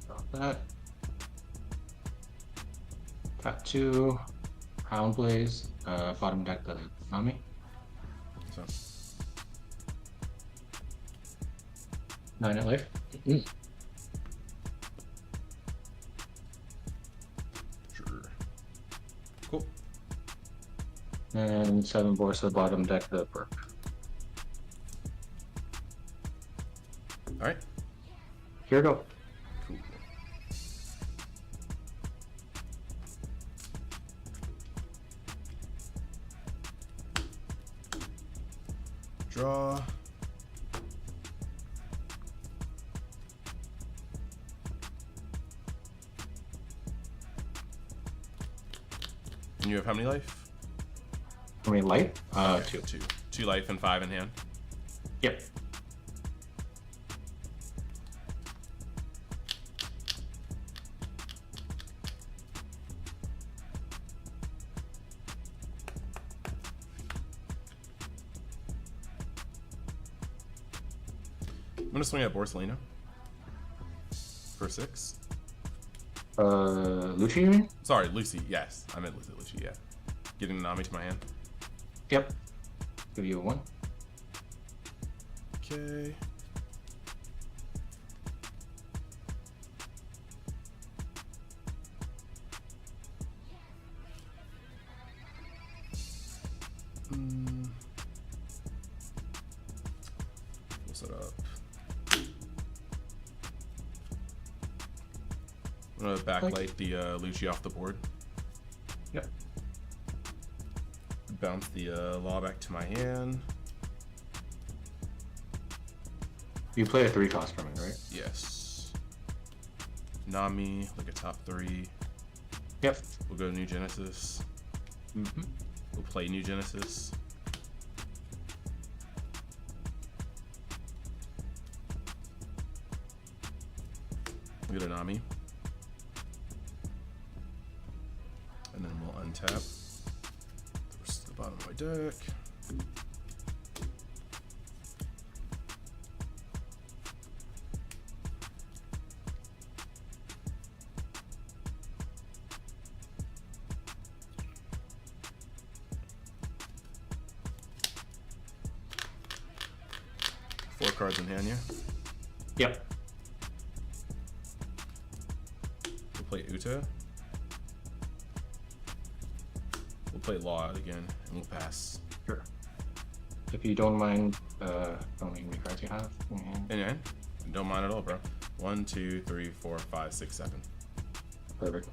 Got that. Tap 2. Hound Blaze. Bottom deck the Nami.
So
9 at life.
sure. Cool.
And 7 boards to the bottom deck the perk.
All right.
Here we go.
Cool. Draw. And you have how many life?
How many light?
Okay,
2.
2 life and 5 in hand.
Yep.
I'm gonna swing at Borsalino for 6.
Lucci, you mean?
Sorry, Lucy. Yes, I meant Lucy. Yeah, getting Nami to my hand.
Yep. Give you a 1.
Okay. We'll set up. I'm gonna backlight the Lucci off the board.
Yep.
Bounce the law back to my hand.
You play a 3 cost for me, right?
Yes. Nami, like a top 3.
Yep.
We'll go New Genesis.
Mm-hmm.
We'll play New Genesis. We'll get a Nami. And then we'll untap. The rest to the bottom of my deck. Four cards in hand, yeah?
Yep.
We'll play Uta. We'll play Law out again, and we'll pass.
Sure. If you don't mind, how many cards you have? Mm-hmm.
And yeah, don't mind at all, bro. 1, 2, 3, 4, 5, 6, 7.
Perfect.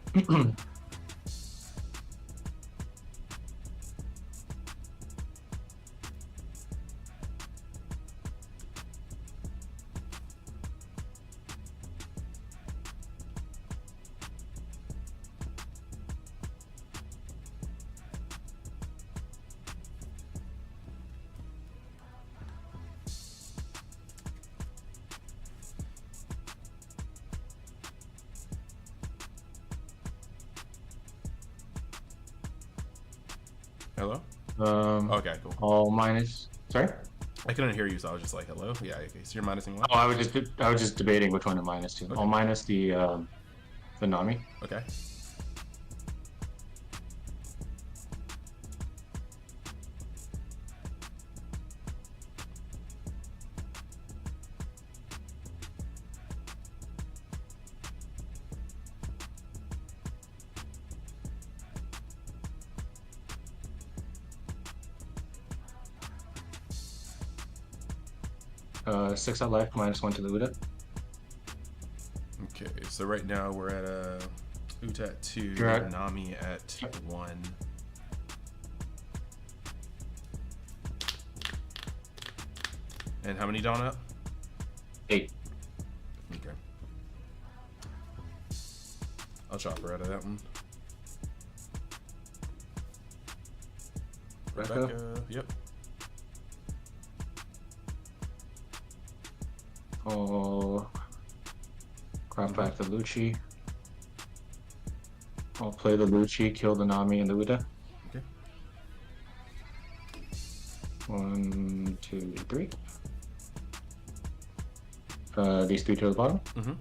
Hello? Okay, cool.
All minus. Sorry.
I couldn't hear you, so I was just like, hello? Yeah, okay. So you're minusing what?
Oh, I was just debating which one to minus to.
Okay.
I'll minus the Nami.
Okay.
Six out life, minus 1 to the Uda.
Okay, so right now we're at Uta at 2,
You're at-
Nami at 1. And how many down up?
8.
Okay. I'll chop her out of that one.
Rebecca.
Yep.
I'll crop back the Lucci. I'll play the Lucci, kill the Nami and the Uda.
Okay.
1, 2, 3. These 3 to the bottom.
Mm-hmm.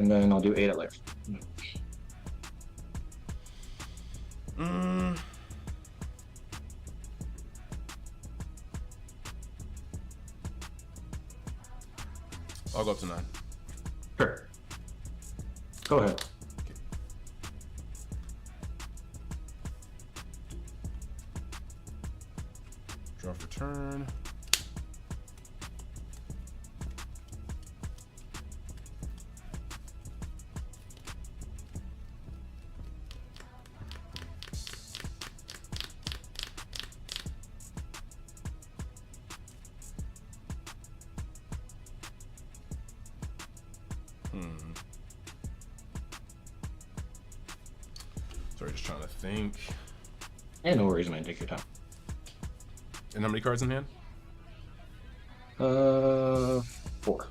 And then I'll do 8 at life.
I'll go up to 9.
Sure. Go ahead.
Draw for turn. Sorry, just trying to think.
Yeah, no worries, man. Take your time.
And how many cards in hand?
4.
Okay.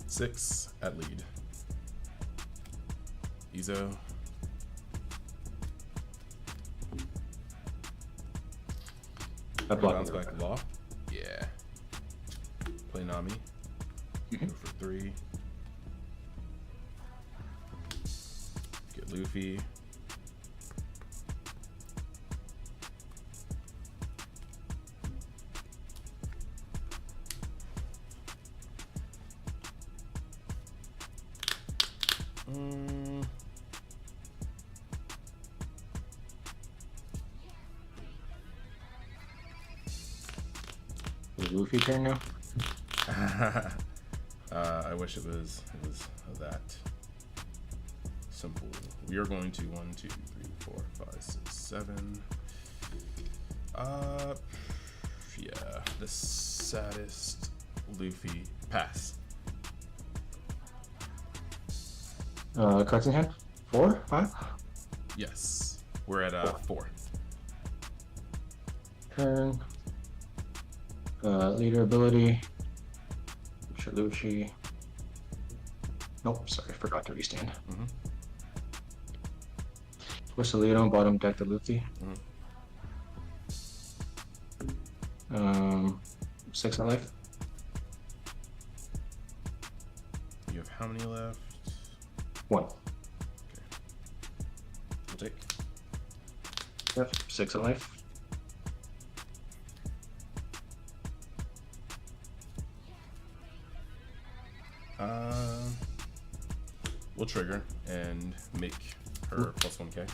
Six at lead. Ezo.
That
Bounce
block.
back law. Yeah. Play Nami. Go for 3. Get Luffy.
Is Luffy turn now?
I wish it was that simple. We are going to 1, 2, 3, 4, 5, 6, 7. Yeah, the saddest Luffy pass.
Cards in hand? 4? 5?
Yes, we're at 4.
Turn. Leader ability. Shaluchi. Nope, sorry, forgot to restand. Twist the Leader, bottom deck the Luffy. 6 in life.
You have how many left?
1.
We'll take.
Yep, 6 in life.
We'll trigger and make her plus 1k.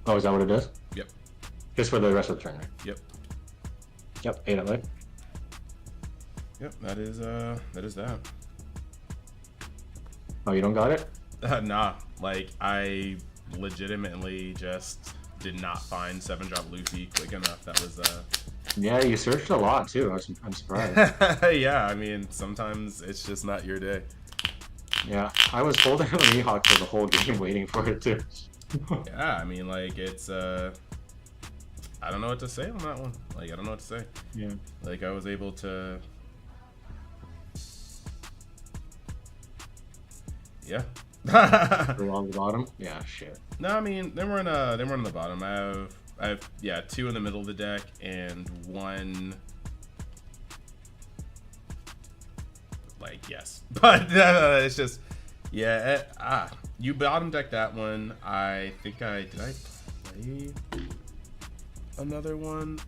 Oh, is that what it does?
Yep.
Just for the rest of the turn, right?
Yep.
Yep, 8 in life.
Yep. That is that.
Oh, you don't got it?
Nah. Like I legitimately just did not find 7-drop Luffy quick enough. That was
Yeah, you searched a lot too. I'm surprised.
yeah, I mean, sometimes it's just not your day.
Yeah, I was holding on Mihawk for the whole game waiting for it too.
Yeah, I mean, like, it's, I don't know what to say on that one. Like, I don't know what to say.
Yeah.
Like, I was able to... Yeah.
Along the bottom? Yeah, shit.
No, I mean, they were in the bottom. I have, yeah, 2 in the middle of the deck and 1... Like, yes. But it's just, yeah, you bottom deck that one. I think did I play another one?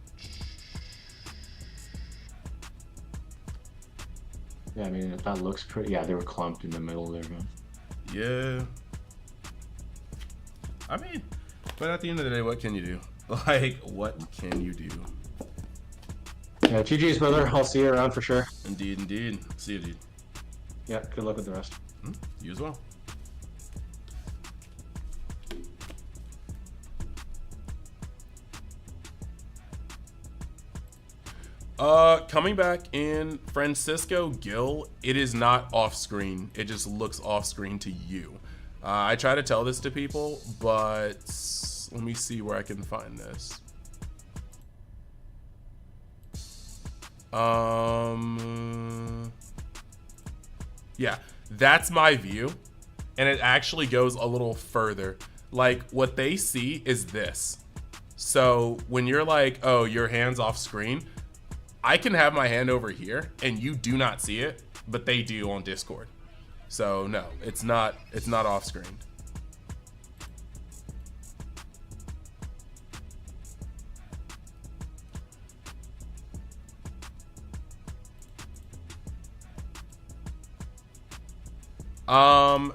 Yeah, I mean, that looks pretty. Yeah, they were clumped in the middle there, man.
Yeah. I mean, but at the end of the day, what can you do? Like, what can you do?
Yeah, GG's, brother. I'll see you around for sure.
Indeed, indeed. See you, dude.
Yeah, good luck with the rest.
You as well. Coming back in Francisco Gill, it is not off screen. It just looks off screen to you. I try to tell this to people, but let me see where I can find this. Yeah, that's my view. And it actually goes a little further. Like, what they see is this. So when you're like, oh, your hand's off screen, I can have my hand over here and you do not see it, but they do on Discord.
So no, it's not off screen.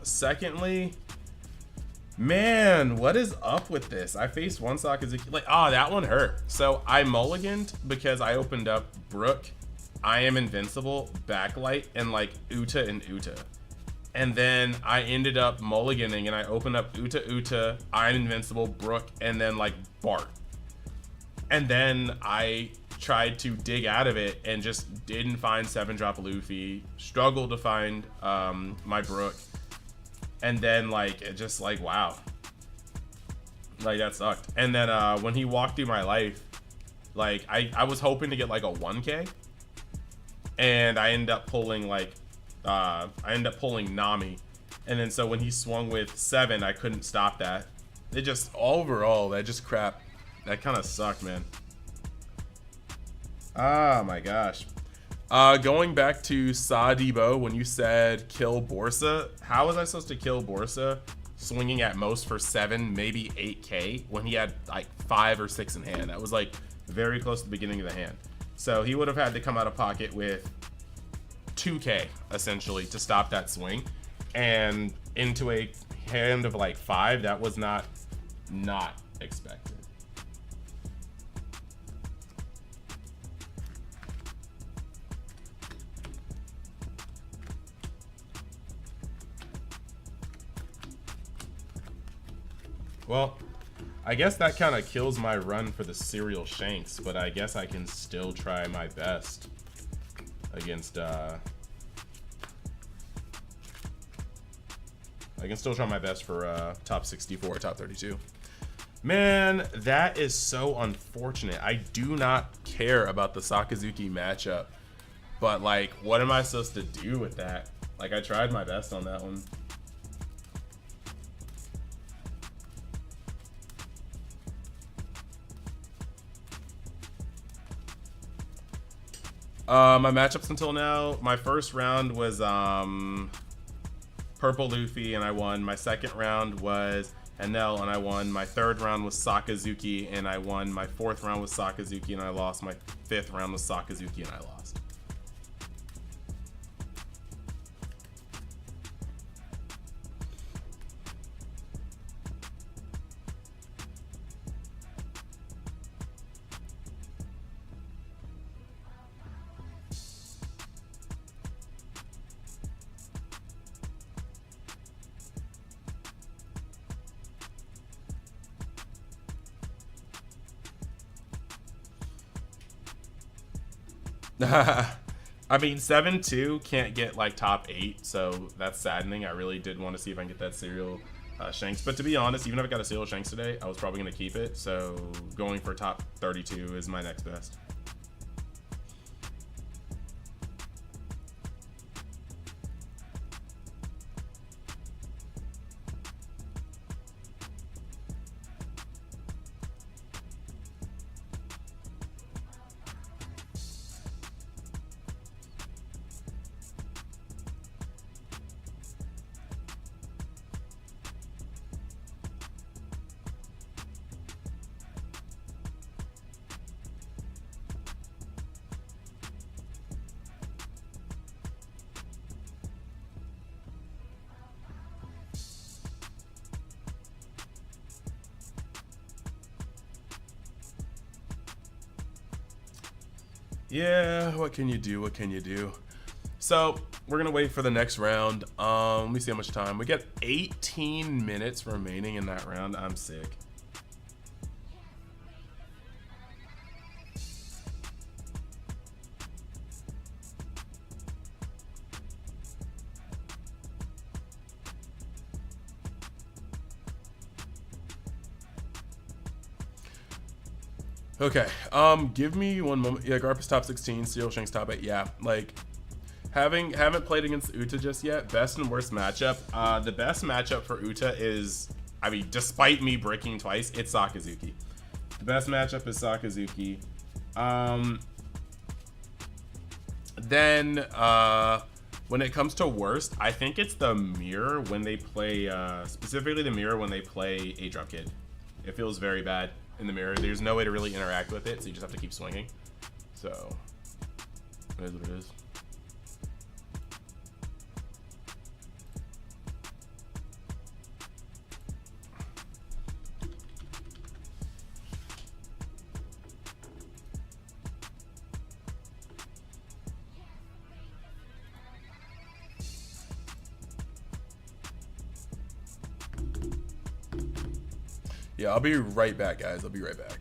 Secondly, man, what is up with this? I faced one Sakazuki, like, that one hurt. So I mulliganed because I opened up Brook, I Am Invincible, Backlight, and like Uta and Uta. And then I ended up mulliganing and I opened up Uta, I Am Invincible, Brook, and then like Bart. And then I tried to dig out of it and just didn't find 7-drop Luffy, struggled to find my Brook. And then like it just like, wow, like that sucked. And then when he walked through my life, like I was hoping to get like a 1k, and I ended up pulling like Nami. And then so when he swung with 7, I couldn't stop that. It just overall, that just crap, that kind of sucked, man. Oh my gosh. Going back to Sadibo, when you said kill Borsa, how was I supposed to kill Borsa swinging at most for 7, maybe 8k when he had like 5 or 6 in hand? That was like very close to the beginning of the hand. So he would have had to come out of pocket with 2k essentially to stop that swing, and into a hand of like 5, that was not expected. Well, I guess that kind of kills my run for the serial shanks, but I guess I can still try my best against I can still try my best for top 64, top 32. Man, that is so unfortunate. I do not care about the Sakazuki matchup, but like, what am I supposed to do with that? Like, I tried my best on that one. My matchups until now, my first round was Purple Luffy and I won. My second round was Enel and I won. My third round was Sakazuki and I won. My fourth round was Sakazuki and I lost. My fifth round was Sakazuki and I lost. I mean, 7-2 can't get like top 8, so that's saddening. I really did want to see if I can get that serial shanks, but to be honest, even if I got a serial shanks today, I was probably going to keep it, so going for top 32 is my next best. Yeah, what can you do? What can you do? So we're gonna wait for the next round. Let me see how much time we get. 18 minutes remaining in that round. I'm sick. Okay, give me one moment. Yeah, Garp's top 16, Steel Shank's top 8. Yeah, like, haven't played against Uta just yet. Best and worst matchup. The best matchup for Uta is, I mean, despite me breaking twice, it's Sakazuki. The best matchup is Sakazuki. Then,
When it comes to worst, I think it's the mirror when they play, specifically the mirror when they play A Drop Kid. It feels very bad in the mirror. There's no way to really interact with it, so you just have to keep swinging. So, it is what it is.
Yeah, I'll be right back, guys. I'll be right back.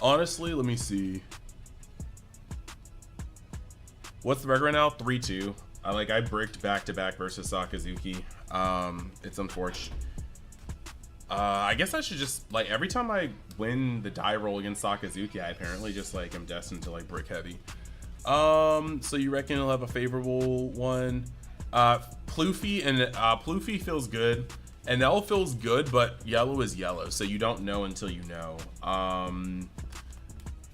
Honestly, let me see. What's the record right now? 3-2. I bricked back-to-back versus Sakazuki. It's unfortunate. I guess I should just, every time I win the die roll against Sakazuki, I apparently just, am destined to, brick heavy. So you reckon he'll have a favorable one? Ploofy feels good. Enel feels good, but yellow is yellow, so you don't know until you know.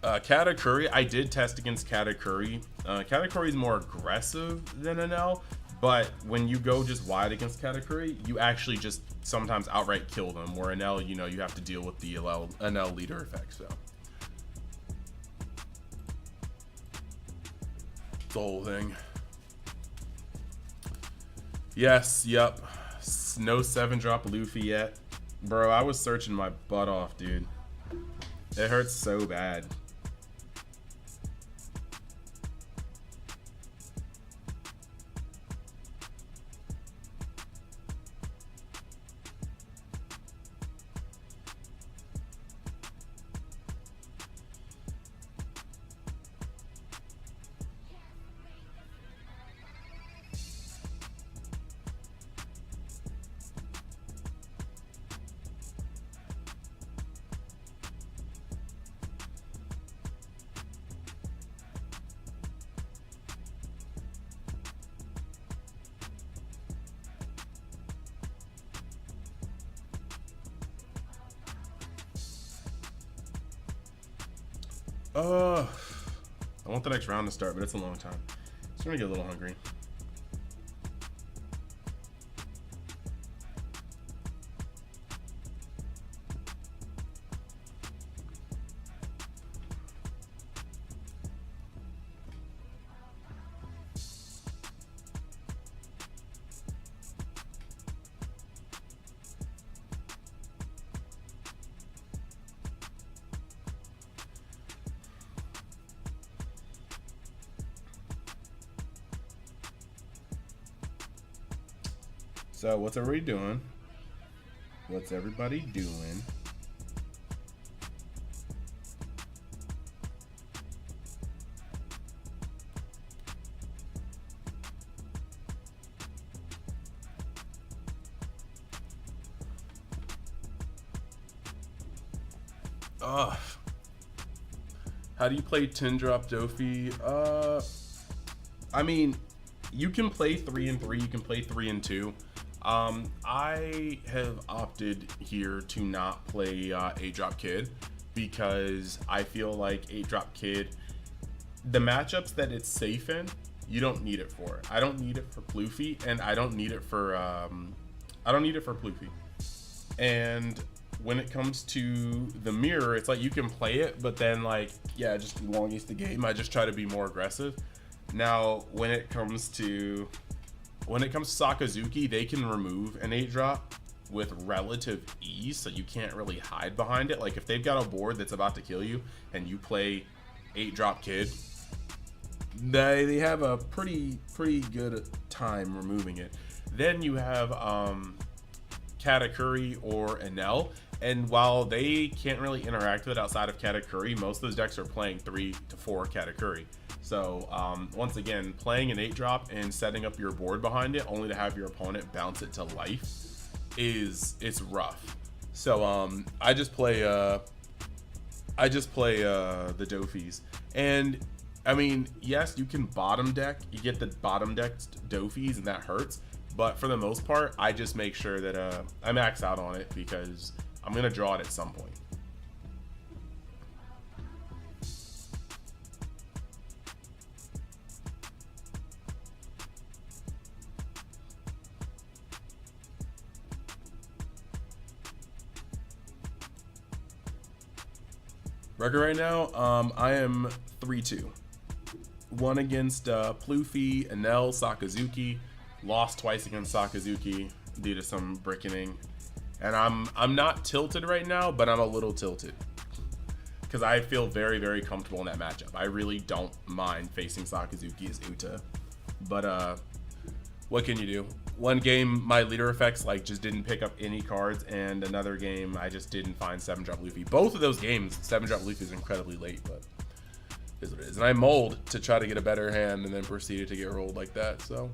Katakuri, I did test against Katakuri. Katakuri is more aggressive than Enel,
But when you go just wide against Katakuri, you actually just sometimes outright kill them. Where NL, you know, you have to deal with the NL leader effect. So it's the whole thing. Yes, yep. No 7-drop Luffy yet. Bro, I was searching my butt off, dude. It hurts so bad. I want the next round to start, but it's a long time. So I'm gonna get a little hungry. So what's everybody doing? What's everybody doing? How do you play 10-drop Dofi? I mean, you can play 3 and 3. You can play 3 and 2. I have opted here to not play 8-drop Kid because I feel like 8-drop Kid, the matchups that it's safe in, you don't need it for. I don't need it for Luffy, and I don't need it for Luffy. And when it comes to the mirror, it's like you can play it, but then like, yeah, just elongates the game. I just try to be more aggressive. Now, when it comes to Sakazuki, they can remove an 8-drop with relative ease, so you can't really hide behind it. Like if they've got a board that's about to kill you and you play 8-drop Kid, they have a pretty good time removing it. Then you have Katakuri or Enel, and while they can't really interact with it outside of Katakuri, most of those decks are playing 3 to 4 Katakuri. So once again, playing an 8-drop and setting up your board behind it only to have your opponent bounce it to life it's rough. So I just play the Dofis. And I mean, yes, you can bottom deck. You get the bottom decked Dofis and that hurts. But for the most part, I just make sure that I max out on it because I'm going to draw it at some point. Record right now, I am 3-2. One against Pluffy, Enel, Sakazuki. Lost twice against Sakazuki due to some brickening. And I'm not tilted right now, but I'm a little tilted. Because I feel very, very comfortable in that matchup. I really don't mind facing Sakazuki as Uta. But what can you do? One game, my leader effects like just didn't pick up any cards, and another game, I just didn't find 7-drop Luffy. Both of those games, 7-drop Luffy is incredibly late, but it is what it is. And I mulled to try to get a better hand, and then proceeded to get rolled like that. So.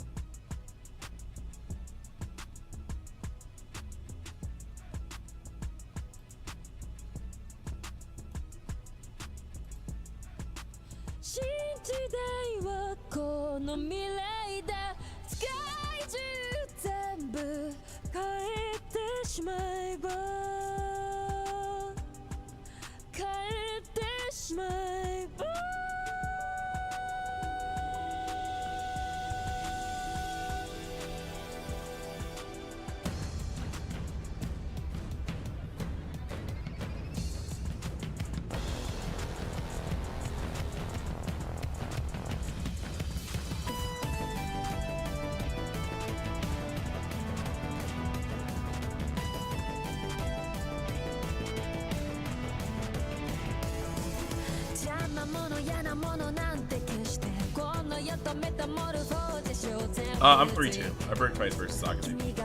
I'm 3-2. I broke twice versus Sakazuki.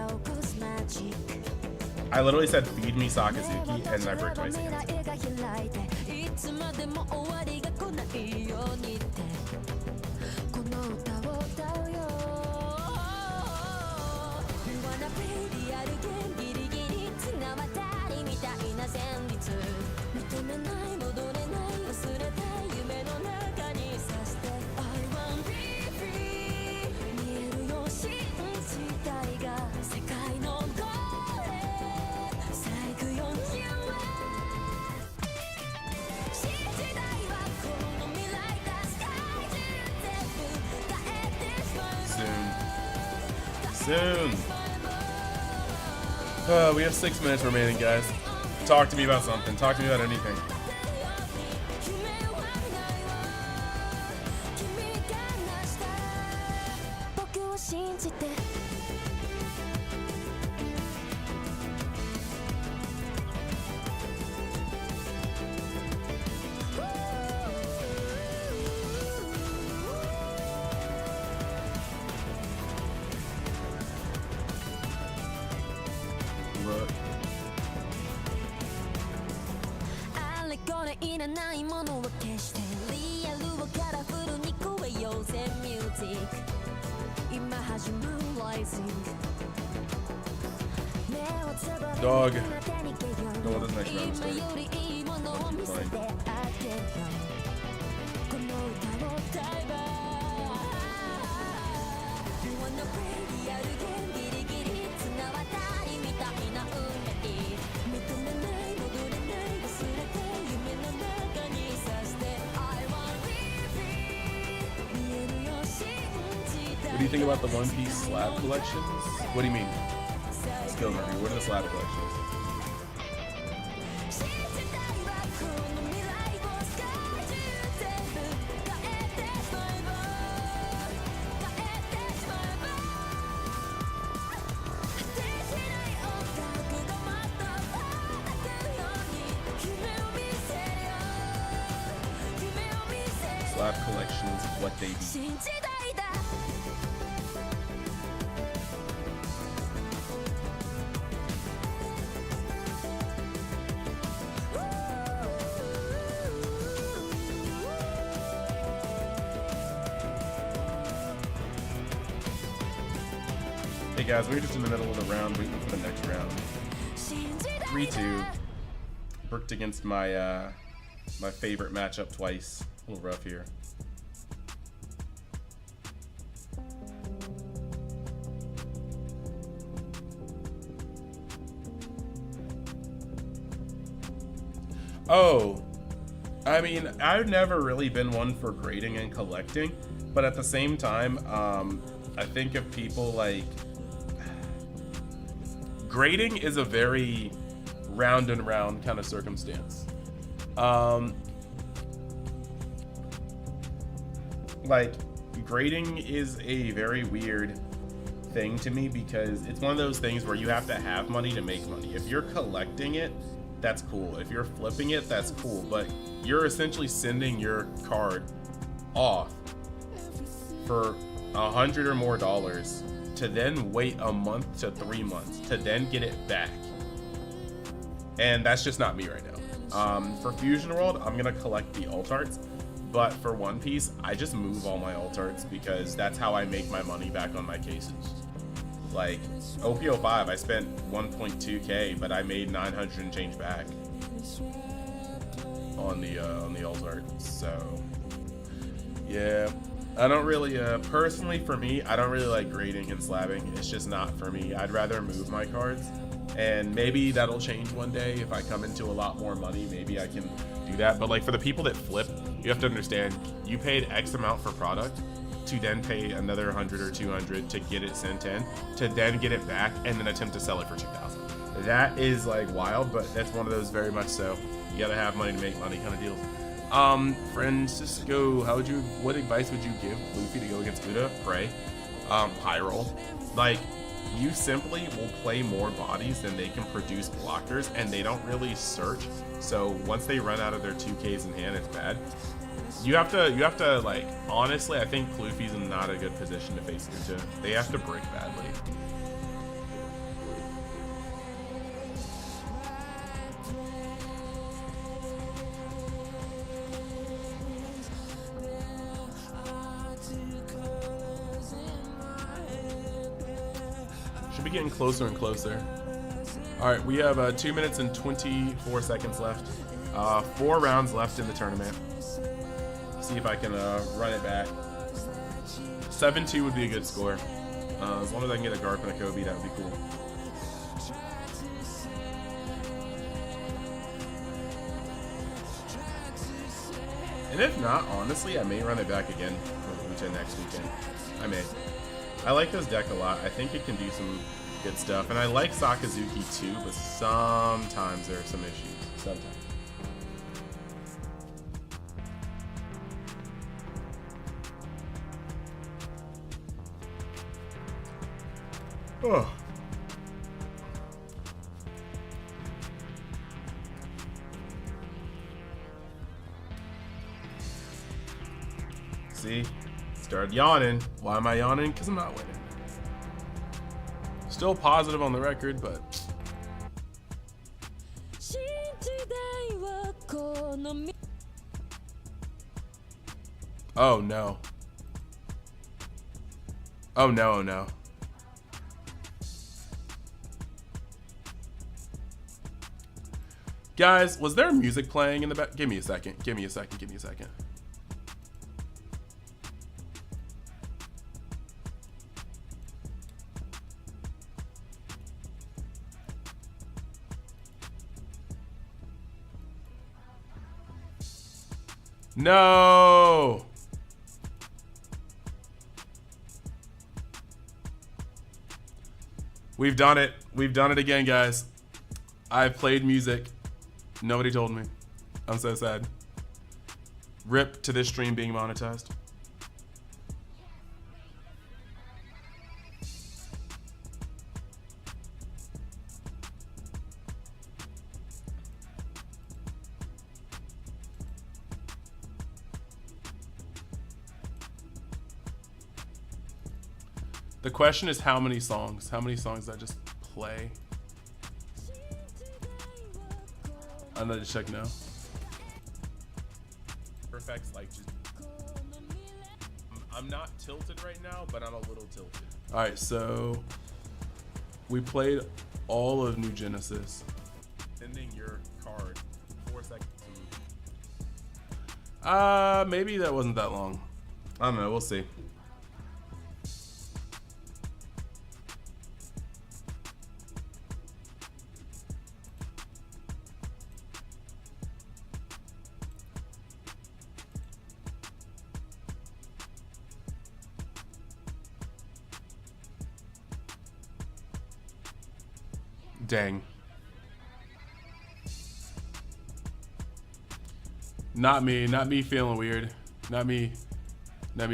I literally said feed me Sakazuki and I broke twice against him. Soon. We have 6 minutes remaining, guys. Talk to me about something. Talk to me about anything. Look. Dog. No one does next round start. Don't keep playing. What do you think about the One Piece slab collections? What do you mean? Skill review. What are the slab collections? Slab collections, what they be. Hey guys, we're just in the middle of the round, waiting for the next round. 3-2. Worked against my my favorite matchup twice. A little rough here. Oh, I mean, I've never really been one for grading and collecting, but at the same time, I think if people like grading is a very round and round kind of circumstance. Like grading is a very weird thing to me because it's one of those things where you have to have money to make money. If you're collecting it, that's cool. If you're flipping it, that's cool. But you're essentially sending your card off for $100 or more to then wait a month to 3 months to then get it back. And that's just not me right now. For Fusion World, I'm gonna collect the alt arts. But for One Piece, I just move all my alt arts because that's how I make my money back on my cases. Like, OPO5, I spent 1.2k, but I made 900 and change back on the alt arts. So, yeah. I don't really, personally for me, I don't really like grading and slabbing. It's just not for me. I'd rather move my cards. And maybe that'll change one day if I come into a lot more money. Maybe I can do that. But like for the people that flip, you have to understand, you paid X amount for product to then pay another 100 or 200 to get it sent in, to then get it back and then attempt to sell it for 2,000. That is like wild, but that's one of those very much so. You gotta have money to make money kind of deals. Francisco, what advice would you give Luffy to go against Uda? Pray. High roll. Like, you simply will play more bodies than they can produce blockers, and they don't really search. So once they run out of their 2Ks in hand, it's bad. You have to like, honestly, I think Kloofy's in not a good position to face Uta. They have to brick badly. Should be getting closer and closer. All right, we have 2 minutes and 24 seconds left. 4 rounds left in the tournament. See if I can run it back. 7-2 would be a good score. As long as I can get a Garp and a Kobe, that would be cool. And if not, honestly, I may run it back again with Uta next weekend. I may. I like this deck a lot. I think it can do some good stuff. And I like Sakazuki too, but sometimes there are some issues. Sometimes. Oh. See? Started yawning. Why am I yawning? Because I'm not winning. Still positive on the record, but... Oh no. Oh no, oh no. Guys, was there music playing in the back? Give me a second. Give me a second. Give me a second. No. We've done it. We've done it again, guys. I've played music. Nobody told me. I'm so sad. Rip to this stream being monetized. The question is how many songs? How many songs did I just play? I'm gonna check now. Perfect's like just... I'm not tilted right now, but I'm a little tilted. All right, so we played all of New Genesis. Sending your card 4 seconds. Maybe that wasn't that long. I don't know. We'll see. Dang. Not me feeling weird. Not me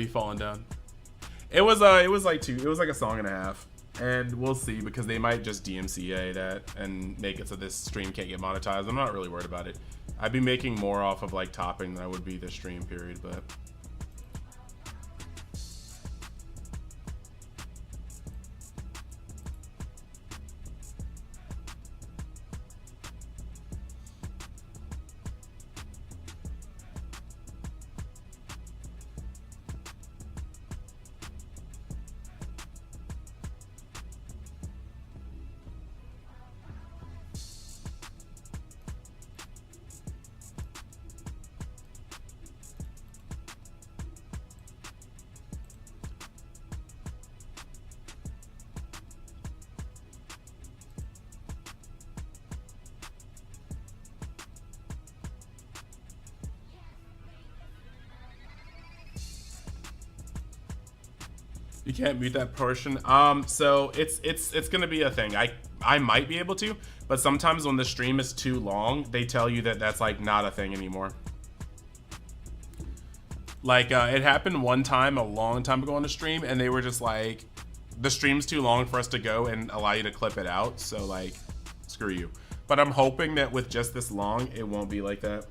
falling down. It was like a song and a half. And we'll see, because they might just DMCA that and make it so this stream can't get monetized. I'm not really worried about it. I'd be making more off of like topping than I would be this stream period, but you can't mute that portion. So it's gonna be a thing. I might be able to, but sometimes when the stream is too long, they tell you that that's like not a thing anymore. Like it happened one time a long time ago on the stream, and they were just like, the stream's too long for us to go and allow you to clip it out. So like, screw you. But I'm hoping that with just this long, it won't be like that.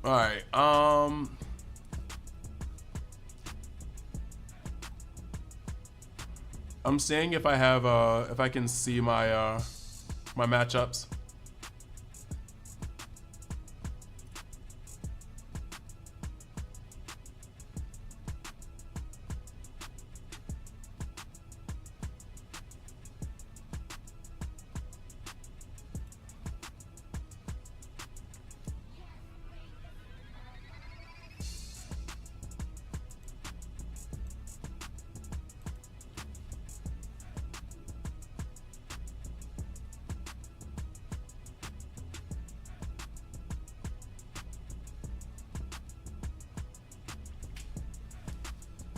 All right. I'm seeing if I have if I can see my my matchups.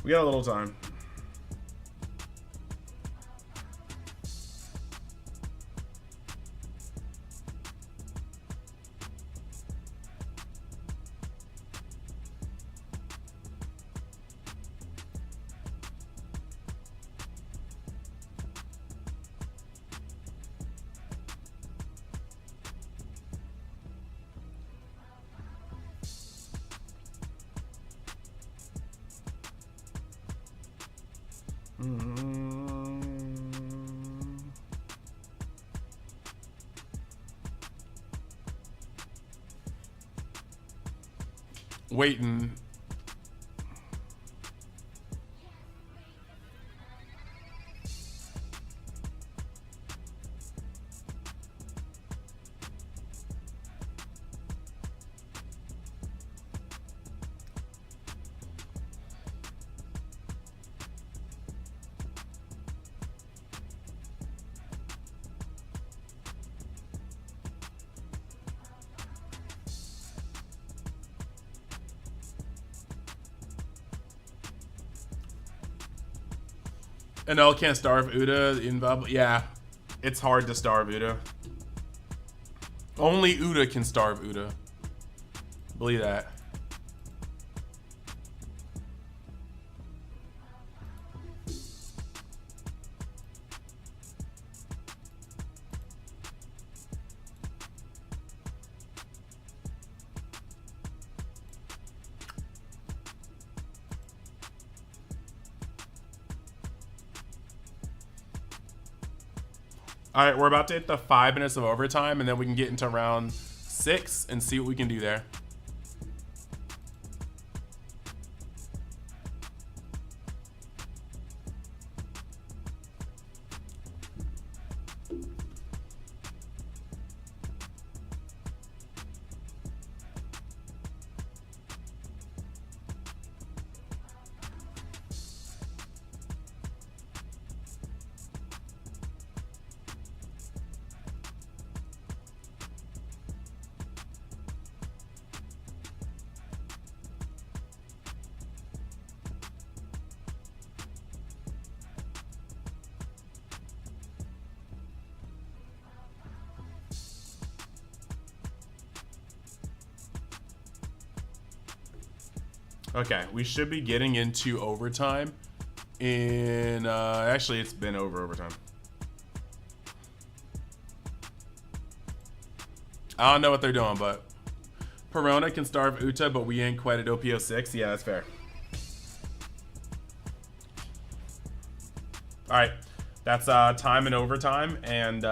We got a little time. Waiting. And L can't starve Uda in Bubble. Yeah, it's hard to starve Uda. Only Uda can starve Uda. Believe that. All right, we're about to hit the 5 minutes of overtime, and then we can get into round 6 and see what we can do there. Okay, we should be getting into overtime in, actually it's been over overtime. I don't know what they're doing, but Perona can starve Uta, but we ain't quite at OPO6. Yeah, that's fair. All right, that's time in overtime, and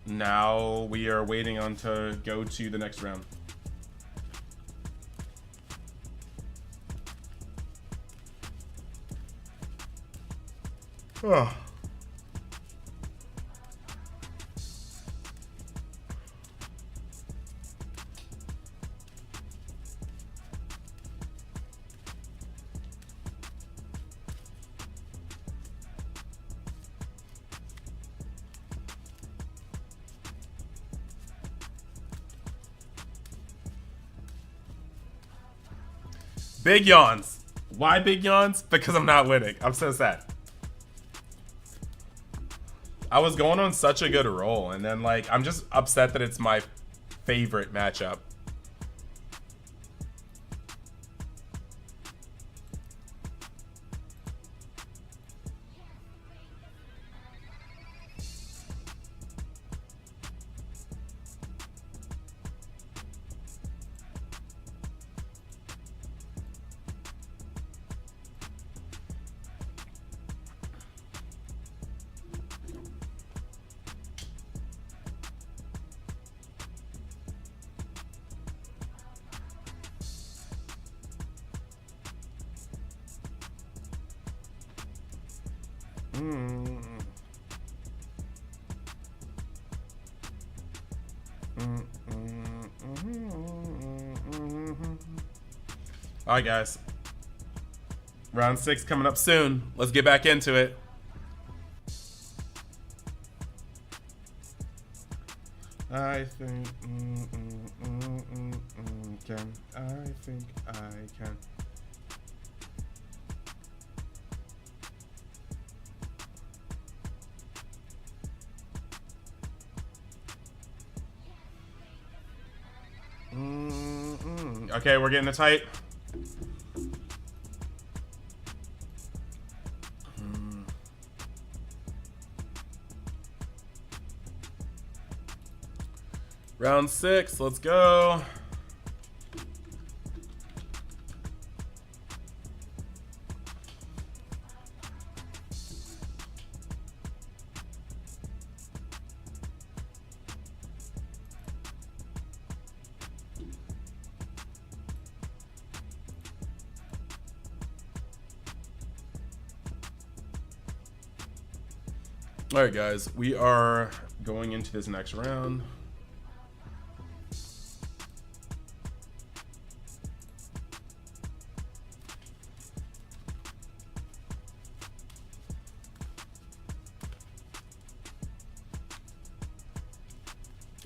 now we are waiting on to go to the next round. Oh. Big yawns. Why big yawns? Because I'm not winning. I'm so sad. I was going on such a good roll, and then like I'm just upset that it's my favorite matchup.
All right, guys. Round 6 coming up soon. Let's get back into it. I think can. I think I can. Okay, we're getting it tight. Round 6, let's go. All right, guys, we are going into this next round.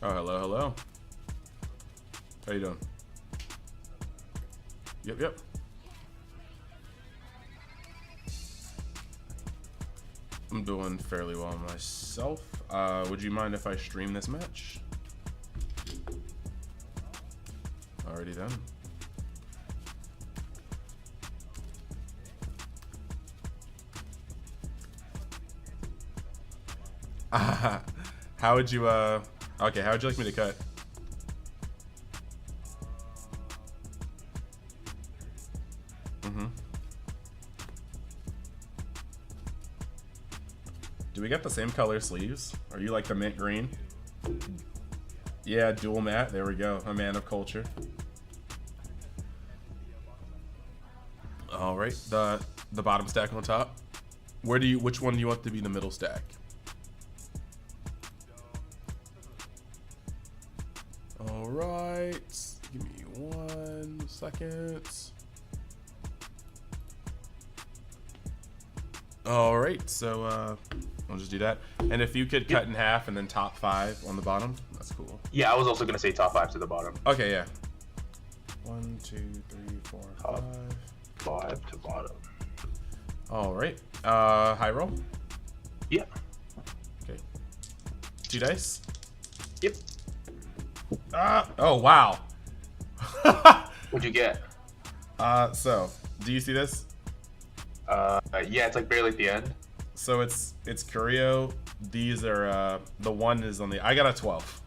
Oh, hello, hello. How you doing? Yep. I'm doing fairly well myself. Would you mind if I stream this match? Alrighty then. How would you, okay, how would you like me to cut? Do we get the same color sleeves? Are you like the mint green? Yeah, dual matte. There we go. A man of culture. All right, the bottom stack on top. Which one do you want to be the middle stack? All right, give me 1 second. All right, so I'll just do that. And if you could cut in half and then top 5 on the bottom, that's cool.
Yeah, I was also gonna say top 5 to the bottom.
Okay, yeah. 1, 2, 3, 4, 5.
5 to bottom.
All right. High roll.
Yeah.
Okay. 2 dice.
Yep.
Oh wow.
What'd you get?
So do you see this?
Yeah, it's like barely at the end.
So it's Curio. These are the one is on the. I got a 12.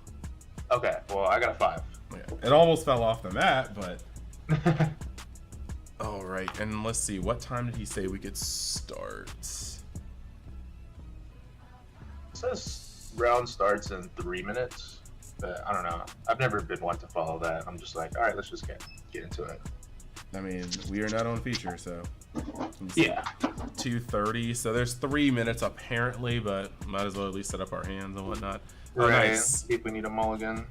Okay, well I got a 5.
Yeah. It almost fell off the mat, but. All right, and let's see. What time did he say we could start?
It says round starts in 3 minutes, but I don't know. I've never been one to follow that. I'm just like, all right, let's just get into it.
I mean, we are not on feature, so.
Yeah.
2:30. So there's 3 minutes apparently, but might as well at least set up our hands and whatnot. Oh,
Right.
nice.
See if we need a mulligan.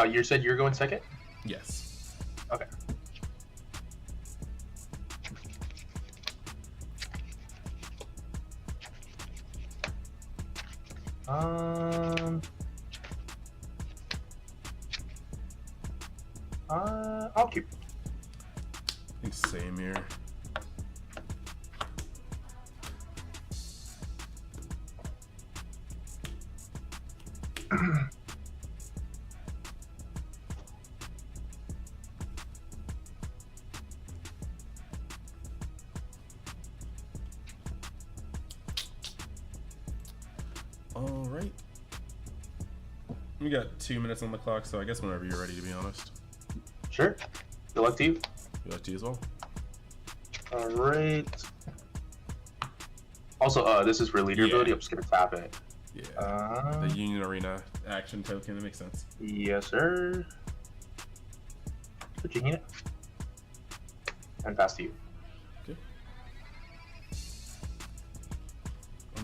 You said you're going second?
Yes.
Okay. I'll keep.
I think same here. All right. We got 2 minutes on the clock, so I guess whenever you're ready, to be honest.
Sure. Good luck to you.
Good luck to you as well.
All right. Also, this is for leader ability. I'm just gonna tap it.
Yeah. The Union Arena action token. That makes sense.
Yes, sir. Switching it. And pass to you.
Okay.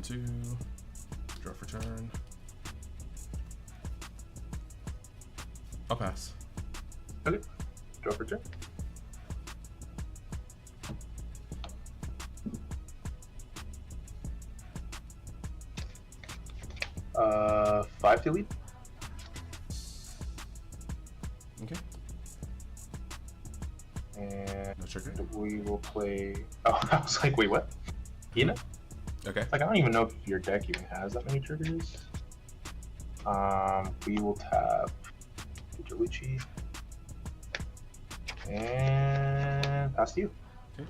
2. Draw for turn. I'll pass.
Okay. Draw for turn. Five to lead.
Okay.
And
No trigger.
we will play. Oh, I was like, wait, what? Hina?
Okay.
Like, I don't even know if your deck even has that many triggers. We will tap Luigi and pass to you.
Okay.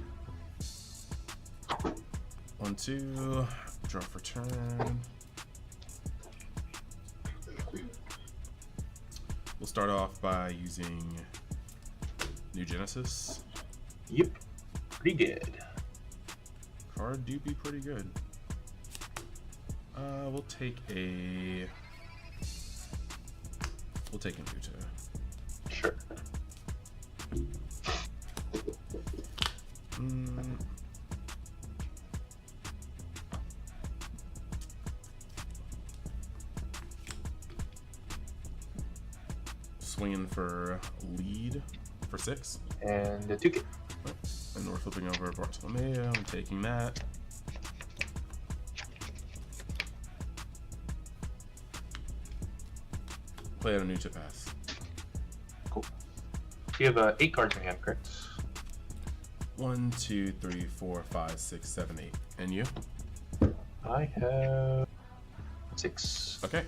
1, 2. Draw for turn. We'll start off by using New Genesis.
Yep, pretty good.
Card do be pretty good. We'll take a Uta.
Sure.
Swinging for lead for 6.
And the 2K.
And we're flipping over Bartolomeo and taking that. Play out a new to pass.
Cool. You have 8 cards in hand, correct?
1, 2, 3, 4, 5, 6, 7, 8. And you?
I have 6.
Okay.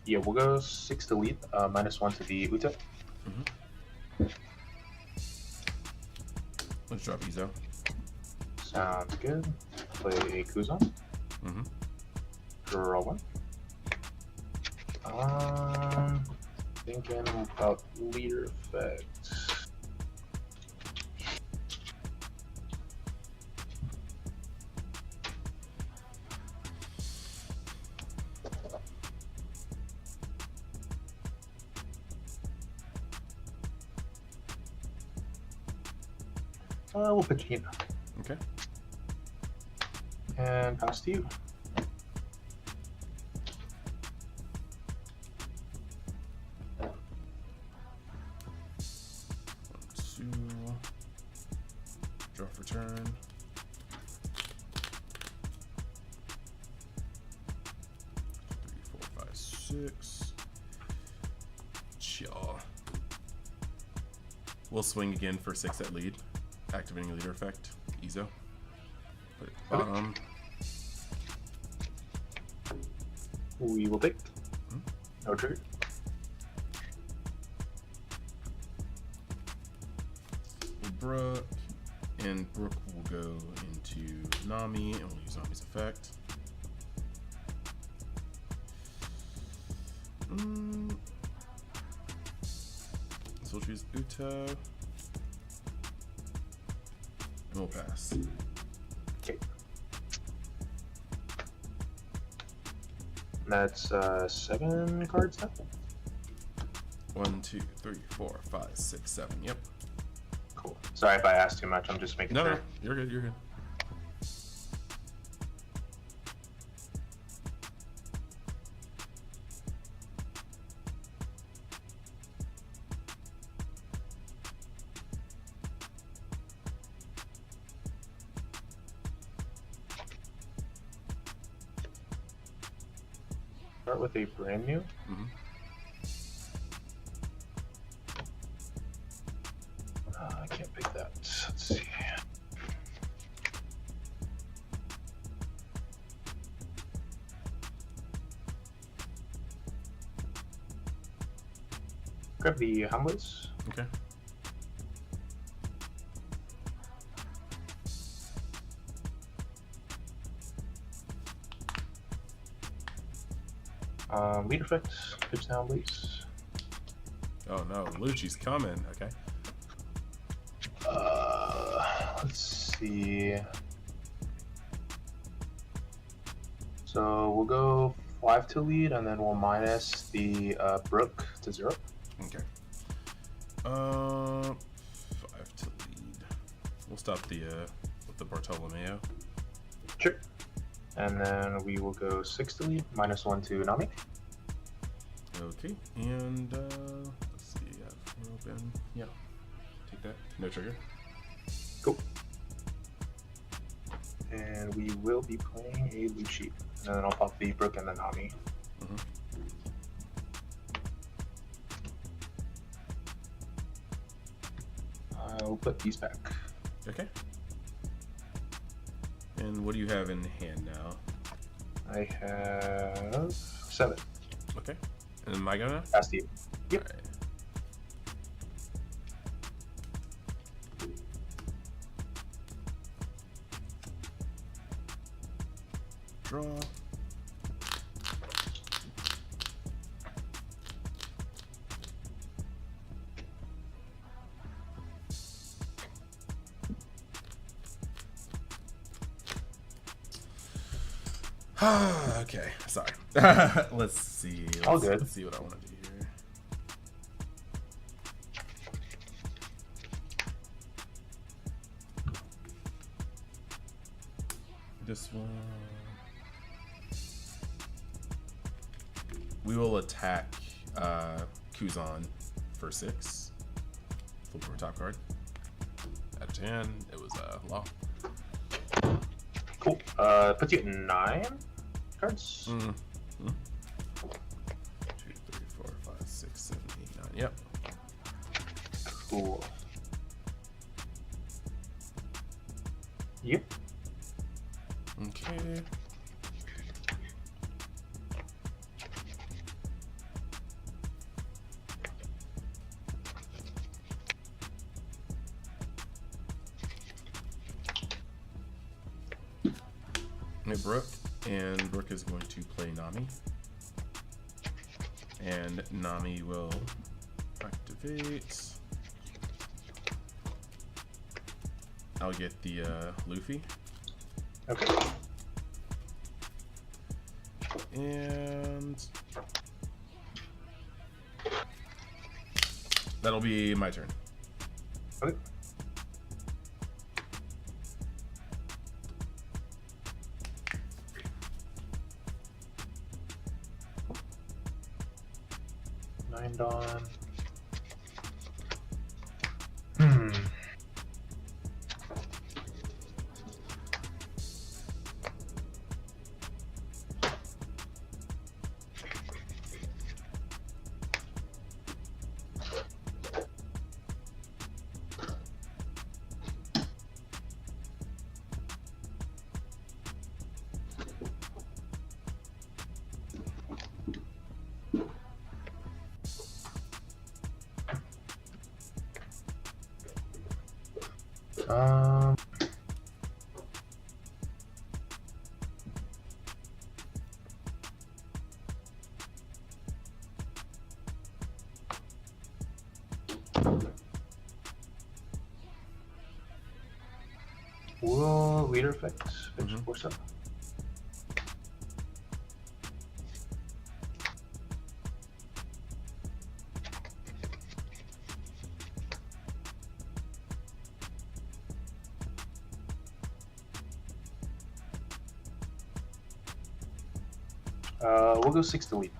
Yeah, we'll go 6 to lead, -1 to the Uta.
Let's drop Izo.
Sounds good. Play Kuzan. Draw 1. Thinking about leader effect. We'll pitch Hina.
Okay.
And pass to you.
Draw for turn. 3, 4, 5, 6. Chaw. We'll swing again for 6 at lead. Activating a leader effect. Izo. Put it bottom.
We will take. No trigger.
Brook. And Brook will go into Nami, and we'll use Nami's effect. So we'll choose Uta. And we'll pass.
Okay. That's 7 cards now.
1, 2, 3, 4, 5, 6, 7. Yep.
Cool. Sorry if I asked too much. I'm just making
No,
sure.
no, you're good. You're good.
Start with a brand new. I can't pick that. Let's see. Grab the Hamlets.
Okay.
Lead effect. Pitch down, please.
Oh no, Lucci's coming. Okay.
Let's see. So we'll go 5 to lead, and then we'll minus the Brook to 0.
Okay. 5 to lead. We'll stop the with the Bartolomeo.
Sure. And then we will go 6 to lead, -1 to Nami.
Okay, and let's see. We're open. Yeah. Take that. No trigger.
Cool. And we will be playing a Luchi. And then I'll pop the Brook and the Nami.
Mm-hmm.
I'll put these back.
Okay. And what do you have in hand now?
I have 7.
Okay. And am I gonna?
Pass to you. Yep.
Alright. Draw. Okay, sorry. Let's see.
All good.
Let's see what I want to do here. This one. We will attack Kuzan for 6. Flip over top card. At 10, it was law.
Cool. Puts you at 9 cards.
2, 3, 4, 5, 6, 7, 8, 9. Yep.
Cool. Yep.
Okay. Brooke, and Brooke is going to play Nami. And Nami will activate. I'll get the Luffy.
Okay.
And that'll be my turn.
Okay. Dawn. Will leader effect finish force up? We'll go 6 to lead.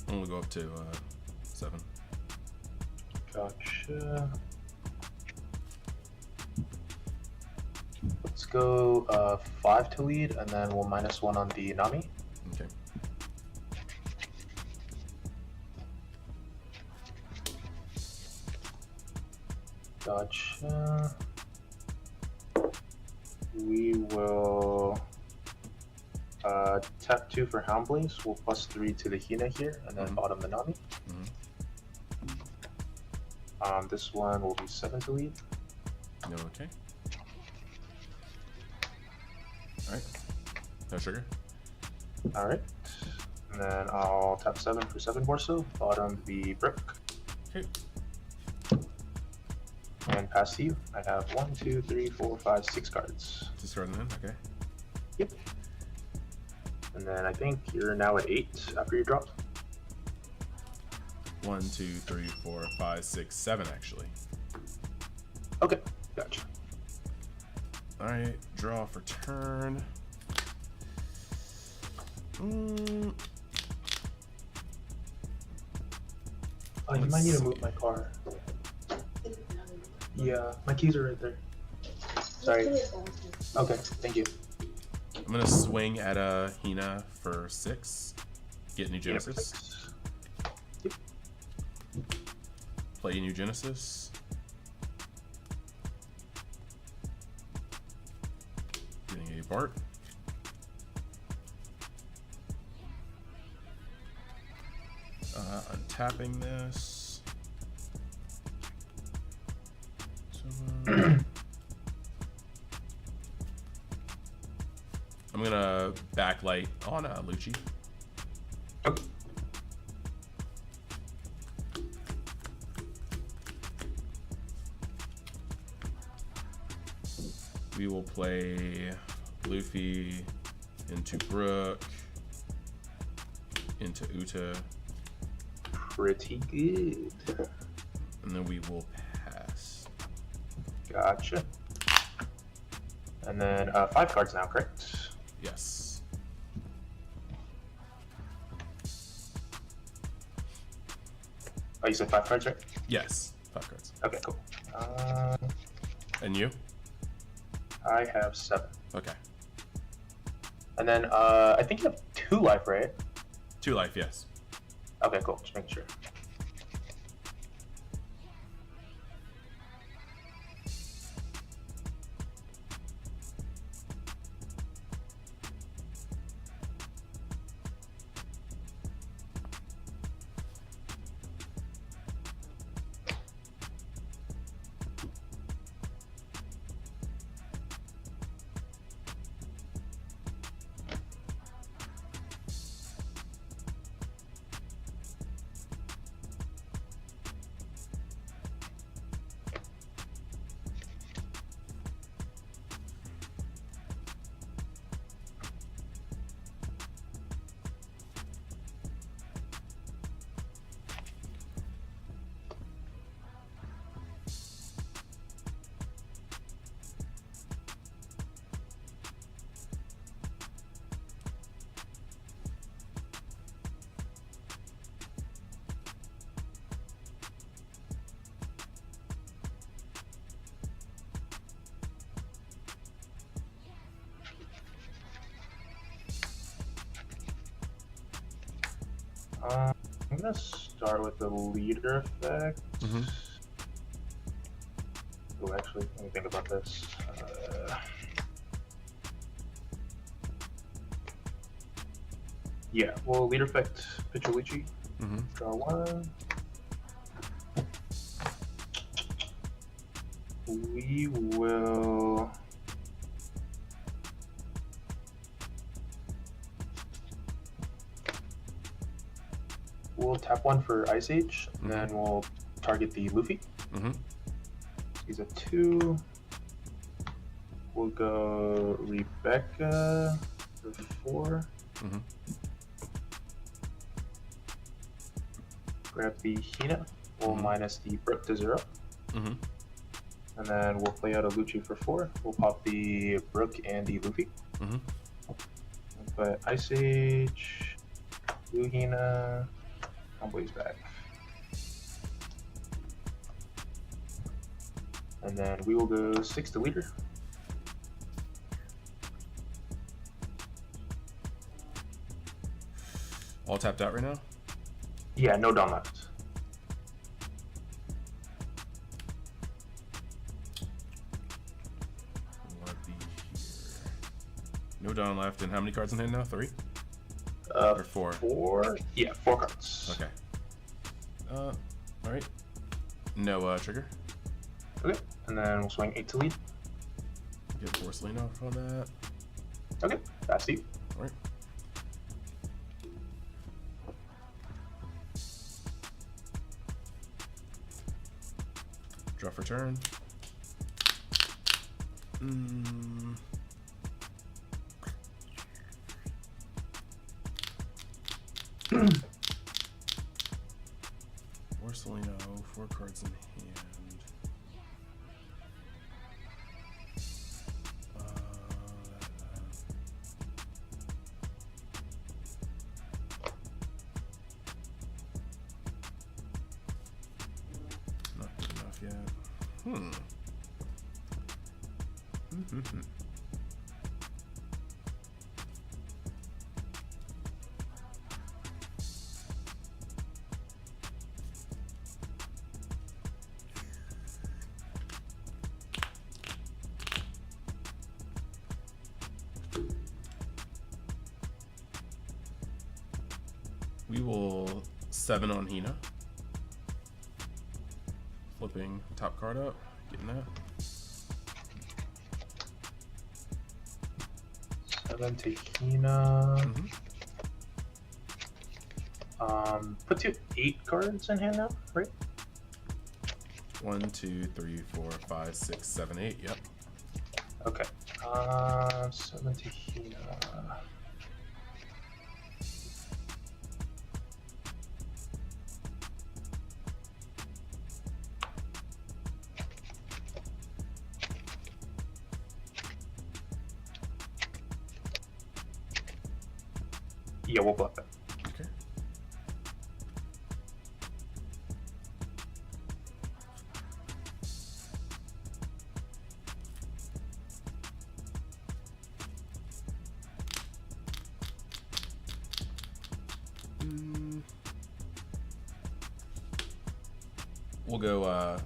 We'll go up to 7.
Gotcha. Let's go 5 to lead, and then we'll -1 on the Nami.
Okay.
Gotcha. We will tap 2 for Hound Blaze. We'll +3 to the Hina here, and then bottom the Nami. This one will be 7 to lead.
No, okay. Alright. No sugar.
Alright. And then I'll tap 7 for 7 more so. Bottom the Brook.
Okay.
And pass to you. I have 1, 2, 3, 4, 5, 6 cards.
Discard them in. Okay.
Yep. And then I think you're now at 8 after you dropped.
1, 2, 3, 4, 5, 6, 7 actually.
Okay, gotcha.
All right. Draw for turn.
Oh, you might need to move my car. Yeah, my keys are right there. Sorry. Okay, thank you.
I'm gonna swing at a Hina for 6. Get New Genesis.
Yep.
Play New Genesis. Getting a Bart. Untapping this. So, I'm gonna backlight on Lucci.
Okay.
We will play Luffy into Brook, into Uta,
Pretty good.
and then we will pass.
Gotcha. And then 5 cards now, correct?
Yes.
Oh, you said 5 cards, right?
Yes. 5 cards.
Okay, cool.
And you?
I have 7.
Okay.
And then I think you have 2 life, right?
2 life, yes.
Okay, cool. Just making sure. I'm gonna start with the leader effect.
Mm-hmm.
Oh, actually, let me think about this. Yeah, well, leader effect, Picholucci.
Mm-hmm.
Draw 1. We will. We'll tap 1 for Ice Age, and then we'll target the Luffy.
Mm-hmm.
He's a 2. We'll go Rebecca for 4.
Mm-hmm.
Grab the Hina. We'll minus the Brook to 0.
Mm-hmm.
And then we'll play out a Lucci for 4. We'll pop the Brook and the Luffy.
Mm-hmm.
But Ice Age, Blue Hina, Homeboy's back. And then we will go 6 to leader.
All tapped out right now?
Yeah, no Dawn left.
What be here? No Dawn left, and how many cards in hand now? 3? Or 4?
4? Yeah, 4 cards.
Okay. Alright. No trigger.
Okay, and then we'll swing 8 to lead.
Get Porcelain off on that.
Okay, that's you.
Alright. Draw for turn. Orsolino, 4 cards in hand. Not good enough yet. We will 7 on Hina. Flipping top card up, getting that.
7 to Hina. Puts you 8 cards in hand now, right?
1, 2, 3, 4, 5, 6, 7, 8. Yep.
Okay. 7 to Hina. Yeah, we'll bluff it.
Okay. We'll go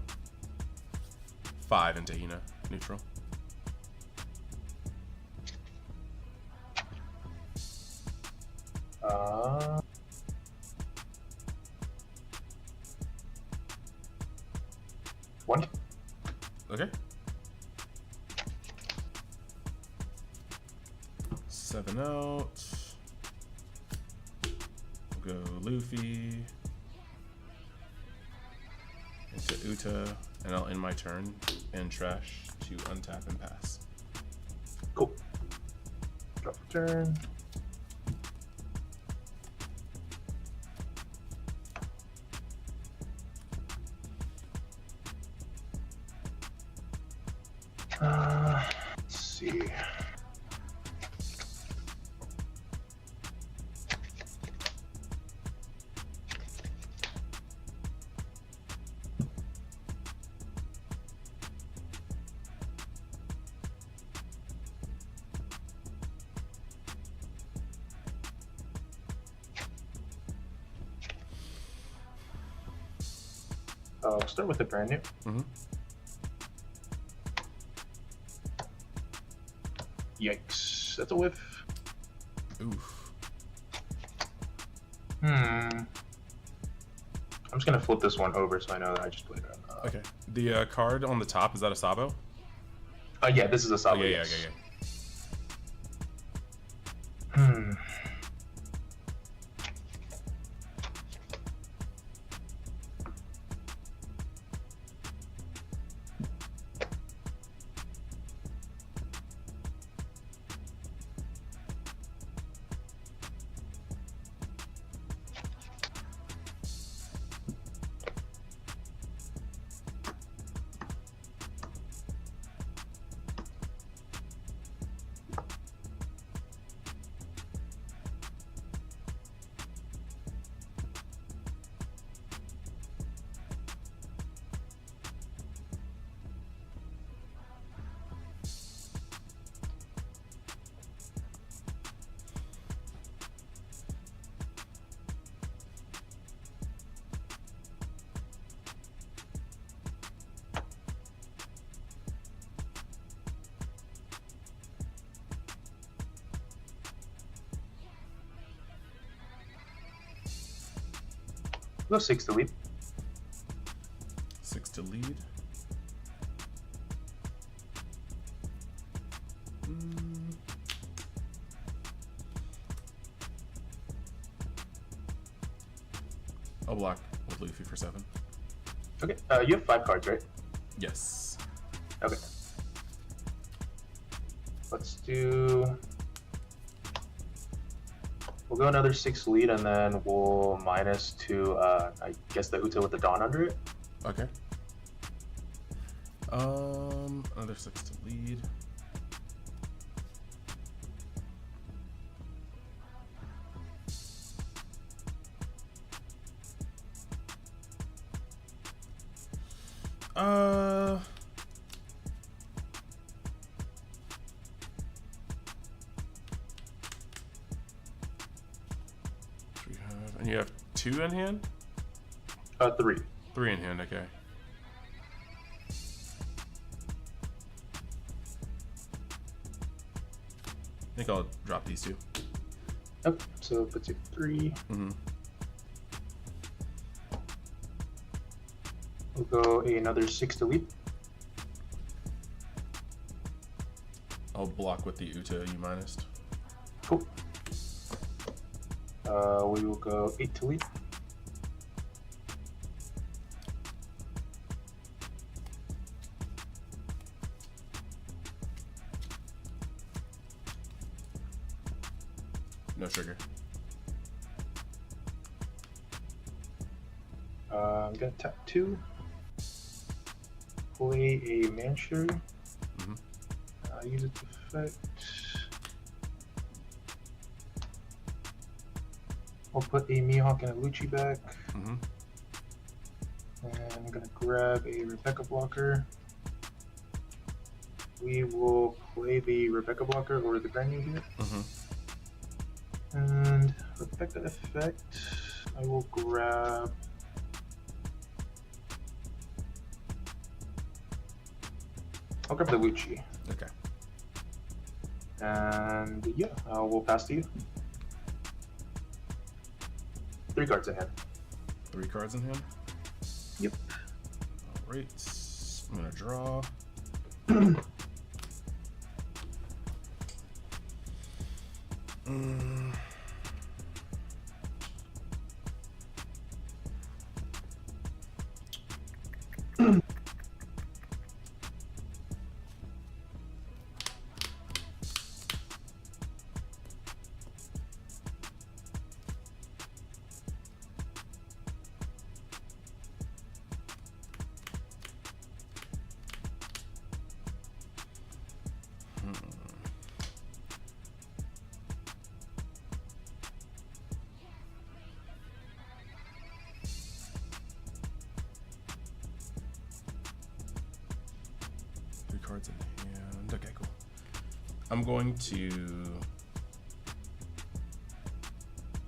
5 into Hina, neutral.
One.
Okay. 7 out. We'll go Luffy into Uta, and I'll end my turn and trash to untap and pass.
Cool. Drop a turn. Let's see. I'll start with the brand new. Yikes, that's a whiff.
Oof.
I'm just gonna flip this one over so I know that I just played it.
Okay. The card on the top, is that a Sabo?
Yeah, this is a solid.
Yeah.
Yes. Go 6 to lead.
6 to lead. I'll block with Luffy for 7.
Okay, you have 5 cards, right?
Yes.
Okay. Let's do. We'll go another 6 lead, and then we'll minus to, I guess, the Uta with the Dawn under it.
Okay. Another 6 to lead. We have, and you have 2 in hand?
3.
3 in hand, okay. I think I'll drop these 2.
Yep, so puts you 3.
Mm-hmm.
We'll go another 6 to lead.
I'll block with the Uta you minused.
Cool. We will go 8 to lead.
No trigger.
I'm gonna tap 2. Play a Mancher.
Mhm.
Use its effect. I'll put a Mihawk and a Lucci back.
Mm-hmm.
And I'm gonna grab a Rebecca blocker. We will play the Rebecca blocker or the brand new here.
Mm-hmm.
And Rebecca effect, I will grab. I'll grab the Lucci.
Okay.
And yeah, we'll pass to you. 3 cards in hand.
3 cards in hand.
Yep.
All right. I'm gonna draw. Mm. Cards in hand. Okay, cool. I'm going to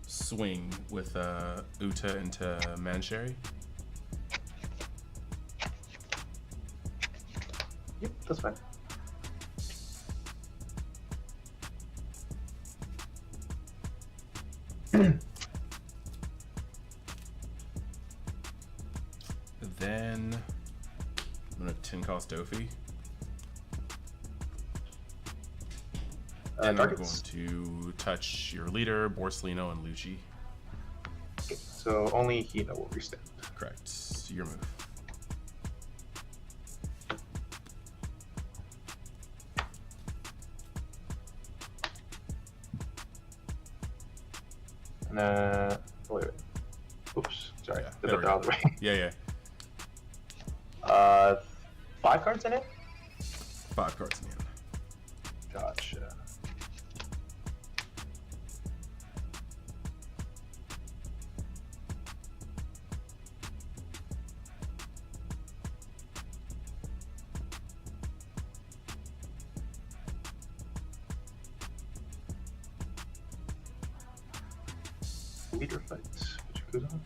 swing with Uta into Mancherry.
Yep, that's fine.
Then I'm gonna tin cost Dofi. And I'm going
Targets.
to touch your leader, Borsellino and Lucci.
Okay, so only Hina will restand.
Correct. Your move.
And wait. Oops, sorry.
Yeah,
Did
there
that
we
the
go.
other way.
Yeah.
5 cards in it?
5 cards in hand.
Gotcha. Leader fights, which goes on.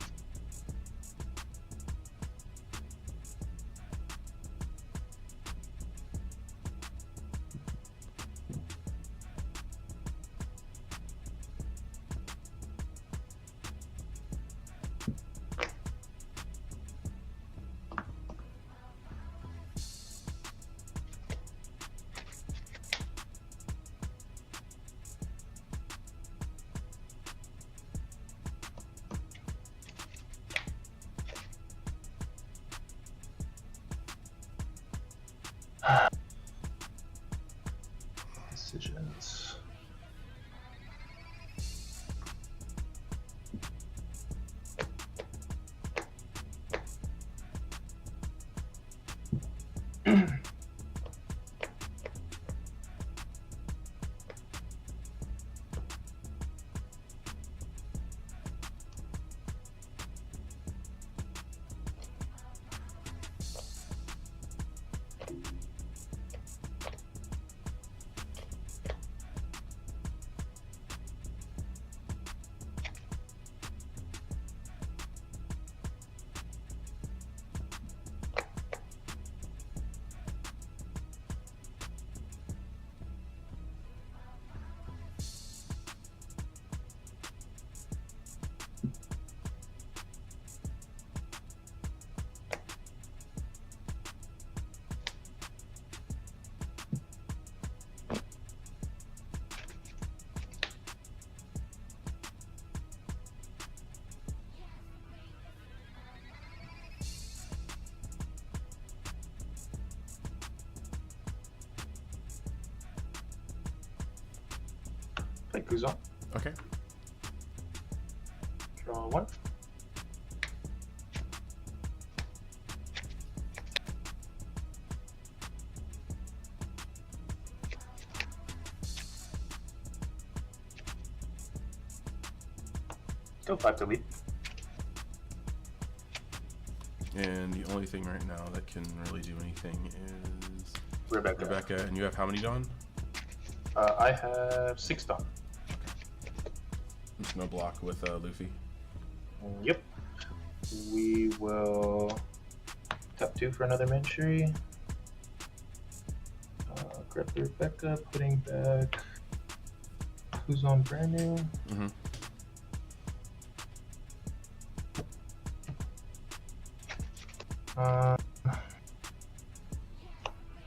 This Play Kuzon.
Okay.
Draw 1. Go 5 to lead.
And the only thing right now that can really do anything is
Rebecca.
Rebecca. And you have how many Dawn?
I have 6 Dawn.
There's no block with Luffy.
Yep. We will tap 2 for another Manchuri. Grab the Rebecca, putting back who's on brand new.
Mm-hmm.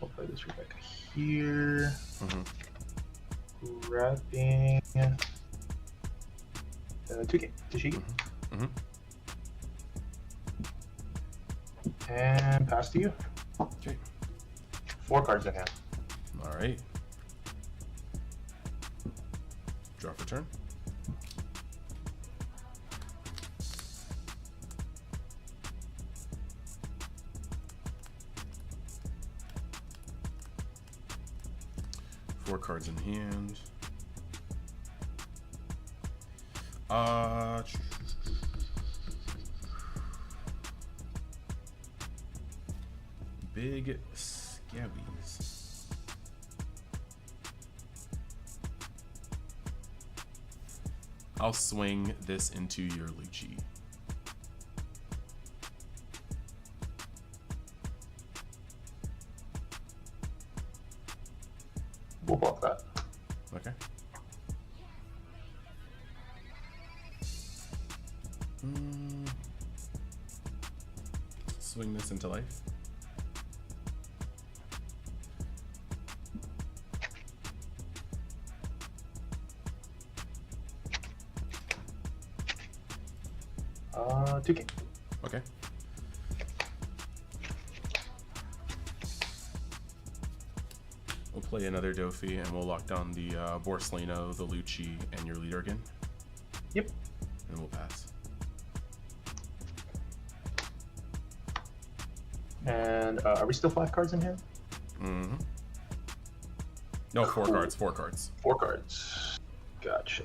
We'll play this Rebecca here.
Mm-hmm.
Grabbing 2K Tashigi.
Mm-hmm.
And pass to you.
Okay.
4 cards in hand.
All right. Draw for turn. Four cards in hand. Big scabbies. I'll swing this into your Lucci.
We'll block that.
Okay. Swing this into life.
Uh, 2K.
Okay. We'll play another Dofi and we'll lock down the Borsalino, the Lucci, and your leader again.
Yep.
And we'll pass.
And are we still 5 cards in hand?
Mm-hmm. No, four
Cool.
cards. 4 cards.
4 cards. Gotcha.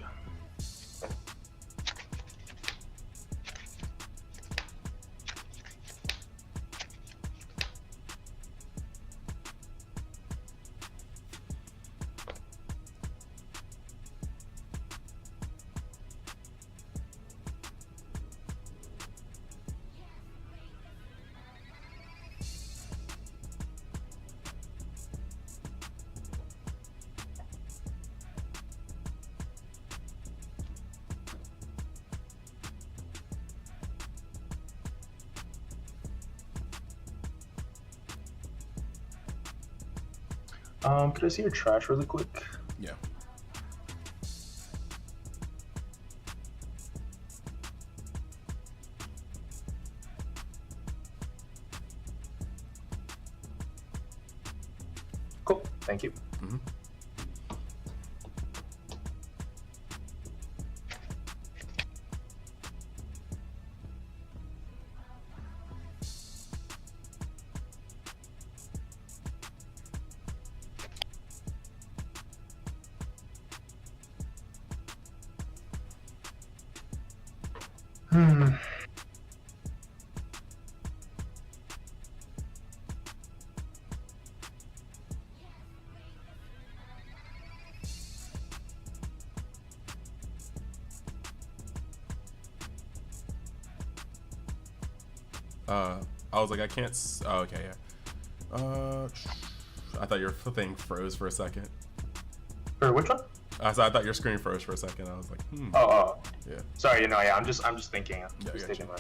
Could I see your trash really quick?
Yeah.
Cool. Thank you.
Mm-hmm. I was like, I can't. Oh, okay, yeah. I thought your thing froze for a second.
For which one?
I thought your screen froze for a second. I was like,
Oh,
Yeah.
sorry. You know, yeah. I'm just thinking.
Yeah,
Just
I got
thinking
you.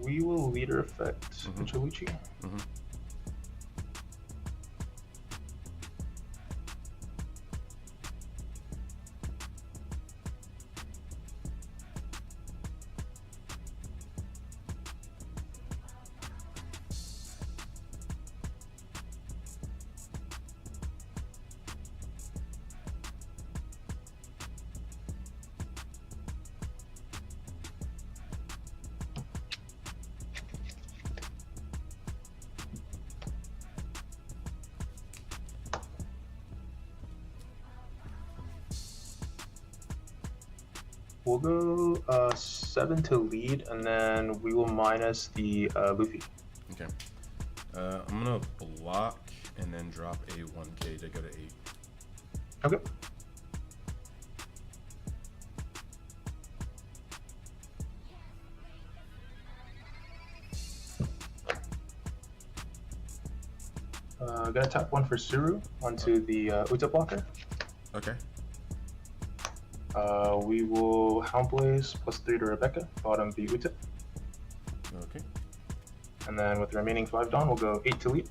we will leader effect Chaluchi. We'll go 7 to lead, and then we will minus the Luffy.
Okay. I'm gonna block and then drop a 1K to go to 8.
Okay. Gonna tap 1 for Suru onto the Uta blocker.
Okay.
We will Hound Blaze +3 to Rebecca, bottom the Uta.
Okay.
And then with the remaining 5 Dawn, we'll go 8 to lead.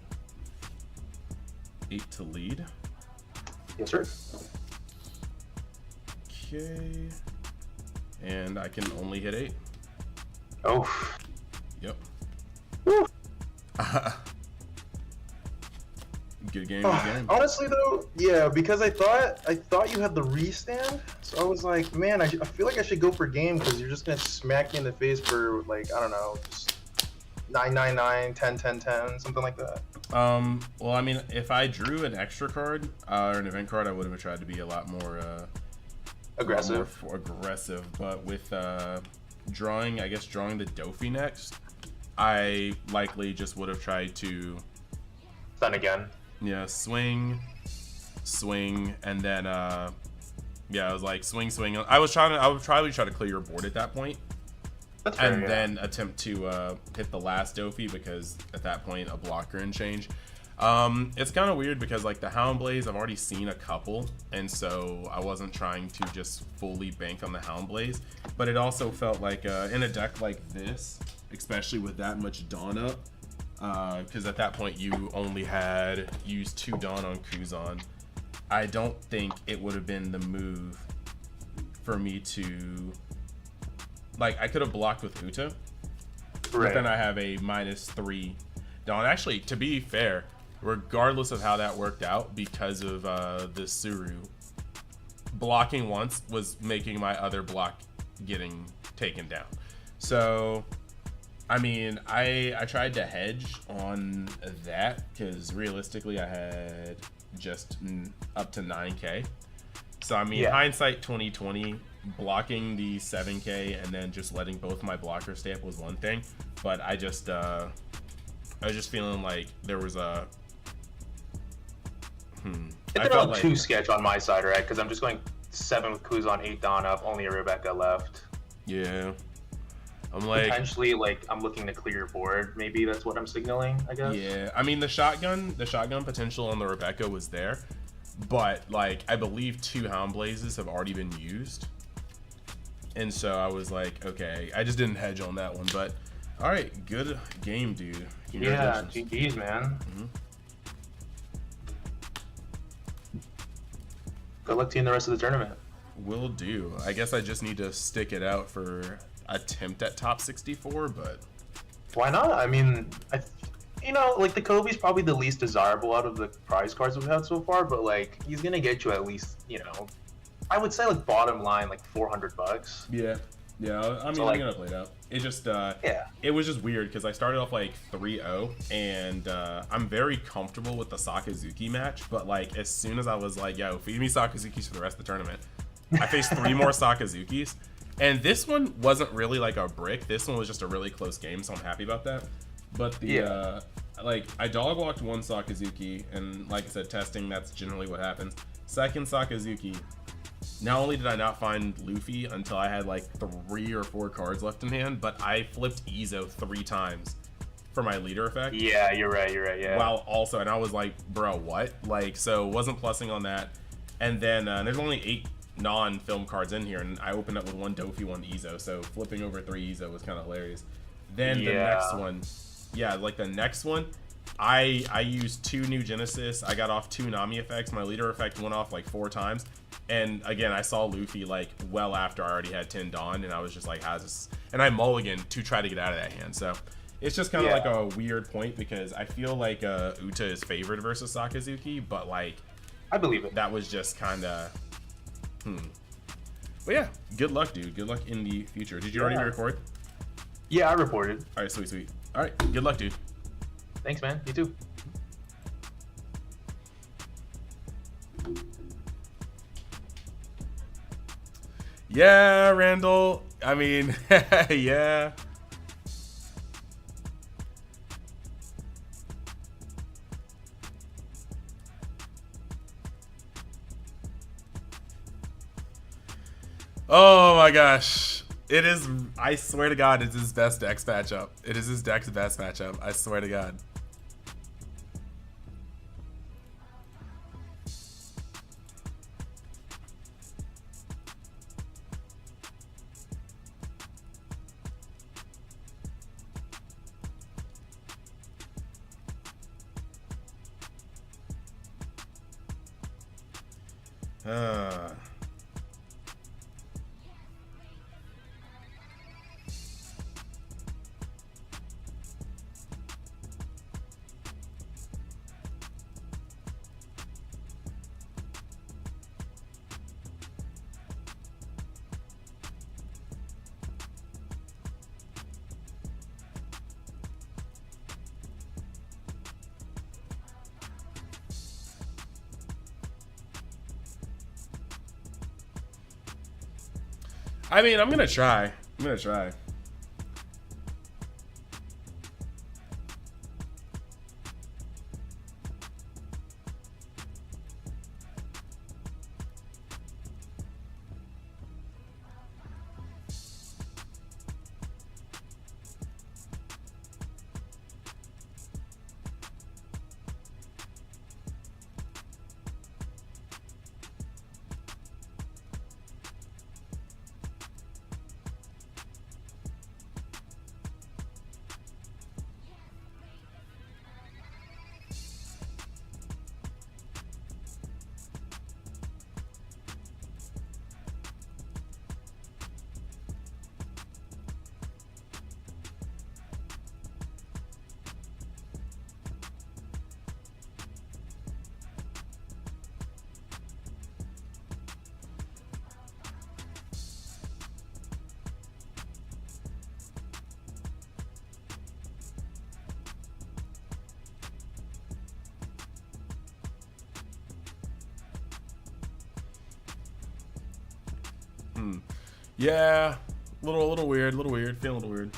8 to lead.
Yes, sir.
Okay. And I can only hit 8.
Oh.
Yep.
Woo.
Good game, good game.
Honestly though, yeah, because I thought you had the restand, so I was like, man, I feel like I should go for game because you're just gonna smack me in the face for like, I don't know, just 999, 10, 10, 10, something like that.
Well, I mean, if I drew an extra card or an event card, I would have tried to be a lot more
Aggressive.
Aggressive, but with drawing the Dofi next, I likely just would have tried to
Stun again.
yeah, swing, and then yeah, I was like swing. I would probably try to clear your board at that point,
That's fair,
and
yeah.
then attempt to hit the last Dofi because at that point a blocker and change. It's kind of weird because like the Hound Blaze, I've already seen a couple, and so I wasn't trying to just fully bank on the Hound Blaze, but it also felt like in a deck like this, especially with that much Dawn up. Because at that point you only had used 2 Dawn on Kuzan. I don't think it would have been the move for me to like I could have blocked with Uta, but then I have a -3 Dawn. Actually, to be fair, regardless of how that worked out, because of the Suru, blocking once was making my other block getting taken down. So I mean, I tried to hedge on that because realistically I had just up to 9K. So I mean, hindsight 2020, blocking the 7K and then just letting both my blockers stay up was one thing, but I was just feeling like there was a
It's about 2 sketch on my side, right? Because I'm just going 7 with Kuzan, 8 Dawn up, only a Rebecca left.
Yeah. I'm like
potentially like I'm looking to clear your board. Maybe that's what I'm signaling, I guess.
Yeah, I mean the shotgun potential on the Rebecca was there, but like I believe 2 Hound Blazes have already been used, and so I was like, okay, I just didn't hedge on that one. But all right, good game, dude.
Yeah, GG's, man. Good luck to you in the rest of the tournament.
Will do. I guess I just need to stick it out for attempt at top 64, but
why not? I mean, you know, like the Kobe's probably the least desirable out of the prize cards we've had so far, but like he's gonna get you at least, you know, I would say like bottom line like $400.
Yeah, I mean,
so, like,
I'm gonna play it out. It just
yeah,
it was just weird because I started off like 3-0, and I'm very comfortable with the Sakazuki match, but like as soon as I was like, yo, feed me Sakazukis for the rest of the tournament, I faced 3 more Sakazukis. And this one wasn't really like a brick. This one was just a really close game, so I'm happy about that. But the like I dog walked 1 Sakazuki, and like I said, testing, that's generally what happens. Second Sakazuki, not only did I not find Luffy until I had like 3 or 4 cards left in hand, but I flipped Izo 3 times for my leader effect.
Yeah, you're right, yeah.
While also, and I was like, bro, what? Like, so wasn't plussing on that. And then there's only 8 non-film cards in here, and I opened up with 1 Dofi, 1 Izo, so flipping over 3 Izo was kind of hilarious. Then the
Yeah.
next one, yeah, like the next one, I used 2 new Genesis. I got off 2 Nami effects. My leader effect went off like 4 times. And again, I saw Luffy like well after I already had 10 Dawn, and I was just like, how's this? And I mulliganed to try to get out of that hand. So it's just kind of like a weird point because I feel like Uta is favored versus Sakazuki, but like
I believe it.
that was just kind of, But yeah, good luck, dude. Good luck in the future. Did you already record?
Yeah, I reported.
All right, sweet, sweet. All right, good luck, dude.
Thanks, man. You too.
Yeah, Randall. I mean, yeah. Oh my gosh. It is, I swear to God, it's his best Dex matchup. It is his Dex best matchup. I swear to God. I mean, I'm gonna try. I'm gonna try. Yeah, little weird, feeling a little weird.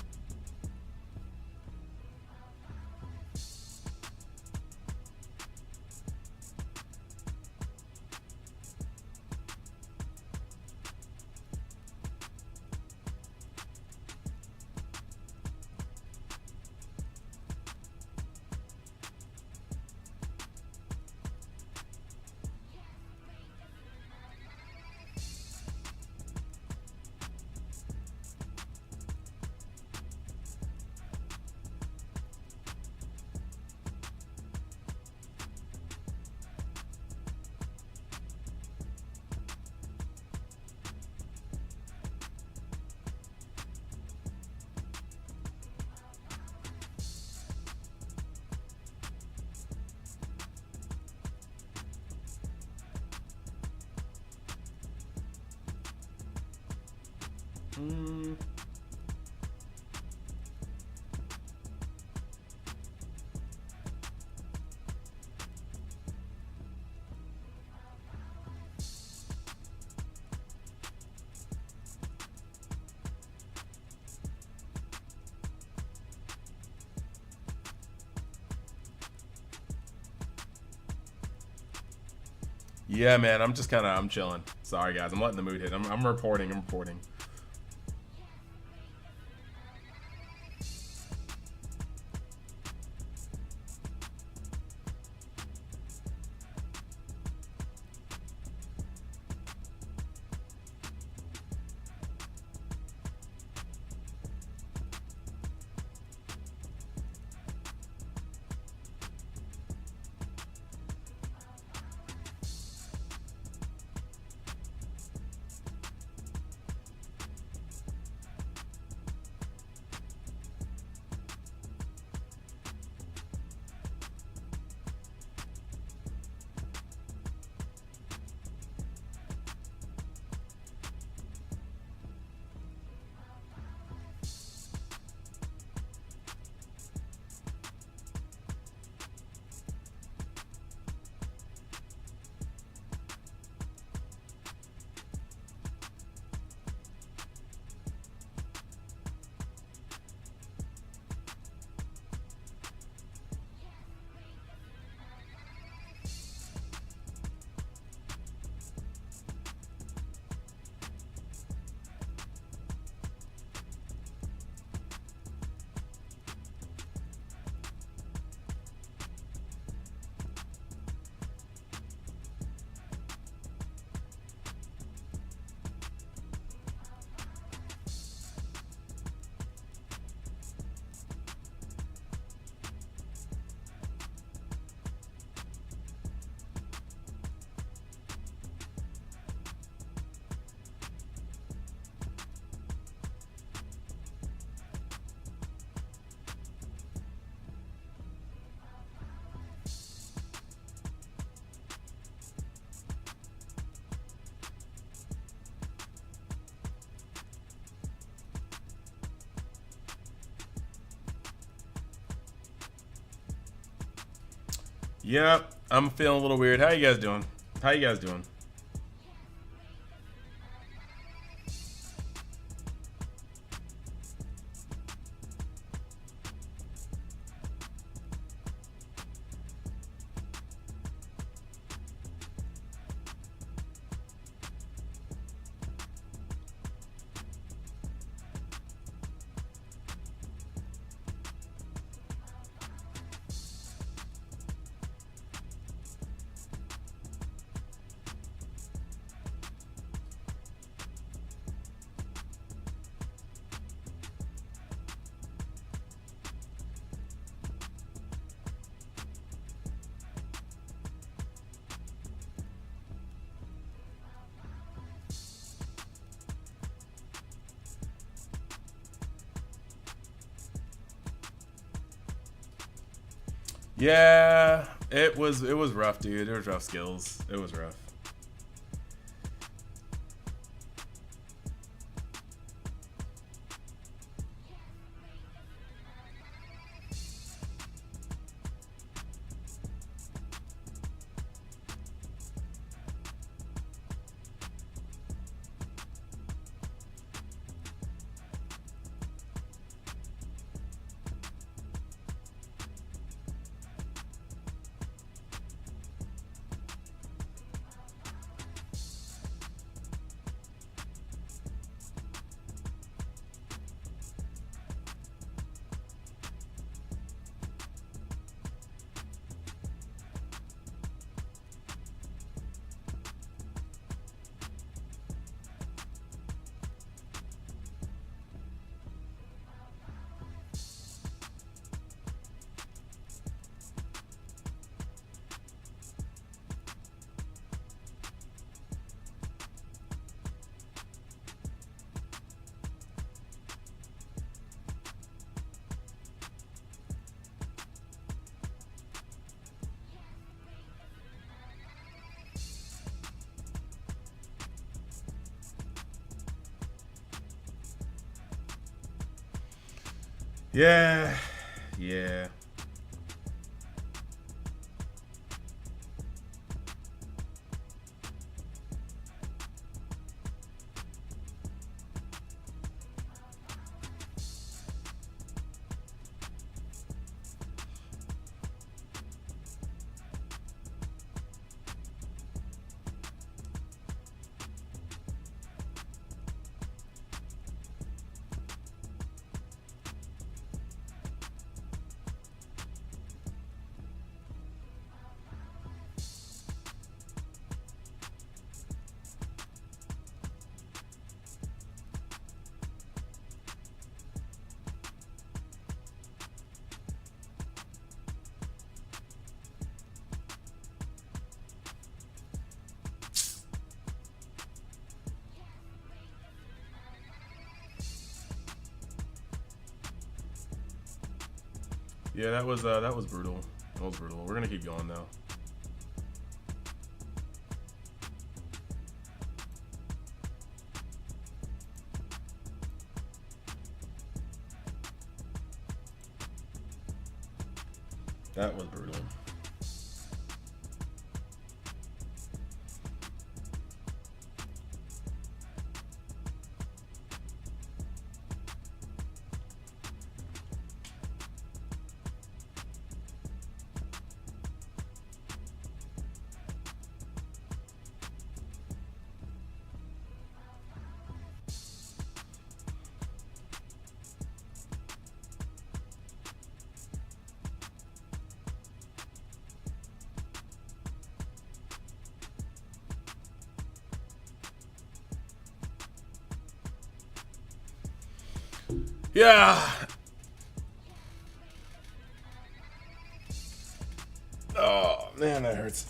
Yeah, man, I'm chilling. Sorry, guys, I'm letting the mood hit. I'm reporting. Yep, I'm feeling a little weird. How you guys doing? How you guys doing? Yeah, it was rough, dude. It was rough skills. It was rough. Yeah, yeah. Yeah, that was brutal. That was brutal. We're gonna keep going though. That was brutal. Yeah. Oh man, that hurts.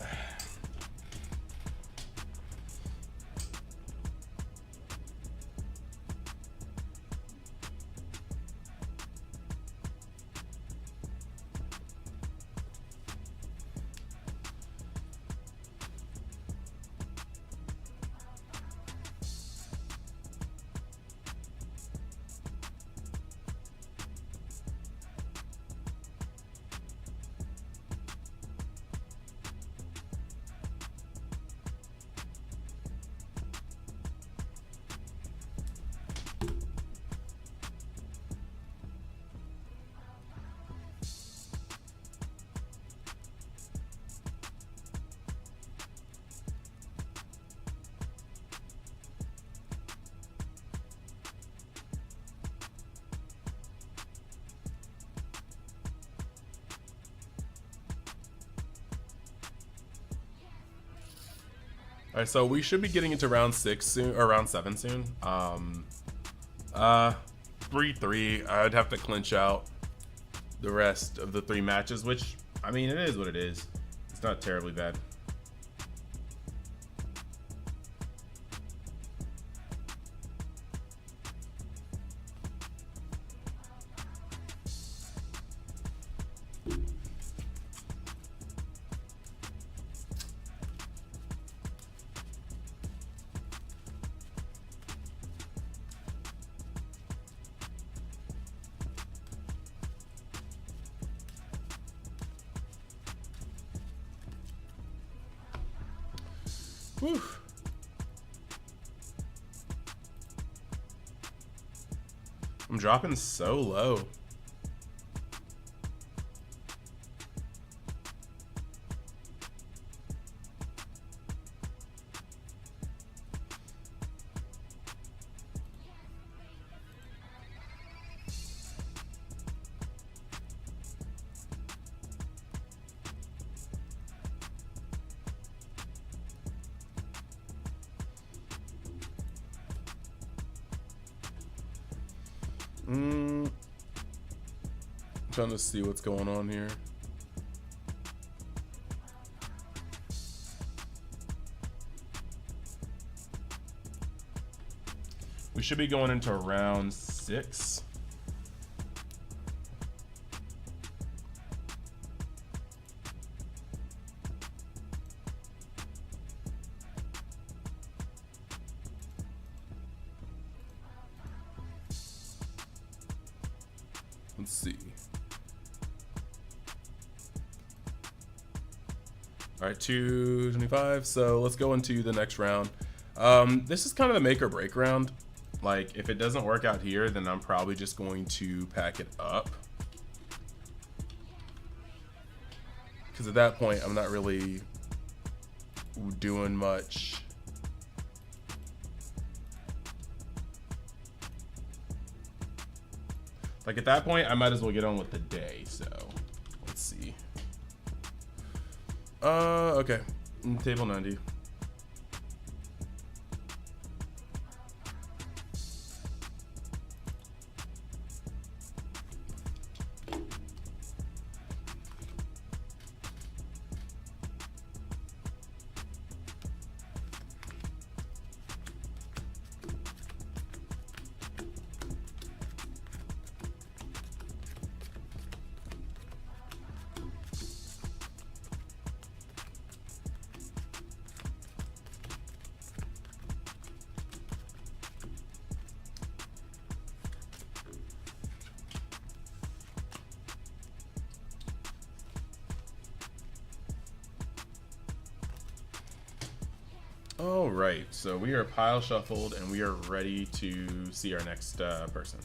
All right, so we should be getting into round 6 soon, or round 7 soon. 3-3. I'd have to clinch out the rest of the 3 matches, which, I mean, it is what it is. It's not terribly bad. Whew. I'm dropping so low. Trying to see what's going on here. We should be going into round 6. Let's see. All right, 225. So let's go into the next round. This is kind of the make or break round. Like, if it doesn't work out here, then I'm probably just going to pack it up. Because at that point, I'm not really doing much. Like, at that point, I might as well get on with the day. So, let's see. Okay. Table 90. All right, so we are pile shuffled and we are ready to see our next person.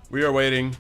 We are waiting.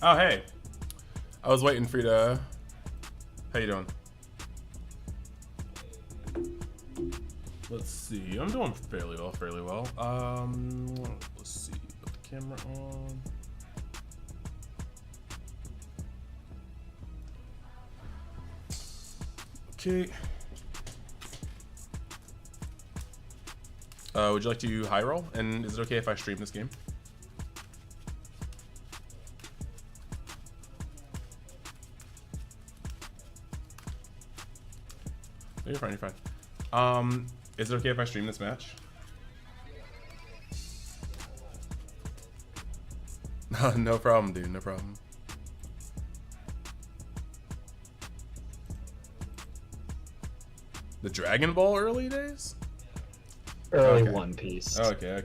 Oh, hey. I was waiting for you to... How you doing? Let's see. I'm doing fairly well. Let's see. Put the camera on. Okay. Would you like to high roll? And is it okay if I stream this game? No, you're fine, you're fine. Is it okay if I stream this match? No problem, dude, no problem. The Dragon Ball early days?
Early
Okay.
One Piece.
Okay.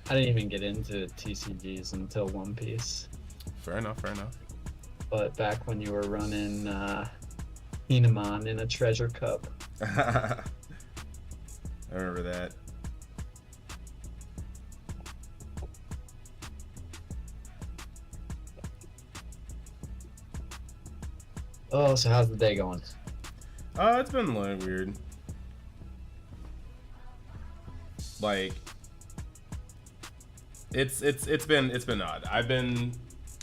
I didn't even get into TCGs until One Piece.
Fair enough.
But back when you were running Hinamon in a treasure cup.
I remember that.
Oh, so how's the day going?
It's been like weird. Like it's been odd.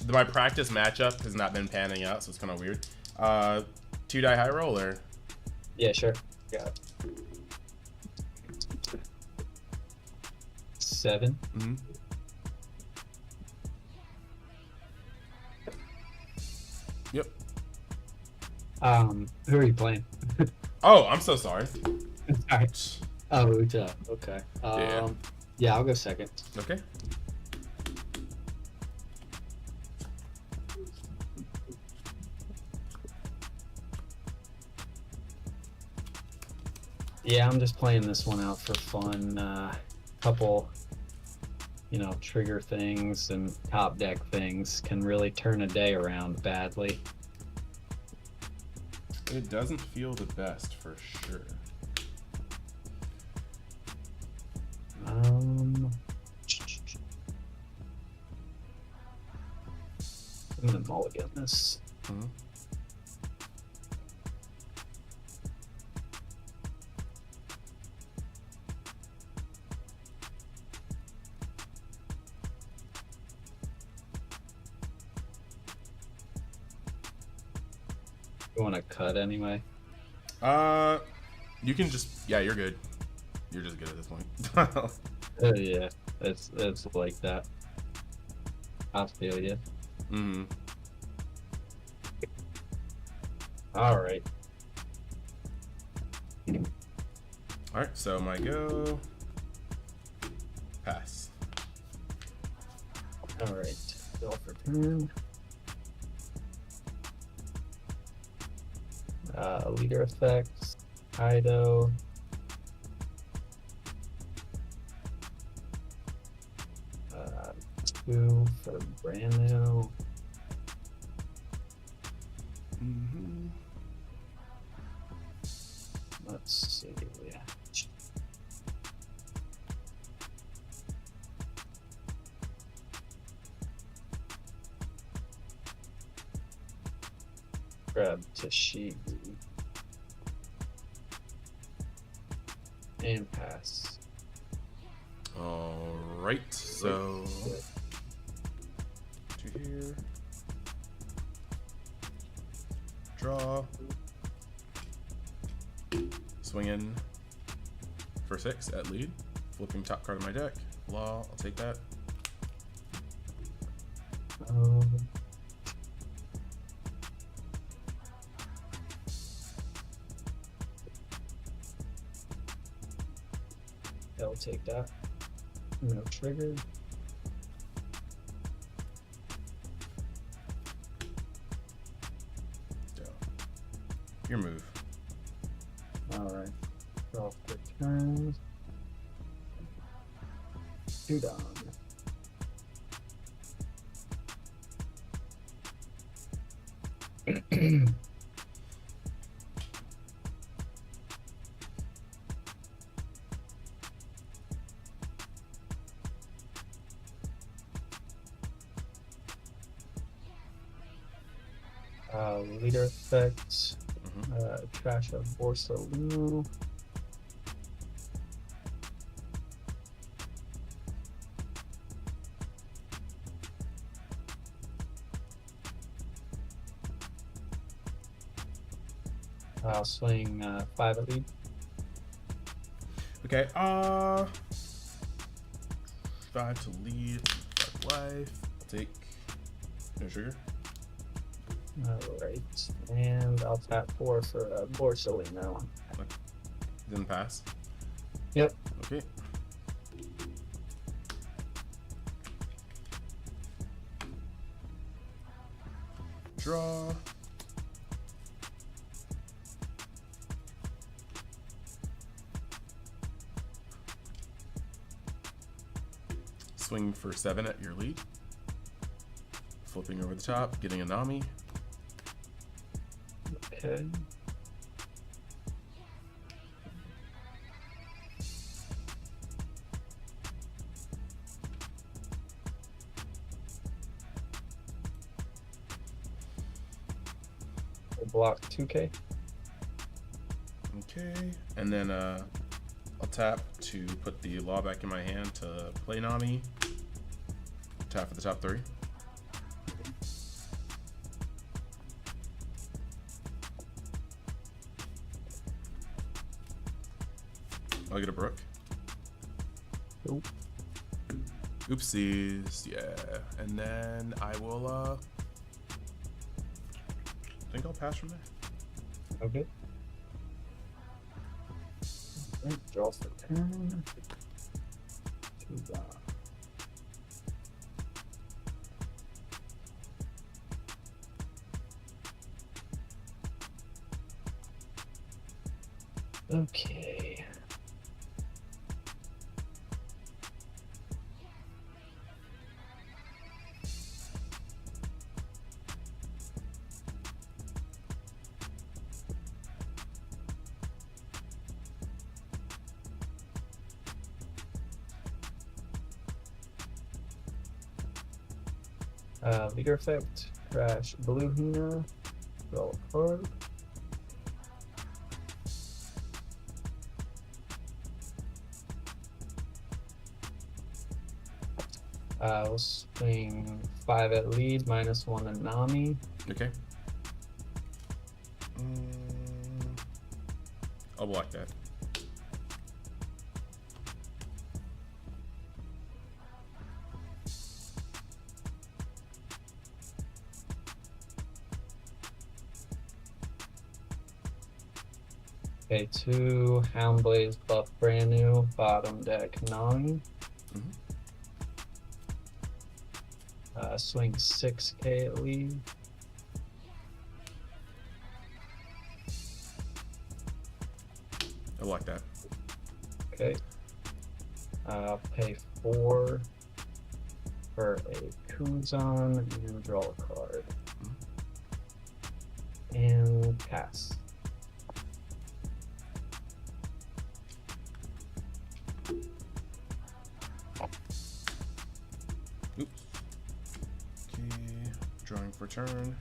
My practice matchup has not been panning out, so it's kind of weird. 2-die high roll or?
Yeah, sure. Got 7.
Mm-hmm. Yep.
Who are you playing?
Oh, I'm so sorry.
Sorry. Oh, Uta. Okay.
Yeah.
Yeah, I'll go second.
Okay.
Yeah, I'm just playing this one out for fun. Couple, trigger things and top deck things can really turn a day around badly.
It doesn't feel the best for sure.
I'm gonna mulligan this.
Mhm.
You want to cut anyway?
You can just, yeah, you're good. You're just good at this point.
Yeah, it's like that. I feel you.
Mm-hmm.
All right.
All right, so my go. Pass.
All right. Go for turn. Leader effects. Kaido. Uh, 2 for brand new.
Mm-hmm.
Let's see. Yeah. Grab Tashigi. And pass.
All right, so 2 here. Draw. Swing in for 6 at lead. Flipping top card of my deck. Law, I'll take that.
I'll take that. No trigger.
So, your move.
Alright. Draw for turns. 2 down. Leader effect. Trash of Borsalino. I'll swing 5 at lead.
Okay. 5 to lead. 5 life. I'll take no sugar.
Alright. And I'll tap 4 for Borsalino.
Then pass.
Yep.
Okay. Draw. Swing for 7 at your lead. Flipping over the top, getting a Nami.
Okay. We'll block 2K.
Okay. And then I'll tap to put the law back in my hand to play Nami. Tap for the top 3. I'll get a Brook.
Nope.
Oopsies, yeah. And then I will I think I'll pass from there.
Okay. Alright, draw for turn. 2 down. Okay. Leader effect, crash blue Hina, draw a card. We'll swing 5 at lead, -1 at Nami.
Okay. I'll block that.
Okay, 2 Houndblaze buff brand new, bottom deck Nami. Swing 6K at lead.
I like that.
Okay. I'll pay 4 for a Kuzan and draw a card. And pass.
Oops. Okay, drawing for turn.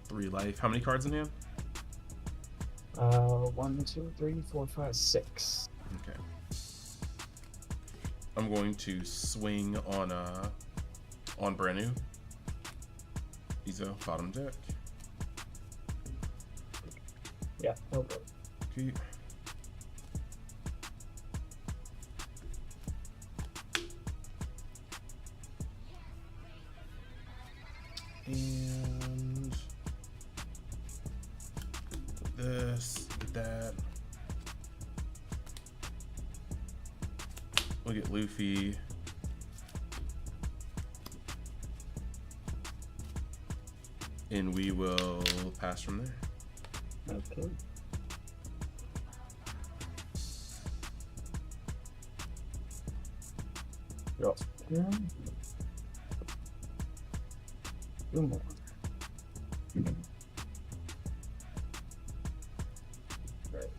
Three life. How many cards in hand?
1, 2, 3, 4, 5, 6.
Okay. I'm going to swing on brand new. Izo, bottom deck.
Yeah, no good.
Okay. And this, that. We'll get Luffy. And we will pass from there.
Okay. Draw turn. 2 more. Right.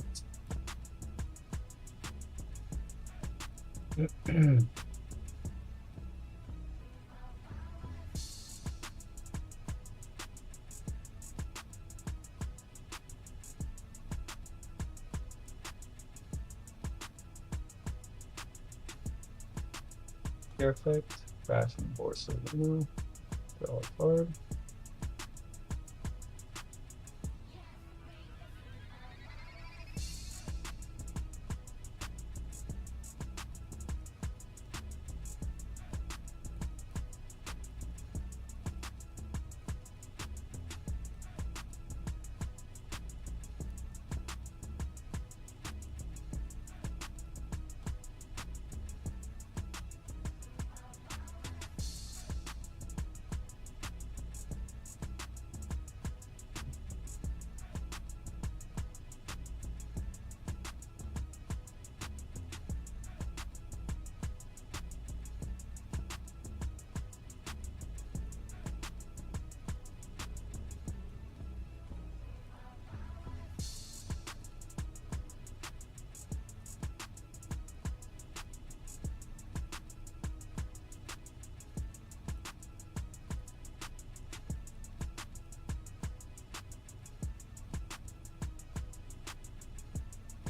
Perfect. Crash and force it. Draw a card.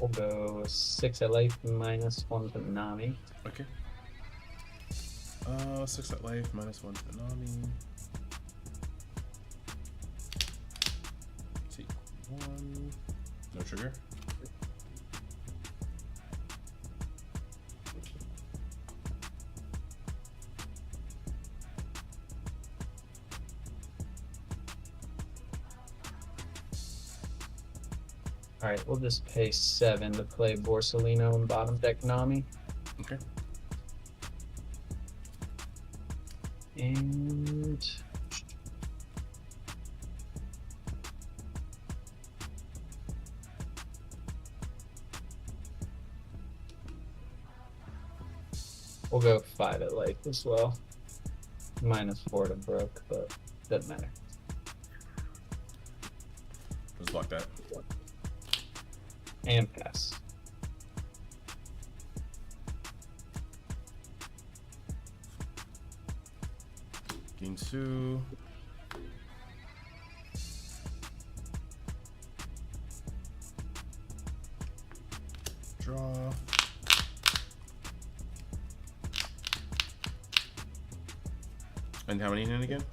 We'll go 6 at life minus 1 to Nami.
Okay. 6 at life, -1 to the Nami. Take 1. No trigger.
Alright, we'll just pay 7 to play Borsalino and bottom deck Nami.
Okay.
And we'll go 5 at life as well. -4 to broke, but doesn't matter.
Just block that.
And pass.
Ginsu. Draw. And how many in again?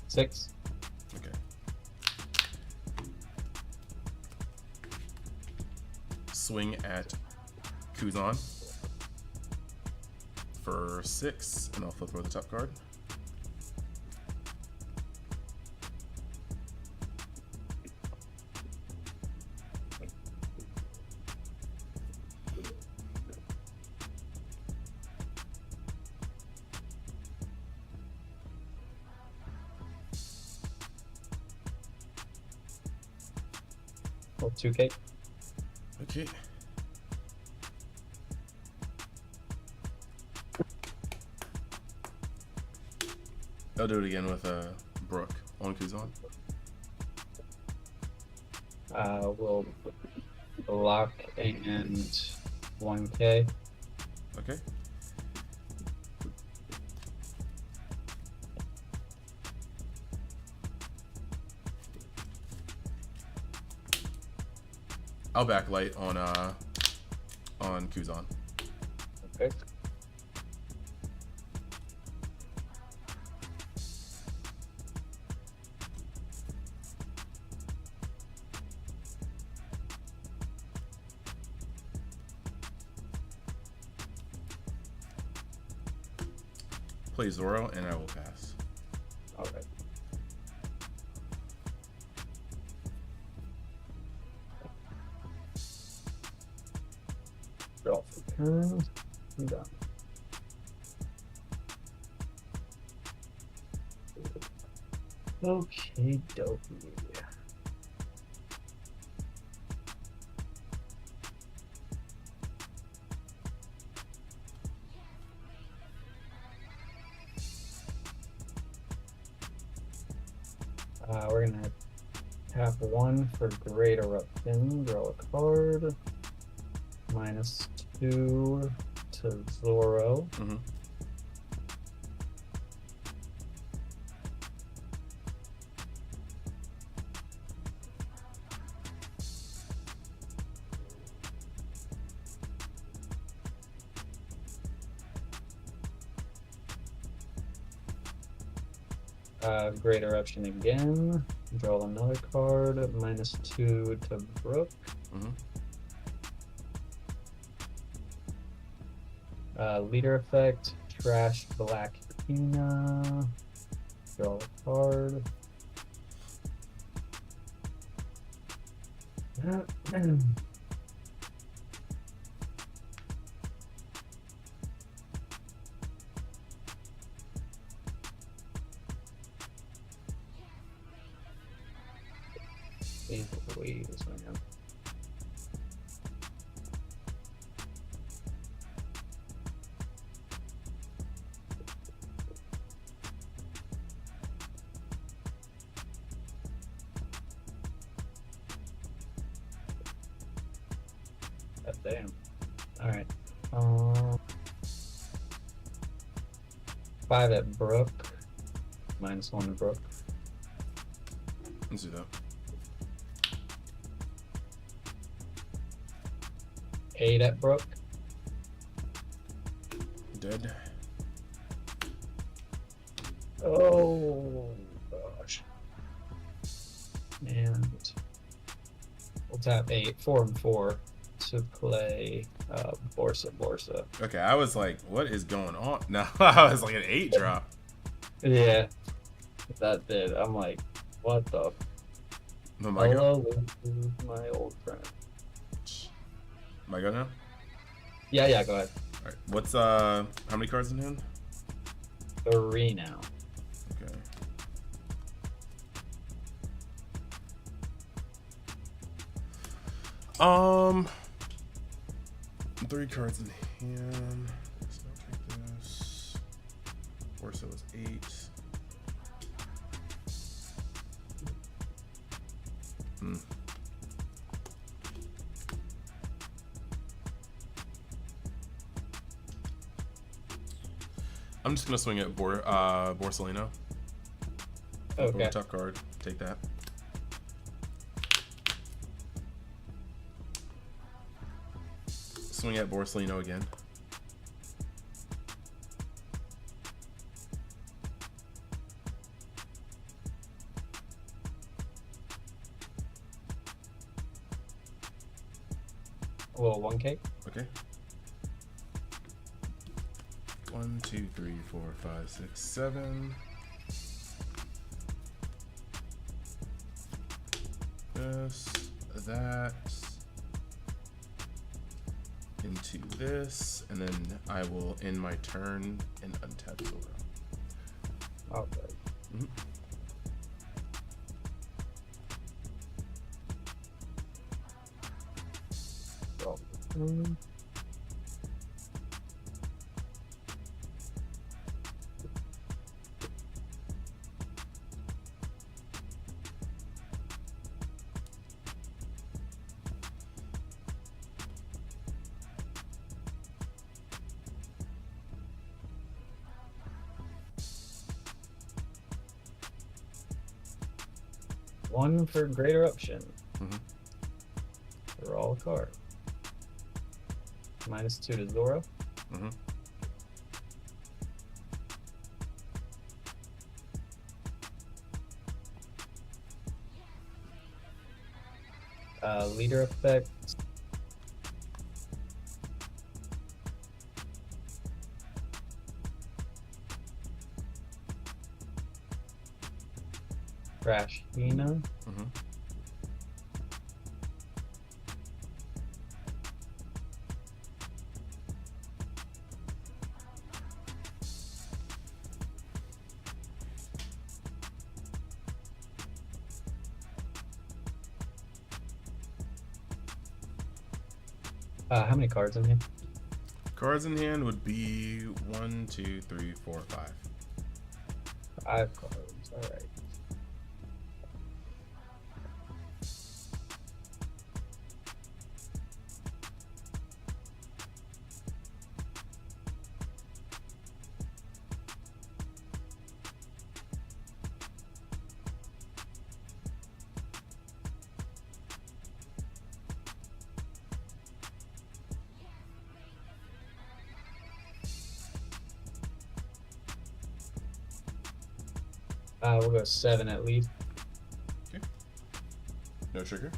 6.
Okay. Swing at Kuzan for 6, and I'll flip over the top card.
Well, 2K.
Okay. I'll do it again with Brooke on Kuzan.
We'll lock and 1K.
Okay. I'll backlight on Kuzan.
Okay.
Play Zoro, and I will pass.
Alright. Draw for turn. I'm done. Okay, dokie. We're gonna tap 1 for Great Eruption, draw a card. -2 to Zoro.
Mm-hmm.
Great Eruption again. Draw another card. -2 to Brook.
Mm-hmm.
Leader effect. Trash Black Hina. Draw a card. Wait a second. God damn. Alright. 5 at Brook. -1 to Brook.
Let's do that.
8 at Brook.
Dead.
Oh gosh. And we'll tap 8, 4 and 4 to play Borsa.
Okay, I was like, what is going on? No, I was like an 8 drop.
Yeah. That did. I'm like, what the
No, my go?
hello, this is my old friend.
My go now?
Yeah, go ahead.
Alright, what's, how many cards in hand?
3 now.
Okay. Um, 3 cards in hand. So I'll take this. Borsa was 8. Hmm. I'm just gonna swing at Borsalino.
Okay.
Tough card. Take that. Swing at Borsalino again.
A little 1K.
Okay. 1, 2, 3, 4, 5, 6, 7. This, that, into this, and then I will end my turn and untap Zoro.
Okay.
Mhm.
Mm. One for Great Eruption.
Mhm.
Draw a card. -2 to Zoro.
Mhm.
Leader effect. Crash Hina.
Mhm.
How many cards in here?
Cards in hand would be 1, 2, 3, 4, 5.
5 cards. All right. We'll go 7 at lead.
No trigger.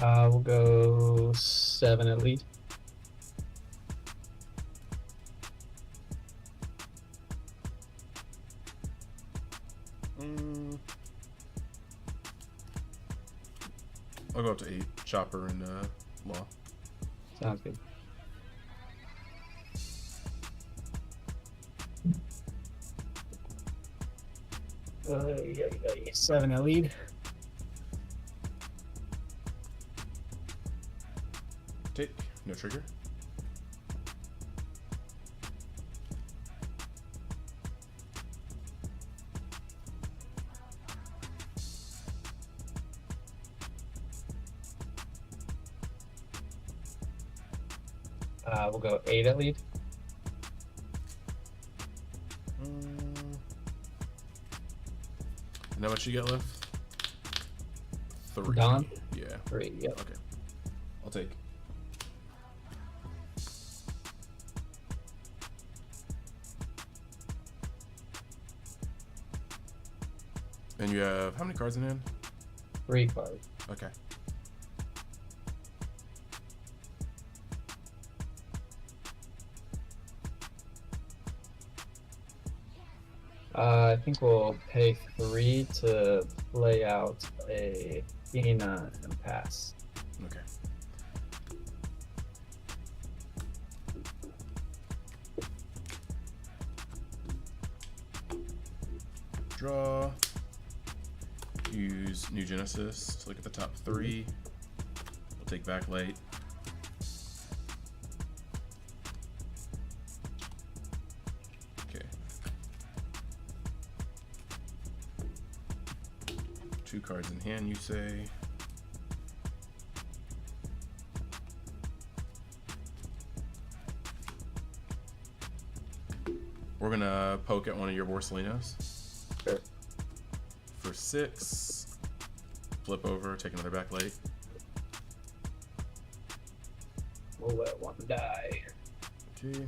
We'll go 7 at lead.
I'll go up to 8. Chopper and Law.
Sounds good. Yeah, 7 at lead.
Take. No trigger.
We'll go 8 at lead.
And how much you got left? 3.
Don?
Yeah.
3, yep.
Okay. I'll take. And you have how many cards in hand?
3 cards.
Okay.
I think we'll pay 3 to play out a Ina and pass.
Okay. Draw. Use New Genesis to look at the top 3. We'll take Backlight. Okay. 2 cards in hand, you say. We're gonna poke at one of your Borsalinos.
Sure.
For 6. Flip over, take another Backlight.
We'll let 1 die.
Okay.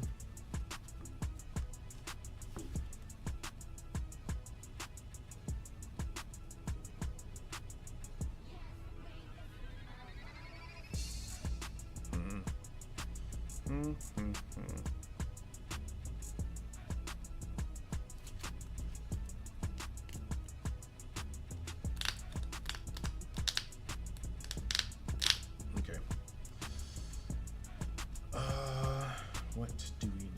Okay. What do we need?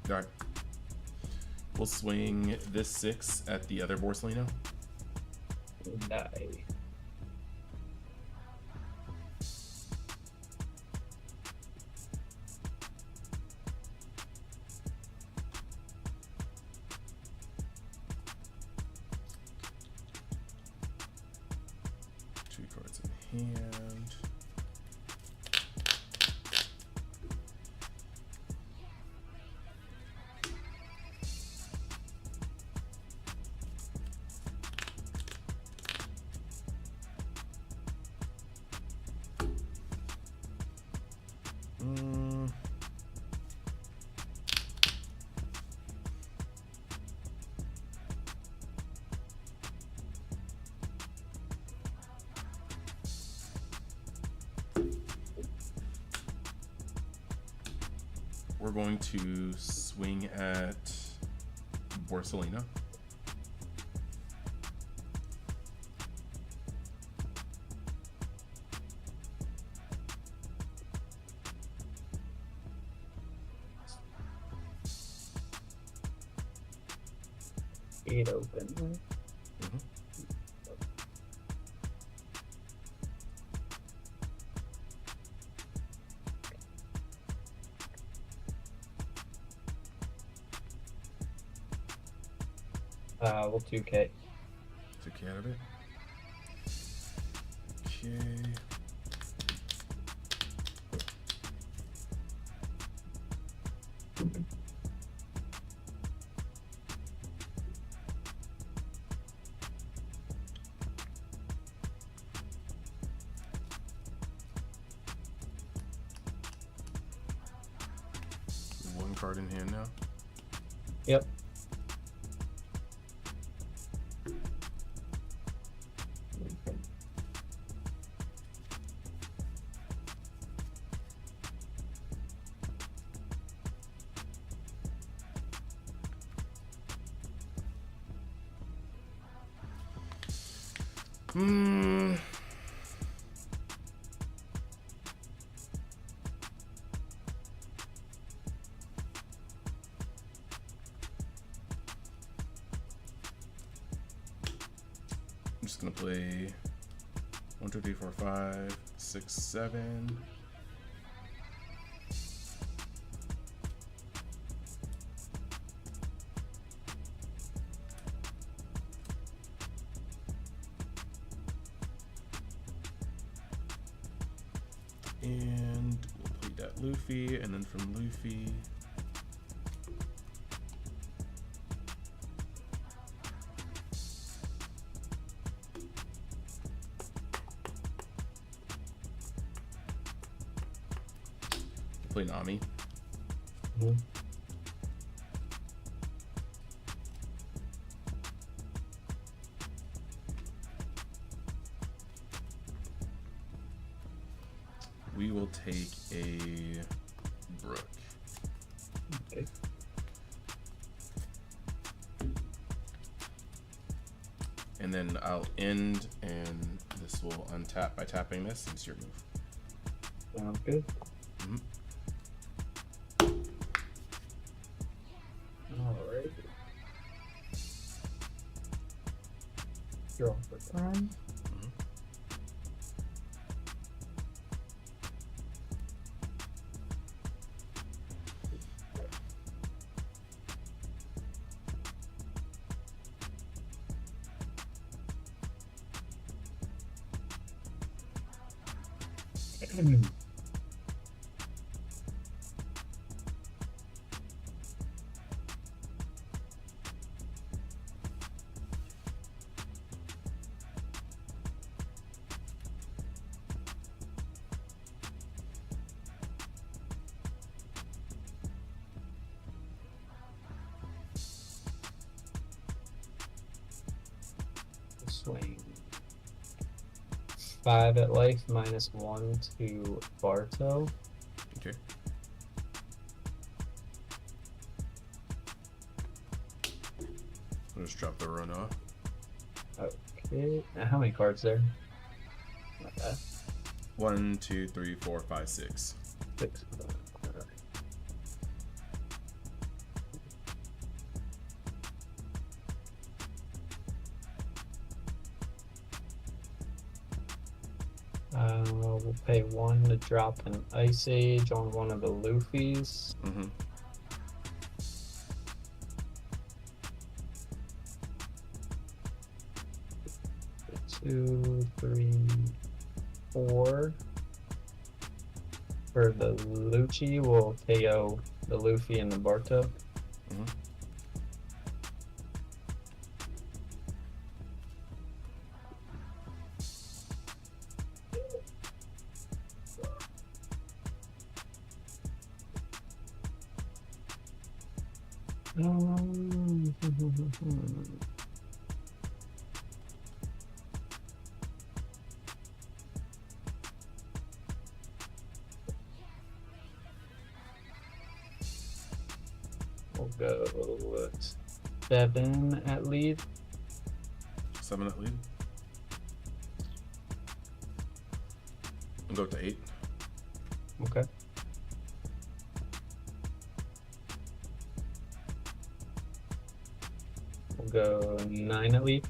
All right. We'll swing this 6 at the other Borsellino.
Die.
Two cards in hand. We're going to swing at Borsellino.
8 open. Right?
Mhm.
We'll 2K.
2K out of it. Okay. One card in hand now.
Yep.
Hmm. I'm just gonna play 1, 2, 3, 4, 5, 6, 7. And we'll play that Luffy, and then from Luffy, we'll play Nami.
Mhm.
We will take a Brook.
Okay.
And then I'll end, and this will untap by tapping this, and it's your move.
Sounds good.
Mhm.
Alright. Draw for turn.
Mhm.
Swing. 5 at life, -1 to Barto.
Okay. I'll just drop the run off.
Okay. How many cards there? Not bad.
1, 2, 3, 4, 5, 6.
6. Alright. We'll pay 1 to drop an Ice Age on one of the Luffy's.
Mm-hmm.
2, 3, 4. For the Lucci, we'll KO the Luffy and the Barto.
Mm-hmm.
We'll go with 7 at lead.
7 at lead. I'll go to 8.
Okay. We'll We'll go 9 at lead.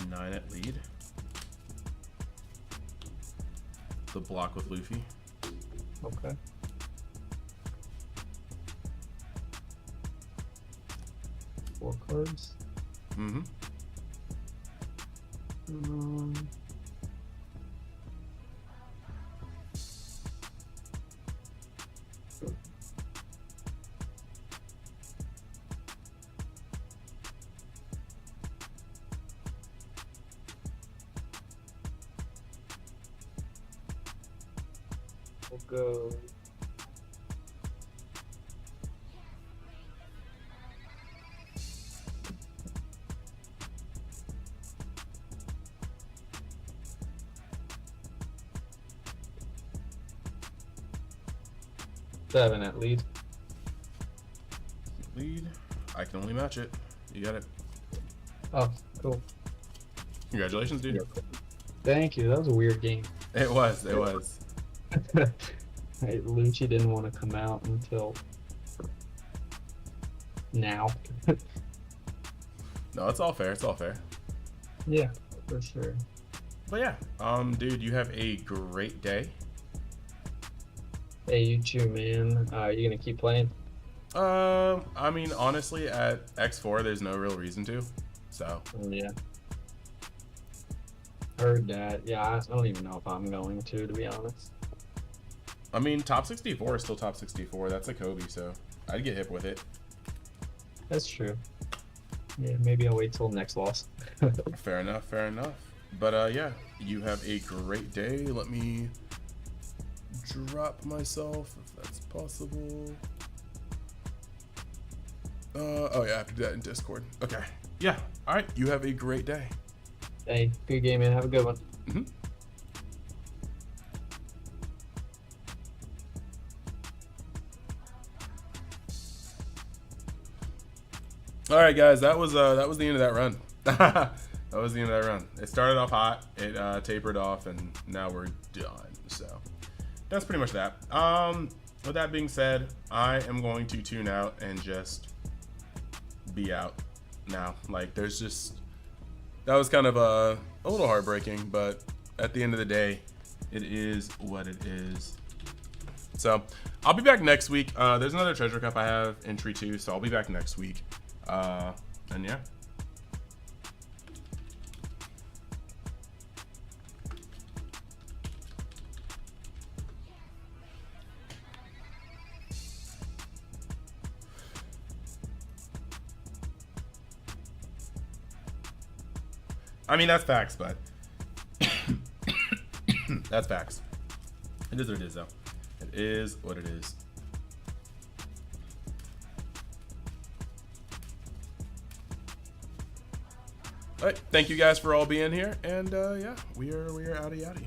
9 at lead. The block with Luffy.
Okay. Four cards.
Mm-hmm.
Um, we'll go. Seven at lead.
Lead. I can only match it. You got it.
Oh, cool.
Congratulations, dude.
Thank you. That was a weird game.
It was. It was.
Hey, Lucci didn't want to come out until now.
No, it's all fair. It's all fair.
Yeah, for sure.
But yeah, dude, you have a great day.
Hey, you too, man. You gonna keep playing?
I mean, honestly, at X4, there's no real reason to. So.
Yeah. Heard that. Yeah, I don't even know if I'm going to be honest.
I mean, top 64 is still top 64. That's a Kobe, so I'd get hip with it.
That's true. Yeah, maybe I'll wait till next loss.
Fair enough, fair enough. But yeah, you have a great day. Let me drop myself if that's possible. Oh yeah, I have to do that in Discord. Okay. Yeah. All right. You have a great day.
Hey, good game, man. Have a good one.
Mm-hmm. All right, guys. That was the end of that run. That was the end of that run. It started off hot. It tapered off, and now we're done. So that's pretty much that. With that being said, I am going to tune out and just be out now. Like, there's just, that was kind of a little heartbreaking, but at the end of the day, it is what it is. So I'll be back next week. There's another treasure cup I have entry to, so I'll be back next week. And yeah. I mean, that's facts, but that's facts. It is what it is, though. It is what it is. All right, thank you guys for all being here, and yeah, we are out of yada.